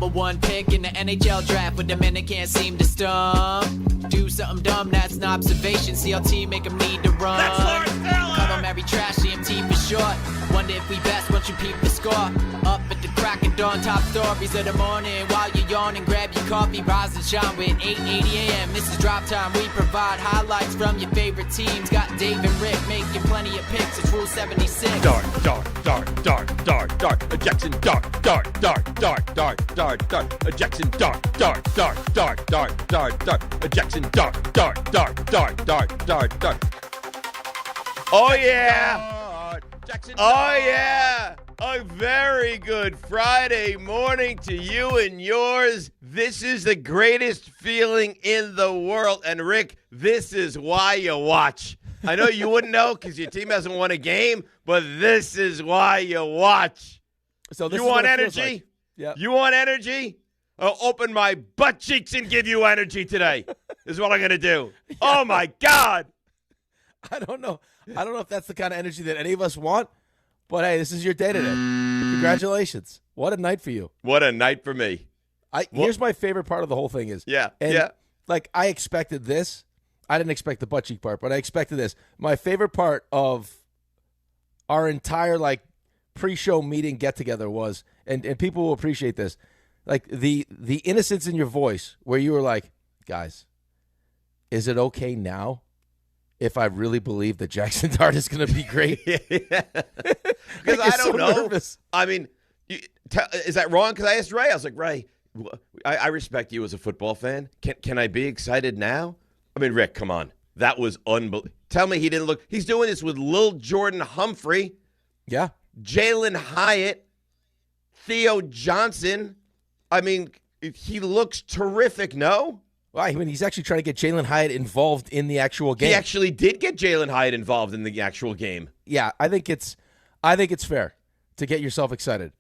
number one pick in the NHL draft, but the men that can't seem to stump. Do something dumb, that's an observation. CLT make them need to run. That's Lawrence Taylor! Call them Mary Trash, CMT for short. Wonder if we best once you peep the score. Up at the crack of dawn, top stories of the morning. While you're yawning, grab your coffee, rise and shine with 8:80 a.m. This is Drop Time. We provide highlights from your favorite teams. Got Dave and Rick making plenty of picks. It's Rule 76. Dart. Jackson, dart. Jackson, dart. Jackson, dart. Oh, yeah. Jackson, oh, yeah. A very good Friday morning to you and yours. This is the greatest feeling in the world. And, Rick, this is why you watch. I know you wouldn't know because your team hasn't won a game, but this is why you watch. So this you is want what it feels energy? like. Yep. You want energy? I'll open my butt cheeks and give you energy today. Is what I'm going to do. Yeah. Oh, my God. I don't know if that's the kind of energy that any of us want, but hey, this is your day today. Congratulations. What a night for you. What a night for me. Here's my favorite part of the whole thing is. Yeah. Like, I expected this. I didn't expect the butt cheek part, but I expected this. My favorite part of our entire, like, pre-show meeting get-together was, and people will appreciate this, like, the innocence in your voice where you were like, guys, is it okay now if I really believe that Jackson Dart is going to be great? Yeah. Because I don't know. Nervous. I mean, is that wrong? Because I asked Ray. I was like, Ray, I respect you as a football fan. Can I be excited now? I mean, Rick, come on. That was unbelievable. Tell me he didn't look. He's doing this with Lil Jordan Humphrey. Yeah. Jalen Hyatt. Theo Johnson. I mean, he looks terrific, no? Well, I mean, he's actually trying to get Jalen Hyatt involved in the actual game. He actually did get Jalen Hyatt involved in the actual game. Yeah, I think it's fair to get yourself excited.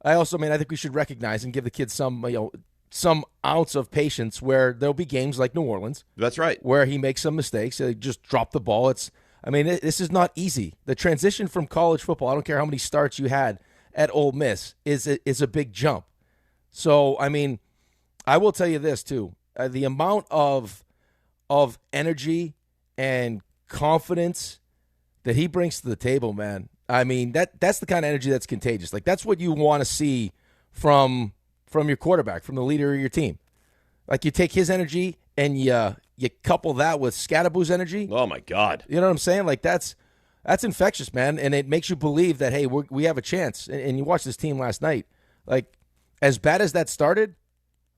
I think we should recognize and give the kids some ounce of patience where there'll be games like New Orleans. That's right. Where he makes some mistakes. They just drop the ball. This is not easy. The transition from college football, I don't care how many starts you had at Ole Miss, is a big jump. So, I mean, I will tell you this, too. The amount of energy and confidence that he brings to the table, man. I mean, that's the kind of energy that's contagious. Like, that's what you want to see from your quarterback, from the leader of your team. Like, you take his energy and you couple that with Scadaboo's energy. Oh, my God. You know what I'm saying? Like, that's infectious, man, and it makes you believe that, hey, we have a chance. And you watched this team last night. Like, as bad as that started,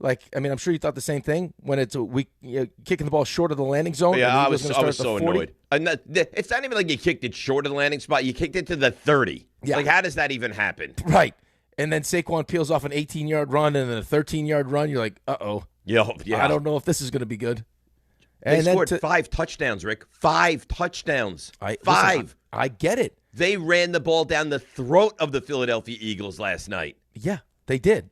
like, I mean, I'm sure you thought the same thing when it's kicking the ball short of the landing zone. Yeah, I was so annoyed. It's not even like you kicked it short of the landing spot. You kicked it to the 30. Yeah. Like, how does that even happen? Right. And then Saquon peels off an 18-yard run and then a 13-yard run. You're like, uh-oh. Yeah. I don't know if this is going to be good. They scored 5 touchdowns, Rick. 5 touchdowns. 5. Listen, I get it. They ran the ball down the throat of the Philadelphia Eagles last night. Yeah, they did.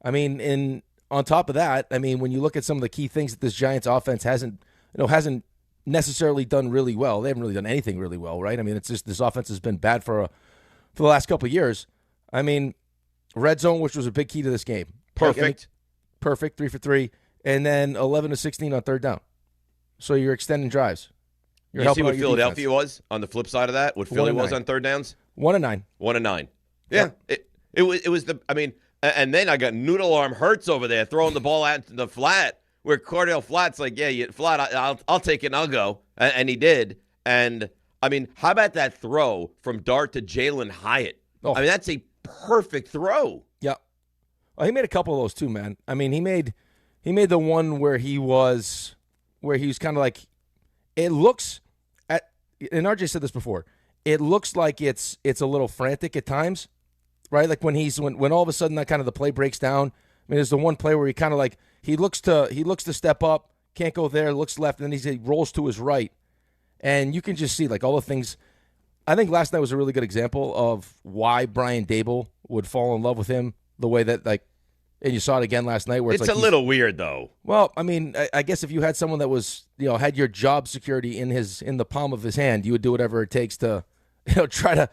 I mean, on top of that, I mean, when you look at some of the key things that this Giants offense hasn't necessarily done really well. They haven't really done anything really well, right? I mean, it's just this offense has been bad for the last couple of years. I mean, red zone, which was a big key to this game. Perfect. Perfect, 3 for 3. And then 11 to 16 on third down. So you're extending drives. You see what Philadelphia was on the flip side of that? What Philly was on third downs? 1-9. 1-9. Yeah. It was the. I mean, and then I got Noodle Arm Hurts over there throwing the ball out to the flat where Cordell Flat's like, yeah, Flat, I'll take it and I'll go, and he did. And I mean, how about that throw from Dart to Jalen Hyatt? I mean, that's a perfect throw. Yeah. Well, he made a couple of those too, man. I mean, he made the one where he was kind of like, it looks at, and RJ said this before, it looks like it's a little frantic at times, right? Like when all of a sudden that kind of the play breaks down. I mean, there's the one play where he kind of like he looks to step up, can't go there, looks left, and then he rolls to his right, and you can just see like all the things. I think last night was a really good example of why Brian Dable would fall in love with him the way that, like, and you saw it again last night where it's like a little weird though. Well, I mean, I guess if you had someone that was, had your job security in the palm of his hand, you would do whatever it takes to, try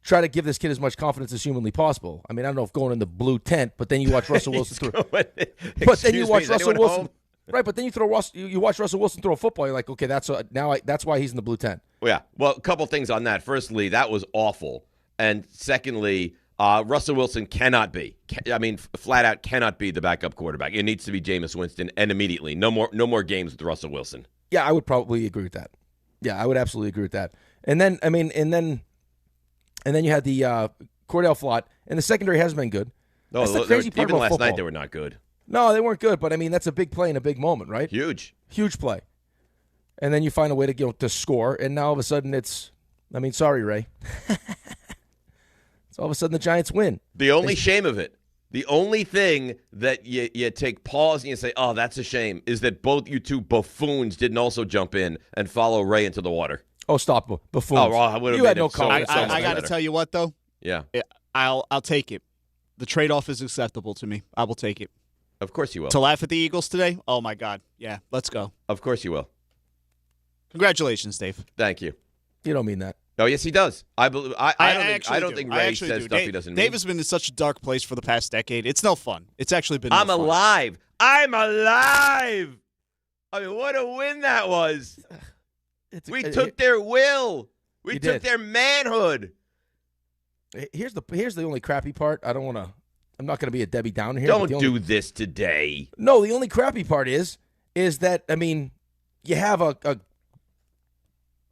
try to give this kid as much confidence as humanly possible. I mean, I don't know if going in the blue tent, but then you watch Russell Wilson throw. But then you watch Russell Wilson. Home? Right, but then you watch Russell Wilson throw a football. You're like, okay, that's why he's in the blue tent. Yeah. Well, a couple things on that. Firstly, that was awful, and secondly, Russell Wilson cannot be. Flat out cannot be the backup quarterback. It needs to be Jameis Winston, and immediately. No more games with Russell Wilson. Yeah, I would probably agree with that. Yeah, I would absolutely agree with that. And then you had the Cordell Flott, and the secondary has been good. No, that's the crazy part even about last football. night they were not good. No, they weren't good, but I mean that's a big play in a big moment, right? Huge play. And then you find a way to score, and now all of a sudden sorry, Ray. So all of a sudden the Giants win. The only shame of it, the only thing that you take pause and you say, oh, that's a shame, is that both you two buffoons didn't also jump in and follow Ray into the water. Oh, stop, buffoons. Oh, well, I would have you had no comment. I got to tell you what, though. Yeah. I'll take it. The trade-off is acceptable to me. I will take it. Of course you will. To laugh at the Eagles today? Oh, my God. Yeah, let's go. Of course you will. Congratulations, Dave. Thank you. You don't mean that. Oh, yes, he does. I don't think Ray says says stuff he doesn't mean. Dave has been in such a dark place for the past decade. It's no fun. It's actually been I'm no fun. alive. I'm alive. I mean, what a win that was. We took their will. We took their manhood. Here's the only crappy part. I'm not going to be a Debbie Downer here. Don't do this today. No, the only crappy part is that, I mean, you have a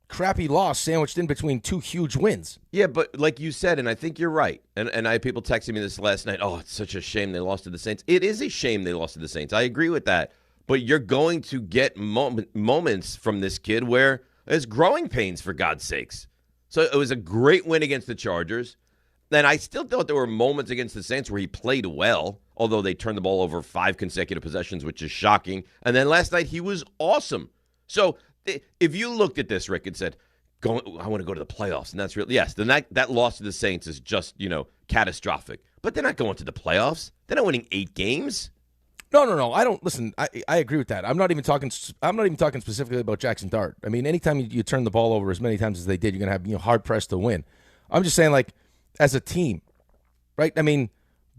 crappy loss sandwiched in between two huge wins. Yeah, but like you said, and I think you're right, and I had people texting me this last night, oh, it's such a shame they lost to the Saints. It is a shame they lost to the Saints. I agree with that. But you're going to get moments from this kid where there's growing pains, for God's sakes. So it was a great win against the Chargers. Then I still thought there were moments against the Saints where he played well, although they turned the ball over 5 consecutive possessions, which is shocking. And then last night he was awesome. So if you looked at this, Rick, and said, I want to go to the playoffs, and that's real. Yes, then that loss to the Saints is just, catastrophic. But they're not going to the playoffs. They're not winning 8 games. No. I don't listen. I agree with that. I'm not even talking specifically about Jackson Dart. I mean, anytime you turn the ball over as many times as they did, you're going to have hard pressed to win. I'm just saying, like, as a team, right? I mean,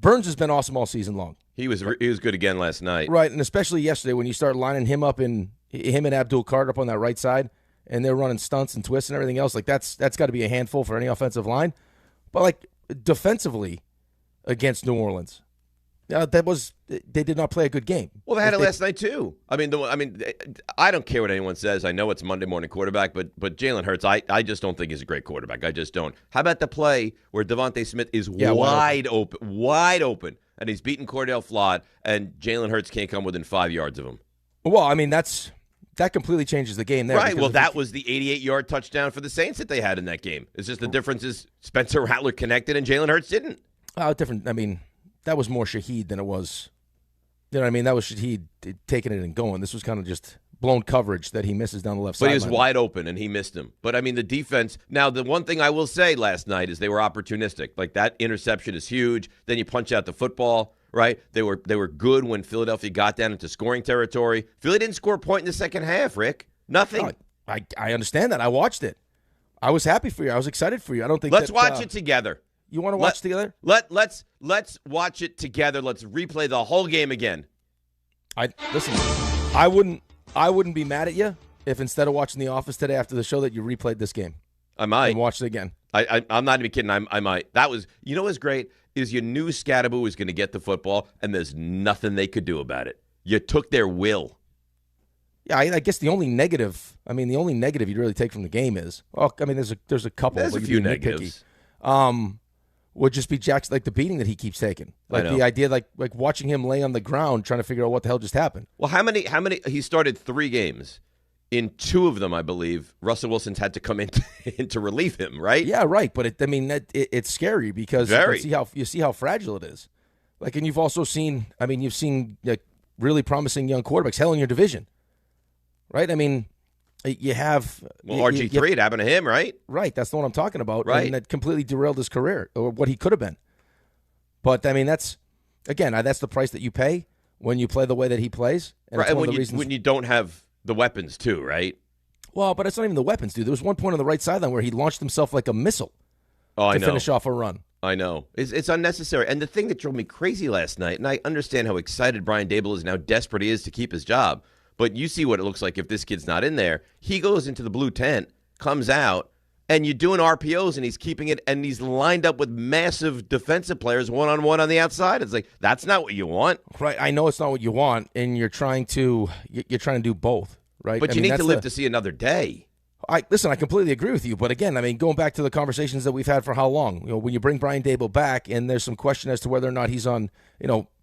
Burns has been awesome all season long. He was good again last night, right? And especially yesterday when you start lining him and Abdul Carter up on that right side, and they're running stunts and twists and everything else. Like that's got to be a handful for any offensive line. But like defensively against New Orleans. They did not play a good game. Well, they had it last night too. I mean, I don't care what anyone says. I know it's Monday morning quarterback, but Jalen Hurts, I just don't think he's a great quarterback. I just don't. How about the play where Devontae Smith is wide open, and he's beating Cordell Flott, and Jalen Hurts can't come within 5 yards of him? Well, I mean that completely changes the game there. Right. Well, that was the 88-yard touchdown for the Saints that they had in that game. It's just the difference is Spencer Rattler connected and Jalen Hurts didn't. Different. I mean, that was more Shaheed than it was. You know what I mean? That was Shaheed taking it and going. This was kind of just blown coverage that he misses down the left side. But he was wide open, and he missed him. But, I mean, the defense – now, the one thing I will say last night is they were opportunistic. Like, that interception is huge. Then you punch out the football, right? They were good when Philadelphia got down into scoring territory. Philly didn't score a point in the second half, Rick. Nothing. No, I understand that. I watched it. I was happy for you. I was excited for you. I don't think Let's watch it together. You want to watch together? Let's watch it together. Let's replay the whole game again. Listen. I wouldn't be mad at you if instead of watching The Office today after the show that you replayed this game. I might. And watched it again. I'm not even kidding. I might. That was. You know what's great is you knew Scadaboo was going to get the football, and there's nothing they could do about it. You took their will. Yeah, I guess the only negative. I mean, the only negative you'd really take from the game is. Well, I mean, there's a couple. There's a few negatives. Would just be Jackson, like the beating that he keeps taking, like the idea, like watching him lay on the ground trying to figure out what the hell just happened. Well, how many? He started 3 games. In 2 of them, I believe, Russell Wilson's had to come in to relieve him, right? Yeah, right. But it's scary because you see how fragile it is. Like, and you've also seen. I mean, you've seen like really promising young quarterbacks hell in your division, right? I mean. You have RG3. It happened to him, right? Right, that's the one I'm talking about. Right, and that completely derailed his career or what he could have been. But I mean, that's the price that you pay when you play the way that he plays. And right, and when you don't have the weapons too, right? Well, but it's not even the weapons, dude. There was one point on the right sideline where he launched himself like a missile. to finish off a run. I know. It's unnecessary. And the thing that drove me crazy last night, and I understand how excited Brian Dable is and how desperate he is to keep his job, but you see what it looks like if this kid's not in there. He goes into the blue tent, comes out, and you're doing RPOs, and he's keeping it, and he's lined up with massive defensive players one-on-one on the outside. It's like, that's not what you want. Right. I know it's not what you want, and you're trying to do both, right? But you need to live to see another day. Listen, I completely agree with you. But again, I mean, going back to the conversations that we've had for how long, when you bring Brian Dable back and there's some question as to whether or not he's on,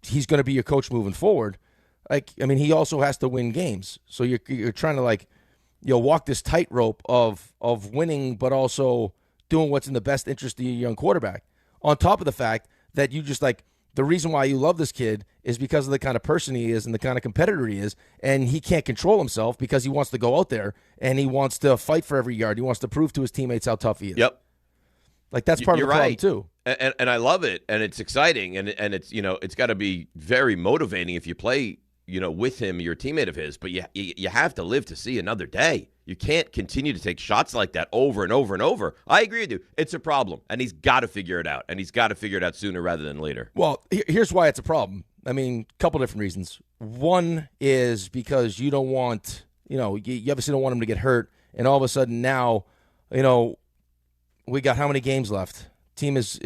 he's going to be your coach moving forward. He also has to win games. So you're trying to walk this tightrope of winning, but also doing what's in the best interest of your young quarterback. On top of the fact that you just the reason why you love this kid is because of the kind of person he is and the kind of competitor he is, and he can't control himself because he wants to go out there and he wants to fight for every yard. He wants to prove to his teammates how tough he is. Yep. That's part of the problem too. And I love it, and it's exciting, and it's it's got to be very motivating if you play with him, you're a teammate of his, but you have to live to see another day. You can't continue to take shots like that over and over and over. I agree with you. It's a problem, and he's got to figure it out, and he's got to figure it out sooner rather than later. Well, here's why it's a problem. I mean, a couple different reasons. One is because you don't want, you obviously don't want him to get hurt, and all of a sudden now, we got how many games left? Team is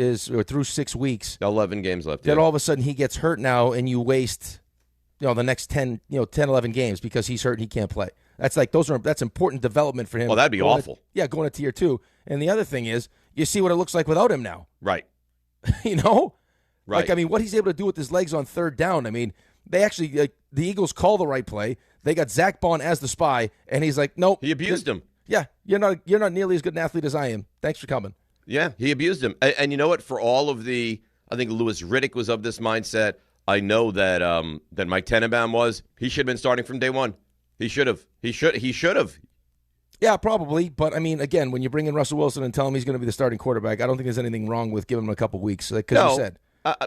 through 6 weeks. 11 games left. Then all of a sudden he gets hurt now, and you waste the next 10, 11 games because he's hurt and he can't play. That's that's important development for him. Well, that'd be awful. Going to tier 2. And the other thing is, you see what it looks like without him now. Right. Right. What he's able to do with his legs on third down. I mean, they actually, the Eagles call the right play. They got Zach Bond as the spy, and he's like, nope. He abused him. Yeah, you're not nearly as good an athlete as I am. Thanks for coming. Yeah, he abused him. And you know what? For all of I think Louis Riddick was of this mindset. I know that Mike Tenenbaum was. He should have been starting from day one. He should have. He should have. Yeah, probably. But, I mean, again, when you bring in Russell Wilson and tell him he's going to be the starting quarterback, I don't think there's anything wrong with giving him a couple weeks. Because you said.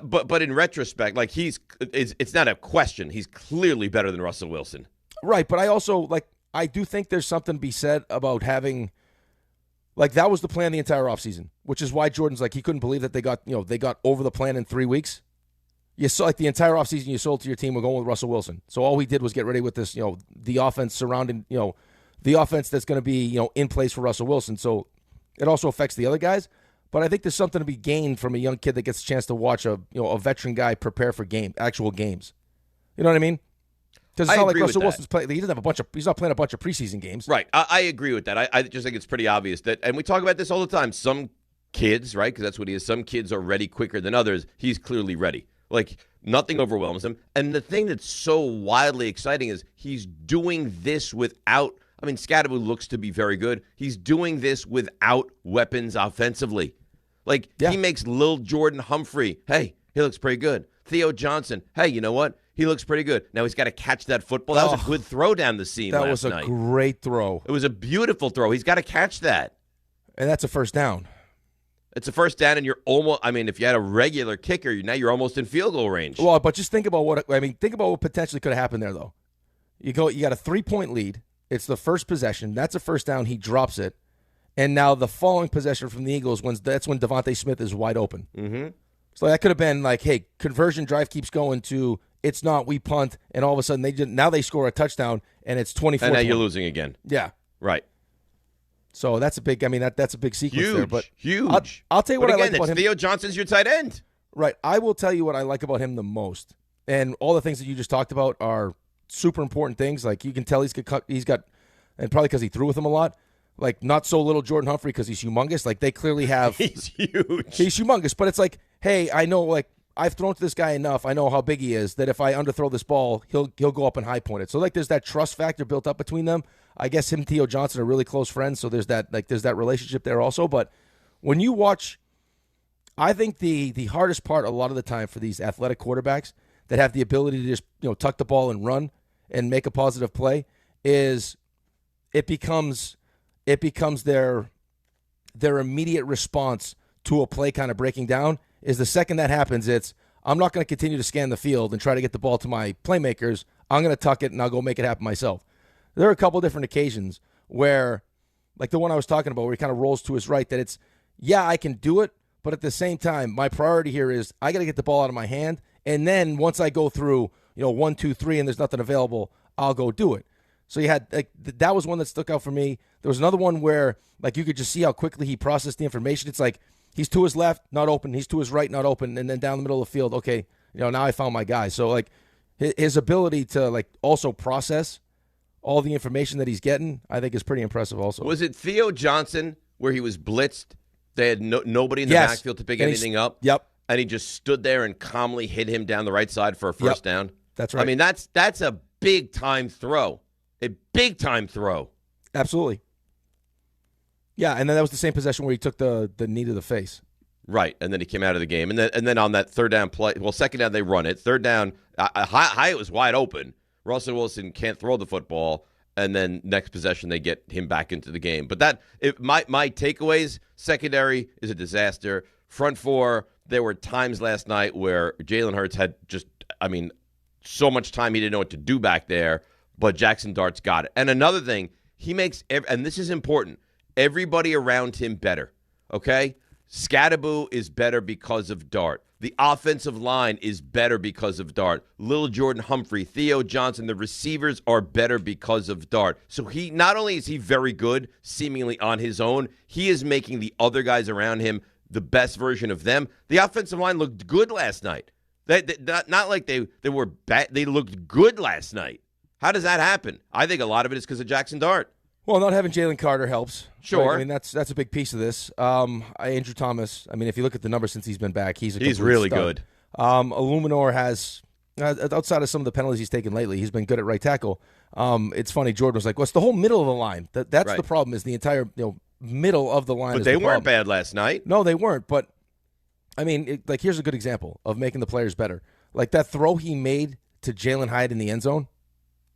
But in retrospect, it's not a question. He's clearly better than Russell Wilson. Right, but I also, I do think there's something to be said about having, that was the plan the entire offseason, which is why Jordan's he couldn't believe that they got over the plan in 3 weeks. You saw the entire offseason you sold to your team, we're going with Russell Wilson. So all we did was get ready with this, the offense surrounding, the offense that's going to be, in place for Russell Wilson. So it also affects the other guys. But I think there's something to be gained from a young kid that gets a chance to watch a veteran guy prepare for actual games. You know what I mean? Because it's not like Russell Wilson's playing. He doesn't have he's not playing a bunch of preseason games. Right. I agree with that. I just think it's pretty obvious that, and we talk about this all the time. Some kids, right? Because that's what he is. Some kids are ready quicker than others. He's clearly ready. Nothing overwhelms him. And the thing that's so wildly exciting is he's doing this without, Scatterwood looks to be very good. He's doing this without weapons offensively. He makes Lil Jordan Humphrey, hey, he looks pretty good. Theo Johnson, hey, you know what? He looks pretty good. Now he's got to catch that football. That was a good throw down the seam last night. That was a great throw. It was a beautiful throw. He's got to catch that. And that's a first down. It's a first down, and you're almost. If you had a regular kicker, now you're almost in field goal range. Well, but just think about what potentially could have happened there, though. You got a 3-point lead. It's the first possession. That's a first down. He drops it, and now the following possession from the Eagles, that's when Devontae Smith is wide open. Mm-hmm. So that could have been hey, conversion drive keeps going to it's not, we punt, and all of a sudden they score a touchdown, and it's 24. And now you're losing again. Yeah, right. So that's a big. that's a big sequence there. But huge. I'll tell you what I like about him. Theo Johnson's your tight end. Right. I will tell you what I like about him the most, and all the things that you just talked about are super important things. You can tell he's got, and probably because he threw with him a lot. Not so little Jordan Humphrey because he's humongous. They clearly have. He's huge. He's humongous, but it's hey, I know I've thrown to this guy enough. I know how big he is that if I underthrow this ball, he'll go up and high point it. So there's that trust factor built up between them. I guess him and Theo Johnson are really close friends, so there's that relationship there also. But when you watch, I think the hardest part a lot of the time for these athletic quarterbacks that have the ability to just tuck the ball and run and make a positive play is it becomes their immediate response to a play kind of breaking down is the second that happens, it's I'm not going to continue to scan the field and try to get the ball to my playmakers. I'm going to tuck it and I'll go make it happen myself. There are a couple different occasions where, the one I was talking about, where he kind of rolls to his right, that yeah, I can do it, but at the same time, my priority here is I got to get the ball out of my hand, and then once I go through, 1, 2, 3, and there's nothing available, I'll go do it. So you had that was one that stuck out for me. There was another one where you could just see how quickly he processed the information. It's like he's to his left, not open. He's to his right, not open, and then down the middle of the field, okay, now I found my guy. So his ability to also process all the information that he's getting, I think, is pretty impressive. Also, was it Theo Johnson where he was blitzed? They had nobody in the backfield to pick anything up. Yep. And he just stood there and calmly hit him down the right side for a first down. That's right. I mean, that's a big-time throw. A big-time throw. Absolutely. Yeah, and then that was the same possession where he took the knee to the face. Right, and then he came out of the game. And then on that third down play, second down they run it. Third down, Hyatt was wide open. Russell Wilson can't throw the football. And then next possession, they get him back into the game. But my takeaways, secondary is a disaster. Front four, there were times last night where Jalen Hurts had so much time he didn't know what to do back there, but Jackson Dart's got it. And another thing, he makes, and this is important, everybody around him better, okay? Scattaboo is better because of Dart. The offensive line is better because of Dart. Lil Jordan Humphrey, Theo Johnson, the receivers are better because of Dart. So he not only is he very good, seemingly on his own, he is making the other guys around him the best version of them. The offensive line looked good last night. Not like they were bad. They looked good last night. How does that happen? I think a lot of it is because of Jackson Dart. Well, not having Jalen Carter helps. Sure. Right? I mean, that's a big piece of this. Andrew Thomas, I mean, if you look at the numbers since he's been back, he's really stud. good. Illuminor has, outside of some of the penalties he's taken lately, he's been good at right tackle. It's funny, Jordan was like, well, it's the whole middle of the line. That's right. The problem is the entire middle of the line. But they weren't bad last night. No, they weren't. But, I mean, here's a good example of making the players better. Like that throw he made to Jalen Hyatt in the end zone.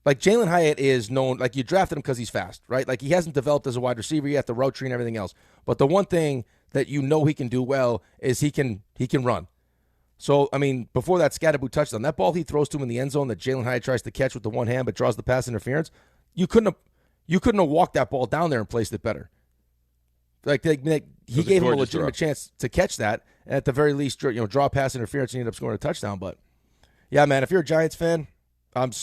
Like, Jalen Hyatt is known, you drafted him because he's fast, right? He hasn't developed as a wide receiver yet, the route tree and everything else. But the one thing that he can do well is he can run. So, I mean, before that Scattaboo touchdown, that ball he throws to him in the end zone that Jalen Hyatt tries to catch with the one hand but draws the pass interference, you couldn't have walked that ball down there and placed it better. He gave him a legitimate chance to catch that, and at the very least, draw pass interference and end up scoring a touchdown. But, yeah, man, if you're a Giants fan, I'm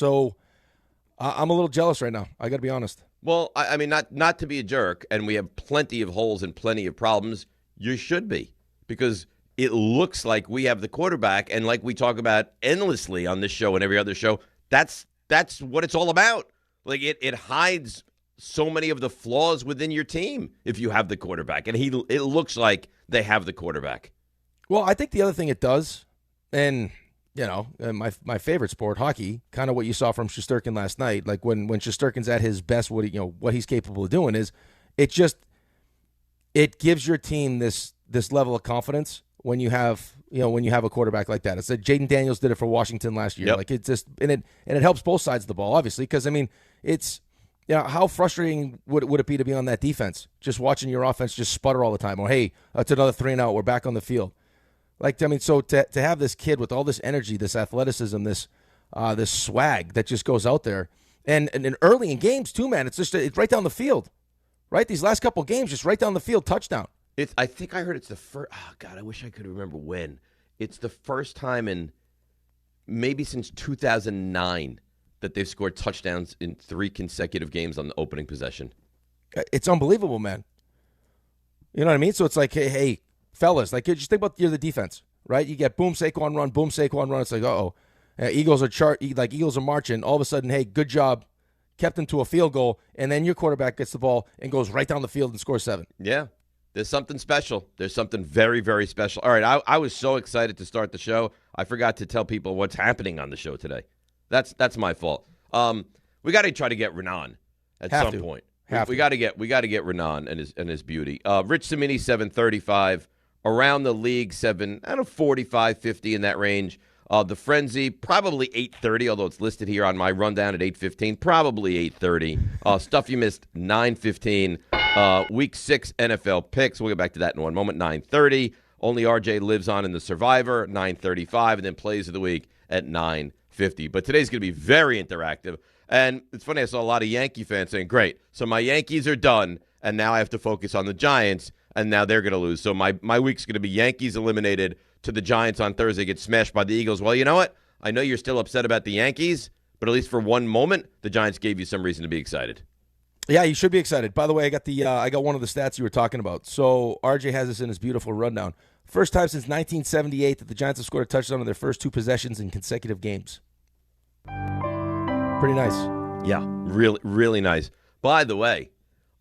a little jealous right now. I got to be honest. Well, I mean, not to be a jerk, and we have plenty of holes and plenty of problems. You should be, because it looks like we have the quarterback, and like we talk about endlessly on this show and every other show, that's what it's all about. It hides so many of the flaws within your team if you have the quarterback, and it looks like they have the quarterback. Well, I think the other thing it does, and my favorite sport, hockey, kind of what you saw from Shesterkin last night. Like when Shesterkin's at his best, what he's capable of doing is, it gives your team this level of confidence when you have a quarterback like that. It's like Jaden Daniels did it for Washington last year. Yep. It's just and it helps both sides of the ball, obviously, because I mean it's how frustrating would it be to be on that defense, just watching your offense just sputter all the time, or hey, that's another 3-and-out, we're back on the field. So to have this kid with all this energy, this athleticism, this swag that just goes out there, and early in games too, man, it's right down the field, right? These last couple games, just right down the field, touchdown. I think I heard it's the first. Oh God, I wish I could remember when. It's the first time in maybe since 2009 that they've scored touchdowns in 3 consecutive games on the opening possession. It's unbelievable, man. You know what I mean? So it's like, hey. Fellas, just think about the defense, right? You get boom, Saquon run. It's like, Eagles are marching. All of a sudden, hey, good job, kept them to a field goal, and then your quarterback gets the ball and goes right down the field and scores 7. Yeah, there's something special. There's something very, very special. All right, I was so excited to start the show, I forgot to tell people what's happening on the show today. That's my fault. We got to try to get Renan at some point. We got to get Renan and his beauty. Rich Cimini, 735. Around the league, 45, 50 in that range. The Frenzy, probably 8:30, although it's listed here on my rundown at 8:15. Probably 8:30. Stuff you missed, 9:15. Week 6 NFL picks. We'll get back to that in one moment. 9:30. Only RJ lives on in the Survivor, 9:35, and then plays of the week at 9:50. But today's going to be very interactive. And it's funny, I saw a lot of Yankee fans saying, great, so my Yankees are done, and now I have to focus on the Giants. and now they're going to lose. So my week's going to be Yankees eliminated to the Giants on Thursday, get smashed by the Eagles. Well, you know what? I know you're still upset about the Yankees, but at least for one moment, the Giants gave you some reason to be excited. Yeah, you should be excited. By the way, I got one of the stats you were talking about. So RJ has this in his beautiful rundown. First time since 1978 that the Giants have scored a touchdown in their first 2 possessions in consecutive games. Pretty nice. Yeah, really, really nice. By the way,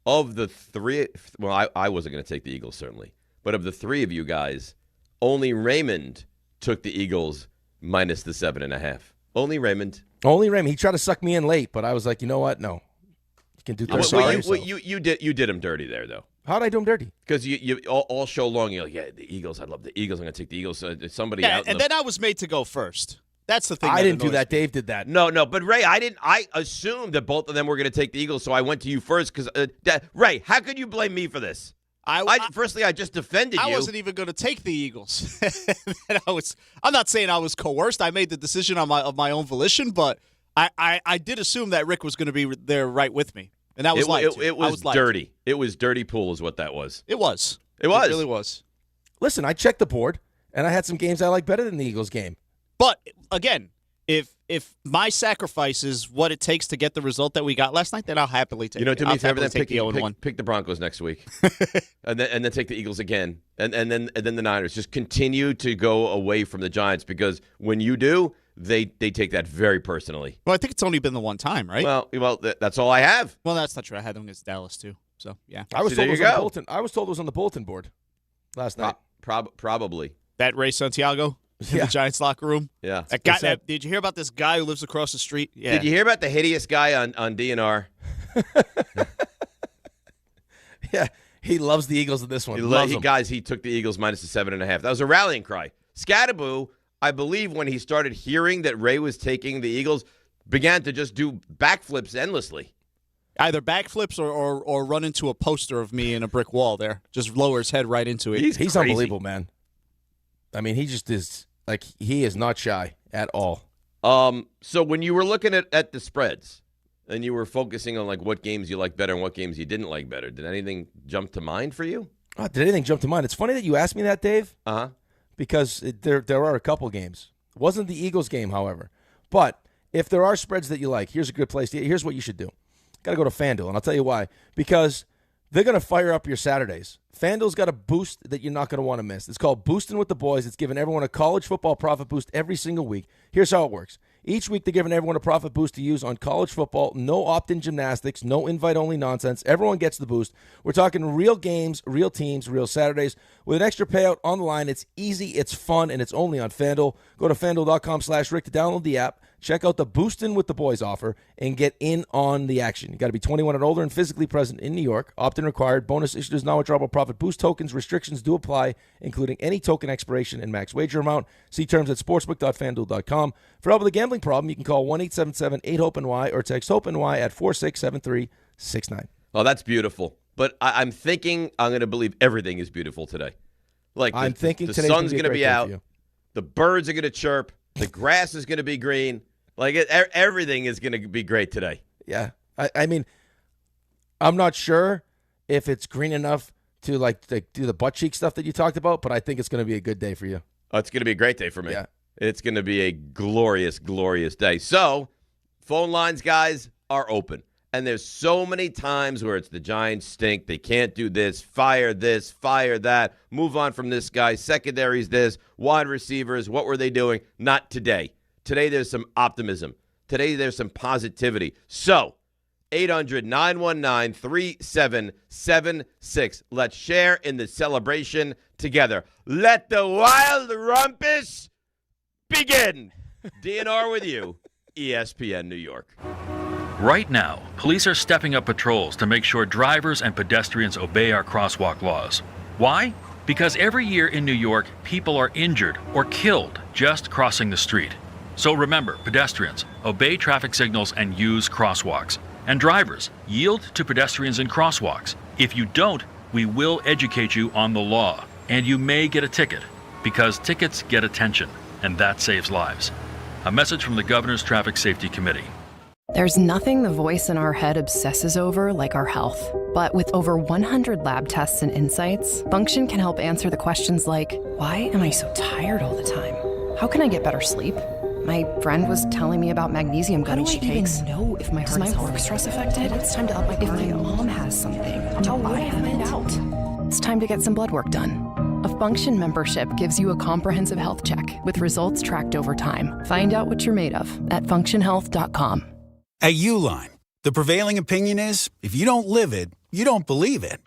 of the 3, well, I wasn't going to take the Eagles, certainly. But of the 3 of you guys, only Raymond took the Eagles minus the 7.5. Only Raymond. Only Raymond. He tried to suck me in late, but I was like, you know what? No. You can do that. You did him dirty there, though. How did I do him dirty? Because you all show long, you're like, yeah, the Eagles, I love the Eagles. I'm going to take the Eagles. Somebody out. And then I was made to go first. That's the thing. I didn't do that. Dave did that. No, but Ray, I assumed that both of them were going to take the Eagles, so I went to you first. Because Ray, how could you blame me for this? Firstly, I just defended you. I wasn't even going to take the Eagles. I'm not saying I was coerced. I made the decision of my own volition, but I did assume that Rick was going to be there right with me, and that was it was dirty. It was dirty pool, is what that was. It was. It was. It really was. Listen, I checked the board, and I had some games I like better than the Eagles game. But again, if my sacrifice is what it takes to get the result that we got last night, then I'll happily take it. To me, I'll pick the Broncos next week, and then take the Eagles again, and then the Niners. Just continue to go away from the Giants, because when you do, they take that very personally. Well, I think it's only been the one time, right? Well, that's all I have. Well, that's not true. I had them against Dallas too. So yeah, I was told it was on the bulletin board last night. Probably that Ray Santiago. In the Giants locker room. Yeah. That guy, did you hear about this guy who lives across the street? Yeah. Did you hear about the hideous guy on DNR? Yeah. He loves the Eagles in this one. He took the Eagles minus the 7.5. That was a rallying cry. Scattaboo, I believe, when he started hearing that Ray was taking the Eagles, began to just do backflips endlessly. Either backflips or run into a poster of me in a brick wall there. Just lower his head right into it. He's unbelievable, man. I mean, he just is, like, he is not shy at all. So when you were looking at the spreads and you were focusing on, like, what games you liked better and what games you didn't like better, did anything jump to mind for you? Did anything jump to mind? It's funny that you asked me that, Dave. Uh-huh. Because there are a couple games. It wasn't the Eagles game, however. But if there are spreads that you like, here's a good place. Here's what you should do. Got to go to FanDuel, and I'll tell you why. Because they're going to fire up your Saturdays. FanDuel's got a boost that you're not going to want to miss. It's called Boosting with the Boys. It's giving everyone a college football profit boost every single week. Here's how it works. Each week, they're giving everyone a profit boost to use on college football. No opt-in gymnastics, no invite-only nonsense. Everyone gets the boost. We're talking real games, real teams, real Saturdays. With an extra payout on the line, it's easy, it's fun, and it's only on FanDuel. Go to FanDuel.com/Rick to download the app. Check out the Boostin' with the Boys offer and get in on the action. You got to be 21 and older and physically present in New York. Opt-in required. Bonus issued as non-withdrawable profit boost tokens. Restrictions do apply, including any token expiration and max wager amount. See terms at sportsbook.fanduel.com. For help with a gambling problem, you can call 1-877-8-HOPE-NY or text HOPE-NY at 467369. Oh, that's beautiful. But I'm thinking I'm going to believe everything is beautiful today. Like I'm thinking the today's sun's going to be out. You. The birds are going to chirp. The grass is going to be green. Like everything is going to be great today. Yeah. I mean, I'm not sure if it's green enough to like do the butt cheek stuff that you talked about, but I think it's going to be a good day for you. Oh, it's going to be a great day for me. Yeah. It's going to be a glorious, glorious day. So, phone lines, guys, are open. And there's so many times where it's the Giants stink. They can't do this, fire that, move on from this guy, secondaries this, wide receivers, what were they doing? Not today. Today there's some optimism. Today there's some positivity. So, 800-919-3776. Let's share in the celebration together. Let the wild rumpus begin. DNR with you, ESPN New York. Right now, police are stepping up patrols to make sure drivers and pedestrians obey our crosswalk laws. Why? Because every year in New York, people are injured or killed just crossing the street. So remember, pedestrians, obey traffic signals and use crosswalks. And drivers, yield to pedestrians in crosswalks. If you don't, we will educate you on the law. And you may get a ticket, because tickets get attention, and that saves lives. A message from the Governor's Traffic Safety Committee. There's nothing the voice in our head obsesses over like our health. But with over 100 lab tests and insights, Function can help answer the questions like, why am I so tired all the time? How can I get better sleep? My friend was telling me about magnesium gummies she takes. How do I even know if my heart is work stress affected? It's time to up my cardio. If my mom has something, how would I find out? It's time to get some blood work done. A Function membership gives you a comprehensive health check with results tracked over time. Find out what you're made of at functionhealth.com. At Uline, the prevailing opinion is, if you don't live it, you don't believe it.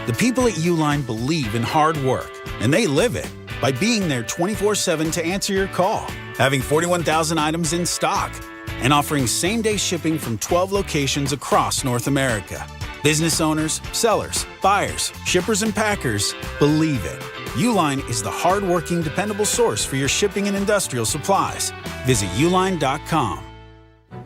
The people at Uline believe in hard work, and they live it by being there 24/7 to answer your call, having 41,000 items in stock, and offering same-day shipping from 12 locations across North America. Business owners, sellers, buyers, shippers, and packers believe it. Uline is the hard-working, dependable source for your shipping and industrial supplies. Visit uline.com.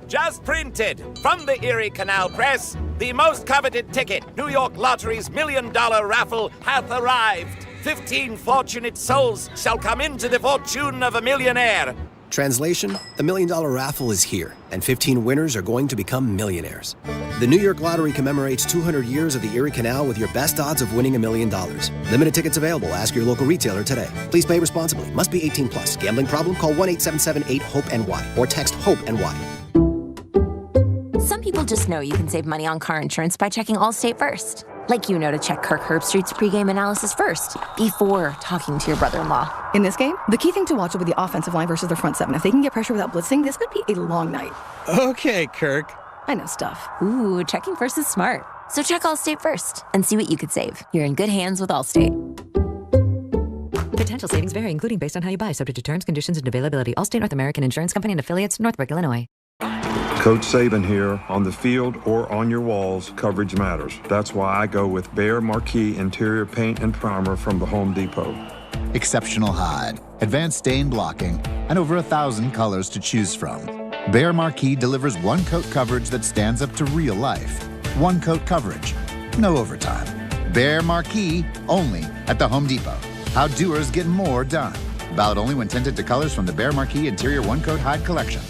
Just printed from the Erie Canal Press, the most coveted ticket, New York Lottery's $1 million raffle, hath arrived. 15 fortunate souls shall come into the fortune of a millionaire. Translation, the $1 million raffle is here, and 15 winners are going to become millionaires. The New York Lottery commemorates 200 years of the Erie Canal with your best odds of winning $1 million. Limited tickets available. Ask your local retailer today. Please play responsibly. Must be 18 plus. Gambling problem? Call 1-877-8-HOPE-NY or text HOPE-NY. Some people just know you can save money on car insurance by checking Allstate first. Like you know to check Kirk Herbstreit's pregame analysis first, before talking to your brother-in-law. In this game, the key thing to watch will be the offensive line versus their front seven. If they can get pressure without blitzing, this could be a long night. Okay, Kirk. I know stuff. Ooh, checking first is smart. So check Allstate first and see what you could save. You're in good hands with Allstate. Potential savings vary, including based on how you buy, subject to terms, conditions, and availability. Allstate North American Insurance Company and affiliates, Northbrook, Illinois. Coach Saban here. On the field or on your walls, coverage matters. That's why I go with Behr Marquee Interior Paint and Primer from the Home Depot. Exceptional hide, advanced stain blocking, and over 1,000 colors to choose from. Behr Marquee delivers one-coat coverage that stands up to real life. One-coat coverage, no overtime. Behr Marquee, only at the Home Depot. How doers get more done. Valid only when tinted to colors from the Behr Marquee Interior One-Coat Hide Collection.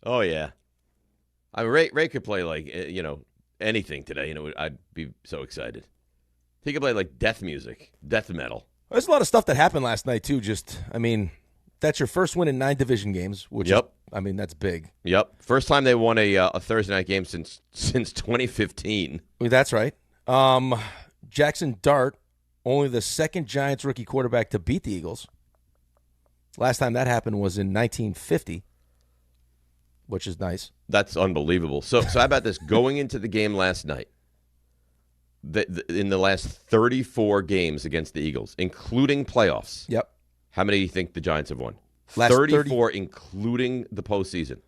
Oh, yeah. I mean, Ray could play, like, anything today. I'd be so excited. He could play, like, death music, death metal. There's a lot of stuff that happened last night, too. That's your first win in 9 division games, which that's big. Yep. First time they won a Thursday night game since 2015. That's right. Jackson Dart, only the second Giants rookie quarterback to beat the Eagles. Last time that happened was in 1950. Which is nice. That's unbelievable. So how about this? Going into the game last night, in the last 34 games against the Eagles, including playoffs. Yep. How many do you think the Giants have won? Last 34, including the postseason.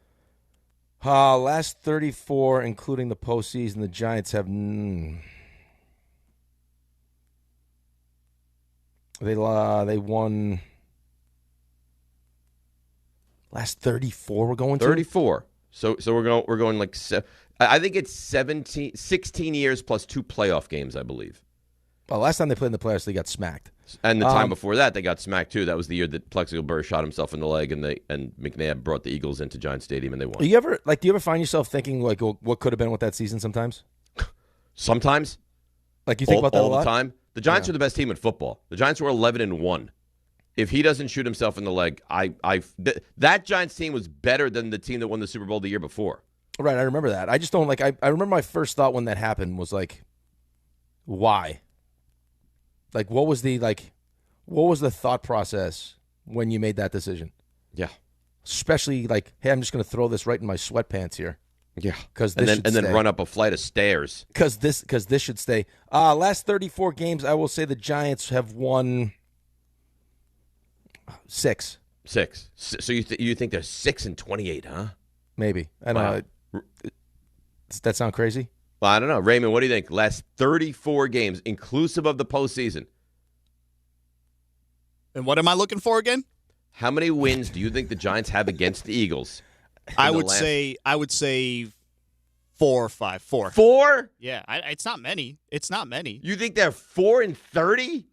Last 34, including the postseason, the Giants have. They won. Last 34 we're going to? 34. So we're going like I think it's 16 years plus 2 playoff games, I believe. Well, last time they played in the playoffs, they got smacked. And the time before that, they got smacked too. That was the year that Plexico Burr shot himself in the leg, and McNabb brought the Eagles into Giant Stadium, and they won. Do you ever find yourself thinking like what could have been with that season sometimes? Sometimes. Like you think about that all a lot? the time. The Giants are the best team in football. The Giants were 11-1. If he doesn't shoot himself in the leg, that Giants team was better than the team that won the Super Bowl the year before. Right, I remember that. I just don't I remember my first thought when that happened was like, why? Like, what was the thought process when you made that decision? Yeah, especially like, hey, I'm just going to throw this right in my sweatpants here. Yeah, and then run up a flight of stairs. Because this should stay. Last 34 games, I will say the Giants have won 6. So you think they're 6-28, huh? Maybe. I don't know. Does that sound crazy? Well, I don't know. Raymond, what do you think? Last 34 games, inclusive of the postseason. And what am I looking for again? How many wins do you think the Giants have against the Eagles? I would say 4 or 5. 4. 4? Yeah, it's not many. It's not many. You think they're 4-30?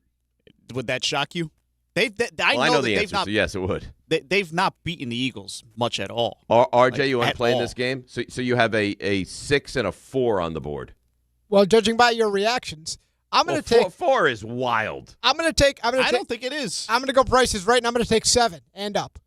Would that shock you? I I know the that answer, so yes, it would. They've not beaten the Eagles much at all. RJ, you want to play in all. this game? So you have a 6 and a 4 on the board. Well, judging by your reactions, I'm going to take 4 is wild. I don't think it is. I'm going to go prices right, and I'm going to take 7 and up.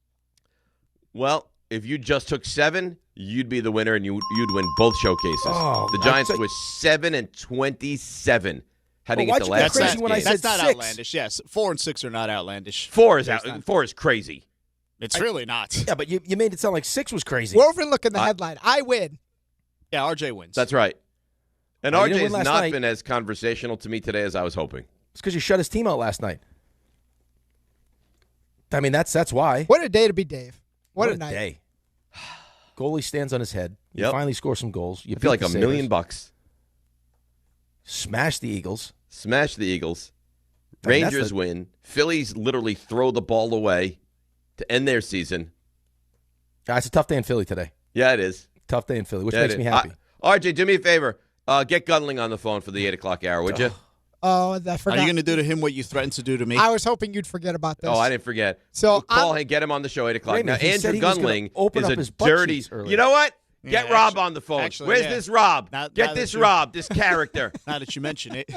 Well, if you just took 7, you'd be the winner, and you'd win both showcases. Oh, the Giants were 7-27 heading Well, into why'd you last get crazy night's when I game. said That's not 6? outlandish. Yes, 4 and 6 are not outlandish. 4 is crazy. It's really not. Yeah, but you made it sound like 6 was crazy. We're overlooking the headline. I win. Yeah, RJ wins. That's right. And You didn't RJ win has last not night. been as conversational to me today as I was hoping. It's because you shut his team out last night. I mean, that's why. What a day to be Dave. What a night. day. Goalie stands on his head. You Yep. finally score some goals. You I feel beat like the $1 million Sabres. bucks. Smash the Eagles. Smash the Eagles. I mean, Rangers win. Phillies literally throw the ball away to end their season. It's a tough day in Philly today. Yeah, it is. Tough day in Philly, which Yeah, makes it me is. happy. RJ, do me a favor. Get Gunling on the phone for the 8 o'clock hour, would you? Oh, I forgot. Are you going to do to him what you threatened to do to me? I was hoping you'd forget about this. Oh, I didn't forget. So We'll call him, get him on the show 8 o'clock. Wait a Now, minute, he said Andrew he was gonna Gunling open is up a his butt dirty. cheeks earlier. You know what? Yeah, Get Rob actually- on the phone. actually, Where's yeah. this Rob? Now Get that this you- Rob, this character. Now that you mention it.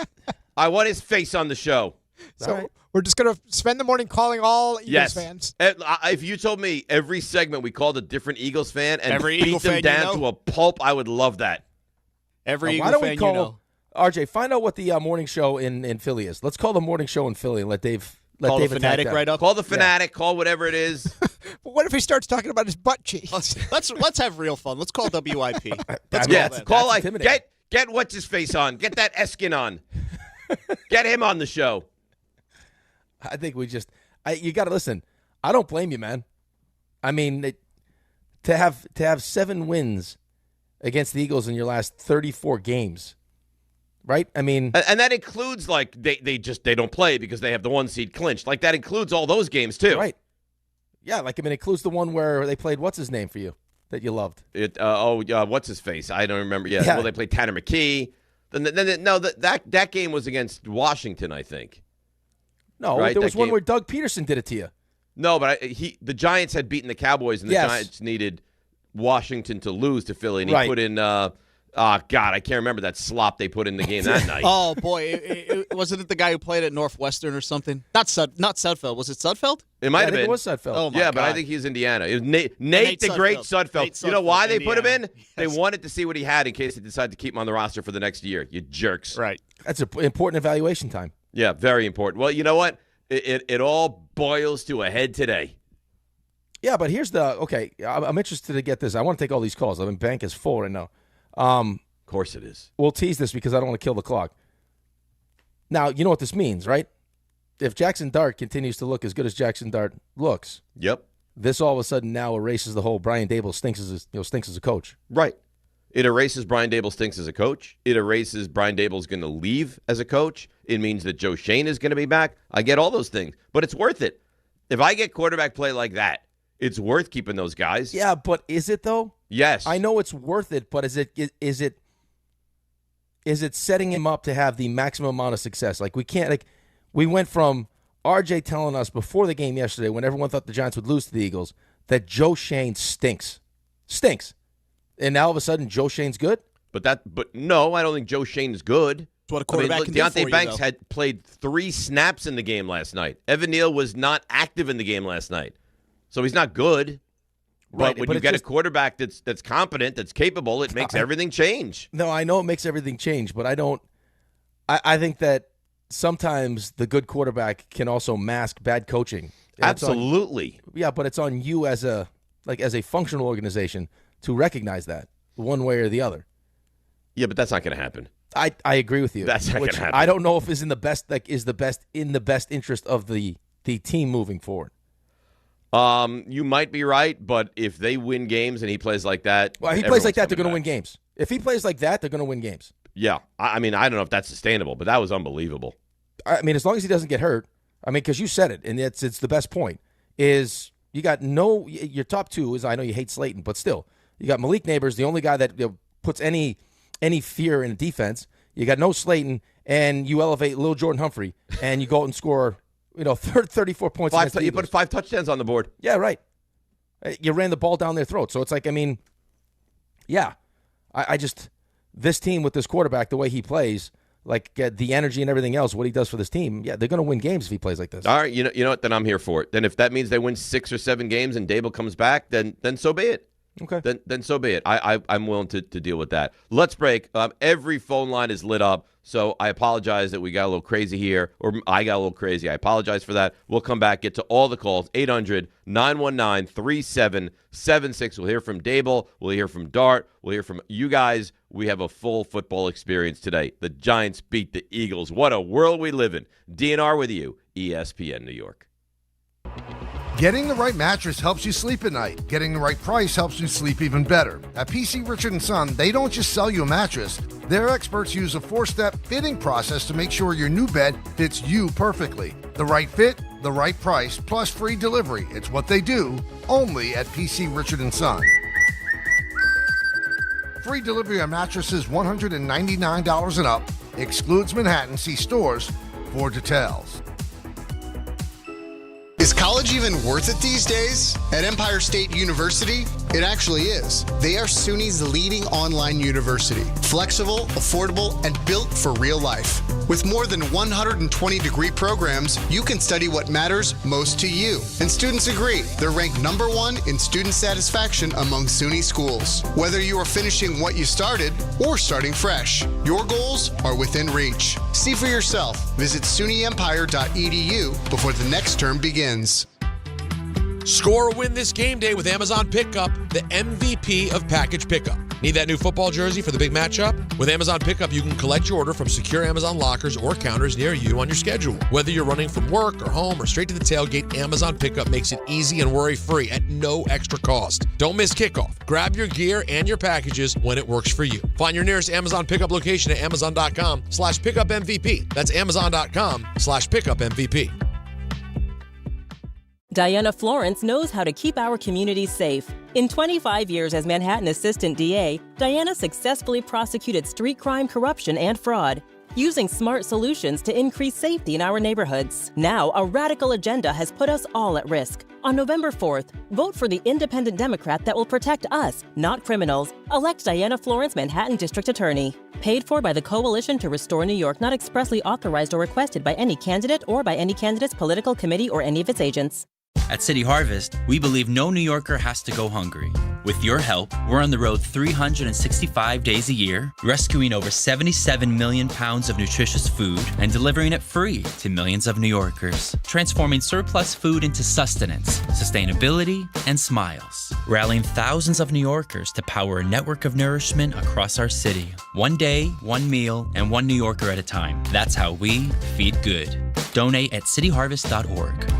I want his face on the show. So we're just going to spend the morning calling all Eagles Yes. fans. If you told me every segment we called a different Eagles fan and Every beat Eagle them fan you down know? to a pulp, I would love that. Every Why Eagle don't fan we call you know. RJ? Find out what the morning show in Philly is. Let's call the morning show in Philly and let Dave. Call the Dave attack Fanatic that. right up. Call the Fanatic. Call whatever it is. But what if he starts talking about his butt cheeks? Let's have real fun. Let's call WIP. Call That's like intimidating. get what's his face on. Get that Eskin on. Get him on the show. I think we just. You got to listen. I don't blame you, man. I mean, to have 7 wins against the Eagles in your last 34 games, right? I mean, And that includes like they don't play because they have the 1 seed clinched. Like that includes all those games too. right? Yeah, like I mean, it includes the one where they played. What's his name for you that you loved? What's his face? I don't remember. Yeah. Yeah. Well, they played Tanner McKee. That game was against Washington, I think. No, Right, there was that one game- where Doug Peterson did it to you. No, but the Giants had beaten the Cowboys, and the Yes. Giants needed Washington to lose to Philly, and he Right. put in. God, I can't remember that slop they put in the game that night. Oh boy, wasn't it the guy who played at Northwestern or something? Not Sudfeld. Was it Sudfeld? It might I have think been. it was Sudfeld. Oh, my Yeah, but I God. think he's Indiana. It was Nate Nate the Great Sudfeld. Sudfeld. Nate You know why Sudfeld, they put him in? Indiana. They Yes. wanted to see what he had in case they decided to keep him on the roster for the next year. You jerks. Right. That's an important evaluation time. Yeah, very important. Well, you know what? It all boils to a head today. Yeah, but here's the okay. I'm interested to get this. I want to take all these calls. I mean, bank is full right now. Of course it is. We'll tease this because I don't want to kill the clock. Now, you know what this means, right? If Jackson Dart continues to look as good as Jackson Dart looks, Yep. this all of a sudden now erases the whole Brian Dable stinks as a coach. Right. It erases Brian Dable stinks as a coach. It erases Brian Dable's going to leave as a coach. It means that Joe Shane is going to be back. I get all those things, but it's worth it. If I get quarterback play like that, it's worth keeping those guys. Yeah, but is it though? Yes. I know it's worth it, but is it setting him up to have the maximum amount of success? Like we went from RJ telling us before the game yesterday when everyone thought the Giants would lose to the Eagles that Joe Shane stinks. And now all of a sudden Joe Shane's good? But no, I don't think Joe Shane is good. That's what a quarterback can do Deontay for you, Banks though. had played 3 snaps in the game last night. Evan Neal was not active in the game last night. So he's not good. Right, But when but you it's get just- a quarterback that's competent, that's capable, it makes everything change. No, I know it makes everything change, but I think that sometimes the good quarterback can also mask bad coaching. And it's on- Absolutely. yeah, but it's on you as a functional organization to recognize that one way or the other. Yeah, but that's not going to happen. I agree with you. That's not which gonna happen. I don't know if is in the best interest of the team moving forward. You might be right, but if they win games and he plays like that, Well, if he plays like that, everyone's they're going to win coming back. games. If he plays like that, they're going to win games. Yeah, I mean, I don't know if that's sustainable, but that was unbelievable. I mean, as long as he doesn't get hurt. I mean, because you said it, and it's the best point. Is you got your top two is I know you hate Slayton, but still you got Malik Neighbors, the only guy that puts any fear in defense. You got no Slayton, and you elevate Lil Jordan Humphrey, and you go out and score 34 points. You put 5 touchdowns on the board. Yeah, right. You ran the ball down their throat. So it's like, I mean, yeah. I just, this team with this quarterback, the way he plays, like the energy and everything else, what he does for this team, yeah, they're going to win games if he plays like this. All right, you know what? Then I'm here for it. Then if that means they win 6 or 7 games and Dable comes back, then so be it. Okay. Then so be it. I'm willing to deal with that. Let's break. Every phone line is lit up, so I apologize that we got a little crazy here, or I got a little crazy. I apologize for that. We'll come back, get to all the calls. 800-919-3776. We'll hear from Dable. We'll hear from Dart. We'll hear from you guys. We have a full football experience today. The Giants beat the Eagles. What a world we live in. DNR with you, ESPN New York. Getting the right mattress helps you sleep at night. Getting the right price helps you sleep even better. At PC Richard & Son, they don't just sell you a mattress. Their experts use a 4-step fitting process to make sure your new bed fits you perfectly. The right fit, the right price, plus free delivery. It's what they do, only at PC Richard & Son. Free delivery on mattresses $199 and up. Excludes Manhattan. See stores for details. Is college even worth it these days? At Empire State University, it actually is. They are SUNY's leading online university. Flexible, affordable, and built for real life. With more than 120 degree programs, you can study what matters most to you. And students agree. They're ranked #1 in student satisfaction among SUNY schools. Whether you are finishing what you started or starting fresh, your goals are within reach. See for yourself. Visit SUNYEmpire.edu before the next term begins. Score or win this game day with Amazon Pickup, the MVP of package pickup. Need that new football jersey for the big matchup? With Amazon Pickup, you can collect your order from secure Amazon lockers or counters near you on your schedule. Whether you're running from work or home or straight to the tailgate, Amazon Pickup makes it easy and worry-free at no extra cost. Don't miss kickoff. Grab your gear and your packages when it works for you. Find your nearest Amazon Pickup location at amazon.com/pickupmvp. That's amazon.com/pickupmvp. Diana Florence knows how to keep our communities safe. In 25 years as Manhattan Assistant DA, Diana successfully prosecuted street crime, corruption, and fraud, using smart solutions to increase safety in our neighborhoods. Now, a radical agenda has put us all at risk. On November 4th, vote for the independent Democrat that will protect us, not criminals. Elect Diana Florence, Manhattan District Attorney. Paid for by the Coalition to Restore New York, not expressly authorized or requested by any candidate or by any candidate's political committee or any of its agents. At City Harvest, we believe no New Yorker has to go hungry. With your help, we're on the road 365 days a year, rescuing over 77 million pounds of nutritious food and delivering it free to millions of New Yorkers, transforming surplus food into sustenance, sustainability, and smiles, rallying thousands of New Yorkers to power a network of nourishment across our city. One day, one meal, and one New Yorker at a time. That's how we feed good. Donate at cityharvest.org.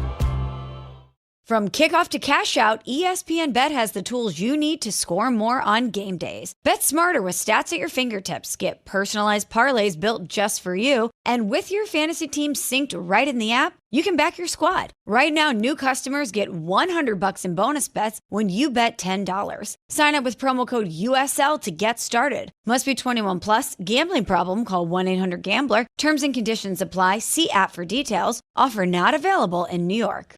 From kickoff to cash out, ESPN Bet has the tools you need to score more on game days. Bet smarter with stats at your fingertips. Get personalized parlays built just for you. And with your fantasy team synced right in the app, you can back your squad. Right now, new customers get $100 in bonus bets when you bet $10. Sign up with promo code USL to get started. Must be 21 plus. Gambling problem? Call 1-800-GAMBLER. Terms and conditions apply. See app for details. Offer not available in New York.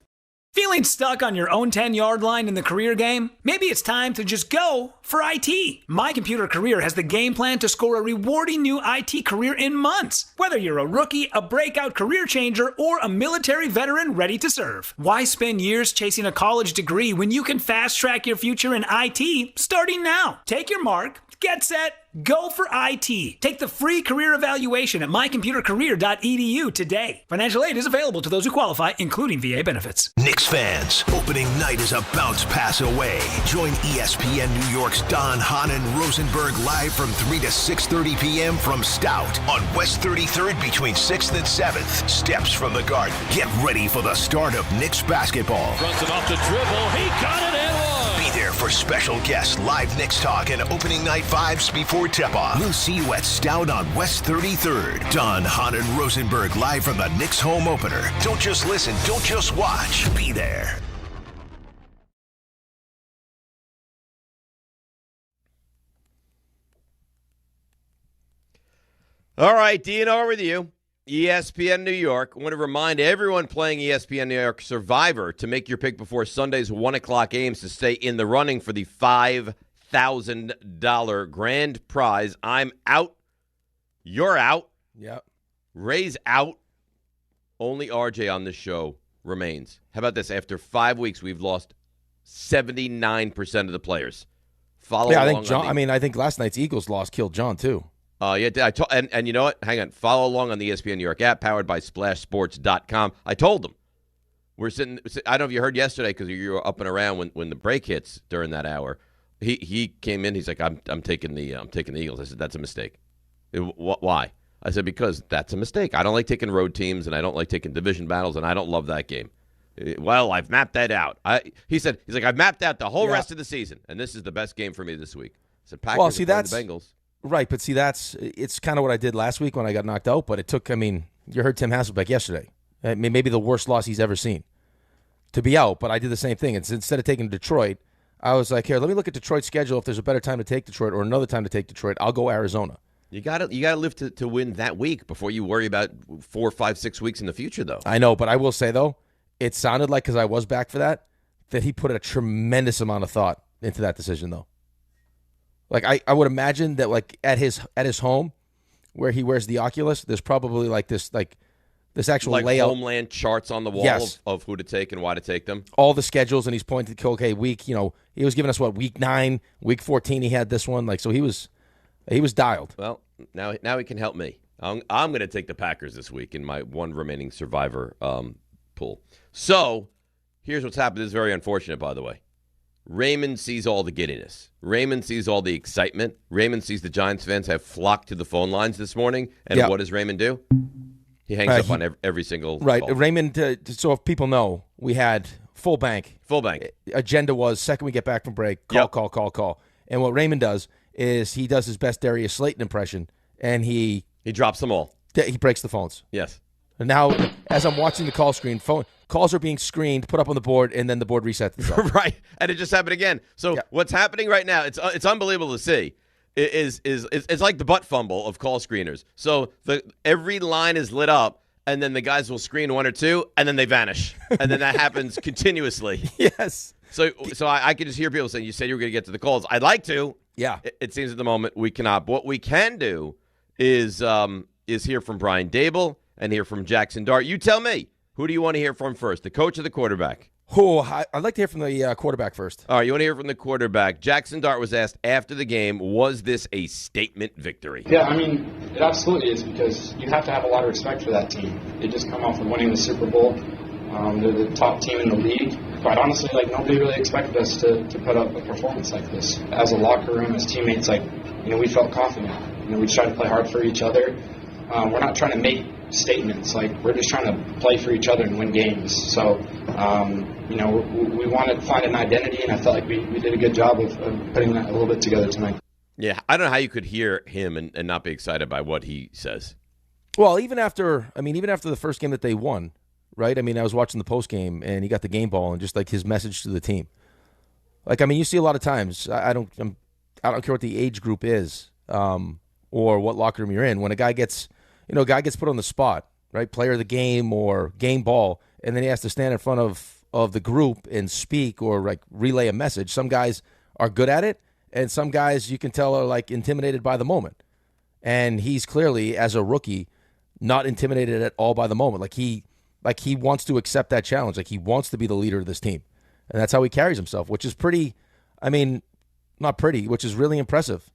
Feeling stuck on your own 10-yard line in the career game? Maybe it's time to just go for IT. My Computer Career has the game plan to score a rewarding new IT career in months. Whether you're a rookie, a breakout career changer, or a military veteran ready to serve. Why spend years chasing a college degree when you can fast-track your future in IT starting now? Take your mark, get set, go for IT. Take the free career evaluation at mycomputercareer.edu today. Financial aid is available to those who qualify, including VA benefits. Knicks fans, opening night is a bounce pass away. Join ESPN New York's Don, Hahn, and Rosenberg live from 3 to 6:30 p.m. from Stout on West 33rd between 6th and 7th. Steps from the Garden. Get ready for the start of Knicks basketball. Runs it off the dribble. He got it and one. Be there for special guests, live Knicks talk, and opening night vibes before tip-off. We'll see you at Stout on West 33rd. Don, Hahn, and Rosenberg live from the Knicks home opener. Don't just listen, don't just watch. Be there. All right, DNR with you. ESPN New York. I want to remind everyone playing ESPN New York Survivor to make your pick before Sunday's 1 o'clock games to stay in the running for the $5,000 grand prize. I'm out. You're out. Yep. Ray's out. Only RJ on this show remains. How about this? After 5 weeks, we've lost 79% of the players. I think John. I think last night's Eagles loss killed John too. Yeah, and you know what? Hang on. Follow along on the ESPN New York app, powered by SplashSports.com. I told them. We're sitting. I don't know if you heard yesterday because you were up and around when the break hits during that hour. He came in. He's like, I'm taking the Eagles. I said, that's a mistake. Why? I said, because that's a mistake. I don't like taking road teams, and I don't like taking division battles, and I don't love that game. Well, I've mapped that out. He's like, I've mapped out the whole rest of the season, and this is the best game for me this week. I said, Packers the Bengals. Right, but see, it's kind of what I did last week when I got knocked out, but it took, you heard Tim Hasselbeck yesterday. Maybe the worst loss he's ever seen to be out, but I did the same thing. Instead of taking Detroit, I was like, here, let me look at Detroit's schedule. If there's a better time to take Detroit or another time to take Detroit, I'll go Arizona. You gotta live to win that week before you worry about 4, 5, 6 weeks in the future, though. I know, but I will say, though, it sounded like, because I was back for that he put a tremendous amount of thought into that decision, though. Like, I would imagine that, like, at his home where he wears the Oculus, there's probably this actual layout. Homeland charts on the wall of who to take and why to take them. All the schedules, and he's pointed to, okay, week, he was giving us, week 9, week 14, he had this one. Like, so he was dialed. Well, now he can help me. I'm going to take the Packers this week in my one remaining Survivor pool. So, here's what's happened. This is very unfortunate, by the way. Raymond sees all the giddiness. Raymond sees all the excitement. Raymond sees the Giants fans have flocked to the phone lines this morning. And what does Raymond do? He hangs up on every single call. Raymond, so if people know, we had full bank. Full bank. Agenda was, second we get back from break, call. And what Raymond does is he does his best Darius Slayton impression, and he drops them all. He breaks the phones. Yes. And now, as I'm watching the call screen, calls are being screened, put up on the board, and then the board resets itself. Right, and it just happened again. So what's happening right now? It's unbelievable to see. It's like the butt fumble of call screeners. So every line is lit up, and then the guys will screen one or two, and then they vanish, and then that happens continuously. Yes. So I could just hear people saying, "You said you were going to get to the calls." I'd like to. Yeah. It seems at the moment we cannot. But what we can do is hear from Brian Dable and hear from Jackson Dart. You tell me, who do you want to hear from first, the coach or the quarterback? I'd like to hear from the quarterback first. All right, you want to hear from the quarterback. Jackson Dart was asked after the game, was this a statement victory? Yeah, it absolutely is, because you have to have a lot of respect for that team. They just come off of winning the Super Bowl. They're the top team in the league. Quite honestly, nobody really expected us to put up a performance like this. As a locker room, as teammates, we felt confident. We tried to play hard for each other. We're not trying to make statements. We're just trying to play for each other and win games. So, we wanted to find an identity, and I felt like we did a good job of putting that a little bit together tonight. Yeah, I don't know how you could hear him and not be excited by what he says. Well, even after the first game that they won, right? I was watching the post game, and he got the game ball, and just his message to the team. You see a lot of times. I don't care what the age group is, or what locker room you're in. When a guy gets put on the spot, right? Player of the game or game ball, and then he has to stand in front of the group and speak or relay a message. Some guys are good at it, and some guys you can tell are intimidated by the moment. And he's clearly, as a rookie, not intimidated at all by the moment. He wants to accept that challenge. He wants to be the leader of this team. And that's how he carries himself, which is pretty, not pretty, which is really impressive.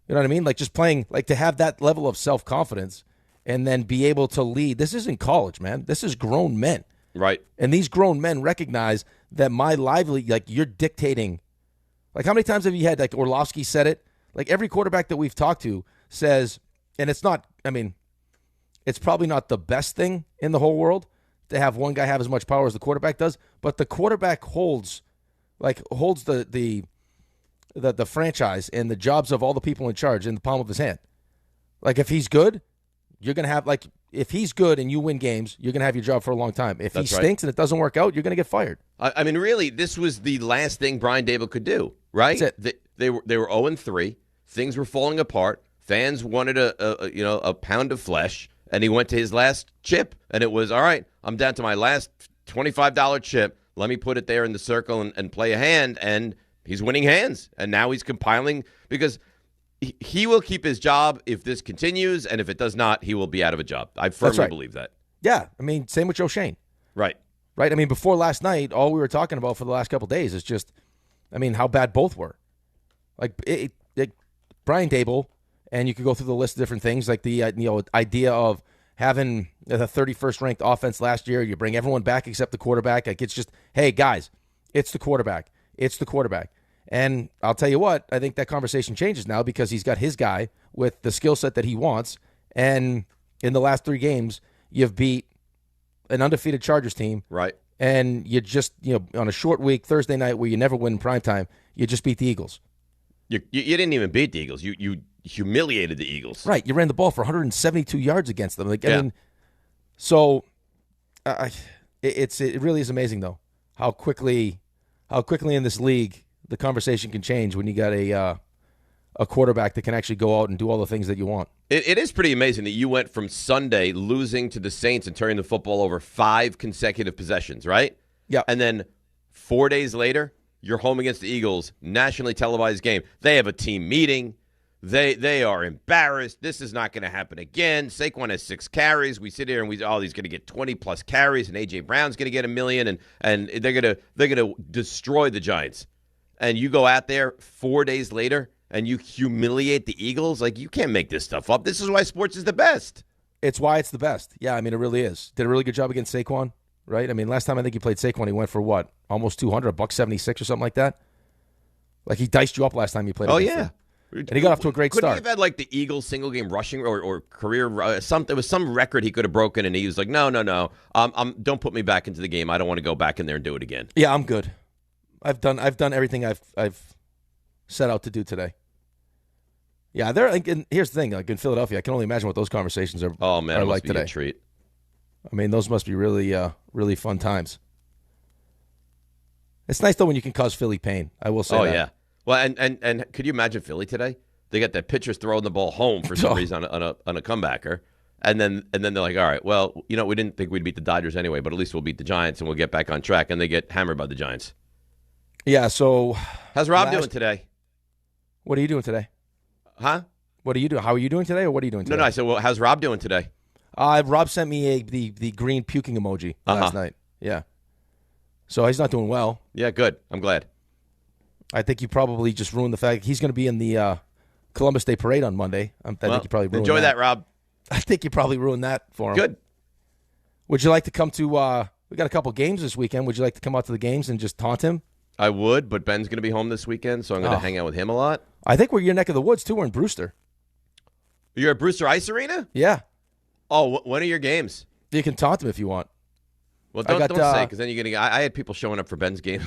You know what I mean? Just playing, to have that level of self-confidence and then be able to lead. This isn't college, man. This is grown men. Right. And these grown men recognize that my lively, you're dictating. How many times have you had, Orlovsky said it? Every quarterback that we've talked to says, and it's not, it's probably not the best thing in the whole world to have one guy have as much power as the quarterback does, but the quarterback holds the franchise and the jobs of all the people in charge in the palm of his hand. If he's good, you're going to have, if he's good and you win games, you're going to have your job for a long time. If he stinks and it doesn't work out, you're going to get fired. Really, this was the last thing Brian Dable could do, right? That's it. They were 0-3. Things were falling apart. Fans wanted a pound of flesh, And he went to his last chip, and it was, all right, I'm down to my last $25 chip. Let me put it there in the circle and play a hand, and he's winning hands. And now he's compiling because he will keep his job if this continues, and if it does not, he will be out of a job. I firmly believe that. Yeah, I mean, same with Joe Shane. Right. Right? I mean, before last night, all we were talking about for the last couple of days is just, I mean, how bad both were. Like, Brian Daboll, and you could go through the list of different things, like the idea of having the 31st ranked offense last year. You bring everyone back except the quarterback. Like, it's just, hey, guys, it's the quarterback. It's the quarterback. And I'll tell you what, I think that conversation changes now because he's got his guy with the skill set that he wants. And in the last 3 games, you've beat an undefeated Chargers team. Right. And you just, on a short week, Thursday night, where you never win in primetime, you just beat the Eagles. You didn't even beat the Eagles. You humiliated the Eagles. Right. You ran the ball for 172 yards against them. Like, I mean, so it really is amazing, though, how quickly in this league the conversation can change when you got a quarterback that can actually go out and do all the things that you want. It is pretty amazing that you went from Sunday losing to the Saints and turning the football over 5 consecutive possessions, right? Yeah. And then 4 days later, you're home against the Eagles, nationally televised game. They have a team meeting. They are embarrassed. This is not going to happen again. Saquon has 6 carries. We sit here and he's going to get 20-plus carries, and A.J. Brown's going to get 1 million, and they're going to destroy the Giants. And you go out there 4 days later, and you humiliate the Eagles? Like, you can't make this stuff up. This is why sports is the best. It's why it's the best. Yeah, I mean, it really is. Did a really good job against Saquon, right? I mean, last time I think he played Saquon, he went for what? Almost 200, $176 or something like that? Like, he diced you up last time you played against him. And he got off to a great start. Could he have had, like, the Eagles single-game rushing or career something? There was some record he could have broken, and he was like, no. Don't put me back into the game. I don't want to go back in there and do it again. Yeah, I'm good. I've done everything I've set out to do today. Yeah, and here's the thing. Like in Philadelphia, I can only imagine what those conversations are. Oh man, are it must like be today. A treat. I mean, those must be really, really fun times. It's nice though when you can cause Philly pain. I will say. Oh that. yeah. Well, and could you imagine Philly today? They got that pitchers throwing the ball home for some reason on a comebacker, and then they're like, all right, well, we didn't think we'd beat the Dodgers anyway, but at least we'll beat the Giants and we'll get back on track, and they get hammered by the Giants. Yeah. So, how's Rob doing today? What are you doing today? Huh? What are you doing? How are you doing today, or what are you doing today? No. I said, well, how's Rob doing today? Rob sent me the green puking emoji last night. Yeah. So he's not doing well. Yeah, good. I'm glad. I think you probably just ruined the fact he's going to be in the Columbus Day Parade on Monday. I think you probably ruined enjoy that, Rob. I think you probably ruined that for him. Good. Would you like to come to? We got a couple games this weekend. Would you like to come out to the games and just taunt him? I would, but Ben's going to be home this weekend, so I'm going to hang out with him a lot. I think we're your neck of the woods too. We're in Brewster. You're at Brewster Ice Arena? Yeah. Oh, when are your games? You can taunt him if you want. Well, don't say, because then you're going to. I had people showing up for Ben's game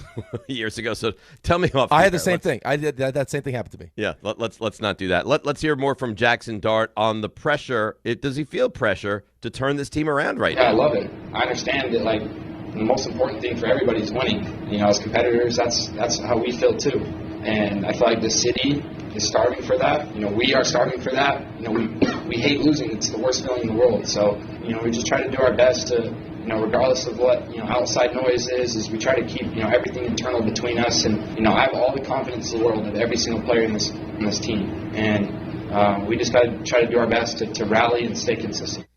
years ago, so tell me off. I had the same thing. I did that same thing happened to me. Yeah, let's not do that. Let's hear more from Jackson Dart on the pressure. Does he feel pressure to turn this team around right now? I love it. I understand that, like, the most important thing for everybody is winning. As competitors, that's how we feel too. And I feel like the city is starving for that. We are starving for that. We hate losing. It's the worst feeling in the world. So, we just try to do our best to, regardless of what, outside noise is we try to keep, everything internal between us. And, I have all the confidence in the world of every single player in this team. And we just got to try to do our best to rally and stay consistent.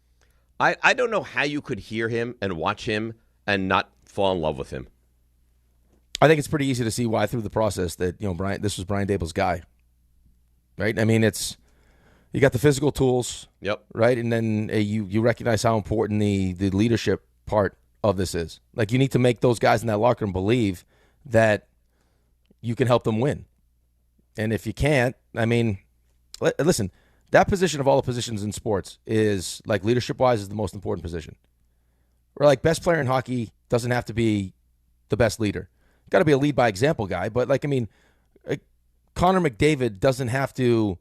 I don't know how you could hear him and watch him and not fall in love with him. I think it's pretty easy to see why through the process that, this was Brian Daboll's guy. Right? I mean, you got the physical tools. Yep. Right? And then you recognize how important the leadership part of this is. Like, you need to make those guys in that locker room believe that you can help them win. And if you can't, I mean, listen, that position of all the positions in sports is, like, leadership-wise, is the most important position. Or, like, best player in hockey doesn't have to be the best leader. Got to be a lead by example guy, but, like, I mean, Connor McDavid doesn't have to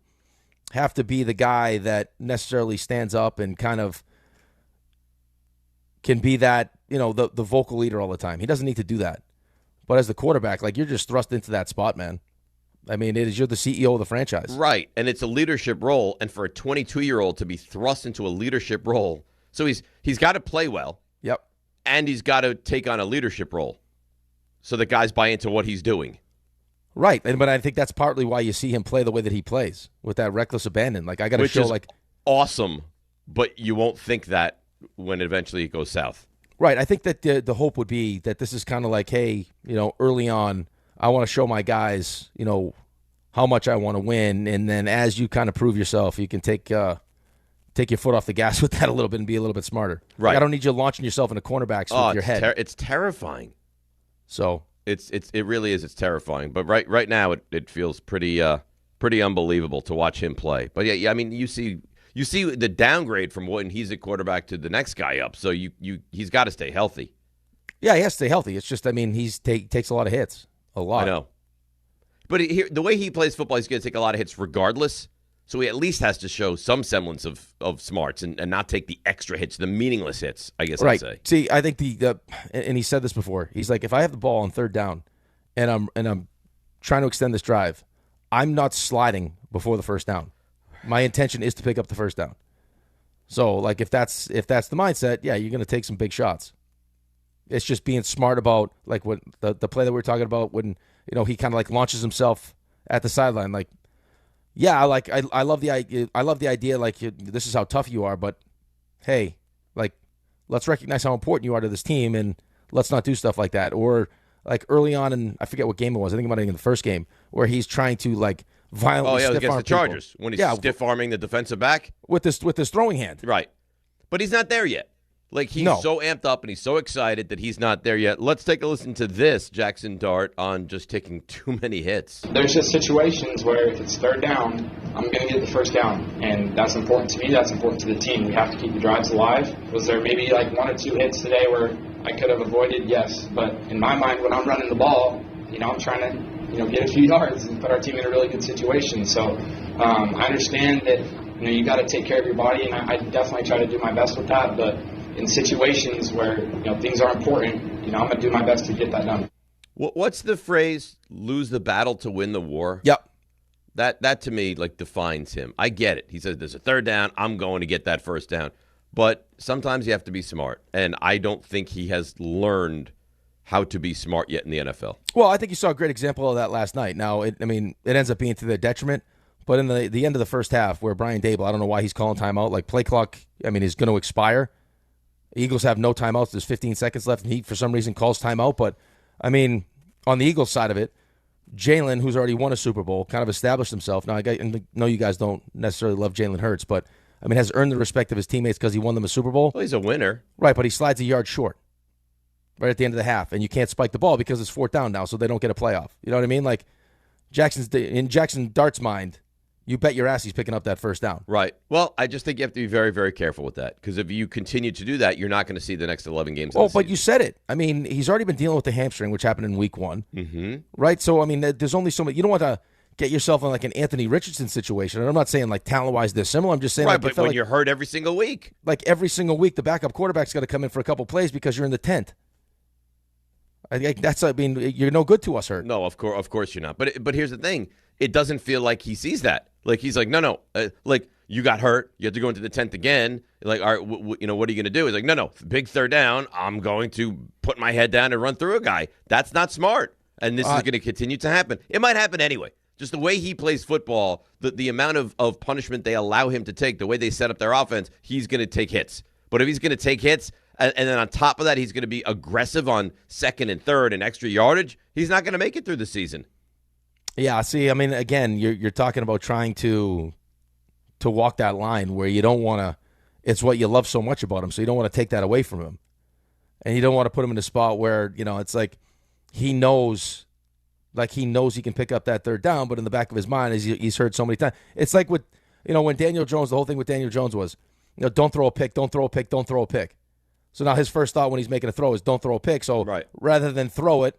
be the guy that necessarily stands up and kind of can be that, the vocal leader all the time. He doesn't need to do that. But as the quarterback, like, you're just thrust into that spot, man. I mean, you're the CEO of the franchise. Right, and it's a leadership role, and for a 22-year-old to be thrust into a leadership role, so he's got to play well. Yep. And he's got to take on a leadership role so that guys buy into what he's doing. Right, but I think that's partly why you see him play the way that he plays, with that reckless abandon. Like, I got to show, like, awesome, but you won't think that when eventually it goes south. Right, I think that the hope would be that this is kind of like, hey, early on, I want to show my guys, how much I want to win, and then as you kind of prove yourself, you can take your foot off the gas with that a little bit and be a little bit smarter. Right, like, I don't need you launching yourself into cornerbacks with your head. It's terrifying. So it really is. It's terrifying. But right now it feels pretty unbelievable to watch him play. But yeah, I mean, you see the downgrade from when he's a quarterback to the next guy up. So he's got to stay healthy. Yeah, he has to stay healthy. It's just, I mean, takes a lot of hits. A lot. I know. But the way he plays football, he's going to take a lot of hits regardless. So he at least has to show some semblance of smarts and not take the extra hits, the meaningless hits, I guess I'd say. See, I think and he said this before. He's like, if I have the ball on third down and I'm trying to extend this drive, I'm not sliding before the first down. My intention is to pick up the first down. So, like, if that's the mindset, yeah, you're going to take some big shots. It's just being smart about, like, what the play that we were talking about when, he kind of like launches himself at the sideline. Like, yeah, I love the idea. I love the idea. Like, this is how tough you are, but hey, like, let's recognize how important you are to this team, and let's not do stuff like that. Or like early on, and I forget what game it was. I think it might have been the first game where he's trying to like violently stiff-arm against the Chargers people. when he's stiff-arming the defensive back with this throwing hand. Right, but he's not there yet. Like, he's so amped up and he's so excited that he's not there yet. Let's take a listen to this, Jackson Dart, on just taking too many hits. There's just situations where if it's third down, I'm going to get the first down. And that's important to me. That's important to the team. We have to keep the drives alive. Was there maybe like one or two hits today where I could have avoided? Yes. But in my mind, when I'm running the ball, I'm trying to, get a few yards and put our team in a really good situation. So I understand that, you got to take care of your body, and I definitely try to do my best with that. But in situations where things are important, I'm going to do my best to get that done. What's the phrase? Lose the battle to win the war. Yep. That to me like defines him. I get it. He says there's a third down. I'm going to get that first down. But sometimes you have to be smart, and I don't think he has learned how to be smart yet in the NFL. Well, I think you saw a great example of that last night. Now, it ends up being to their detriment. But in the end of the first half, where Brian Dable, I don't know why he's calling timeout. Like, play clock, is going to expire. Eagles have no timeouts. There's 15 seconds left, and he, for some reason, calls timeout. But, on the Eagles side of it, Jalen, who's already won a Super Bowl, kind of established himself. Now, I know you guys don't necessarily love Jalen Hurts, but, has earned the respect of his teammates because he won them a Super Bowl. Well, he's a winner. Right, but he slides a yard short right at the end of the half, and you can't spike the ball because it's fourth down now, so they don't get a playoff. You know what I mean? Like, in Jackson Dart's mind, you bet your ass he's picking up that first down. Right. Well, I just think you have to be very, very careful with that, because if you continue to do that, you're not going to see the next 11 games. Oh, but you said it. He's already been dealing with the hamstring, which happened in week 1. Mm-hmm. Right? So, there's only so much. You don't want to get yourself in like an Anthony Richardson situation. And I'm not saying like talent-wise they're similar. I'm just saying right, but when you're hurt every single week. Like every single week, the backup quarterback's got to come in for a couple plays because you're in the tent. You're no good to us hurt. No, of course you're not. But here's the thing. It doesn't feel like he sees that. Like, he's like, no. Like, you got hurt. You have to go into the tent again. Like, all right, what are you going to do? He's like, no. Big third down. I'm going to put my head down and run through a guy. That's not smart. And this is going to continue to happen. It might happen anyway. Just the way he plays football, the amount of punishment they allow him to take, the way they set up their offense, he's going to take hits. But if he's going to take hits, and then on top of that, he's going to be aggressive on second and third and extra yardage, he's not going to make it through the season. Yeah, see, again, you're talking about trying to walk that line where you don't want to. It's what you love so much about him, so you don't want to take that away from him, and you don't want to put him in a spot where it's like he knows he can pick up that third down, but in the back of his mind, he's heard so many times. It's like with when Daniel Jones, the whole thing with Daniel Jones was, don't throw a pick, don't throw a pick, don't throw a pick. So now his first thought when he's making a throw is don't throw a pick. So rather than throw it,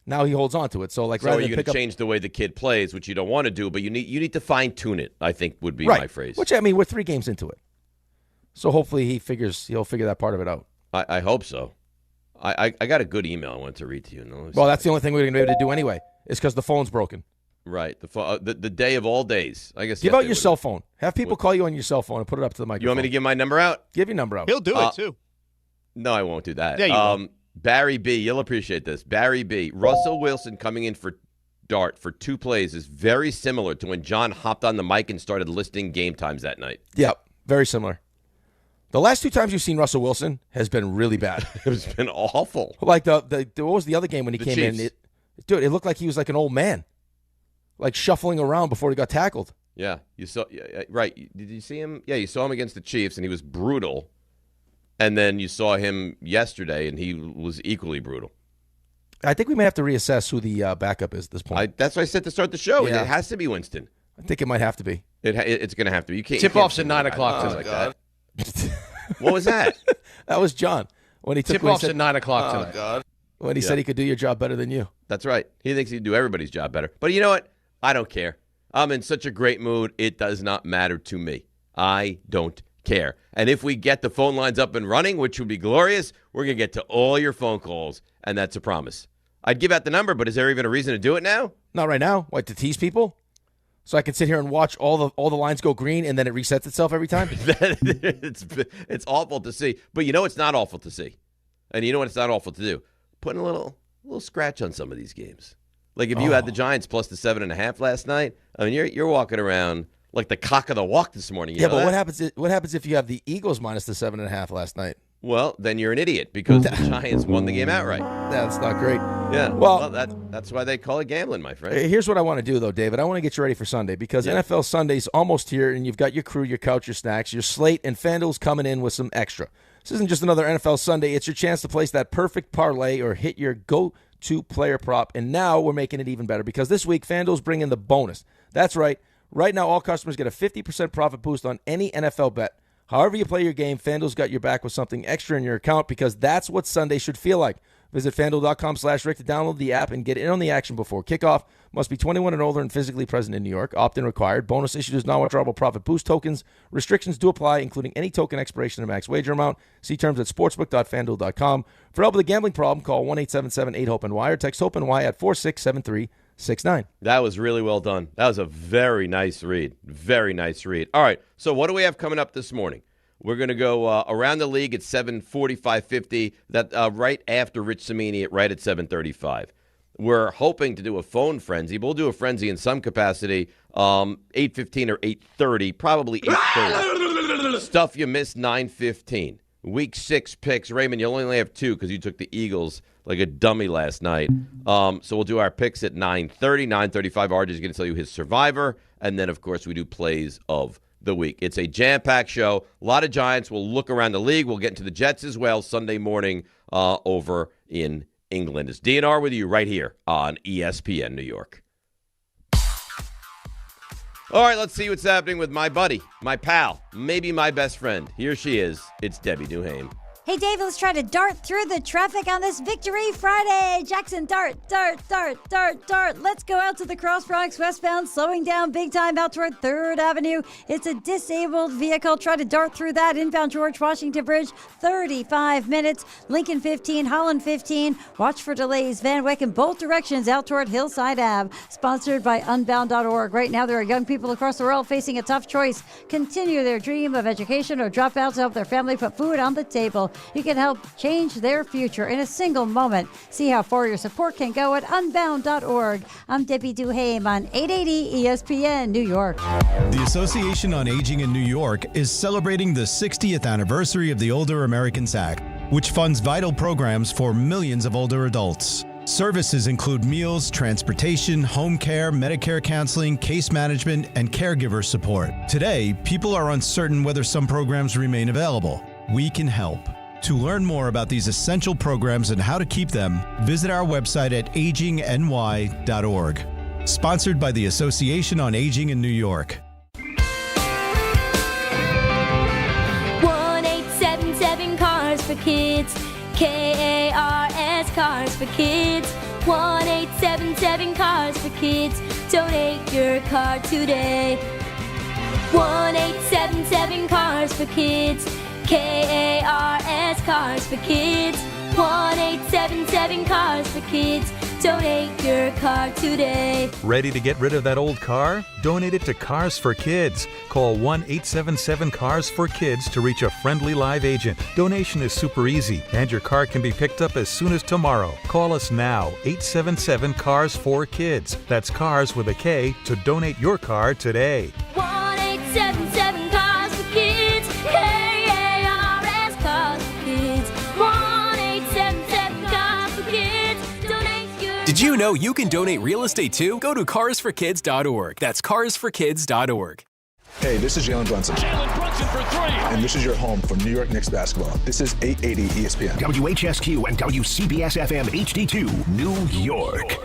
now he holds on to it. So you're going to change the way the kid plays, which you don't want to do, but you need to fine tune it. I think would be my phrase. Which we're 3 games into it, so hopefully he'll figure that part of it out. I hope so. I got a good email I wanted to read to you. Well, that's the only thing we're going to be able to do anyway. It's because the phone's broken. Right. The day of all days. I guess. Give out your cell phone. Have people call you on your cell phone and put it up to the microphone. You want me to give my number out? Give your number out. He'll do it, too. No, I won't do that. Yeah, you will. Barry B., you'll appreciate this. Barry B., Russell Wilson coming in for Dart for 2 plays is very similar to when John hopped on the mic and started listing game times that night. Yep, very similar. The last 2 times you've seen Russell Wilson has been really bad. It's been awful. Like what was the other game when he came Chiefs. in? It looked like he was like an old man, like shuffling around before he got tackled. Yeah, you saw. Right? Did you see him? Yeah, you saw him against the Chiefs, and he was brutal. And then you saw him yesterday, and he was equally brutal. I think we may have to reassess who the backup is at this point. That's what I said to start the show. Yeah. It has to be Winston. I think it might have to be. It's going to have to be. You can't. Tip-off's at 9 o'clock tonight. tonight. What was that? That was John when he took. Tip-off's at 9 o'clock tonight. God. When he said he could do your job better than you. That's right. He thinks he can do everybody's job better. But you know what? I don't care. I'm in such a great mood. It does not matter to me. I don't care. And if we get the phone lines up and running, which would be glorious, we're going to get to all your phone calls, and that's a promise. I'd give out the number, but is there even a reason to do it now? Not right now. What, to tease people? So I can sit here and watch all the lines go green and then it resets itself every time? It's awful to see. But you know it's not awful to see. And you know what it's not awful to do? Putting a little scratch on some of these games. Like if you had the Giants plus the 7.5 last night, I mean, you're walking around like the cock of the walk this morning. You know but that? what happens if you have the Eagles minus the 7.5 last night? Well, then you're an idiot because the Giants won the game outright. That's not great. Yeah. Well, that's why they call it gambling, my friend. Here's what I want to do, though, David. I want to get you ready for Sunday because NFL Sunday's almost here, and you've got your crew, your couch, your snacks, your slate, and FanDuel's coming in with some extra. This isn't just another NFL Sunday. It's your chance to place that perfect parlay or hit your go-to player prop, and now we're making it even better because this week FanDuel's bringing the bonus. That's right. Right now, all customers get a 50% profit boost on any NFL bet. However you play your game, FanDuel's got your back with something extra in your account because that's what Sunday should feel like. Visit FanDuel.com/Rick to download the app and get in on the action before kickoff. Must be 21 and older and physically present in New York. Opt-in required. Bonus issued as non-withdrawable profit boost tokens. Restrictions do apply, including any token expiration and max wager amount. See terms at sportsbook.fanduel.com. For help with a gambling problem, call 1-877-8-HOPE-NY or text HOPE-NY at 467-369. That was really well done. That was a very nice read. Very nice read. All right, so what do we have coming up this morning? We're going to go around the league at 7:45:50. That right after Rich Cimini right at 7:35. We're hoping to do a phone frenzy. We'll do a frenzy in some capacity, 8:15 or 8:30, probably 8:30. Stuff you missed, 9:15. Week 6 picks. Raymond, you'll only have 2 because you took the Eagles like a dummy last night. So we'll do our picks at 9:30. 9:35, RJ's going to tell you his survivor. And then, of course, we do plays of the week. It's a jam-packed show. A lot of Giants. We'll look around the league. We'll get into the Jets as well Sunday morning over in England. It's DNR with you right here on ESPN New York. All right, let's see what's happening with my buddy, my pal, maybe my best friend. Here she is. It's Debbie Duhame. Hey, Dave, let's try to dart through the traffic on this Victory Friday. Jackson, dart. Let's go out to the Cross Bronx westbound, slowing down big time out toward 3rd Avenue. It's a disabled vehicle. Try to dart through that. Inbound George Washington Bridge, 35 minutes. Lincoln 15, Holland 15. Watch for delays. Van Wyck in both directions out toward Hillside Ave. Sponsored by Unbound.org. Right now, there are young people across the world facing a tough choice. Continue their dream of education or drop out to help their family put food on the table. You can help change their future in a single moment. See how far your support can go at Unbound.org. I'm Debbie Duhame on 880 ESPN New York. The Association on Aging in New York is celebrating the 60th anniversary of the Older Americans Act, which funds vital programs for millions of older adults. Services include meals, transportation, home care, Medicare counseling, case management, and caregiver support. Today, people are uncertain whether some programs remain available. We can help. To learn more about these essential programs and how to keep them, visit our website at agingny.org. Sponsored by the Association on Aging in New York. 1-877 Cars for Kids. KARS Cars for Kids. 1-877 Cars for Kids. Donate your car today. 1-877 Cars for Kids. KARS Cars for Kids. 1-877 Cars for Kids. Donate your car today. Ready to get rid of that old car? Donate it to Cars for Kids. Call 1-877-CARS-FOR-KIDS to reach a friendly live agent. Donation is super easy, and your car can be picked up as soon as tomorrow. Call us now, 877-CARS-FOR-KIDS. That's cars with a K to donate your car today. 1-877 Cars for Kids. KARS Cars for Kids. 1-877 Cars for Kids. Donate your. Did you know you can donate real estate too? Go to carsforkids.org. That's carsforkids.org. Hey, this is Jalen Brunson. Jalen Brunson for three. And this is your home for New York Knicks basketball. This is 880 ESPN. WHSQ and WCBS FM HD2, New York.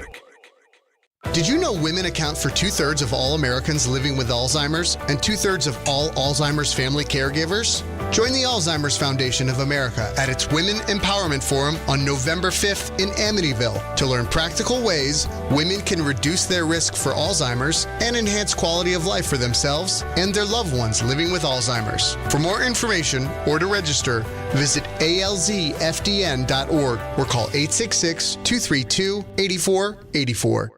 Did you know women account for 2/3 of all Americans living with Alzheimer's and 2/3 of all Alzheimer's family caregivers? Join the Alzheimer's Foundation of America at its Women Empowerment Forum on November 5th in Amityville to learn practical ways women can reduce their risk for Alzheimer's and enhance quality of life for themselves and their loved ones living with Alzheimer's. For more information or to register, visit alzfdn.org or call 866-232-8484.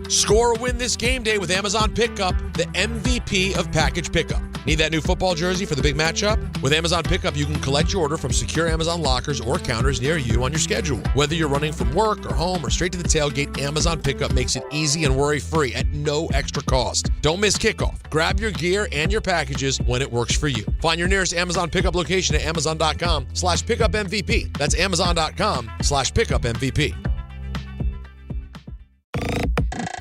Score a win this game day with Amazon Pickup, the MVP of package pickup. Need that new football jersey for the big matchup? With Amazon Pickup, you can collect your order from secure Amazon lockers or counters near you on your schedule. Whether you're running from work or home or straight to the tailgate, Amazon Pickup makes it easy and worry-free at no extra cost. Don't miss kickoff. Grab your gear and your packages when it works for you. Find your nearest Amazon Pickup location at amazon.com/pickupmvp. That's amazon.com/pickupmvp.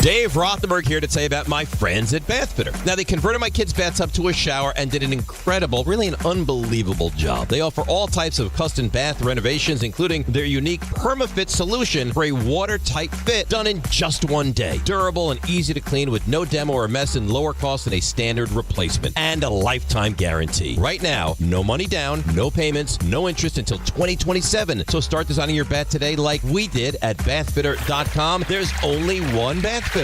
Dave Rothenberg here to tell you about my friends at Bath Fitter. Now, they converted my kids' bathtub to a shower and did an incredible, really an unbelievable job. They offer all types of custom bath renovations, including their unique PermaFit solution for a watertight fit done in just one day. Durable and easy to clean with no demo or mess and lower cost than a standard replacement. And a lifetime guarantee. Right now, no money down, no payments, no interest until 2027. So start designing your bath today like we did at bathfitter.com. There's only one bath fitter.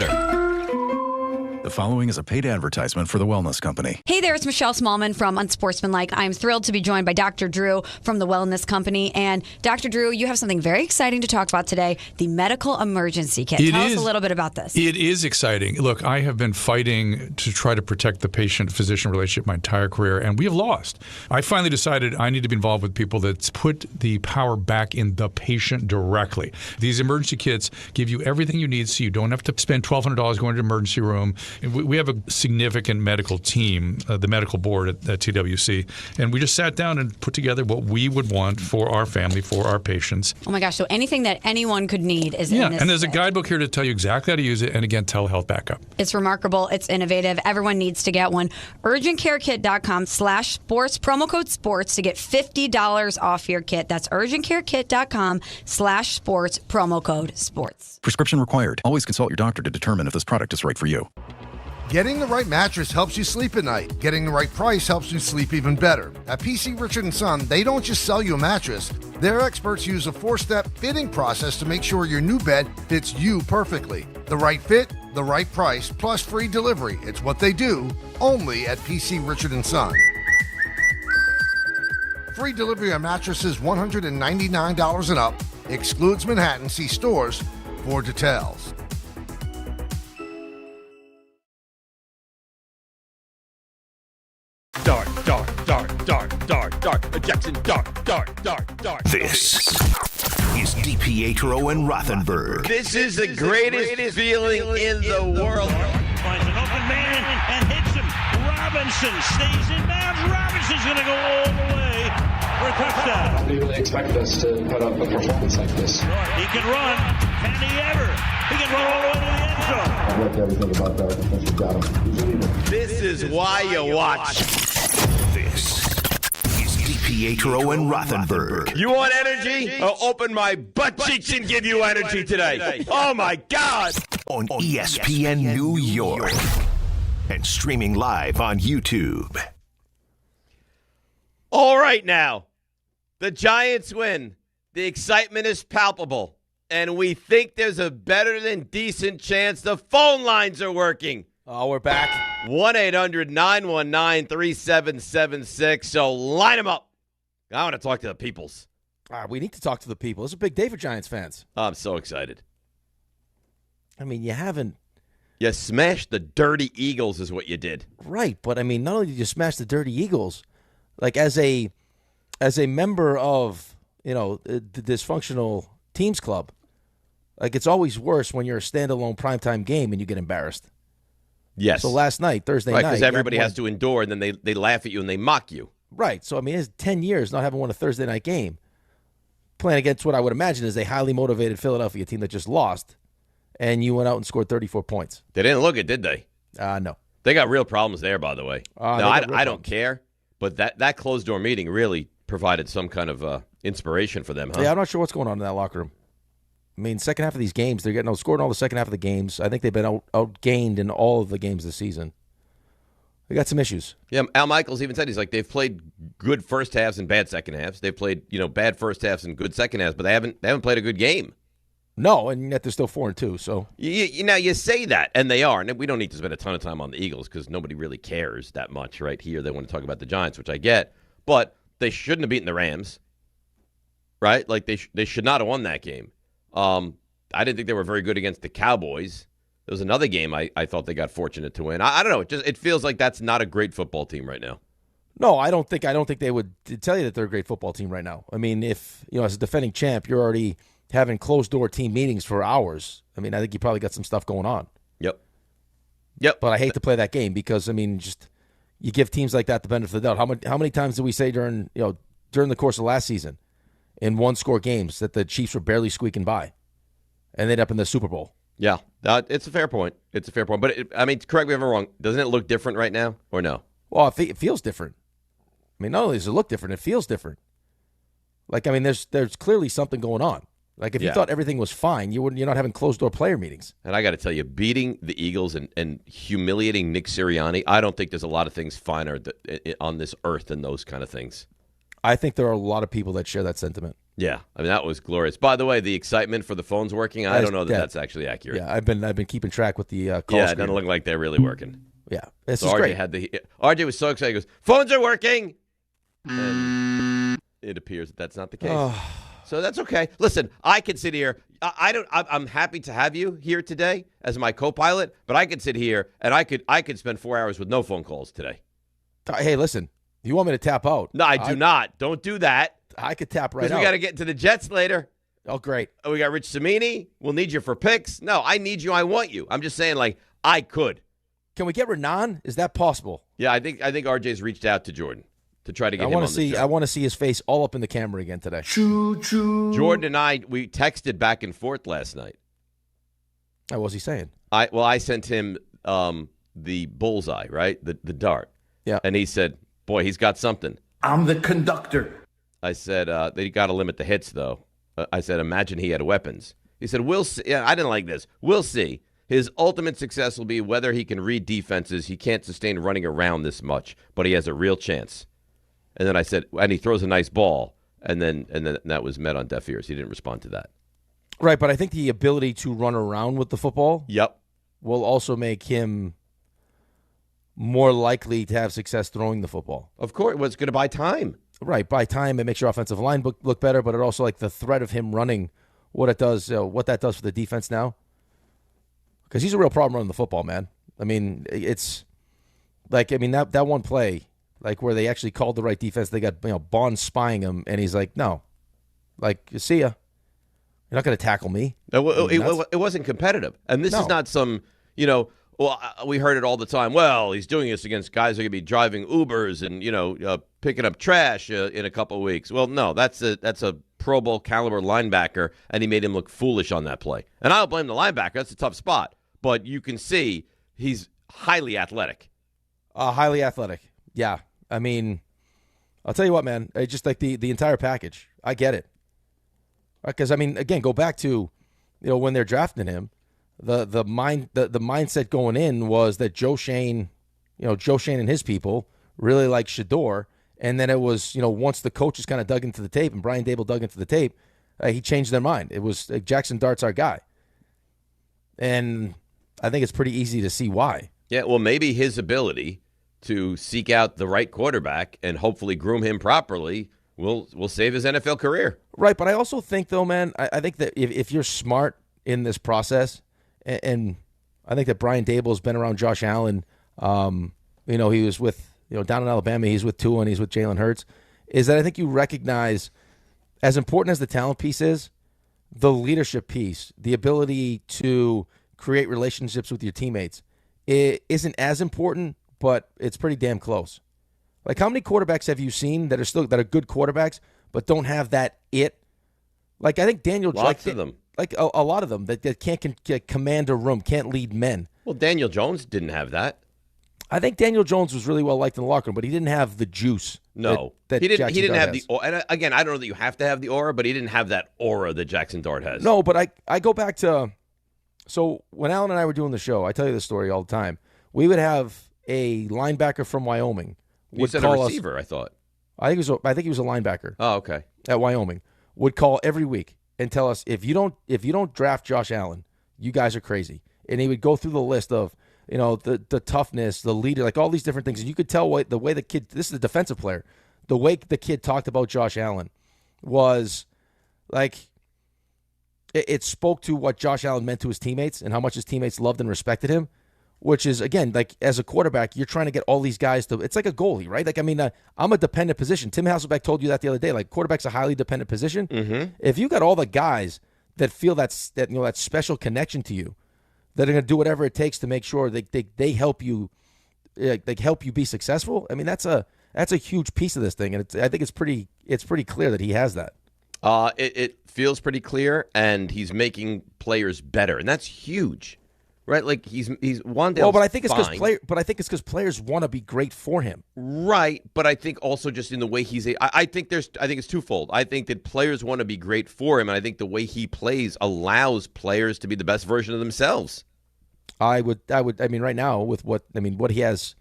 The following is a paid advertisement for the Wellness Company. Hey there, it's Michelle Smallman from Unsportsmanlike. I'm thrilled to be joined by Dr. Drew from the Wellness Company. And Dr. Drew, you have something very exciting to talk about today, the medical emergency kit. Tell us a little bit about this. It is exciting. Look, I have been fighting to try to protect the patient-physician relationship my entire career, and we have lost. I finally decided I need to be involved with people that put the power back in the patient directly. These emergency kits give you everything you need so you don't have to spend $1,200 going to the emergency room. We have a significant medical team, the medical board at TWC, and we just sat down and put together what we would want for our family, for our patients. Oh my gosh, so anything that anyone could need is in this and there's kit. a guidebook here to tell you exactly how to use it, and again, telehealth backup. It's remarkable. It's innovative. Everyone needs to get one. UrgentCareKit.com/sports, promo code sports to get $50 off your kit. That's UrgentCareKit.com/sports, promo code sports. Prescription required. Always consult your doctor to determine if this product is right for you. Getting the right mattress helps you sleep at night. Getting the right price helps you sleep even better. At PC Richard & Son, they don't just sell you a mattress. Their experts use a 4-step fitting process to make sure your new bed fits you perfectly. The right fit, the right price, plus free delivery. It's what they do, only at PC Richard & Son. Free delivery on mattresses $199 and up. Excludes Manhattan. See stores for details. Dart. Jackson, dart. This is DiPietro and Rothenberg. This is the greatest feeling in the world. Finds an open man and hits him. Robinson stays in bounds. Robinson's going to go all the way for a touchdown. Nobody really expected us to put up a performance like this. He can run. Can he ever? He can run all the way to the end zone. I like everything about that defensive battle. This is why you watch. This is DiPietro and Rothenberg. You want energy? I'll open my butt cheeks and give you energy today. Oh, my God. On ESPN New York. And streaming live on YouTube. All right, now. The Giants win. The excitement is palpable. And we think there's a better than decent chance the phone lines are working. Oh, we're back. 1-800-919-3776. So line them up. I want to talk to the peoples. We need to talk to the people. It's a big day for Giants fans. I'm so excited. I mean, you haven't. You smashed the dirty Eagles is what you did. Right, but I mean, not only did you smash the dirty Eagles, like as a member of, the dysfunctional teams club, like it's always worse when you're a standalone primetime game and you get embarrassed. Yes. So last night, Thursday night. Because everybody has to endure, and then they laugh at you and they mock you. Right. So, I mean, it's 10 years not having won a Thursday night game, playing against what I would imagine is a highly motivated Philadelphia team that just lost, and you went out and scored 34 points. They didn't look it, did they? No. They got real problems there, by the way. No, I don't care, but that closed-door meeting really provided some kind of inspiration for them, huh? Yeah, I'm not sure what's going on in that locker room. I mean, second half of these games, they're getting outscored in all the second half of the games. I think they've been outgained in all of the games this season. They got some issues. Yeah, Al Michaels even said, he's like, they've played good first halves and bad second halves. They've played, bad first halves and good second halves, but they haven't played a good game. No, and yet they're still 4-2. So you say that, and they are. And we don't need to spend a ton of time on the Eagles because nobody really cares that much right here. They want to talk about the Giants, which I get, but they shouldn't have beaten the Rams, right? Like they should not have won that game. I didn't think they were very good against the Cowboys. There was another game I thought they got fortunate to win. I don't know. It feels like that's not a great football team right now. No, I don't think they would tell you that they're a great football team right now. I mean, if as a defending champ, you're already having closed door team meetings for hours. I mean, I think you probably got some stuff going on. Yep. But I hate to play that game because I mean, just you give teams like that the benefit of the doubt. How many times did we say during the course of last season in one-score games that the Chiefs were barely squeaking by, and they ended up in the Super Bowl? Yeah, it's a fair point. It's a fair point. But, correct me if I'm wrong. Doesn't it look different right now or no? Well, it feels different. I mean, not only does it look different, it feels different. Like, I mean, there's clearly something going on. Like, if you thought everything was fine, you're not having closed-door player meetings. And I got to tell you, beating the Eagles and humiliating Nick Sirianni, I don't think there's a lot of things finer on this earth than those kind of things. I think there are a lot of people that share that sentiment. Yeah, I mean, that was glorious. By the way, the excitement for the phones working, I don't know that's actually accurate. Yeah, I've been keeping track with the call Yeah, it doesn't look like they're really working. Yeah, this so is RJ great. RJ was so excited. He goes, phones are working! And it appears that's not the case. So that's okay. Listen, I can sit here. I'm happy to have you here today as my co-pilot, but I could sit here and I could spend 4 hours with no phone calls today. Hey, listen, you want me to tap out? No, I do not. Don't do that. I could tap right out. Because we got to get into the Jets later. Oh, great. We got Rich Cimini. We'll need you for picks. No, I need you. I want you. I'm just saying, like, I could. Can we get Renan? Is that possible? Yeah, I think RJ's reached out to Jordan to try to get him on the show. I want to see his face all up in the camera again today. Choo-choo. Jordan and I, we texted back and forth last night. What was he saying? I sent him the bullseye, right? The dart. Yeah. And he said, boy, he's got something. I'm the conductor. I said, they got to limit the hits, though. I said, imagine he had weapons. He said, we'll see. Yeah, I didn't like this. We'll see. His ultimate success will be whether he can read defenses. He can't sustain running around this much, but he has a real chance. And then I said, and he throws a nice ball. And then that was met on deaf ears. He didn't respond to that. Right, but I think the ability to run around with the football will also make him more likely to have success throwing the football. Of course. Well, it's going to buy time. Right, by time, it makes your offensive line look better, but it also, like, the threat of him running, what that does for the defense now. Because he's a real problem running the football, man. I mean, it's like, that one play, like, where they actually called the right defense, they got, Bond spying him, and he's like, no. Like, see ya. You're not going to tackle me. It wasn't competitive. And this is not some, we heard it all the time. Well, he's doing this against guys who are going to be driving Ubers and, picking up trash in a couple of weeks. Well, no, that's a Pro Bowl caliber linebacker, and he made him look foolish on that play. And I don't blame the linebacker. That's a tough spot. But you can see he's highly athletic. Highly athletic. Yeah. I mean, I'll tell you what, man. It's just like the entire package. I get it. Because, again, go back to, when they're drafting him, the mindset going in was that Joe Shane and his people really like Shador. And then it was, once the coaches kind of dug into the tape and Brian Dable dug into the tape, he changed their mind. It was Jackson Dart's our guy. And I think it's pretty easy to see why. Yeah, well, maybe his ability to seek out the right quarterback and hopefully groom him properly will save his NFL career. Right, but I also think, though, man, I think that if you're smart in this process, and I think that Brian Dable's been around Josh Allen, he was with, down in Alabama, he's with Tua and he's with Jalen Hurts, is that I think you recognize, as important as the talent piece is, the leadership piece, the ability to create relationships with your teammates, it isn't as important, but it's pretty damn close. Like, how many quarterbacks have you seen that are good quarterbacks, but don't have that it? Like, I think Daniel Jones. Lots of them. Like, a lot of them that can't command a room, can't lead men. Well, Daniel Jones didn't have that. I think Daniel Jones was really well liked in the locker room, but he didn't have the juice. No, that he didn't. Jackson He didn't Dart have has. the. And again, I don't know that you have to have the aura, but he didn't have that aura that Jackson Dart has. No, but I go back to, so when Alan and I were doing the show, I tell you this story all the time. We would have a linebacker from Wyoming. You said a receiver, I thought. I think he was a linebacker. Oh, okay. At Wyoming, would call every week and tell us, if you don't draft Josh Allen, you guys are crazy. And he would go through the list of, the toughness, the leader, like all these different things. And you could tell the way the kid, this is a defensive player, the way the kid talked about Josh Allen was like, it spoke to what Josh Allen meant to his teammates and how much his teammates loved and respected him, which is, again, like, as a quarterback, you're trying to get all these guys to, it's like a goalie, right? Like, I mean, I'm a dependent position. Tim Hasselbeck told you that the other day. Like, quarterback's a highly dependent position. Mm-hmm. If you got all the guys that feel that special connection to you, that are going to do whatever it takes to make sure they help you, they help you be successful. I mean, that's a huge piece of this thing, and I think it's pretty clear that he has that. It feels pretty clear, and he's making players better, and that's huge, right? Like he's Wan'Dale's well, but I think it's fine. because players want to be great for him, right? But I think also just in the way I think it's twofold. I think that players want to be great for him, and I think the way he plays allows players to be the best version of themselves. I mean, right now with what he has,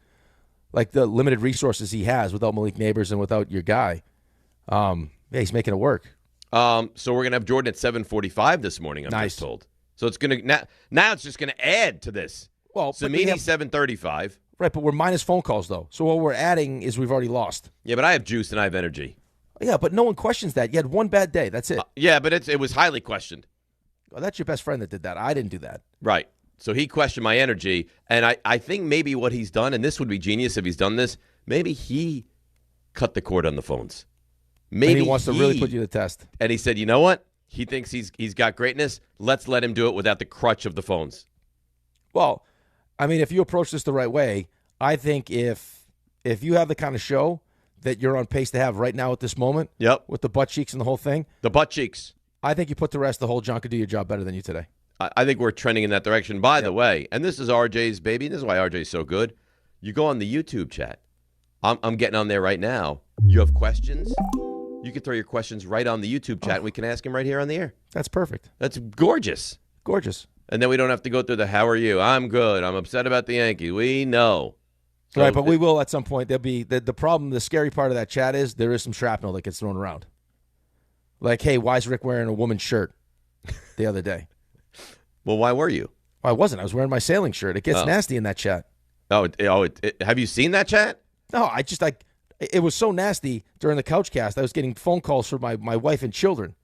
like the limited resources he has without Malik Neighbors and without your guy, he's making it work. So we're gonna have Jordan at 7:45 this morning. I'm just told. So it's gonna now it's just gonna add to this. Well, Samini 7:35. Right, but we're minus phone calls though. So what we're adding is we've already lost. Yeah, but I have juice and I have energy. Yeah, but no one questions that. You had one bad day. That's it. Yeah, but it was highly questioned. Well, that's your best friend that did that. I didn't do that. Right. So he questioned my energy, and I think maybe what he's done, and this would be genius if he's done this, maybe he cut the cord on the phones. Maybe and he wants to really put you to the test. And he said, you know what? He thinks he's got greatness. Let's let him do it without the crutch of the phones. Well, I mean, if you approach this the right way, I think if you have the kind of show that you're on pace to have right now at this moment, yep, with the butt cheeks and the whole thing, the butt cheeks, I think you put to rest the whole John could do your job better than you today. I think we're trending in that direction. By the way, and this is RJ's baby, and this is why RJ's so good. You go on the YouTube chat. I'm getting on there right now. You have questions? You can throw your questions right on the YouTube chat, and we can ask him right here on the air. That's perfect. That's gorgeous. Gorgeous. And then we don't have to go through the how are you? I'm good. I'm upset about the Yankees. We know. So right, but we will at some point. There'll be the problem, the scary part of that chat is there is some shrapnel that gets thrown around. Like, hey, why is Rick wearing a woman's shirt the other day? Well, why were you? I wasn't. I was wearing my sailing shirt. It gets nasty in that chat. Have you seen that chat? No, it was so nasty during the couch cast. I was getting phone calls from my wife and children.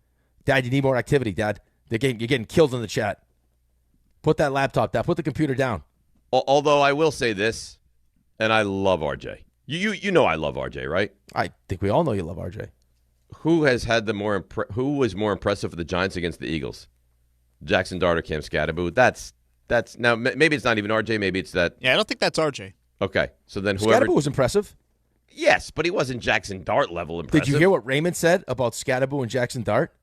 Dad, you need more activity, Dad. You're getting killed in the chat. Put that laptop down. Put the computer down. Although I will say this, and I love RJ. You know I love RJ, right? I think we all know you love RJ. Who has had who was more impressive for the Giants against the Eagles? Jackson Dart or Cam Scatterbo? That's now maybe it's not even RJ. Maybe it's that. Yeah, I don't think that's RJ. Okay, so then whoever. Scatterbo was impressive. Yes, but he wasn't Jackson Dart level impressive. Did you hear what Raymond said about Scatterbo and Jackson Dart?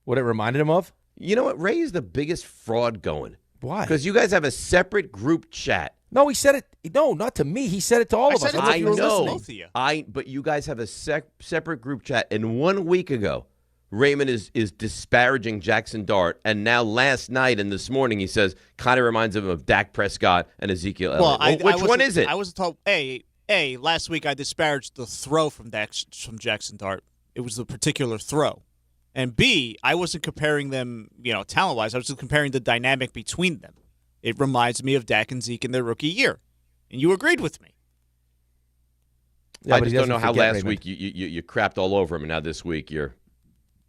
What it reminded him of? You know what? Ray is the biggest fraud going. Why? Because you guys have a separate group chat. No, he said it. No, not to me. He said it to all of us. I know. Both of you. But you guys have a separate group chat. And 1 week ago, Raymond is disparaging Jackson Dart, and now last night and this morning he says kind of reminds him of Dak Prescott and Ezekiel Elliott. Which one is it? I wasn't told. Last week I disparaged the throw from Jackson Dart. It was the particular throw. And B, I wasn't comparing them, talent-wise. I was just comparing the dynamic between them. It reminds me of Dak and Zeke in their rookie year. And you agreed with me. Yeah, I but just he don't know doesn't how forget last Raymond. week you crapped all over him, and now this week you're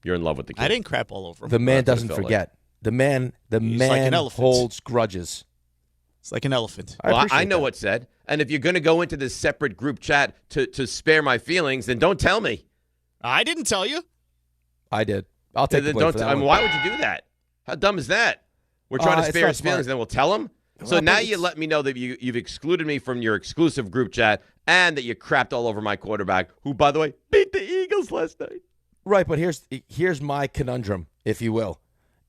in love with the kid. I didn't crap all over him. The man That's what it doesn't felt forget. The man He's like an elephant. holds grudges. It's like an elephant. Well, I know what's said. And if you're going to go into this separate group chat to spare my feelings, then don't tell me. I didn't tell you. I did. I'll take the Then blame for that I mean, one. why would you do that? How dumb is that? We're trying to It's spare not his feelings, smart. and then we'll tell him? So Well, now but you let me know that you've excluded me from your exclusive group chat and that you crapped all over my quarterback, who, by the way, beat the Eagles last night. Right, but here's my conundrum, if you will,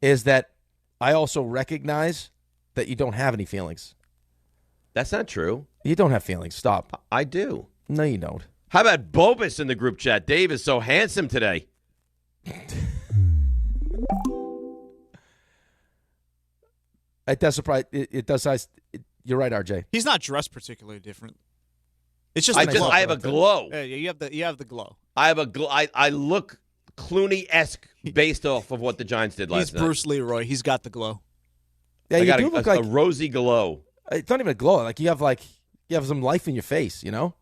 is that I also recognize that you don't have any feelings. That's not true. You don't have feelings. Stop. I do. No, you don't. How about Bobus in the group chat? Dave is so handsome today. It does surprise. It does. You're right, RJ. He's not dressed particularly different. It's just I the glow. I have a glow. Yeah, you have the glow. I have a glow. I look Clooney-esque based off of what the Giants did last He's night. Bruce Leroy. He's got the glow. Yeah, I you got do look like a rosy glow. It's not even a glow. Like you have some life in your face. You know.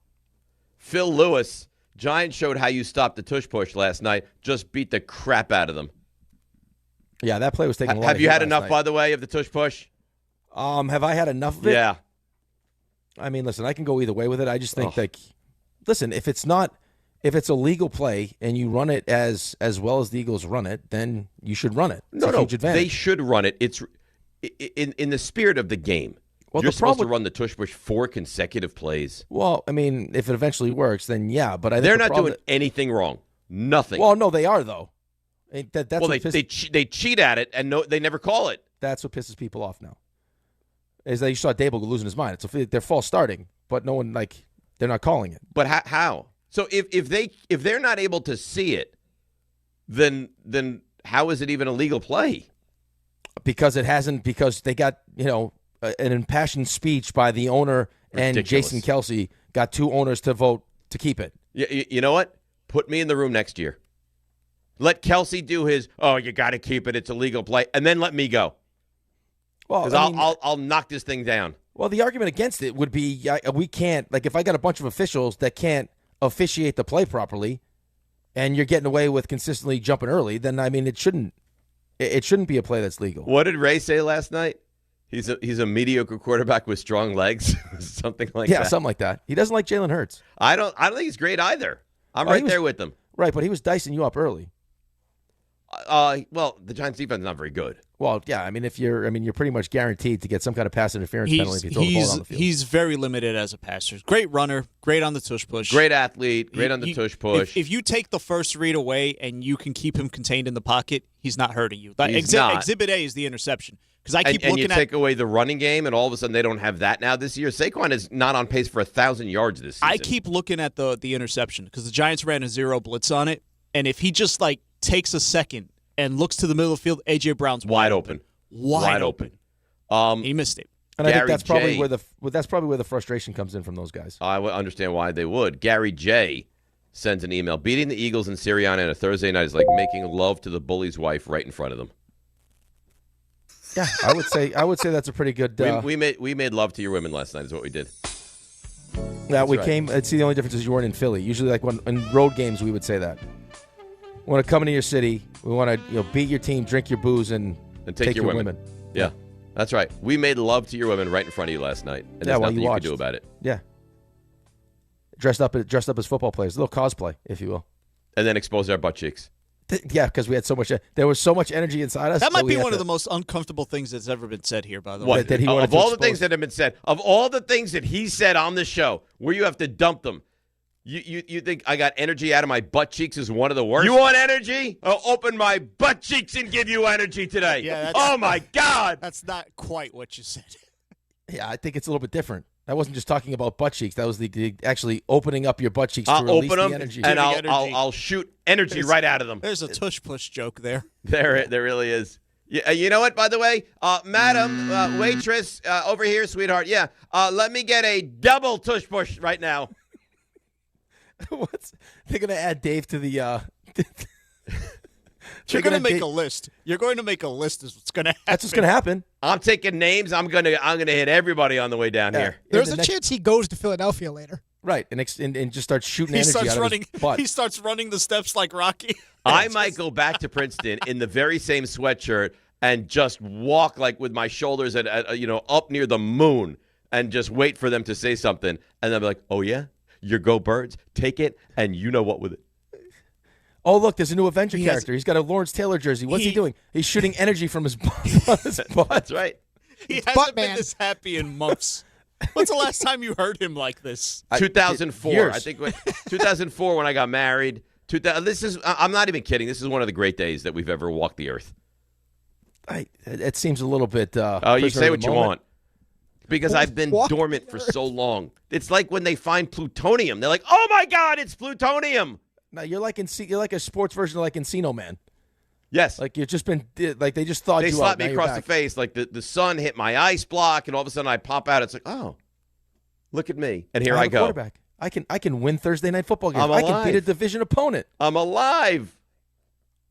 Phil Lewis, Giants showed how you stopped the tush push last night. Just beat the crap out of them. Yeah, that play was taking a lot Have of you heat had last enough, night. by the way, of the tush push? Have I had enough of it? Yeah. I mean, listen, I can go either way with it. I just think listen, if it's a legal play and you run it as well as the Eagles run it, then you should run it. It's a huge advantage. They should run it. It's in the spirit of the game. Well, You're the supposed to problem- run the tush push 4 consecutive plays. Well, I mean, if it eventually works, then yeah. But I think They're the not problem doing anything wrong. Nothing. Well, no, they are though. That's well, what they cheat at it and they never call it. That's what pisses people off now. Is that you saw Dable losing his mind? They're false starting, but no one they're not calling it. But how? So if they're not able to see it, then how is it even a legal play? Because it hasn't. Because they got an impassioned speech by the owner and Ridiculous. Jason Kelsey got 2 owners to vote to keep it. You know what? Put me in the room next year. Let Kelsey do his. Oh, you got to keep it. It's a legal play, and then let me go. Well, Because I'll knock this thing down. Well, the argument against it would be we can't, if I got a bunch of officials that can't officiate the play properly and you're getting away with consistently jumping early, then, I mean, it shouldn't be a play that's legal. What did Ray say last night? He's a mediocre quarterback with strong legs, something like that. Yeah, something like that. He doesn't like Jalen Hurts. I don't think he's great either. I'm Oh, he right was- there with him. Right, but he was dicing you up early. Well, the Giants' defense is not very good. Well, yeah, I mean, you're pretty much guaranteed to get some kind of pass interference penalty if you throw the ball down the field. He's very limited as a passer. Great runner, great on the tush push. Great athlete, great on the tush push. If you take the first read away and you can keep him contained in the pocket, he's not hurting you. He's not. Exhibit A is the interception. Because I keep and looking you take away the running game, and all of a sudden they don't have that now this year. Saquon is not on pace for 1,000 yards this season. I keep looking at the interception because the Giants ran a 0 blitz on it, and if he just takes a second and looks to the middle of the field, A.J. Brown's wide open. Wide open. He missed it. And I think Gary that's probably J. where the frustration comes in from those guys. I would understand why they would. Gary J. sends an email. Beating the Eagles in Sirianni on a Thursday night is like making love to the bully's wife right in front of them. Yeah, I would say that's a pretty good. We made love to your women last night is what we did. Yeah, we right. came. It's the only difference is you weren't in Philly. Usually, when in road games, we would say that. We want to come into your city. We want to beat your team, drink your booze, and take your women. Yeah, that's right. We made love to your women right in front of you last night, and there's nothing you could do about it. Yeah, dressed up as football players, a little cosplay, if you will, and then exposed our butt cheeks. Yeah, because we had so much. There was so much energy inside us. That might be one of the most uncomfortable things that's ever been said here, by the way. What? That he wanted of to all the expose. things that have been said, of all the things that he said on the show, where you have to dump them, you think I got energy out of my butt cheeks is one of the worst? You want energy? I'll open my butt cheeks and give you energy today. Yeah, oh, my God. That's not quite what you said. Yeah, I think it's a little bit different. I wasn't just talking about butt cheeks. That was the actually opening up your butt cheeks to release open the them energy. and I'll shoot energy right out of them. There's a tush push joke there. There really is. Yeah, you know what, by the way? Madam, waitress, over here, sweetheart. Yeah, let me get a double tush push right now. They're going to add Dave to the... You're going to make a list. You're going to make a list is what's going to happen. That's what's going to happen. I'm taking names. I'm gonna hit everybody on the way down here. There's a chance he goes to Philadelphia later. Right, and just starts shooting He energy starts out of running. his butt. He starts running the steps like Rocky. I might go back to Princeton in the very same sweatshirt and just walk like with my shoulders at up near the moon and just wait for them to say something. And they'll be like, oh, yeah, you go Birds, take it, and you know what with it. Oh, look, there's a new Avenger character. He's got a Lawrence Taylor jersey. What's he doing? He's shooting energy from his butt. That's right. He hasn't been this happy in months. When's the last time you heard him like this? 2004. Years. I think 2004 when I got married. I'm not even kidding. This is one of the great days that we've ever walked the earth. It seems a little bit. You say what you want. Because I've been dormant for so long. It's like when they find plutonium. They're like, oh, my God, it's plutonium. No, you're like a sports version of like Encino Man. Yes. Like you've just been like they just thought they you slapped out. me across the face. Like the sun hit my ice block, and all of a sudden I pop out. It's like, oh, look at me, and here I go. Quarterback. I can win Thursday night football games. I'm I can alive. beat a division opponent. I'm alive.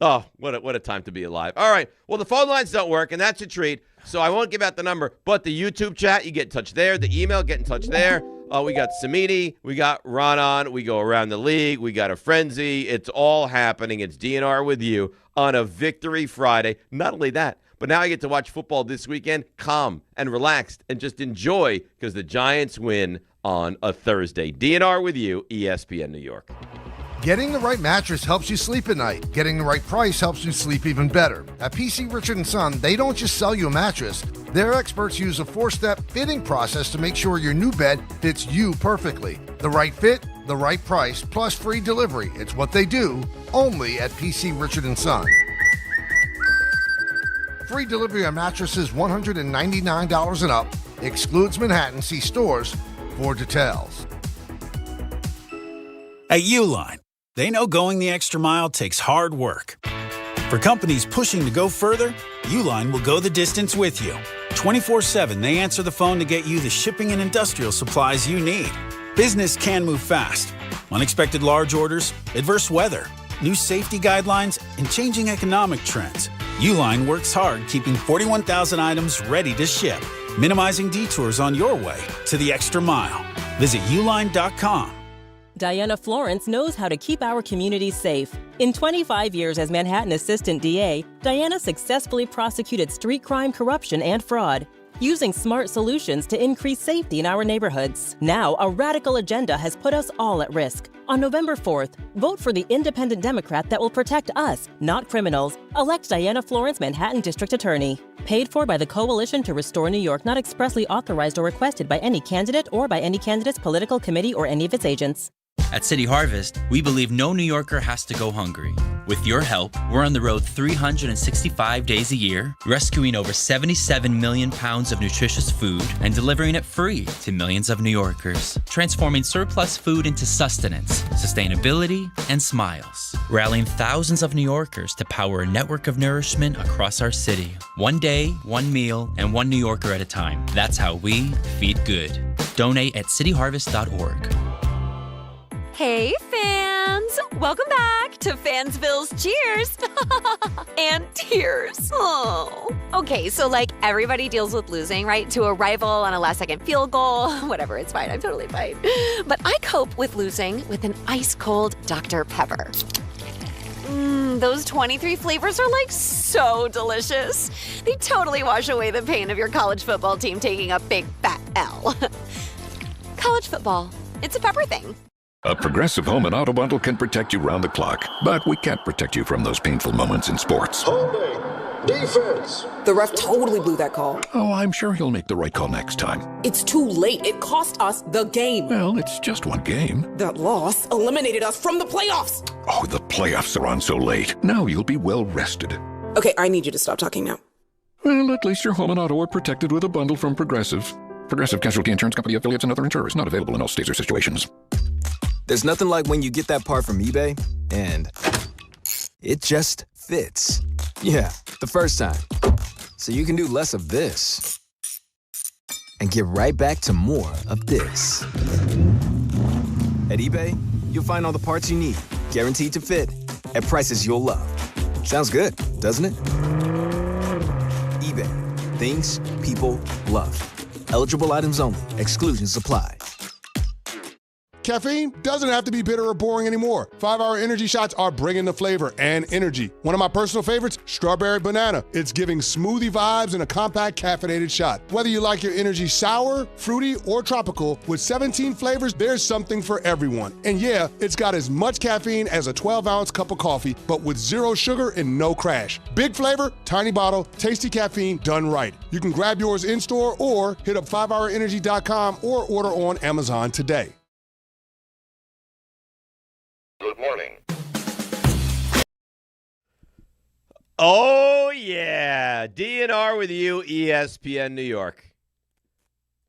Oh, what a time to be alive. All right. Well, the phone lines don't work, and that's a treat. So I won't give out the number, but the YouTube chat, you get in touch there. The email, get in touch there. We got Samiti. We got Ronan. We go around the league. We got a frenzy. It's all happening. It's DNR with you on a Victory Friday. Not only that, but now I get to watch football this weekend calm and relaxed and just enjoy because the Giants win on a Thursday. DNR with you, ESPN New York. Getting the right mattress helps you sleep at night. Getting the right price helps you sleep even better. At PC Richard & Son, they don't just sell you a mattress. Their experts use a 4-step fitting process to make sure your new bed fits you perfectly. The right fit, the right price, plus free delivery. It's what they do, only at PC Richard & Son. Free delivery on mattresses $199 and up. Excludes Manhattan. See stores for details. At Uline, they know going the extra mile takes hard work. For companies pushing to go further, Uline will go the distance with you. 24/7, they answer the phone to get you the shipping and industrial supplies you need. Business can move fast. Unexpected large orders, adverse weather, new safety guidelines, and changing economic trends. Uline works hard keeping 41,000 items ready to ship, minimizing detours on your way to the extra mile. Visit uline.com. Diana Florence knows how to keep our communities safe. In 25 years as Manhattan Assistant DA, Diana successfully prosecuted street crime, corruption, and fraud, using smart solutions to increase safety in our neighborhoods. Now, a radical agenda has put us all at risk. On November 4th, vote for the independent Democrat that will protect us, not criminals. Elect Diana Florence, Manhattan District Attorney. Paid for by the Coalition to Restore New York, not expressly authorized or requested by any candidate or by any candidate's political committee or any of its agents. At City Harvest, we believe no New Yorker has to go hungry. With your help, we're on the road 365 days a year, rescuing over 77 million pounds of nutritious food and delivering it free to millions of New Yorkers, transforming surplus food into sustenance, sustainability, and smiles, rallying thousands of New Yorkers to power a network of nourishment across our city. One day, one meal, and one New Yorker at a time. That's how we feed good. Donate at cityharvest.org. Hey, fans! Welcome back to Fansville's Cheers and Tears. Oh. Okay, so like everybody deals with losing, right? To a rival on a last-second field goal. Whatever, it's fine. I'm totally fine. But I cope with losing with an ice-cold Dr. Pepper. Those 23 flavors are like so delicious. They totally wash away the pain of your college football team taking a big fat L. College football, it's a pepper thing. A Progressive Home and Auto Bundle can protect you round the clock, but we can't protect you from those painful moments in sports. Holding. Defense. The ref totally blew that call. Oh, I'm sure he'll make the right call next time. It's too late. It cost us the game. Well, it's just one game. That loss eliminated us from the playoffs. Oh, the playoffs are on so late. Now you'll be well rested. Okay, I need you to stop talking now. Well, at least your home and auto are protected with a bundle from Progressive. Progressive Casualty Insurance Company, affiliates, and other insurers. Not available in all states or situations. There's nothing like when you get that part from eBay, and it just fits. Yeah, the first time. So you can do less of this and get right back to more of this. At eBay, you'll find all the parts you need, guaranteed to fit, at prices you'll love. Sounds good, doesn't it? eBay, things people love. Eligible items only. Exclusions apply. caffeine doesn't have to be bitter or boring anymore. 5-Hour Energy shots are bringing the flavor and energy. One of my personal favorites, strawberry banana. It's giving smoothie vibes in a compact caffeinated shot. Whether you like your energy sour, fruity, or tropical, with 17 flavors, there's something for everyone. And yeah, it's got as much caffeine as a 12-ounce cup of coffee, but with zero sugar and no crash. Big flavor, tiny bottle, tasty caffeine done right. You can grab yours in-store or hit up 5hourenergy.com or order on Amazon today. Good morning. Oh, yeah. DNR with you, ESPN New York.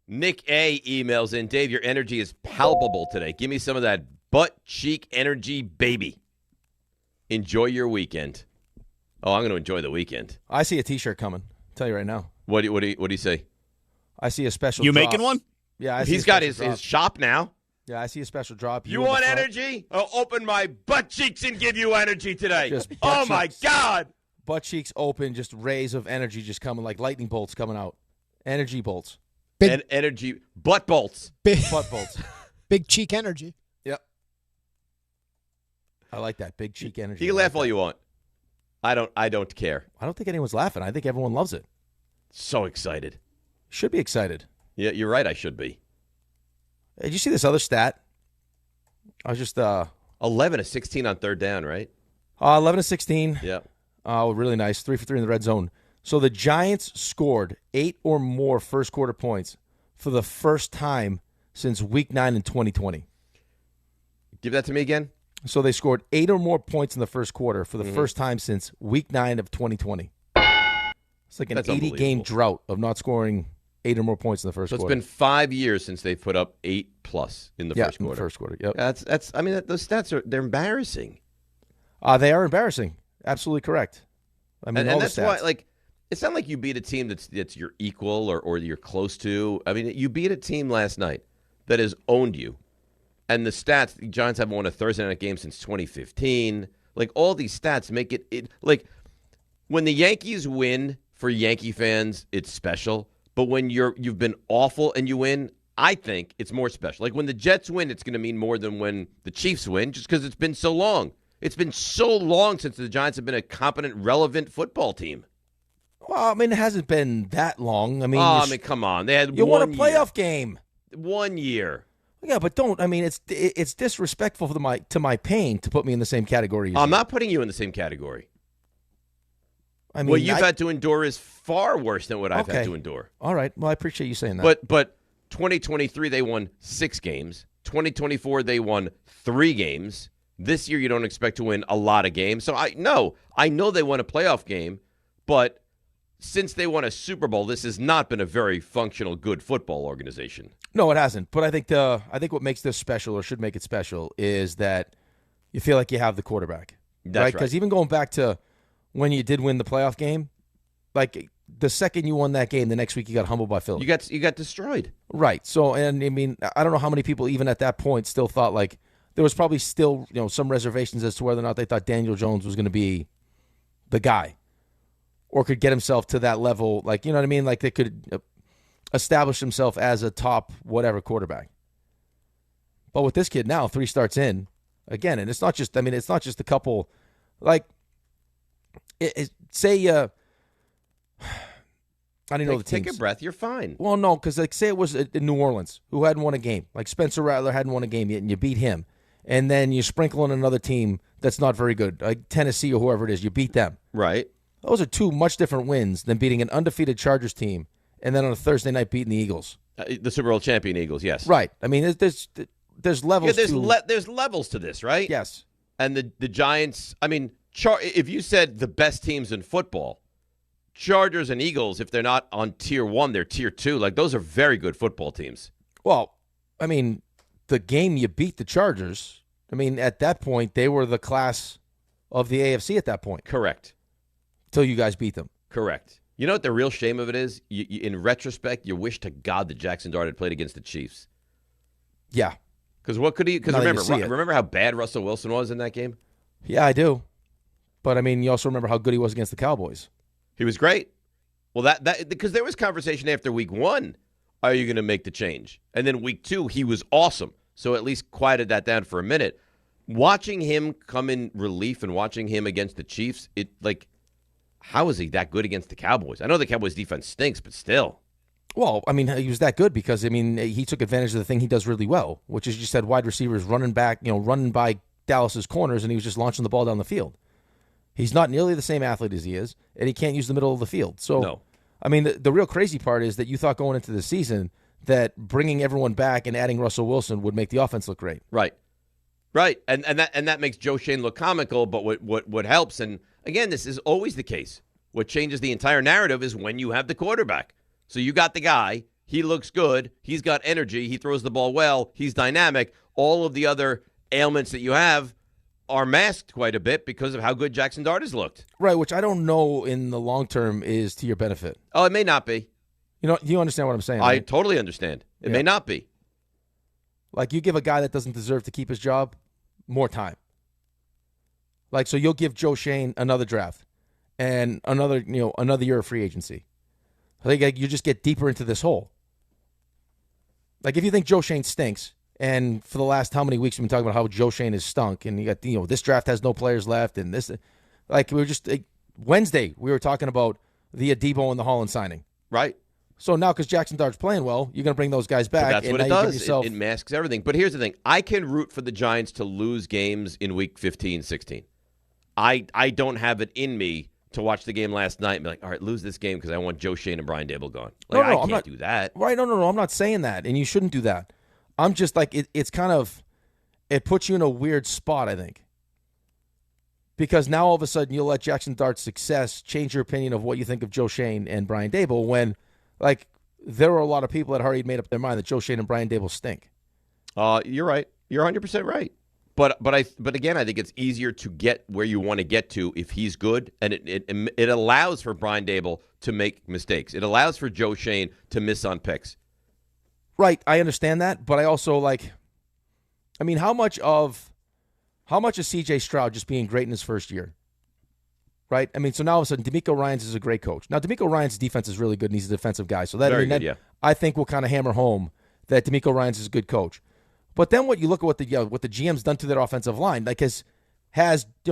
Nick A. emails in, Dave, your energy is palpable today. Give me some of that butt cheek energy, baby. Enjoy your weekend. Oh, I'm going to enjoy the weekend. I see a T-shirt coming. I'll tell you right now. What do you say? I see a special You drop. making one? Yeah, He's got his shop now. Yeah, I see a special drop. You want energy? I'll open my butt cheeks and give you energy today. Just oh, butt my cheeks. God. Butt cheeks open, just rays of energy just coming like lightning bolts coming out. Energy bolts. And energy, butt bolts. Butt bolts. Big cheek energy. Yep. I like that. Big cheek energy. You can laugh all you want. I don't care. I don't think anyone's laughing. I think everyone loves it. So excited. Should be excited. Yeah, you're right. I should be. Hey, did you see this other stat? I was just 11 of 16 on third down, right? 11 of 16. Yeah. Oh, really nice. 3 for 3 in the red zone. So the Giants scored 8 or more first quarter points for the first time since Week 9 in 2020. Give that to me again. So they scored 8 or more points in the first quarter for the first time since Week 9 of 2020. It's like an 80-game drought of not scoring 8 or more points in the first quarter. So it's been 5 years since they've put up 8+ in the first quarter. In the first quarter. Yep. That's. I mean, those stats they're embarrassing. They are embarrassing. Absolutely correct. I mean, and that's why, like, it's not like you beat a team that's your equal or you're close to. I mean, you beat a team last night that has owned you. And the stats, the Giants haven't won a Thursday night game since 2015. Like, all these stats make it like, when the Yankees win, for Yankee fans, it's special. But when you've been awful and you win, I think it's more special. Like, when the Jets win, it's going to mean more than when the Chiefs win, just because it's been so long. It's been so long since the Giants have been a competent, relevant football team. Well, I mean, it hasn't been that long. I mean, come on. They had you won a year. playoff game. 1 year. Yeah, but don't. I mean, it's disrespectful to my pain to put me in the same category. I'm not putting you in the same category. I mean, what you've had to endure is far worse than what I've had to endure. All right. Well, I appreciate you saying that. But 2023 they won 6 games. 2024 they won 3 games. This year you don't expect to win a lot of games. So I know they won a playoff game, but since they won a Super Bowl, this has not been a very functional, good football organization. No, it hasn't. But I think what makes this special, or should make it special, is that you feel like you have the quarterback. That's right. Because even going back to when you did win the playoff game, like the second you won that game, the next week you got humbled by Philly. You got destroyed. Right. So, and I mean, I don't know how many people even at that point still thought, like, there was probably still, some reservations as to whether or not they thought Daniel Jones was going to be the guy or could get himself to that level. Like, you know what I mean? Like, they could establish himself as a top whatever quarterback. But with this kid now, 3 starts in, again, and it's not just a couple, like, say, I don't know the teams. Take a breath. You're fine. Well, no, because, like, say it was in New Orleans, who hadn't won a game. Like, Spencer Rattler hadn't won a game yet, and you beat him. And then you sprinkle in another team that's not very good, like Tennessee or whoever it is. You beat them. Right. Those are 2 much different wins than beating an undefeated Chargers team and then on a Thursday night beating the Eagles. The Super Bowl champion Eagles, yes. Right. I mean, there's levels there's levels to this, right? Yes. And the Giants, I mean, if you said the best teams in football, Chargers and Eagles, if they're not on tier 1, they're tier 2. Like, those are very good football teams. Well, I mean, the game you beat the Chargers, I mean, at that point, they were the class of the AFC at that point. Correct. Till you guys beat them. Correct. You know what the real shame of it is? You, in retrospect, you wish to God that Jackson Dart had played against the Chiefs. Yeah. Because what could he? Because remember how bad Russell Wilson was in that game? Yeah, I do. But, I mean, you also remember how good he was against the Cowboys. He was great. Well, that because there was conversation after week 1, are you going to make the change? And then week 2, he was awesome. so at least quieted that down for a minute. Watching him come in relief and watching him against the Chiefs, how is he that good against the Cowboys? I know the Cowboys defense stinks, but still. Well, I mean, he was that good because, I mean, he took advantage of the thing he does really well, which is you said wide receivers running back, running by Dallas's corners, and he was just launching the ball down the field. He's not nearly the same athlete as he is, and he can't use the middle of the field. So, no. I mean, the real crazy part is that you thought going into the season that bringing everyone back and adding Russell Wilson would make the offense look great. Right. And that makes Joe Schoen look comical, but what helps, and again, this is always the case, what changes the entire narrative is when you have the quarterback. So you got the guy, he looks good, he's got energy, he throws the ball well, he's dynamic. All of the other ailments that you have are masked quite a bit because of how good Jackson Dart has looked. Right, which I don't know in the long term is to your benefit. Oh, it may not be. You understand what I'm saying? I right? totally understand. It may not be. Like, you give a guy that doesn't deserve to keep his job more time. Like, so you'll give Joe Schoen another draft and another year of free agency. I think you just get deeper into this hole. Like, if you think Joe Schoen stinks, and for the last how many weeks we've been talking about how Joe Schoen has stunk, and you got this draft has no players left, and this, like, we were just Wednesday we were talking about the Adebo and the Holland signing, right? So now because Jackson Dart's playing well, you're going to bring those guys back. But that's and what it now does. Yourself... It masks everything. But here's the thing: I can root for the Giants to lose games in Week 15, 16. I don't have it in me to watch the game last night and be like, all right, lose this game because I want Joe Schoen and Brian Dable gone. Like, I can't do that. Right, no, I'm not saying that, and you shouldn't do that. I'm just like, it's kind of, it puts you in a weird spot, I think. Because now all of a sudden you'll let Jackson Dart's success change your opinion of what you think of Joe Schoen and Brian Dable when, like, there were a lot of people that already made up their mind that Joe Schoen and Brian Dable stink. You're right. You're 100% right. But again, I think it's easier to get where you want to get to if he's good, and it allows for Brian Dable to make mistakes. It allows for Joe Schoen to miss on picks. Right, I understand that, but I also how much is C.J. Stroud just being great in his first year? Right, I mean, so now all of a sudden, DeMeco Ryans is a great coach. Now, DeMeco Ryans' defense is really good, and he's a defensive guy, so that I think will kind of hammer home that DeMeco Ryans is a good coach. But then what you look at what the GM's done to their offensive line, like has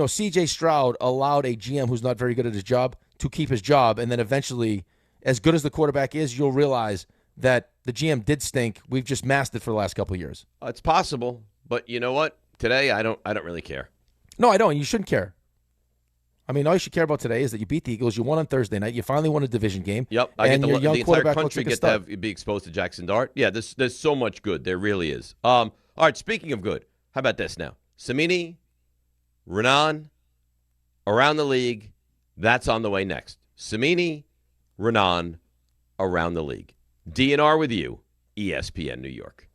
C.J. Stroud allowed a GM who's not very good at his job to keep his job, and then eventually, as good as the quarterback is, you'll realize that the GM did stink. We've just masked it for the last couple of years. It's possible, but you know what? Today, I don't really care. No, I don't. You shouldn't care. I mean, all you should care about today is that you beat the Eagles. You won on Thursday night. You finally won a division game. Yep, the entire country get to be exposed to Jackson Dart. Yeah, there's so much good. There really is. All right, speaking of good, how about this now? Samini, Renan, around the league. That's on the way next. Samini, Renan, around the league. DNR with you, ESPN New York.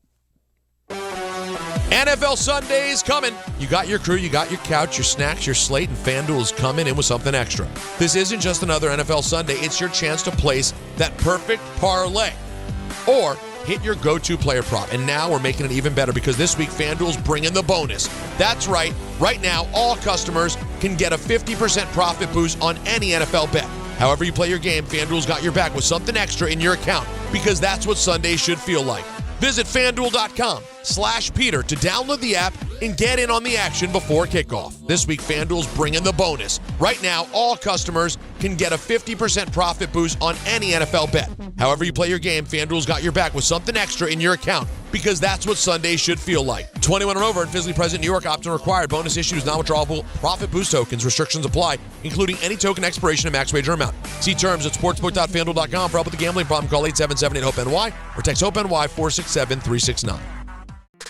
NFL Sunday's coming. You got your crew, you got your couch, your snacks, your slate, and FanDuel's coming in with something extra. This isn't just another NFL Sunday. It's your chance to place that perfect parlay or hit your go-to player prop. And now we're making it even better because this week FanDuel's bringing the bonus. That's right. Right now, all customers can get a 50% profit boost on any NFL bet. However you play your game, FanDuel's got your back with something extra in your account because that's what Sundays should feel like. Visit FanDuel.com/Peter to download the app and get in on the action before kickoff. This week, FanDuel's bringing the bonus. Right now, all customers can get a 50% profit boost on any NFL bet. However you play your game, FanDuel's got your back with something extra in your account because that's what Sundays should feel like. 21 and over and physically present New York. Option required. Bonus issues, non-withdrawable profit boost tokens. Restrictions apply, including any token expiration and max wager amount. See terms at sportsbook.fanduel.com. For help with the gambling problem, call 877-8-HOPE-NY or text HOPE-NY 467-369.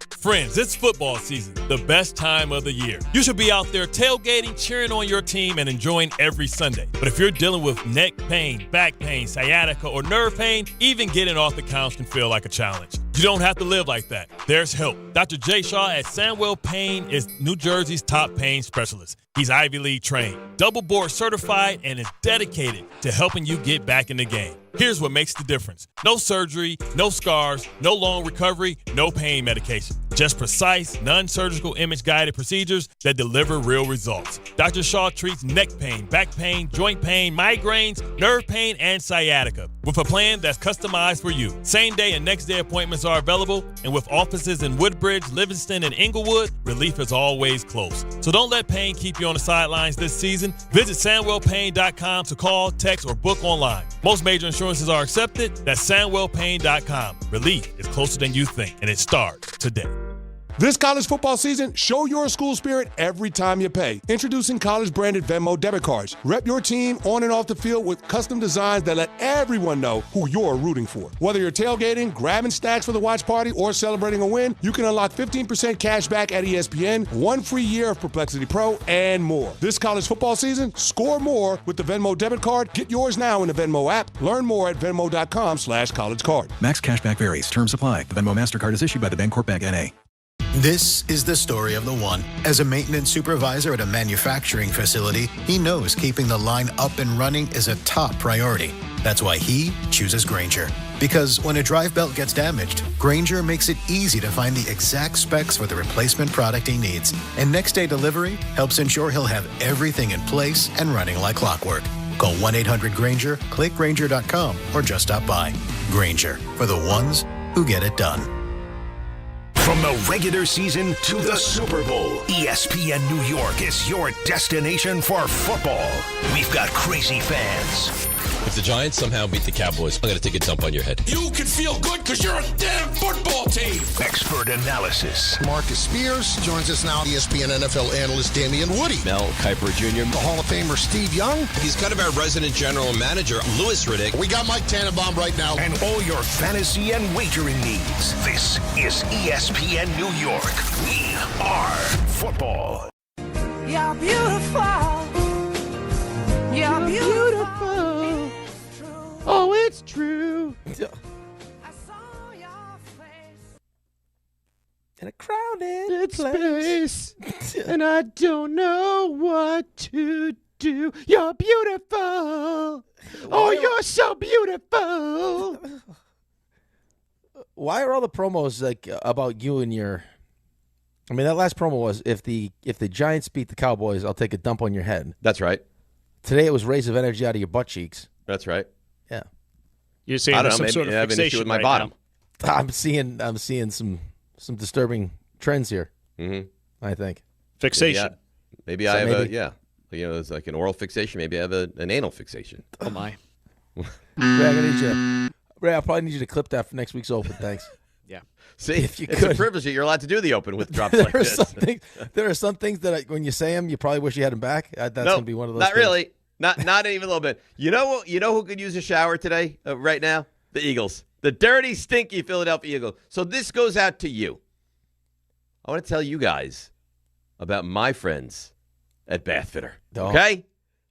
Friends, it's football season, the best time of the year. You should be out there tailgating, cheering on your team, and enjoying every Sunday. But if you're dealing with neck pain, back pain, sciatica, or nerve pain, even getting off the couch can feel like a challenge. You don't have to live like that. There's help. Dr. Jay Shaw at Sandwell Pain is New Jersey's top pain specialist. He's Ivy League trained, double board certified, and is dedicated to helping you get back in the game. Here's what makes the difference. No surgery, no scars, no long recovery, no pain medication. Just precise, non-surgical image-guided procedures that deliver real results. Dr. Shaw treats neck pain, back pain, joint pain, migraines, nerve pain, and sciatica with a plan that's customized for you. Same-day and next-day appointments are available, and with offices in Woodbridge, Livingston, and Inglewood, relief is always close. So don't let pain keep you on the sidelines this season. Visit SandwellPain.com to call, text, or book online. Most major insurances are accepted. That's SandwellPain.com. Relief is closer than you think, and it starts today. This college football season, show your school spirit every time you pay. Introducing college-branded Venmo debit cards. Rep your team on and off the field with custom designs that let everyone know who you're rooting for. Whether you're tailgating, grabbing stacks for the watch party, or celebrating a win, you can unlock 15% cash back at ESPN, 1 free year of Perplexity Pro, and more. This college football season, score more with the Venmo debit card. Get yours now in the Venmo app. Learn more at venmo.com/collegecard. Max cashback varies. Terms apply. The Venmo MasterCard is issued by the Bancorp Bank N.A. This is the story of the one. As a maintenance supervisor at a manufacturing facility, he knows keeping the line up and running is a top priority. That's why he chooses Grainger. Because when a drive belt gets damaged, Grainger makes it easy to find the exact specs for the replacement product he needs. And next day delivery helps ensure he'll have everything in place and running like clockwork. Call 1-800-GRAINGER, click Grainger.com, or just stop by. Grainger, for the ones who get it done. From the regular season to the Super Bowl, ESPN New York is your destination for football. We've got crazy fans. If the Giants somehow beat the Cowboys, I'm going to take a dump on your head. You can feel good because you're a damn football team. Expert analysis. Marcus Spears joins us now, ESPN NFL analyst Damian Woody. Mel Kiper Jr. The Hall of Famer Steve Young. He's kind of our resident general manager, Louis Riddick. We got Mike Tannenbaum right now. And all your fantasy and wagering needs. This is ESPN New York. We are football. You're beautiful. You're beautiful. Oh, it's true. In a crowded place, and I don't know what to do. You're beautiful. Oh, you're so beautiful. Why are all the promos like about you and your? I mean, that last promo was if the Giants beat the Cowboys, I'll take a dump on your head. That's right. Today it was rays of energy out of your butt cheeks. That's right. Yeah. You're saying there's some sort of I have an issue with my bottom. I'm seeing some disturbing trends here. Mm-hmm. I think fixation. Maybe I have it's like an oral fixation. Maybe I have an anal fixation. Oh my. Ray, I'll probably need you to clip that for next week's Open. Thanks. Yeah. See, it's a privilege that you're allowed to do the Open with drops like this. There are some things that when you say them, you probably wish you had them back. That's going to be one of those. Not things. really. Not even a little bit. You know who could use a shower today, right now? The Eagles. The dirty, stinky Philadelphia Eagles. So this goes out to you. I want to tell you guys about my friends at Bath Fitter. Okay?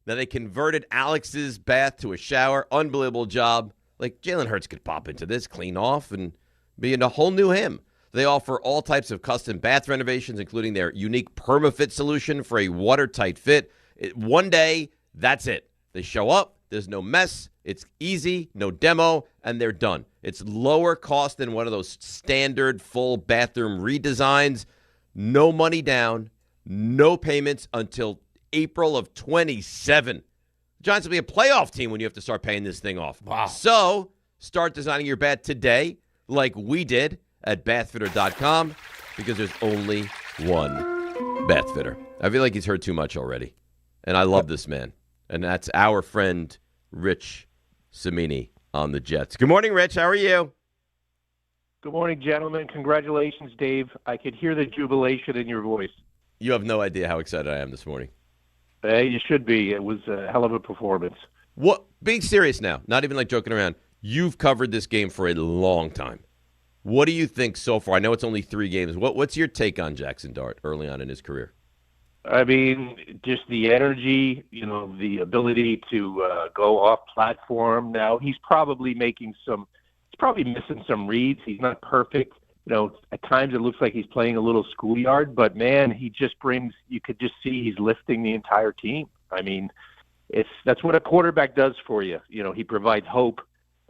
Now, they converted Alex's bath to a shower. Unbelievable job. Like, Jalen Hurts could pop into this, clean off, and be in a whole new him. They offer all types of custom bath renovations, including their unique PermaFit solution for a watertight fit. One day, that's it. They show up. There's no mess. It's easy, no demo, and they're done. It's lower cost than one of those standard full bathroom redesigns. No money down, no payments until April of 27. Giants will be a playoff team when you have to start paying this thing off. Wow. So start designing your bath today like we did at bathfitter.com because there's only one bath fitter. I feel like he's heard too much already. And I love this man. And that's our friend, Rich Cimini on the Jets. Good morning, Rich. How are you? Good morning, gentlemen. Congratulations, Dave. I could hear the jubilation in your voice. You have no idea how excited I am this morning. You should be. It was a hell of a performance. What? Being serious now, not even like joking around. You've covered this game for a long time. What do you think so far? I know it's only 3 games. What's your take on Jackson Dart early on in his career? I mean, just the energy, the ability to go off platform. Now, he's probably missing some reads. He's not perfect. At times it looks like he's playing a little schoolyard, but man, he just you could just see he's lifting the entire team. I mean, that's what a quarterback does for you. He provides hope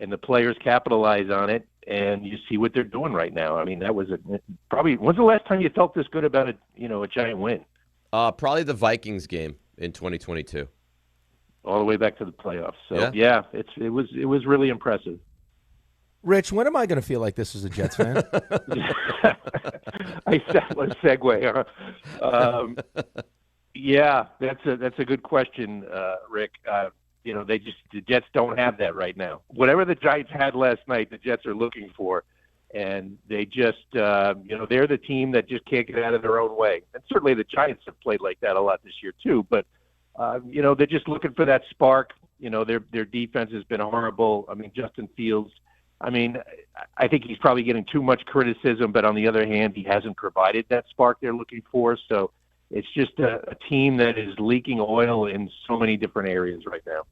and the players capitalize on it, and you see what they're doing right now. I mean, that was probably. When's the last time you felt this good about a giant win? Probably the Vikings game in 2022. All the way back to the playoffs. So yeah, it was really impressive. Rich, when am I going to feel like this as a Jets fan? Let's segue. Yeah, that's a good question, Rick. The Jets don't have that right now. Whatever the Giants had last night, the Jets are looking for, and they just, they're the team that just can't get out of their own way. And certainly the Giants have played like that a lot this year too. But they're just looking for that spark. Their defense has been horrible. I mean, Justin Fields. I mean, I think he's probably getting too much criticism, but on the other hand, he hasn't provided that spark they're looking for. So it's just a team that is leaking oil in so many different areas right now.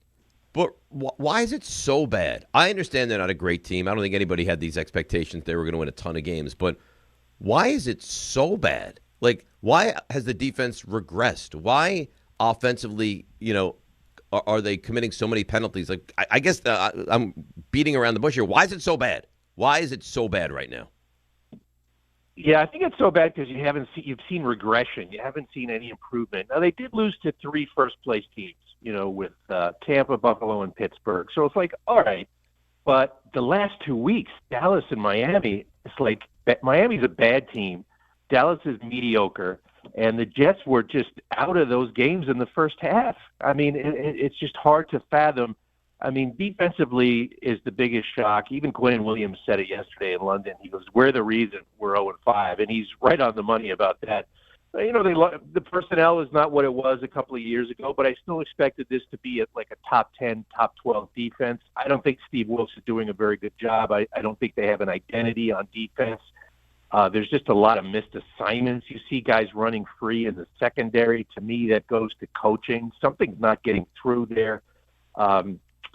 But why is it so bad? I understand they're not a great team. I don't think anybody had these expectations they were going to win a ton of games. But why is it so bad? Like, why has the defense regressed? Why offensively, are they committing so many penalties? Like, I guess I'm beating around the bush here. Why is it so bad? Why is it so bad right now? Yeah, I think it's so bad because you've seen regression. You haven't seen any improvement. Now, they did lose to 3 first-place teams, with Tampa, Buffalo, and Pittsburgh. So it's like, all right. But the last 2 weeks, Dallas and Miami, it's like Miami's a bad team. Dallas is mediocre. And the Jets were just out of those games in the first half. I mean, it's just hard to fathom. I mean, defensively is the biggest shock. Even Quinn Williams said it yesterday in London. He goes, "We're the reason we're 0-5," and he's right on the money about that. The personnel is not what it was a couple of years ago, but I still expected this to be like a top 10, top 12 defense. I don't think Steve Wilkes is doing a very good job. I don't think they have an identity on defense. There's just a lot of missed assignments. You see guys running free in the secondary. To me, that goes to coaching. Something's not getting through there.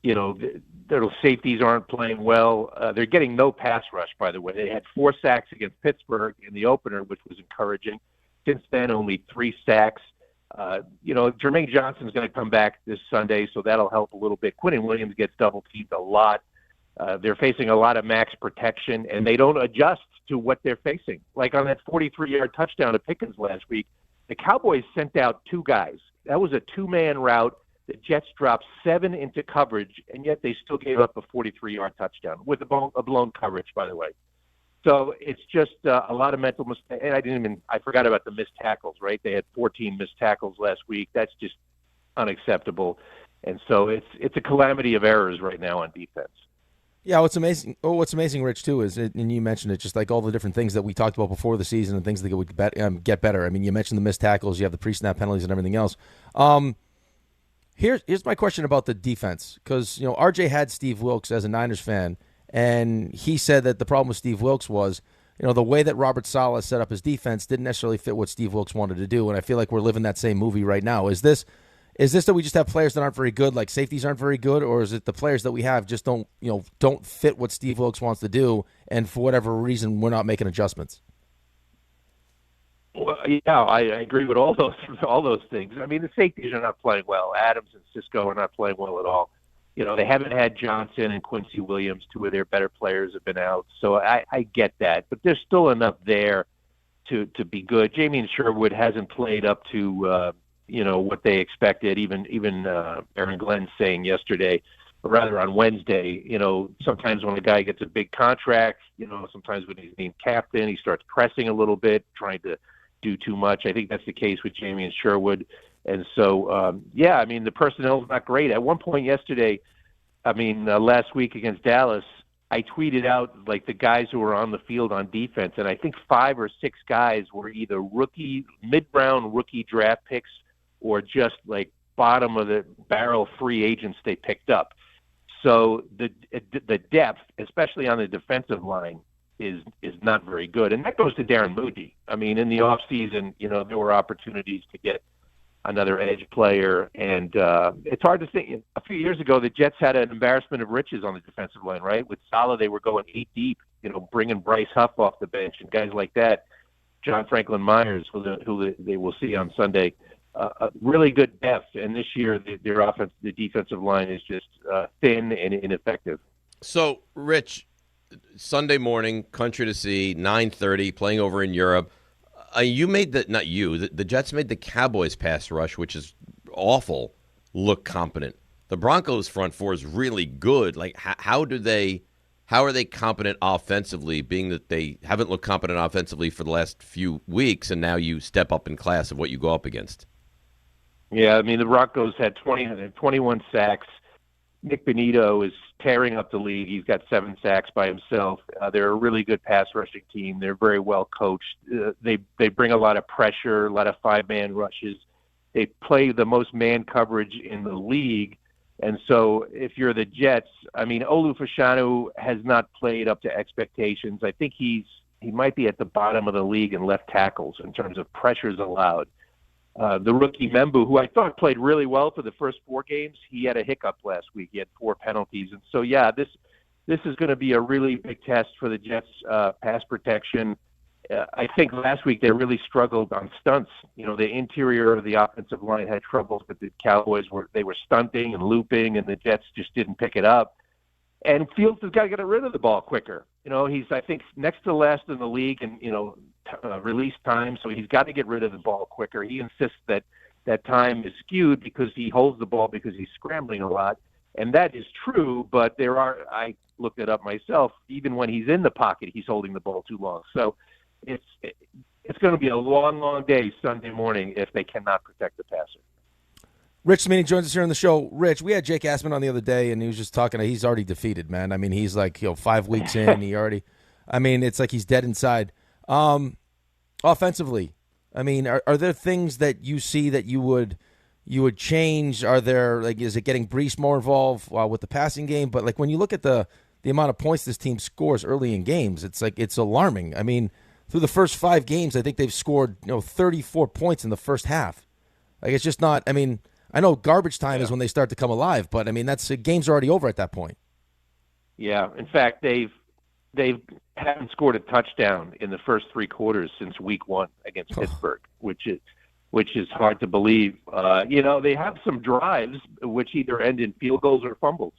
Their safeties aren't playing well. They're getting no pass rush, by the way. They had 4 sacks against Pittsburgh in the opener, which was encouraging. Since then, only 3 sacks. Jermaine Johnson's going to come back this Sunday, so that'll help a little bit. Quinn Williams gets double-teamed a lot. They're facing a lot of max protection, and they don't adjust to what they're facing. Like on that 43-yard touchdown to Pickens last week, the Cowboys sent out 2 guys. That was a 2-man route. The Jets dropped 7 into coverage, and yet they still gave up a 43-yard touchdown with a blown coverage, by the way. So it's just a lot of mental mistakes. And I forgot about the missed tackles, right? They had 14 missed tackles last week. That's just unacceptable. And so it's a calamity of errors right now on defense. Yeah, what's amazing, Rich, too, is, and you mentioned it, just like all the different things that we talked about before the season and things that would get better. I mean, you mentioned the missed tackles, you have the pre-snap penalties and everything else. Here's my question about the defense, because RJ had Steve Wilkes as a Niners fan, and he said that the problem with Steve Wilkes was, the way that Robert Saleh set up his defense didn't necessarily fit what Steve Wilkes wanted to do, and I feel like we're living that same movie right now. Is this that we just have players that aren't very good, like safeties aren't very good, or is it the players that we have just don't fit what Steve Wilkes wants to do, and for whatever reason we're not making adjustments? Well, yeah, I agree with all those things. I mean, the safeties are not playing well. Adams and Cisco are not playing well at all. They haven't had Johnson and Quincy Williams, 2 of their better players have been out. So I get that, but there's still enough there to be good. Jamie Sherwood hasn't played up to what they expected. Even Aaron Glenn saying yesterday, or rather on Wednesday, sometimes when a guy gets a big contract, sometimes when he's named captain, he starts pressing a little bit, trying to do too much. I think that's the case with Jamie Sherwood. And so, the personnel is not great. At one point yesterday, last week against Dallas, I tweeted out like the guys who were on the field on defense, and I think 5 or 6 guys were either mid-round rookie draft picks or just like bottom of the barrel free agents they picked up. So the depth, especially on the defensive line, is not very good. And that goes to Darren Moody. I mean, in the offseason, there were opportunities to get another edge player. And it's hard to think. A few years ago, the Jets had an embarrassment of riches on the defensive line, right? With Saleh, they were going 8 deep, bringing Bryce Huff off the bench and guys like that. John Franklin Myers, who they will see on Sunday. Really good depth. And this year, their defensive line is just thin and ineffective. So, Rich, Sunday morning, country to see, 9:30, playing over in Europe. You made the Jets made the Cowboys pass rush, which is awful, look competent. The Broncos front four is really good. Like, how are they competent offensively, being that they haven't looked competent offensively for the last few weeks, and now you step up in class of what you go up against? Yeah, I mean, the Broncos had 21 sacks. Nick Bonito is tearing up the league. He's got 7 sacks by himself. They're a really good pass rushing team. They're very well coached. They bring a lot of pressure, a lot of 5-man rushes. They play the most man coverage in the league. And so if you're the Jets, I mean, Olu Fashanu has not played up to expectations. I think he might be at the bottom of the league in left tackles in terms of pressures allowed. The rookie Membu, who I thought played really well for the first 4 games, he had a hiccup last week. He had 4 penalties. And so, yeah, this is going to be a really big test for the Jets' pass protection. I think last week they really struggled on stunts. You know, the interior of the offensive line had troubles, but the Cowboys were stunting and looping, and the Jets just didn't pick it up. And Fields has got to get rid of the ball quicker. You know, he's, I think, next to last in the league in, release time, so he's got to get rid of the ball quicker. He insists that time is skewed because he holds the ball because he's scrambling a lot, and that is true, but I looked it up myself, even when he's in the pocket, he's holding the ball too long. So it's going to be a long, long day Sunday morning if they cannot protect the passer. Rich Samini joins us here on the show. Rich, we had Jake Assman on the other day, and he was just talking. He's already defeated, man. I mean, he's like 5 weeks in. It's like he's dead inside. Offensively, I mean, are there things that you see that you would change? Are there, is it getting Brees more involved with the passing game? But when you look at the amount of points this team scores early in games, it's alarming. I mean, through the first 5 games, I think they've scored 34 points in the first half. It's just not. I mean, I know garbage time is when they start to come alive, but I mean game's already over at that point. Yeah, in fact, they haven't scored a touchdown in the first 3 quarters since week 1 against Pittsburgh, which is hard to believe. They have some drives which either end in field goals or fumbles.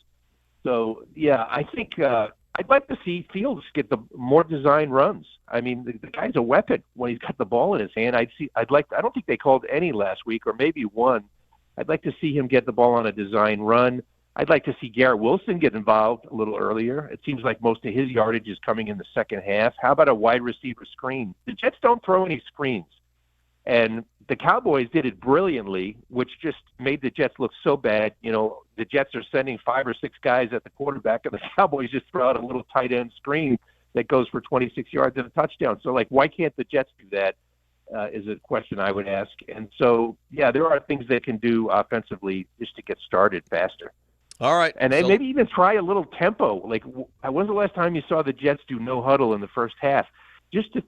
So yeah, I think I'd like to see Fields get the more design runs. I mean, the guy's a weapon when he's got the ball in his hand. I don't think they called any last week, or maybe one. I'd like to see him get the ball on a design run. I'd like to see Garrett Wilson get involved a little earlier. It seems like most of his yardage is coming in the second half. How about a wide receiver screen? The Jets don't throw any screens. And the Cowboys did it brilliantly, which just made the Jets look so bad. The Jets are sending 5 or 6 guys at the quarterback, and the Cowboys just throw out a little tight end screen that goes for 26 yards and a touchdown. So, why can't the Jets do that? Is a question I would ask. And so, yeah, there are things they can do offensively just to get started faster. All right. And maybe even try a little tempo. When's the last time you saw the Jets do no huddle in the first half? Just to,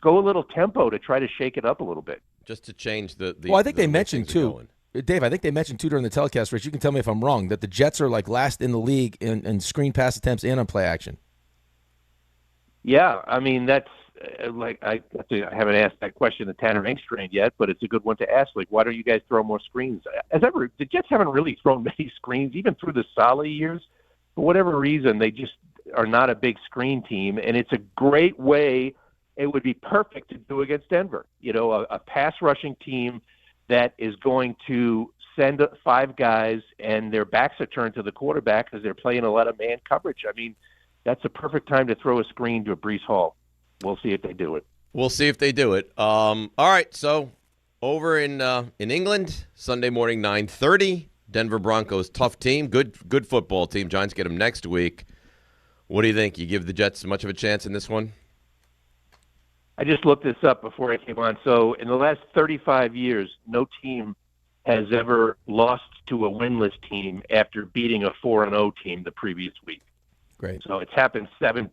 go a little tempo to try to shake it up a little bit. Just to change the well, I think they mentioned, too, Dave, I think they mentioned, too, during the telecast, Rich, you can tell me if I'm wrong, that the Jets are, last in the league in screen pass attempts and on play action. Yeah, I mean, that's, I haven't asked that question to Tanner Engstrand yet, but it's a good one to ask. Why don't you guys throw more screens? The Jets haven't really thrown many screens, even through the Saleh years. For whatever reason, they just are not a big screen team, and it's a great way. It would be perfect to do against Denver. A pass rushing team that is going to send 5 guys, and their backs are turned to the quarterback because they're playing a lot of man coverage. I mean, that's a perfect time to throw a screen to a Brees Hall. We'll see if they do it. All right, so over in England, Sunday morning, 9:30, Denver Broncos, tough team, good football team. Giants get them next week. What do you think? You give the Jets much of a chance in this one? I just looked this up before I came on. So in the last 35 years, no team has ever lost to a winless team after beating a 4-0 team the previous week. Great. So it's happened 7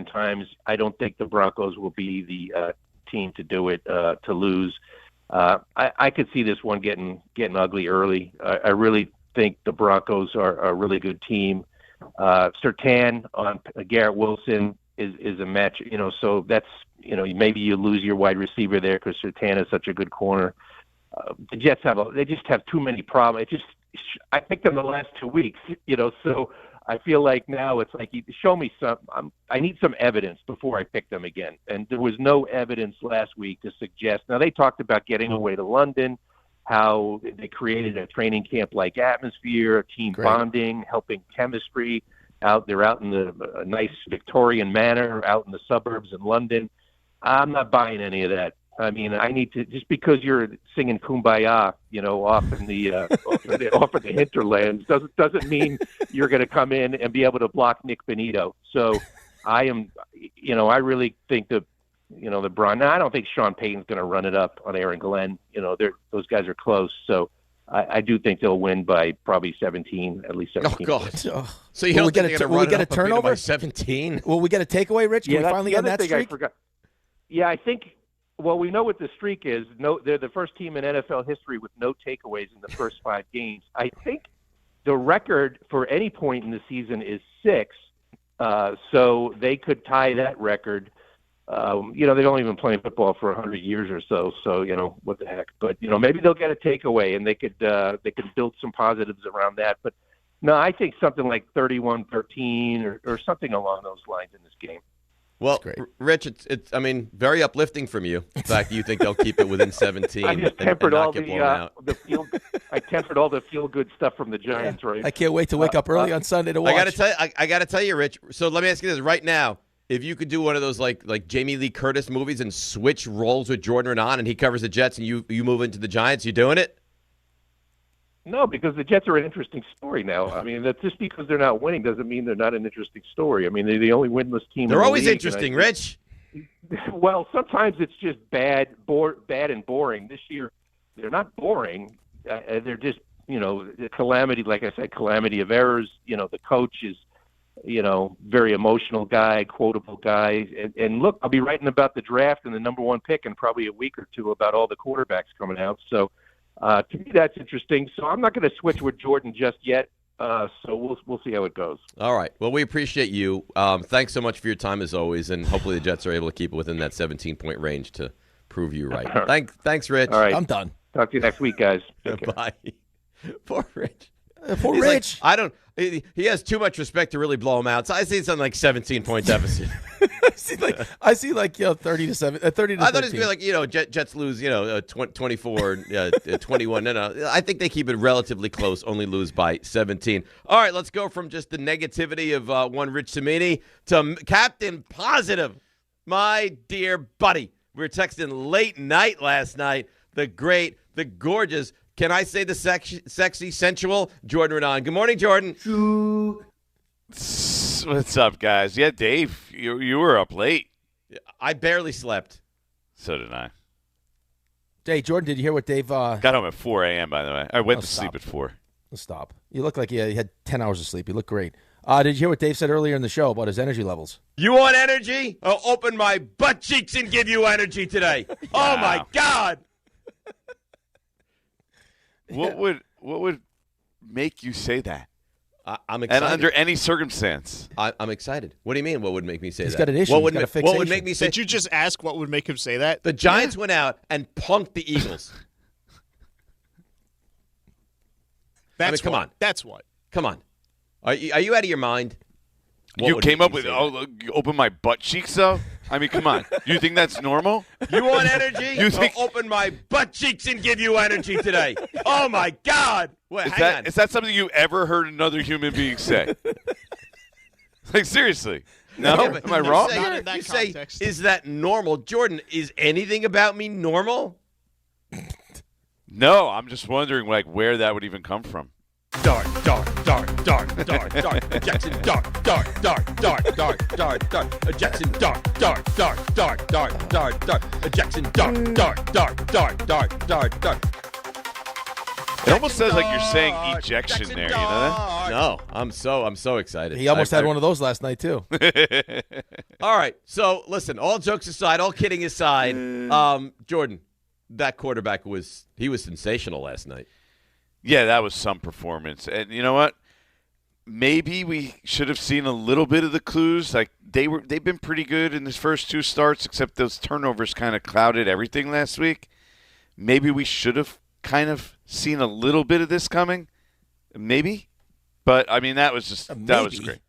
times. I don't think the Broncos will be the team to do it, to lose. I could see this one getting ugly early. I really think the Broncos are a really good team. Surtain on Garrett Wilson is a match, so that's, maybe you lose your wide receiver there because Surtain is such a good corner. The Jets they just have too many problems. I picked them the last 2 weeks, so I feel like now it's like, show me some. I need some evidence before I pick them again. And there was no evidence last week to suggest. Now, they talked about getting away to London, how they created a training camp-like atmosphere, team bonding, helping chemistry. They're out in the nice Victorian manor out in the suburbs in London. I'm not buying any of that. I mean, I need to, just because you're singing Kumbaya, off in the off in the hinterlands doesn't mean you're going to come in and be able to block Nick Benito. So I really think that, the Bron. Now, I don't think Sean Payton's going to run it up on Aaron Glenn. Those guys are close. So I do think they'll win by probably 17, at least 17. Oh, God. So you don't think they're going to run a turnover by 17? Will we get a takeaway, Rich? Can we finally end that streak? I forgot. Yeah, I think. Well, we know what the streak is. No, they're the first team in NFL history with no takeaways in the first 5 games. I think the record for any point in the season is 6, so they could tie that record. They've only been playing football for 100 years or so, so what the heck. But maybe they'll get a takeaway, and they could build some positives around that. But no, I think something like 31-13 or something along those lines in this game. Well, Rich, it's very uplifting from you. The fact that you think they'll keep it within 17 I just tempered and not all get blown out. I tempered all the feel-good stuff from the Giants, right? I can't wait to wake up early on Sunday to watch. I got to tell you, Rich. So let me ask you this right now: if you could do one of those like Jamie Lee Curtis movies and switch roles with Jordan Renan, and he covers the Jets, and you move into the Giants, you doing it? No, because the Jets are an interesting story now. I mean, that's just because they're not winning doesn't mean they're not an interesting story. I mean, they're the only winless team. They're in the always league, interesting, Rich. Well, sometimes it's just bad and boring. This year, they're not boring. They're just, a calamity. Like I said, calamity of errors. The coach is, very emotional guy, quotable guy. And look, I'll be writing about the draft and the number 1 pick in probably a week or two about all the quarterbacks coming out. So. To me, that's interesting. So I'm not going to switch with Jordan just yet. So we'll see how it goes. All right. Well, we appreciate you. Thanks so much for your time as always, and hopefully the Jets are able to keep it within that 17-point range to prove you right. Thanks, Rich. All right. I'm done. Talk to you next week, guys. Bye. Poor Rich. Poor He's Rich. Like, he has too much respect to really blow him out. So I see something like 17-point deficit. I see 30 to 7, 30 to. I thought it was gonna be like Jets lose 24, 21. No. I think they keep it relatively close. Only lose by 17. All right, let's go from just the negativity of one Rich Cimini to Captain Positive, my dear buddy. We were texting late night last night. The great, the gorgeous. Can I say the sexy, sensual Jordan Renan? Good morning, Jordan. What's up, guys? Yeah, Dave, you were up late. I barely slept. So did I. Hey, Jordan, did you hear what Dave... Got home at 4 a.m., by the way. I went to sleep at 4. Stop. You look like you had 10 hours of sleep. You look great. Did you hear what Dave said earlier in the show about his energy levels? You want energy? I'll open my butt cheeks and give you energy today. Oh, my God. What would make you say that? I'm excited. And under any circumstance. I'm excited. What do you mean, what would make me say that? He's got an issue. What would make me say? Did you just ask what would make him say that? The Giants went out and punked the Eagles. Come on. That's what. Come on. Are you out of your mind? You came up with, open my butt cheeks, though? I mean, come on. You think that's normal? You want energy? I'll open my butt cheeks and give you energy today. Oh, my God. Wait, hang on. Is that something you ever heard another human being say? Like, seriously. No? Yeah, am I wrong? You say, is that normal? Jordan, is anything about me normal? No, I'm just wondering, where that would even come from. Dark. Jackson, dark. Jackson, dark. Jackson, dark. It almost sounds like you're saying ejection there, you know that? No, I'm so excited. He almost had one of those last night, too. All right, so listen, all jokes aside, all kidding aside, Jordan, that quarterback was sensational last night. Yeah, that was some performance. And you know what? Maybe we should have seen a little bit of the clues. They've been pretty good in his first 2 starts, except those turnovers kind of clouded everything last week. Maybe we should have kind of seen a little bit of this coming. Maybe. But I mean, that was great.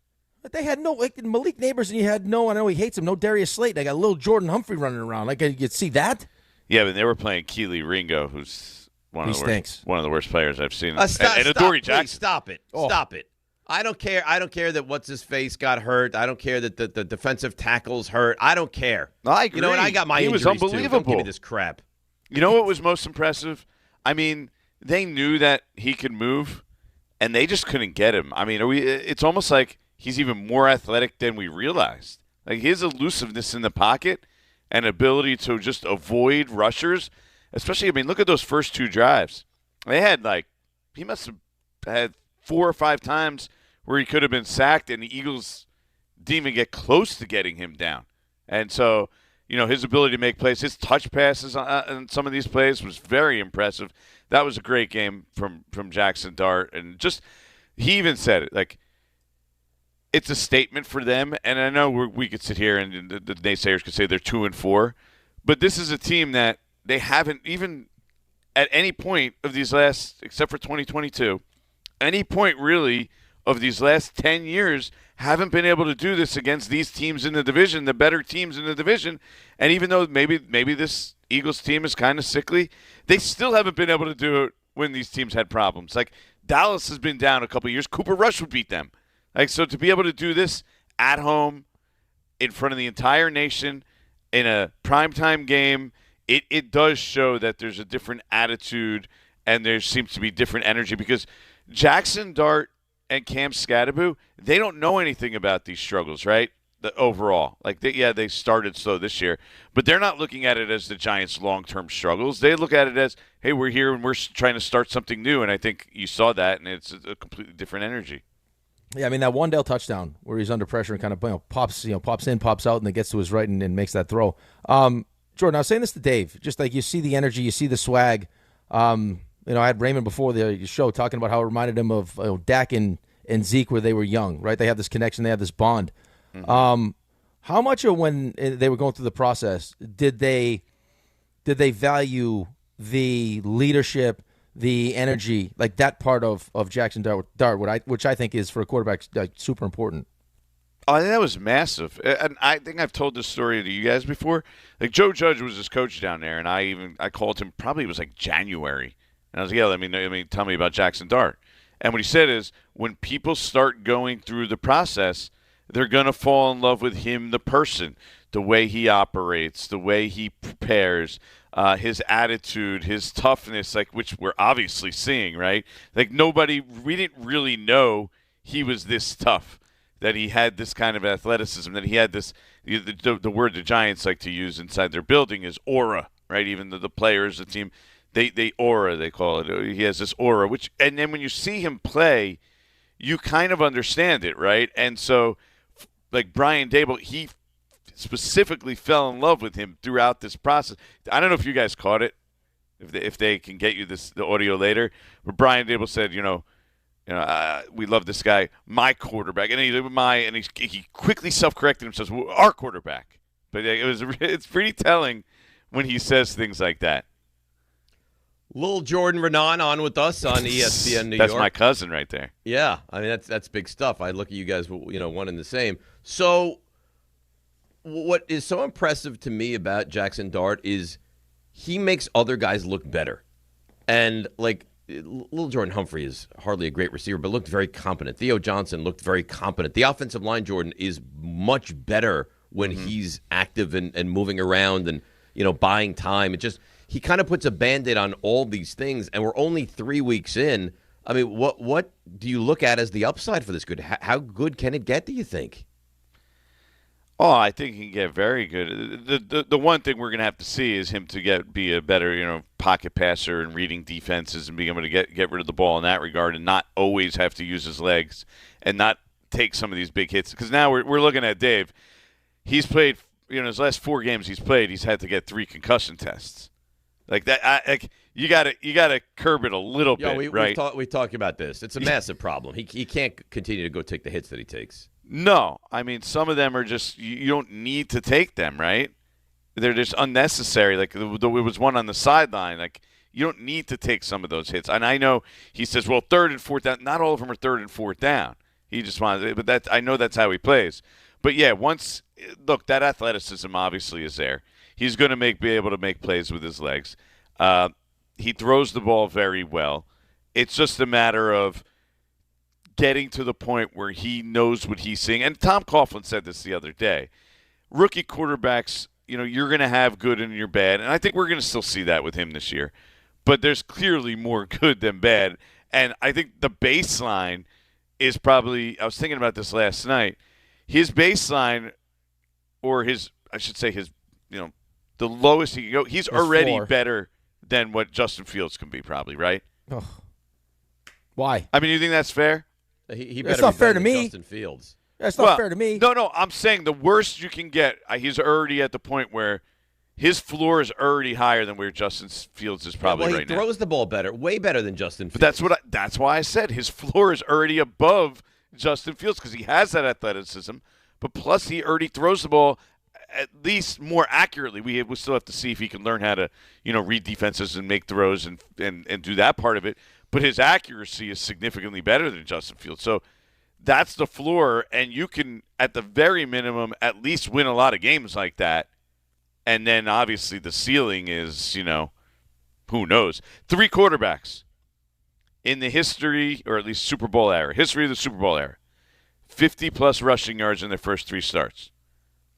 But they had no Malik Neighbors, and you had no. I know he hates him. No Darius Slayton. They got little Jordan Humphrey running around. Like you see that? Yeah, but they were playing Keely Ringo, who's one of the worst players I've seen. Stop, and Adoree Jackson. Please, stop it. Stop it. I don't care. I don't care that what's his face got hurt. I don't care that the defensive tackles hurt. I don't care. I agree. You know what? I got my He injuries was too. unbelievable. Don't give me this crap. You know what was most impressive? I mean, they knew that he could move, and they just couldn't get him. I mean, it's almost like he's even more athletic than we realized. Like his elusiveness in the pocket and ability to just avoid rushers, especially, I mean, look at those first 2 drives. They had he must have had 4 or 5 times where he could have been sacked, and the Eagles didn't even get close to getting him down. And so, his ability to make plays, his touch passes on some of these plays was very impressive. That was a great game from Jackson Dart. And just, he even said it, it's a statement for them. And I know we could sit here and the naysayers could say they're 2-4, but this is a team that they haven't even at any point of these last, except for 2022, any point really of these last 10 years haven't been able to do this against these teams in the division, the better teams in the division. And even though maybe this Eagles team is kind of sickly, they still haven't been able to do it when these teams had problems. Like Dallas has been down a couple of years. Cooper Rush would beat them. So to be able to do this at home in front of the entire nation in a primetime game, it does show that there's a different attitude and there seems to be different energy because Jackson Dart and Cam Scadaboo, they don't know anything about these struggles, right? Overall. They started slow this year, but they're not looking at it as the Giants' long-term struggles. They look at it as, hey, we're here and we're trying to start something new, and I think you saw that, and it's a completely different energy. Yeah, I mean, that Wandale touchdown where he's under pressure and kind of pops in, pops out, and then gets to his right and makes that throw. Jordan, I was saying this to Dave, just like you see the energy, you see the swag. I had Raymond before the show talking about how it reminded him of Dak and Zeke where they were young, right? They have this connection, they have this bond. Mm-hmm. How much of when they were going through the process did they value the leadership, the energy, like that part of Jackson Dart, which I think is for a quarterback super important? Oh, I think that was massive. And I think I've told this story to you guys before. Like Joe Judge was his coach down there, and I called him, probably it was like January. And I was like, yeah, tell me about Jackson Dart. And what he said is when people start going through the process, they're going to fall in love with him, the person, the way he operates, the way he prepares, his attitude, his toughness, which we're obviously seeing, right? We didn't really know he was this tough, that he had this kind of athleticism, that he had this, the word the Giants like to use inside their building is aura, right? Even the players, the team, they aura, they call it. He has this aura, and then when you see him play, you kind of understand it, right? And so, like Brian Dable, he specifically fell in love with him throughout this process. I don't know if you guys caught it, if they can get you the audio later, but Brian Dable said, we love this guy, my quarterback, and he quickly self-corrected himself, our quarterback. But it's pretty telling when he says things like that. Lil Jordan Renan on with us on ESPN New York. That's my cousin right there. Yeah, I mean that's big stuff. I look at you guys, one and the same. So, what is so impressive to me about Jackson Dart is he makes other guys look better, and Little Jordan Humphrey is hardly a great receiver, but looked very competent. Theo Johnson looked very competent. The offensive line, Jordan, is much better when he's active and moving around and buying time. He kind of puts a Band-Aid on all these things, and we're only 3 weeks in. I mean, what do you look at as the upside for this good? How good can it get, do you think? Oh, I think he can get very good. The one thing we're going to have to see is him to be a better, pocket passer and reading defenses and being able to get rid of the ball in that regard and not always have to use his legs and not take some of these big hits. Because now we're looking at Dave. He's played, his last 4 games he's played, he's had to get 3 concussion tests. Like that, you gotta curb it a little bit, right? We talked about this. It's a massive problem. He can't continue to go take the hits that he takes. No, I mean some of them are just you don't need to take them, right? They're just unnecessary. Like there was one on the sideline. Like You don't need to take some of those hits. And I know he says, well, 3rd and 4th down. Not all of them are 3rd and 4th down. He just wants it. But I know that's how he plays. But, yeah, look, that athleticism obviously is there. He's going to be able to make plays with his legs. He throws the ball very well. It's just a matter of getting to the point where he knows what he's seeing. And Tom Coughlin said this the other day. Rookie quarterbacks, you're going to have good and you're bad. And I think we're going to still see that with him this year. But there's clearly more good than bad. And I think the baseline is probably – I was thinking about this last night. His baseline or his – I should say his – the lowest he can go, he's already floor. Better than what Justin Fields can be probably, right? Oh. Why? I mean, you think that's fair? He That's not fair to me. Justin Fields. That's not fair to me. No, I'm saying the worst you can get, he's already at the point where his floor is already higher than where Justin Fields is probably right now. He throws the ball better, way better than Justin Fields. But that's why I said his floor is already above Justin Fields because he has that athleticism, but plus he already throws the ball at least more accurately. We still have to see if he can learn how to, read defenses and make throws and do that part of it. But his accuracy is significantly better than Justin Fields. So that's the floor, and you can, at the very minimum, at least win a lot of games like that. And then, obviously, the ceiling is, who knows. 3 quarterbacks in the history, or at least Super Bowl era, history of the Super Bowl era, 50-plus rushing yards in their first 3 starts.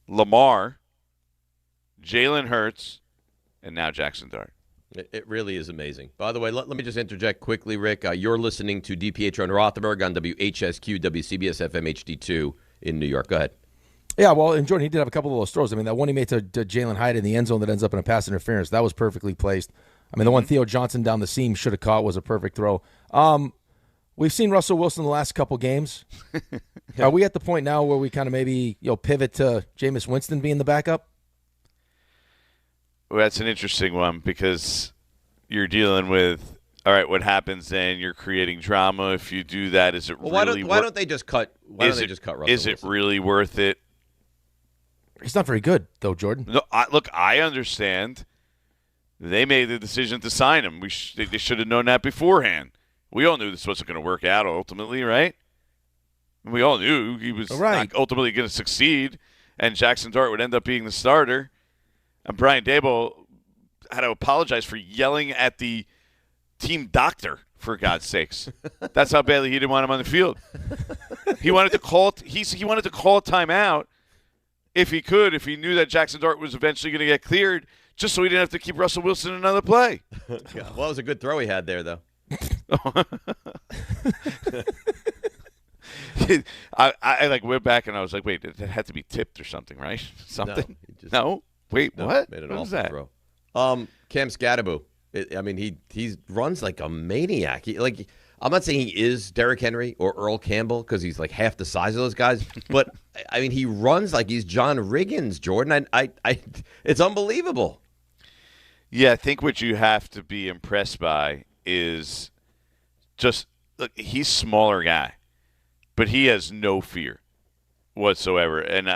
Lamar, Jalen Hurts, and now Jackson Dart. It really is amazing. By the way, let me just interject quickly, Rick. You're listening to DiPietro and Rothenberg on WHSQ, WCBS FM HD2 in New York. Go ahead. Yeah, well, and Jordan, he did have a couple of those throws. I mean, that one he made to Jalen Hyatt in the end zone that ends up in a pass interference, that was perfectly placed. I mean, the one Theo Johnson down the seam should have caught was a perfect throw. We've seen Russell Wilson the last couple games. Are we at the point now where we kind of maybe pivot to Jameis Winston being the backup? Well, that's an interesting one because you're dealing with, all right, what happens then? You're creating drama. If you do that, is it really why don't they just cut Russell Is it really worth it? He's not very good, though, Jordan. No, I understand. They made the decision to sign him. They should have known that beforehand. We all knew this wasn't going to work out ultimately, right? We all knew he was not ultimately going to succeed, and Jackson Dart would end up being the starter. And Brian Daboll had to apologize for yelling at the team doctor, for God's sakes. That's how badly he didn't want him on the field. He wanted to call he wanted to call a timeout if he could, if he knew that Jackson Dart was eventually going to get cleared, just so he didn't have to keep Russell Wilson another play. Well, it was a good throw he had there, though. I went back and I was like, wait, it had to be tipped or something, right? Something? No? Wait, what? Made an what was awful that? Throw. Cam Scatterbo. He runs like a maniac. I'm not saying he is Derrick Henry or Earl Campbell because he's like half the size of those guys, but I mean he runs like he's John Riggins, Jordan. It's unbelievable. Yeah, I think what you have to be impressed by is just look. He's a smaller guy, but he has no fear whatsoever. And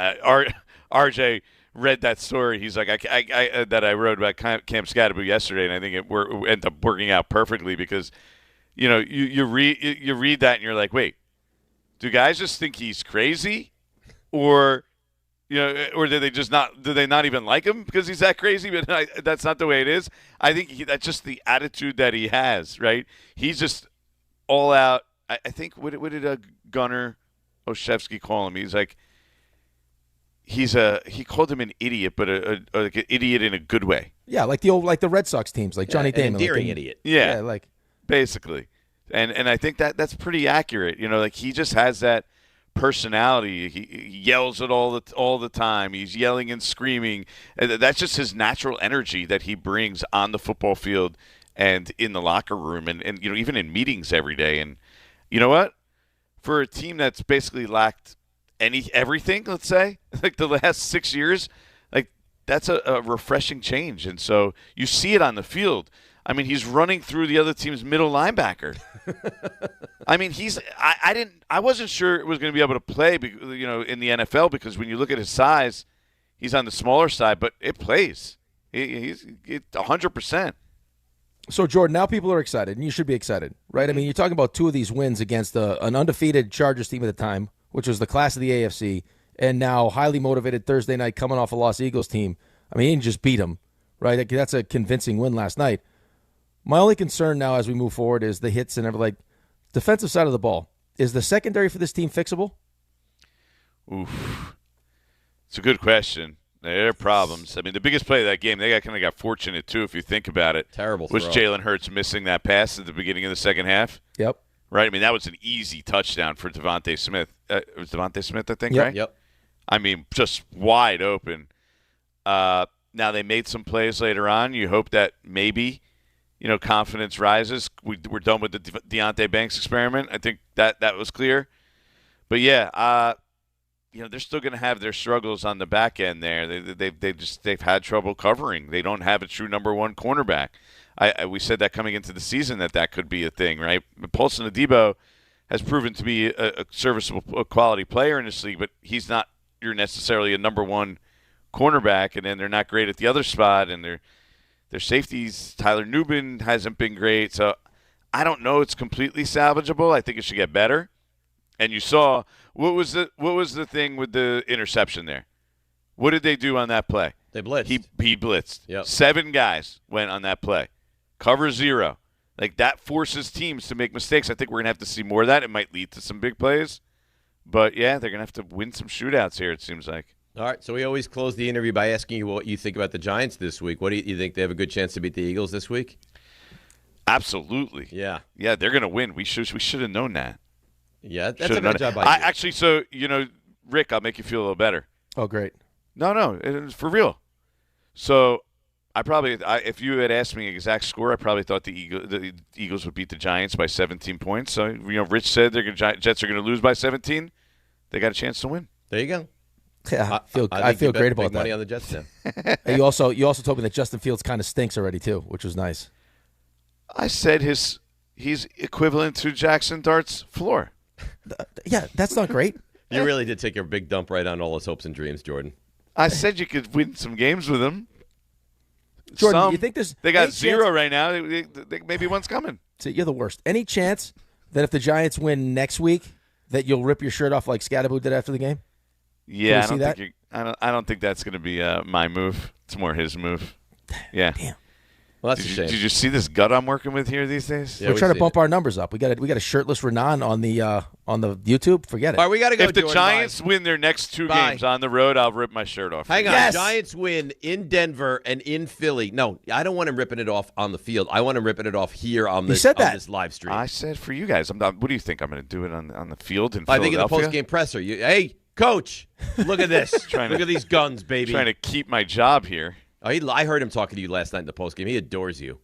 RJ read that story. He's like, I that I wrote about Cam Scatterbo yesterday, and I think it ended up working out perfectly because, you read that and you're like, wait, do guys just think he's crazy, or or do they not even like him because he's that crazy? But that's not the way it is. I think that's just the attitude that he has, right? He's just all out. I think what did Gunnar Olszewski call him? He's like. He called him an idiot, but like an idiot in a good way. Yeah, like the Red Sox teams, like Johnny Damon, endearing idiot. Yeah, basically, and I think that's pretty accurate. Like he just has that personality. He yells it all the time. He's yelling and screaming. And that's just his natural energy that he brings on the football field and in the locker room, and even in meetings every day. And you know what? For a team that's basically lacked everything, let's say, like the last 6 years, like that's a refreshing change. And so you see it on the field. I mean, he's running through the other team's middle linebacker. I mean, I wasn't sure it was going to be able to play, in the NFL because when you look at his size, he's on the smaller side, but it plays. He's 100%. So, Jordan, now people are excited, and you should be excited, right? I mean, you're talking about two of these wins against an undefeated Chargers team at the time, which was the class of the AFC, and now highly motivated Thursday night coming off a Los Eagles team. I mean, he didn't just beat them, right? That's a convincing win last night. My only concern now as we move forward is the hits and everything. Like, defensive side of the ball. Is the secondary for this team fixable? Oof. It's a good question. There are problems. I mean, the biggest play of that game, they kind of got fortunate, too, if you think about it. Terrible was throw. Jalen Hurts missing that pass at the beginning of the second half. Yep. Right? I mean, that was an easy touchdown for Devontae Smith. It was Devontae Smith, I think, Yep. right? Yep. I mean, just wide open. Now, they made some plays later on. You hope that maybe, confidence rises. We're done with the Deontay Banks experiment. I think that was clear. But, yeah, they're still going to have their struggles on the back end there. They've had trouble covering. They don't have a true number one cornerback. We said that coming into the season that could be a thing, right? Paulson Adebo has proven to be a serviceable, quality player in this league, but he's not necessarily a number one cornerback, and then they're not great at the other spot, and their safeties, Tyler Nubin hasn't been great. So I don't know it's completely salvageable. I think it should get better. And you saw what was the thing with the interception there? What did they do on that play? They blitzed. He blitzed. Yep. 7 guys went on that play. Cover 0. Like, that forces teams to make mistakes. I think we're going to have to see more of that. It might lead to some big plays. But, yeah, they're going to have to win some shootouts here, it seems like. All right, so we always close the interview by asking you what you think about the Giants this week. What do you think they have a good chance to beat the Eagles this week? Absolutely. Yeah. Yeah, they're going to win. We should have known that. Yeah, that's a good job by you. Actually, so, Rick, I'll make you feel a little better. Oh, great. No, it's for real. So, if you had asked me exact score, I probably thought the Eagles would beat the Giants by 17 points. So, Rich said Jets are going to lose by 17. They got a chance to win. There you go. Yeah, I feel great about that. Money on the Jets now. You also told me that Justin Fields kind of stinks already too, which was nice. I said he's equivalent to Jackson Dart's floor. Yeah, that's not great. You really did take your big dump right on all his hopes and dreams, Jordan. I said you could win some games with him. Jordan, you think there's they got any 0 chance- right now? Maybe one's coming. So you're the worst. Any chance that if the Giants win next week, that you'll rip your shirt off like Scadaboo did after the game? Yeah, Can we see that? I don't think that's going to be my move. It's more his move. Yeah. Damn. Well, that's a shame. Did you see this gut I'm working with here these days? We're trying to bump our numbers up. We got a shirtless Renan on the YouTube. Forget it. All right, we got to go. If the Jordan, Giants bye. win their next 2 Bye. games on the road, I'll rip my shirt off. Hang on. Yes. Giants win in Denver and in Philly. No, I don't want him ripping it off on the field. I want him ripping it off here on this, said that. on this live stream. I said for you guys. I'm not. What do you think? I'm going to do it on the field in I think in the Philadelphia? post-game presser. Hey, coach, look at this. Look at these guns, baby. Trying to keep my job here. Oh, I heard him talking to you last night in the post-game. He adores you.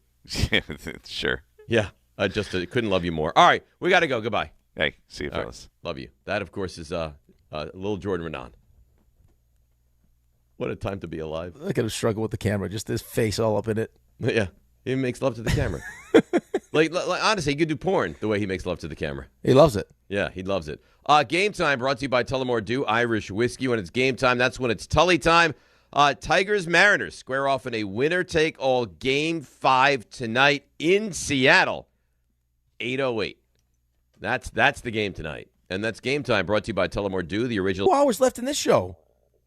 Sure. Yeah, I just couldn't love you more. All right, we got to go. Goodbye. Hey, see you, All right, fellas. love you. That, of course, is little Jordan Renan. What a time to be alive. Look at him struggle with the camera. Just his face all up in it. Yeah, he makes love to the camera. like honestly, he could do porn the way he makes love to the camera. He loves it. Yeah, he loves it. Game time brought to you by Tullamore Dew Irish Whiskey. When it's game time, that's when it's Tully time. Tigers Mariners square off in a winner-take-all Game 5 tonight in Seattle. 8:08. That's the game tonight. And that's game time brought to you by Tullamore Dew, the original. 2 hours left in this show.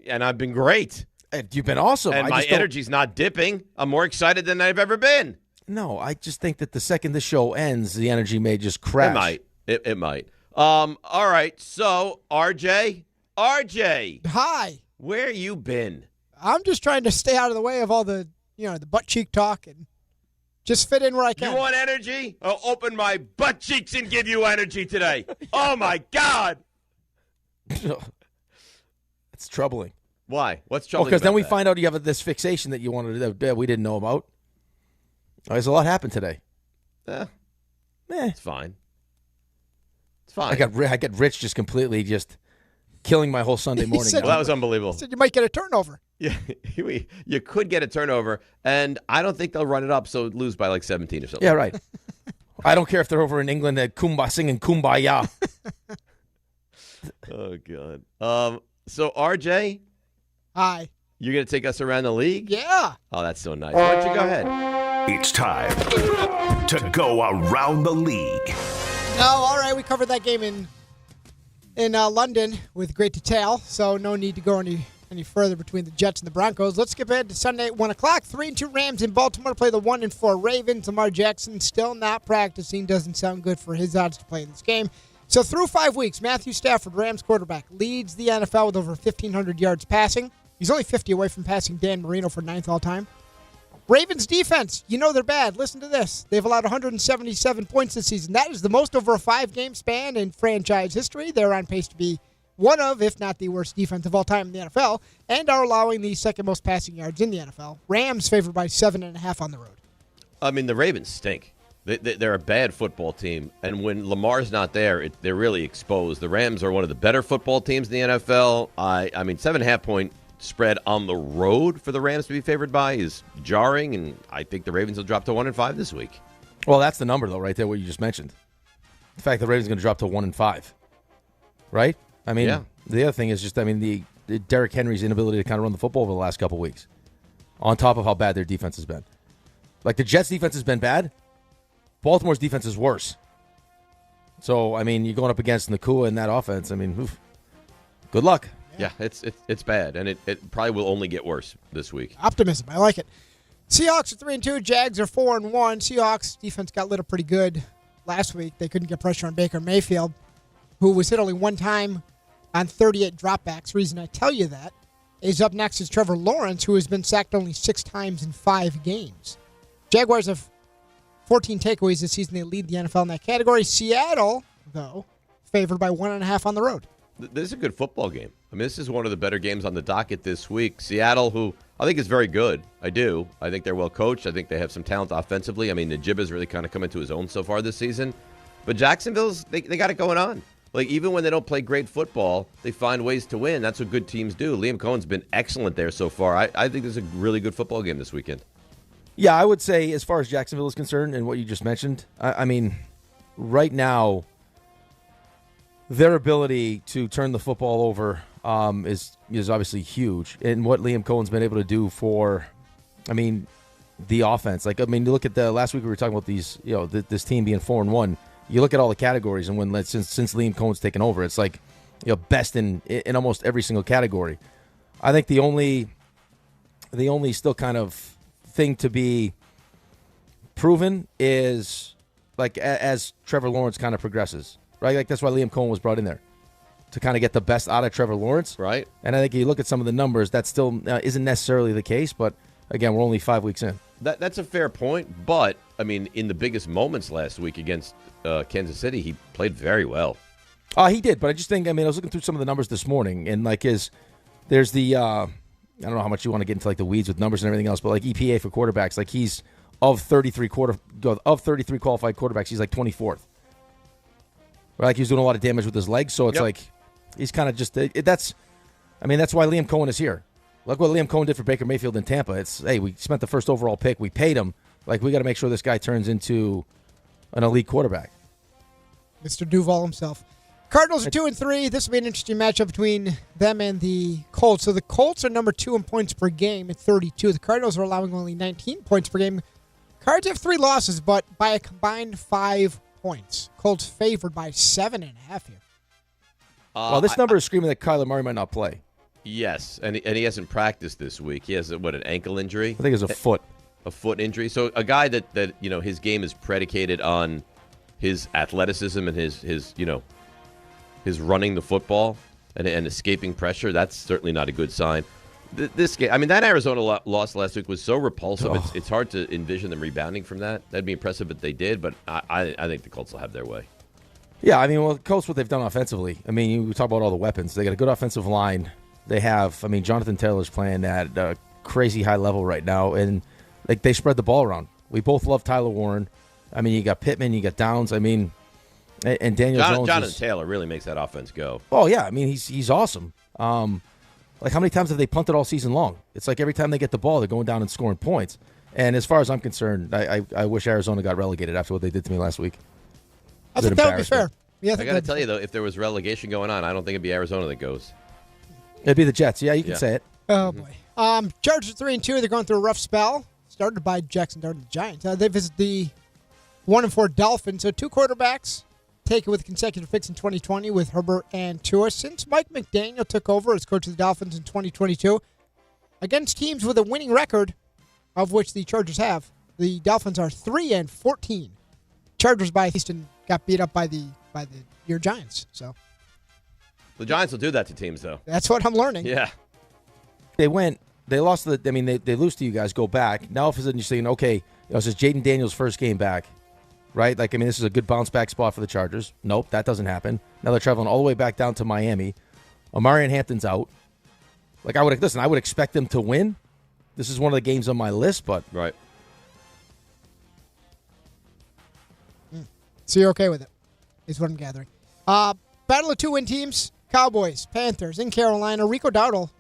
And I've been great. You've been awesome. And my energy's not dipping. I'm more excited than I've ever been. No, I just think that the second this show ends, the energy may just crash. It might. It might. All right. So, RJ. Hi. Where you been? I'm just trying to stay out of the way of all the, the butt cheek talk and just fit in where I can. You want energy? I'll open my butt cheeks and give you energy today. Oh, my God. It's troubling. Why? What's troubling? Because then about we that? find out you have this fixation that you wanted that we didn't know about. There's a lot happened today. It's fine. It's fine. I got Rich just completely just killing my whole Sunday morning. said- Well, that was unbelievable. Said you might get a turnover. Yeah, you could get a turnover, and I don't think they'll run it up, so lose by like 17 or something. Yeah, right. I don't care if they're over in England at singing Kumbaya. Oh, God. So, RJ, Hi. you're going to take us around the league? Yeah. Oh, that's so nice. Why don't you go ahead? It's time to go around the league. No, all right. We covered that game in London with great detail, so no need to go any further between the Jets and the Broncos. Let's skip ahead to Sunday at 1 o'clock. 3-2 Rams in Baltimore play the 1-4 Ravens. Lamar Jackson still not practicing. Doesn't sound good for his odds to play in this game. So through 5 weeks, Matthew Stafford, Rams quarterback, leads the NFL with over 1,500 yards passing. He's only 50 away from passing Dan Marino for 9th all-time. Ravens defense, you know they're bad. Listen to this. They've allowed 177 points this season. That is the most over a 5-game span in franchise history. They're on pace to be one of, if not the worst defense of all time in the NFL, and are allowing the second most passing yards in the NFL. Rams favored by 7.5 on the road. I mean, the Ravens stink. They're a bad football team, and when Lamar's not there, they're really exposed. The Rams are one of the better football teams in the NFL. I mean, 7.5-point spread on the road for the Rams to be favored by is jarring, and I think the Ravens will drop to 1-5 this week. Well, that's the number, though, right there, what you just mentioned. The fact the Ravens are going to drop to 1-5, right? I mean, yeah. The other thing is just, I mean, the Derrick Henry's inability to kind of run the football over the last couple of weeks, on top of how bad their defense has been. Like, the Jets' defense has been bad. Baltimore's defense is worse. So, I mean, you're going up against Nakua in that offense. I mean, oof. Good luck. Yeah, it's bad, and it probably will only get worse this week. Optimism. I like it. Seahawks are 3-2. Jags are 4-1. Seahawks defense got lit up pretty good last week. They couldn't get pressure on Baker Mayfield, who was hit only one time on 38 dropbacks. Reason I tell you that is up next is Trevor Lawrence, who has been sacked only 6 times in 5 games. Jaguars have 14 takeaways this season. They lead the NFL in that category. Seattle, though, favored by 1.5 on the road. This is a good football game. I mean, this is one of the better games on the docket this week. Seattle, who I think is very good. I do. I think they're well coached. I think they have some talent offensively. I mean, Najiba's really kind of come into his own so far this season. But Jacksonville's, they got it going on. Like, even when they don't play great football, they find ways to win. That's what good teams do. Liam Cohen's been excellent there so far. I think this is a really good football game this weekend. Yeah, I would say as far as Jacksonville is concerned and what you just mentioned, I mean, right now, their ability to turn the football over is obviously huge. And what Liam Cohen's been able to do for, I mean, the offense. Like, I mean, you look at the last week we were talking about these, you know, this team being 4-1. You look at all the categories, and since Liam Cohen's taken over, it's like, you know, best in almost every single category. I think the only still kind of thing to be proven is like as Trevor Lawrence kind of progresses, right? Like, that's why Liam Cohen was brought in there, to kind of get the best out of Trevor Lawrence, right? And I think you look at some of the numbers, that still isn't necessarily the case, but again, we're only 5 weeks in. That's a fair point, but I mean, in the biggest moments last week against Kansas City, he played very well. He did, but I just think, I mean, I was looking through some of the numbers this morning, and like there's the I don't know how much you want to get into like the weeds with numbers and everything else, but like EPA for quarterbacks, like he's of 33 qualified quarterbacks, he's like 24th. Right? Like, he's doing a lot of damage with his legs, so it's like he's kind of just that's why Liam Cohen is here. Look what Liam Cohen did for Baker Mayfield in Tampa. It's, hey, we spent the first overall pick, we paid him. Like, we got to make sure this guy turns into an elite quarterback. Mr. Duval himself. Cardinals are 2-3. This will be an interesting matchup between them and the Colts. So the Colts are number 2 in points per game at 32. The Cardinals are allowing only 19 points per game. Cards have 3 losses, but by a combined 5 points. Colts favored by 7.5 here. Well, this number is screaming that Kyler Murray might not play. Yes, and he hasn't practiced this week. He has, an ankle injury? I think it's a foot. A foot injury. So a guy that you know, his game is predicated on his athleticism and his running the football and escaping pressure. That's certainly not a good sign. This game, I mean, that Arizona loss last week was so repulsive. Oh. It's hard to envision them rebounding from that. That'd be impressive if they did, but I think the Colts will have their way. Yeah, I mean, well, Colts, what they've done offensively. I mean, you talk about all the weapons. They got a good offensive line. They have, I mean, Jonathan Taylor's playing at a crazy high level right now, and like, they spread the ball around. We both love Tyler Warren. I mean, you got Pittman, you got Downs. I mean, and Daniel Jones. Jonathan Taylor really makes that offense go. Oh yeah, I mean, he's awesome. Like, how many times have they punted all season long? It's like every time they get the ball, they're going down and scoring points. And as far as I'm concerned, I wish Arizona got relegated after what they did to me last week. I think that would be fair. Yeah, I got to tell you, though, if there was relegation going on, I don't think it'd be Arizona that goes. It'd be the Jets. Yeah, you can say it. Oh, boy. Chargers 3-2. They're going through a rough spell. started by Jackson Dart and the Giants. They visit the 1-4 Dolphins. So 2 quarterbacks taken with consecutive picks in 2020 with Herbert and Tua. Since Mike McDaniel took over as coach of the Dolphins in 2022, against teams with a winning record, of which the Chargers have, the Dolphins are 3-14. Chargers by Houston got beat up by your Giants. So The Giants will do that to teams, though. that's what I'm learning. Yeah. They lost they lose to you guys, go back. Now all of a sudden you're saying, okay, this is Jaden Daniels' first game back, right? This is a good bounce back spot for the Chargers. Nope, that doesn't happen. Now they're traveling all the way back down to Miami. Omarion Hampton's out. I would expect them to win. This is one of the games on my list, but right. So you're okay with it, is what I'm gathering. Battle of 2-win teams, Cowboys, Panthers in Carolina. Rico Dowdle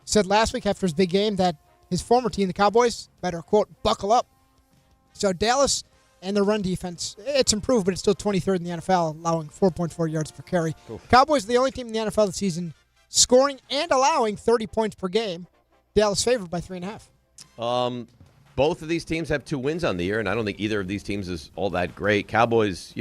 said last week after his big game that his former team, the Cowboys, better, quote, buckle up. So Dallas and their run defense, it's improved, but it's still 23rd in the NFL, allowing 4.4 yards per carry. Oof. Cowboys are the only team in the NFL this season scoring and allowing 30 points per game. Dallas favored by 3.5. Both of these teams have 2 wins on the year, and I don't think either of these teams is all that great. Cowboys,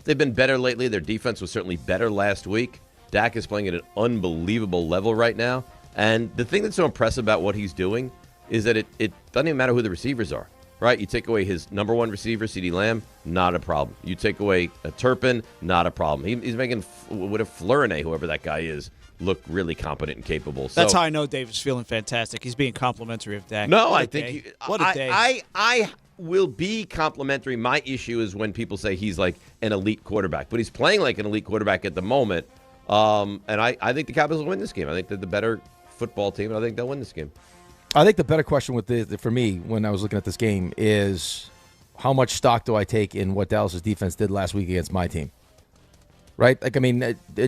they've been better lately. Their defense was certainly better last week. Dak is playing at an unbelievable level right now. And the thing that's so impressive about what he's doing is that it doesn't even matter who the receivers are, right? You take away his number 1 receiver, CeeDee Lamb, not a problem. You take away a Turpin, not a problem. He's making, what a Fleury, whoever that guy is, look really competent and capable. That's how I know Dave is feeling fantastic. He's being complimentary of Dak. No, I think what a day. I will be complimentary. My issue is when people say he's like an elite quarterback, but he's playing like an elite quarterback at the moment. And I think the Cowboys will win this game. I think they're the better football team, and I think they'll win this game. I think the better question for me when I was looking at this game is how much stock do I take in what Dallas' defense did last week against my team? Right?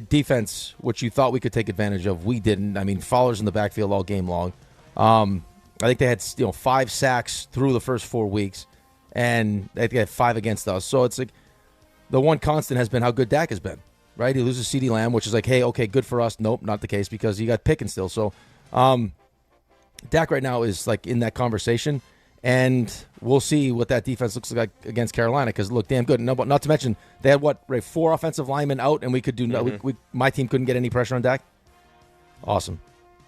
Defense, which you thought we could take advantage of, we didn't. Fowler's in the backfield all game long. I think they had 5 sacks through the first 4 weeks, and they had 5 against us. So it's like the one constant has been how good Dak has been. Right? He loses CeeDee Lamb, which is like, hey, okay, good for us. Nope, not the case because you got Pickens still. So Dak right now is like in that conversation, and we'll see what that defense looks like against Carolina because it looked damn good. No, but not to mention they had 4 offensive linemen out, and we could do my team couldn't get any pressure on Dak. Awesome.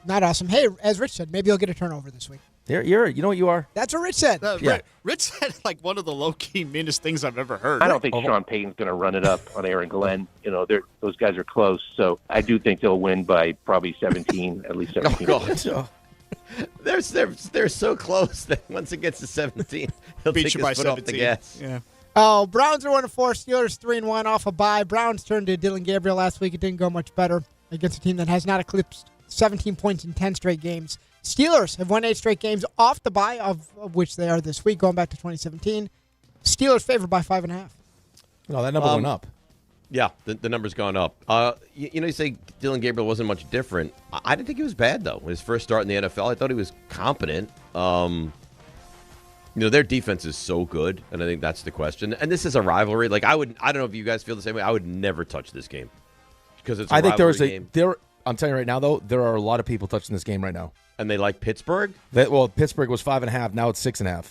Not awesome. Hey, as Rich said, maybe you'll get a turnover this week. You know what you are? That's what Rich said. Yeah. Rich said like one of the low-key meanest things I've ever heard. I don't think Sean Payton's going to run it up on Aaron Glenn. Those guys are close, so I do think they'll win by probably 17, at least 17. Oh, they're so close that once it gets to 17, he'll beat take you his by foot 17. off the gas. Yeah. Oh, Browns are 1-4. Steelers 3-1 off a bye. Browns turned to Dylan Gabriel last week. It didn't go much better against a team that has not eclipsed 17 points in 10 straight games. Steelers have won 8 straight games off the bye, of which they are this week, going back to 2017. Steelers favored by 5.5. No, that number went up. Yeah, the number's gone up. You say Dylan Gabriel wasn't much different. I didn't think he was bad, though. His first start in the NFL, I thought he was competent. Their defense is so good, and I think that's the question. And this is a rivalry. I don't know if you guys feel the same way. I would never touch this game because it's a rivalry game. I'm telling you right now, though, there are a lot of people touching this game right now. And they like Pittsburgh? Pittsburgh was 5.5. Now it's 6.5.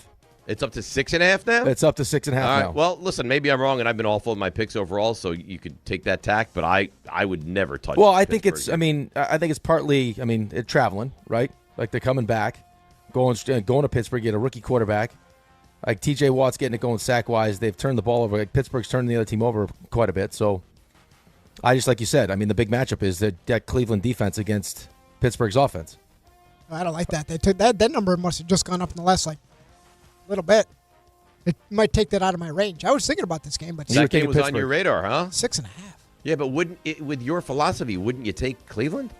It's up to 6.5 now? It's up to 6.5 now. Right. Well, listen, maybe I'm wrong, and I've been awful in my picks overall, so you could take that tack, but I would never touch Well, I Pittsburgh think I think it's partly, it's traveling, right? Like they're coming back, going to Pittsburgh, get a rookie quarterback. Like TJ Watt's getting it going sack-wise. They've turned the ball over. Like Pittsburgh's turning the other team over quite a bit. So I just, like you said, the big matchup is that Cleveland defense against Pittsburgh's offense. I don't like that. They took that number must have just gone up in the last little bit. It might take that out of my range. I was thinking about this game, but that game was on your radar, huh? 6.5. Yeah, but with your philosophy, wouldn't you take Cleveland?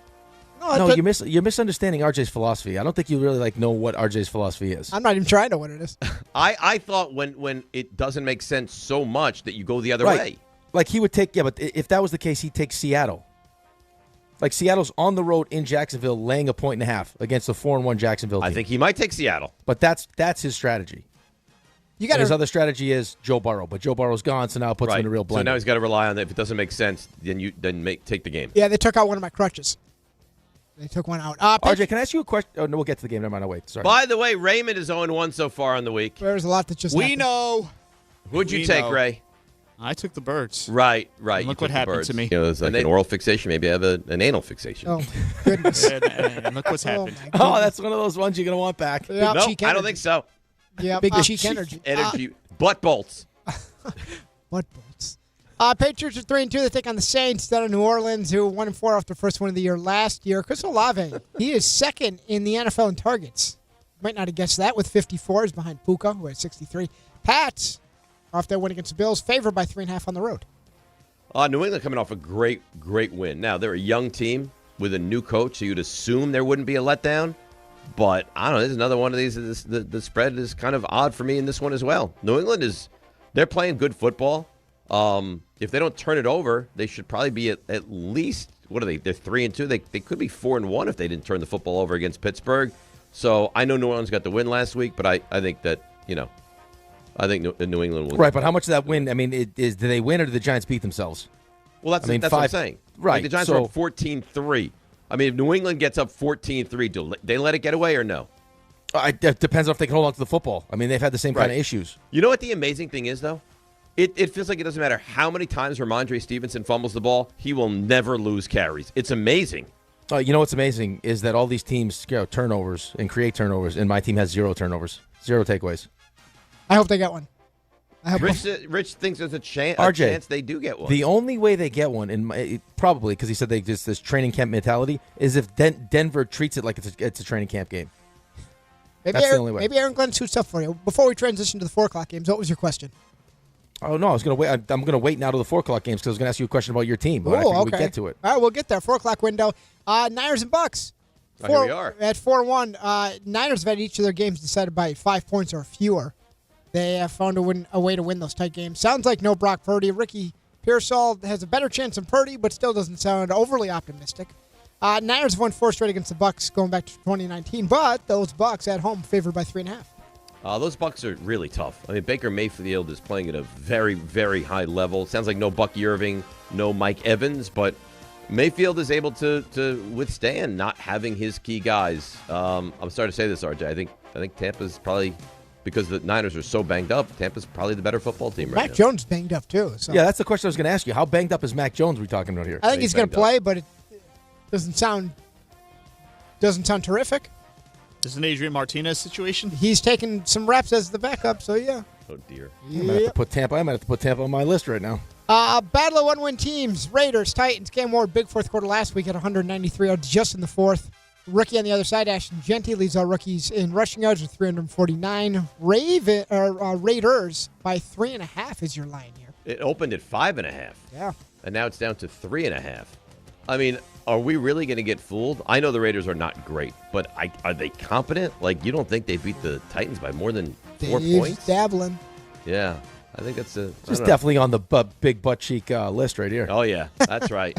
No, you're misunderstanding RJ's philosophy. I don't think you really know what RJ's philosophy is. I'm not even trying to know what it is. I thought when it doesn't make sense so much that you go the other way. Like he would take, but if that was the case, he'd take Seattle. Like Seattle's on the road in Jacksonville, laying 1.5 against the 4-1 Jacksonville team. I think he might take Seattle, but that's his strategy. His other strategy is Joe Burrow, but Joe Burrow's gone, so now it puts him in a real blender. So now he's got to rely on that. If it doesn't make sense, then take the game. Yeah, they took out one of my crutches. They took one out. RJ, can I ask you a question? Oh, no, we'll get to the game. Never mind. I'll wait. Sorry. By the way, Raymond is 0-1 so far on the week. There's a lot that just We happened. know. Who'd you We take, know. Ray? I took the Birds. Right. And look what happened to me. You know, it's like an oral fixation. Maybe I have an anal fixation. Oh, goodness. and look what's happened. Oh, that's one of those ones you're going to want back. Yeah, No, cheek I don't energy. think so. Yeah, big cheek energy. Energy. Butt bolts. Butt bolts. Patriots are 3-2. They take on the Saints down in New Orleans, who 1-4 off their first win of the year last year. Chris Olave, he is second in the NFL in targets. Might not have guessed that with 54. He's behind Puka, who has 63. Pats, off their win against the Bills, favored by 3.5 on the road. New England coming off a great win. Now, they're a young team with a new coach, so you'd assume there wouldn't be a letdown. But, I don't know, this is another one of these. The spread is kind of odd for me in this one as well. New England they're playing good football. If they don't turn it over, they should probably be at least, what are they? They're 3-2. They could be 4-1 if they didn't turn the football over against Pittsburgh. So I know New Orleans got the win last week, but I think that, I think New England will. Right, but how much of that win, I mean, do they win or do the Giants beat themselves? Well, that's what I'm saying. Right. Like the Giants are up 14-3. I mean, if New England gets up 14-3, do they let it get away or no? It depends on if they can hold on to the football. I mean, they've had the same kind of issues. You know what the amazing thing is, though? It feels like it doesn't matter how many times Ramondre Stevenson fumbles the ball, he will never lose carries. It's amazing. You know what's amazing is that all these teams turnovers and create turnovers, and my team has 0 turnovers, 0 takeaways. I hope they get one. Rich thinks there's a chance they do get one. The only way they get one, probably because he said they just this training camp mentality, is if Denver treats it like it's a training camp game. Maybe That's the only way. Maybe Aaron Glenn suits up for you. Before we transition to the 4 o'clock games, what was your question? Oh no, I was gonna wait. I'm gonna wait now to the 4 o'clock games because I was gonna ask you a question about your team. But I Oh, figured okay. we get to it. All right, we'll get there. 4 o'clock window. Niners and Bucks. Here we are. At 4-1. Niners have had each of their games decided by 5 points or fewer. They have found a way to win those tight games. Sounds like no Brock Purdy. Ricky Pearsall has a better chance than Purdy, but still doesn't sound overly optimistic. Niners have won 4 straight against the Bucks going back to 2019, but those Bucks at home favored by 3.5. Those Bucks are really tough. I mean, Baker Mayfield is playing at a very, very high level. Sounds like no Bucky Irving, no Mike Evans, but Mayfield is able to withstand not having his key guys. I'm sorry to say this, RJ. I think Tampa's probably, because the Niners are so banged up, Tampa's probably the better football team right now. Mac Jones banged up too. So. Yeah, that's the question I was going to ask you. How banged up is Mac Jones we talking about here? I think he's going to play, but it doesn't sound terrific. Is it an Adrian Martinez situation? He's taking some reps as the backup, so yeah. Oh dear. I might have to put Tampa on my list right now. Battle of one-win teams. Raiders, Titans. Cam Ward, big fourth quarter last week at 193 yards just in the fourth. Rookie on the other side, Ashton Genty leads our rookies in rushing yards with 349. Raiders by 3.5 is your line here. It opened at 5.5. Yeah. And now it's down to 3.5. I mean, are we really going to get fooled? I know the Raiders are not great, but are they competent? Like, you don't think they beat the Titans by more than 4 points? Dabbling. Yeah. I think that's Just definitely on the big butt cheek list right here. Oh, yeah. That's right.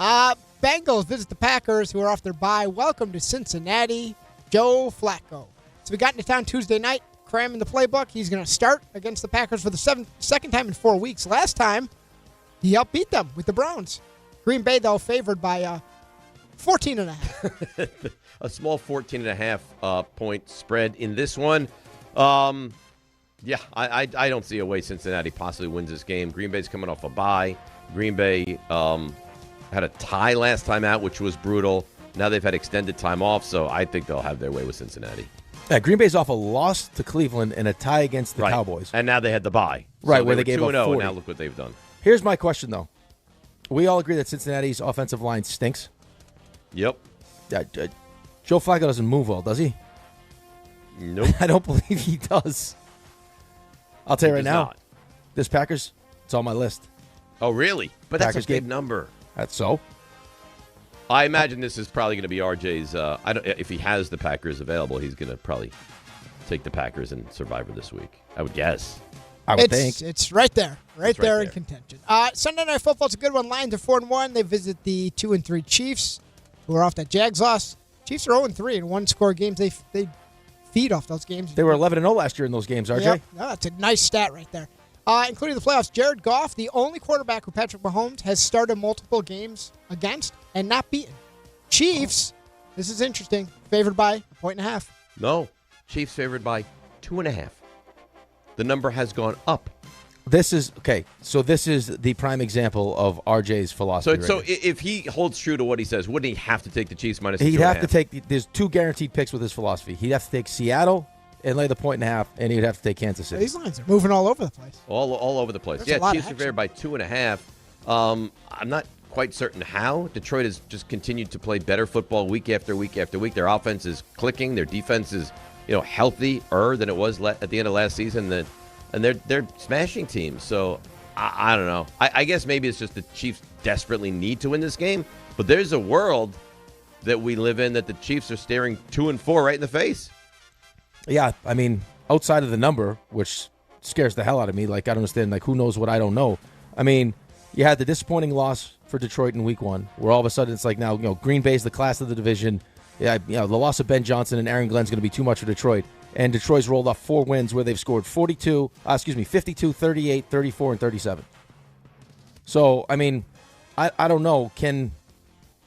Bengals visit the Packers, who are off their bye. Welcome to Cincinnati, Joe Flacco. So we got into town Tuesday night, cramming the playbook. He's going to start against the Packers for the second time in 4 weeks. Last time, he outbeat them with the Browns. Green Bay, though, favored by 14.5. A small 14.5 point spread in this one. Yeah, I don't see a way Cincinnati possibly wins this game. Green Bay's coming off a bye. Green Bay had a tie last time out, which was brutal. Now they've had extended time off, so I think they'll have their way with Cincinnati. Yeah, Green Bay's off a loss to Cleveland and a tie against the Cowboys. And now they had the bye. Right, so where they they gave were up 2-0, 40. and now look what they've done. Here's my question, though. We all agree that Cincinnati's offensive line stinks. Yep. Joe Flacco doesn't move well, does he? Nope. I don't believe he does. I'll tell you right now, this Packers, it's on my list. Oh, really? But Packers that's a big game. number. That's so. I imagine this is probably going to be RJ's. If he has the Packers available, he's going to probably take the Packers and Survivor this week. I would guess. I would think. It's right there. Right It's right there in there. contention. Sunday Night Football's a good one. Lions are 4-1. They visit the 2-3 Chiefs, who are off that Jags loss. Chiefs are 0-3 in one-score games. They feed off those games. They were 11-0 last year in those games, RJ. Yep. Oh, that's a nice stat right there. Including the playoffs, Jared Goff, the only quarterback who Patrick Mahomes has started multiple games against and not beaten. Chiefs, this is interesting, favored by 1.5. No, Chiefs favored by 2.5. The number has gone up. This is okay. So this is the prime example of RJ's philosophy. So if he holds true to what he says, wouldn't he have to take the Chiefs minus? He'd have to take. There's 2 guaranteed picks with his philosophy. He'd have to take Seattle and lay the 1.5, and he'd have to take Kansas City. These lines are moving all over the place. All over the place. There's a lot Chiefs of are favored by 2.5. I'm not quite certain how. Detroit has just continued to play better football week after week after week. Their offense is clicking. Their defense is healthier than it was at the end of last season. And they're smashing teams. So I don't know. I guess maybe it's just the Chiefs desperately need to win this game. But there's a world that we live in that the Chiefs are staring 2-4 right in the face. Yeah, I mean, outside of the number, which scares the hell out of me. Like, I don't understand. Like, who knows what I don't know? I mean, you had the disappointing loss for Detroit in Week 1, where all of a sudden it's like now, Green Bay's the class of the division. Yeah, the loss of Ben Johnson and Aaron Glenn's going to be too much for Detroit. And Detroit's rolled off 4 wins where they've scored 52, 38, 34, and 37. So, I mean, I don't know.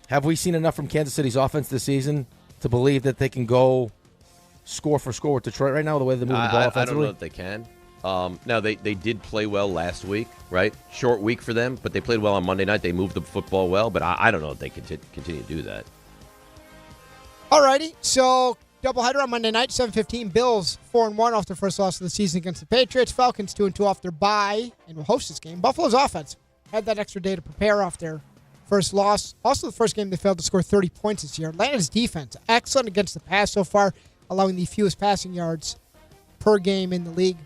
Have we seen enough from Kansas City's offense this season to believe that they can go score for score with Detroit right now, the way they're moving the ball offensively? I don't know if they can. Now, they did play well last week, right? Short week for them, but they played well on Monday night. They moved the football well, but I don't know if they can continue to do that. Alrighty, so doubleheader on Monday night, 7:15. Bills 4-1 off their first loss of the season against the Patriots. Falcons 2-2 off their bye and will host this game. Buffalo's offense had that extra day to prepare off their first loss. Also, the first game they failed to score 30 points this year. Atlanta's defense excellent against the pass so far, allowing the fewest passing yards per game in the league.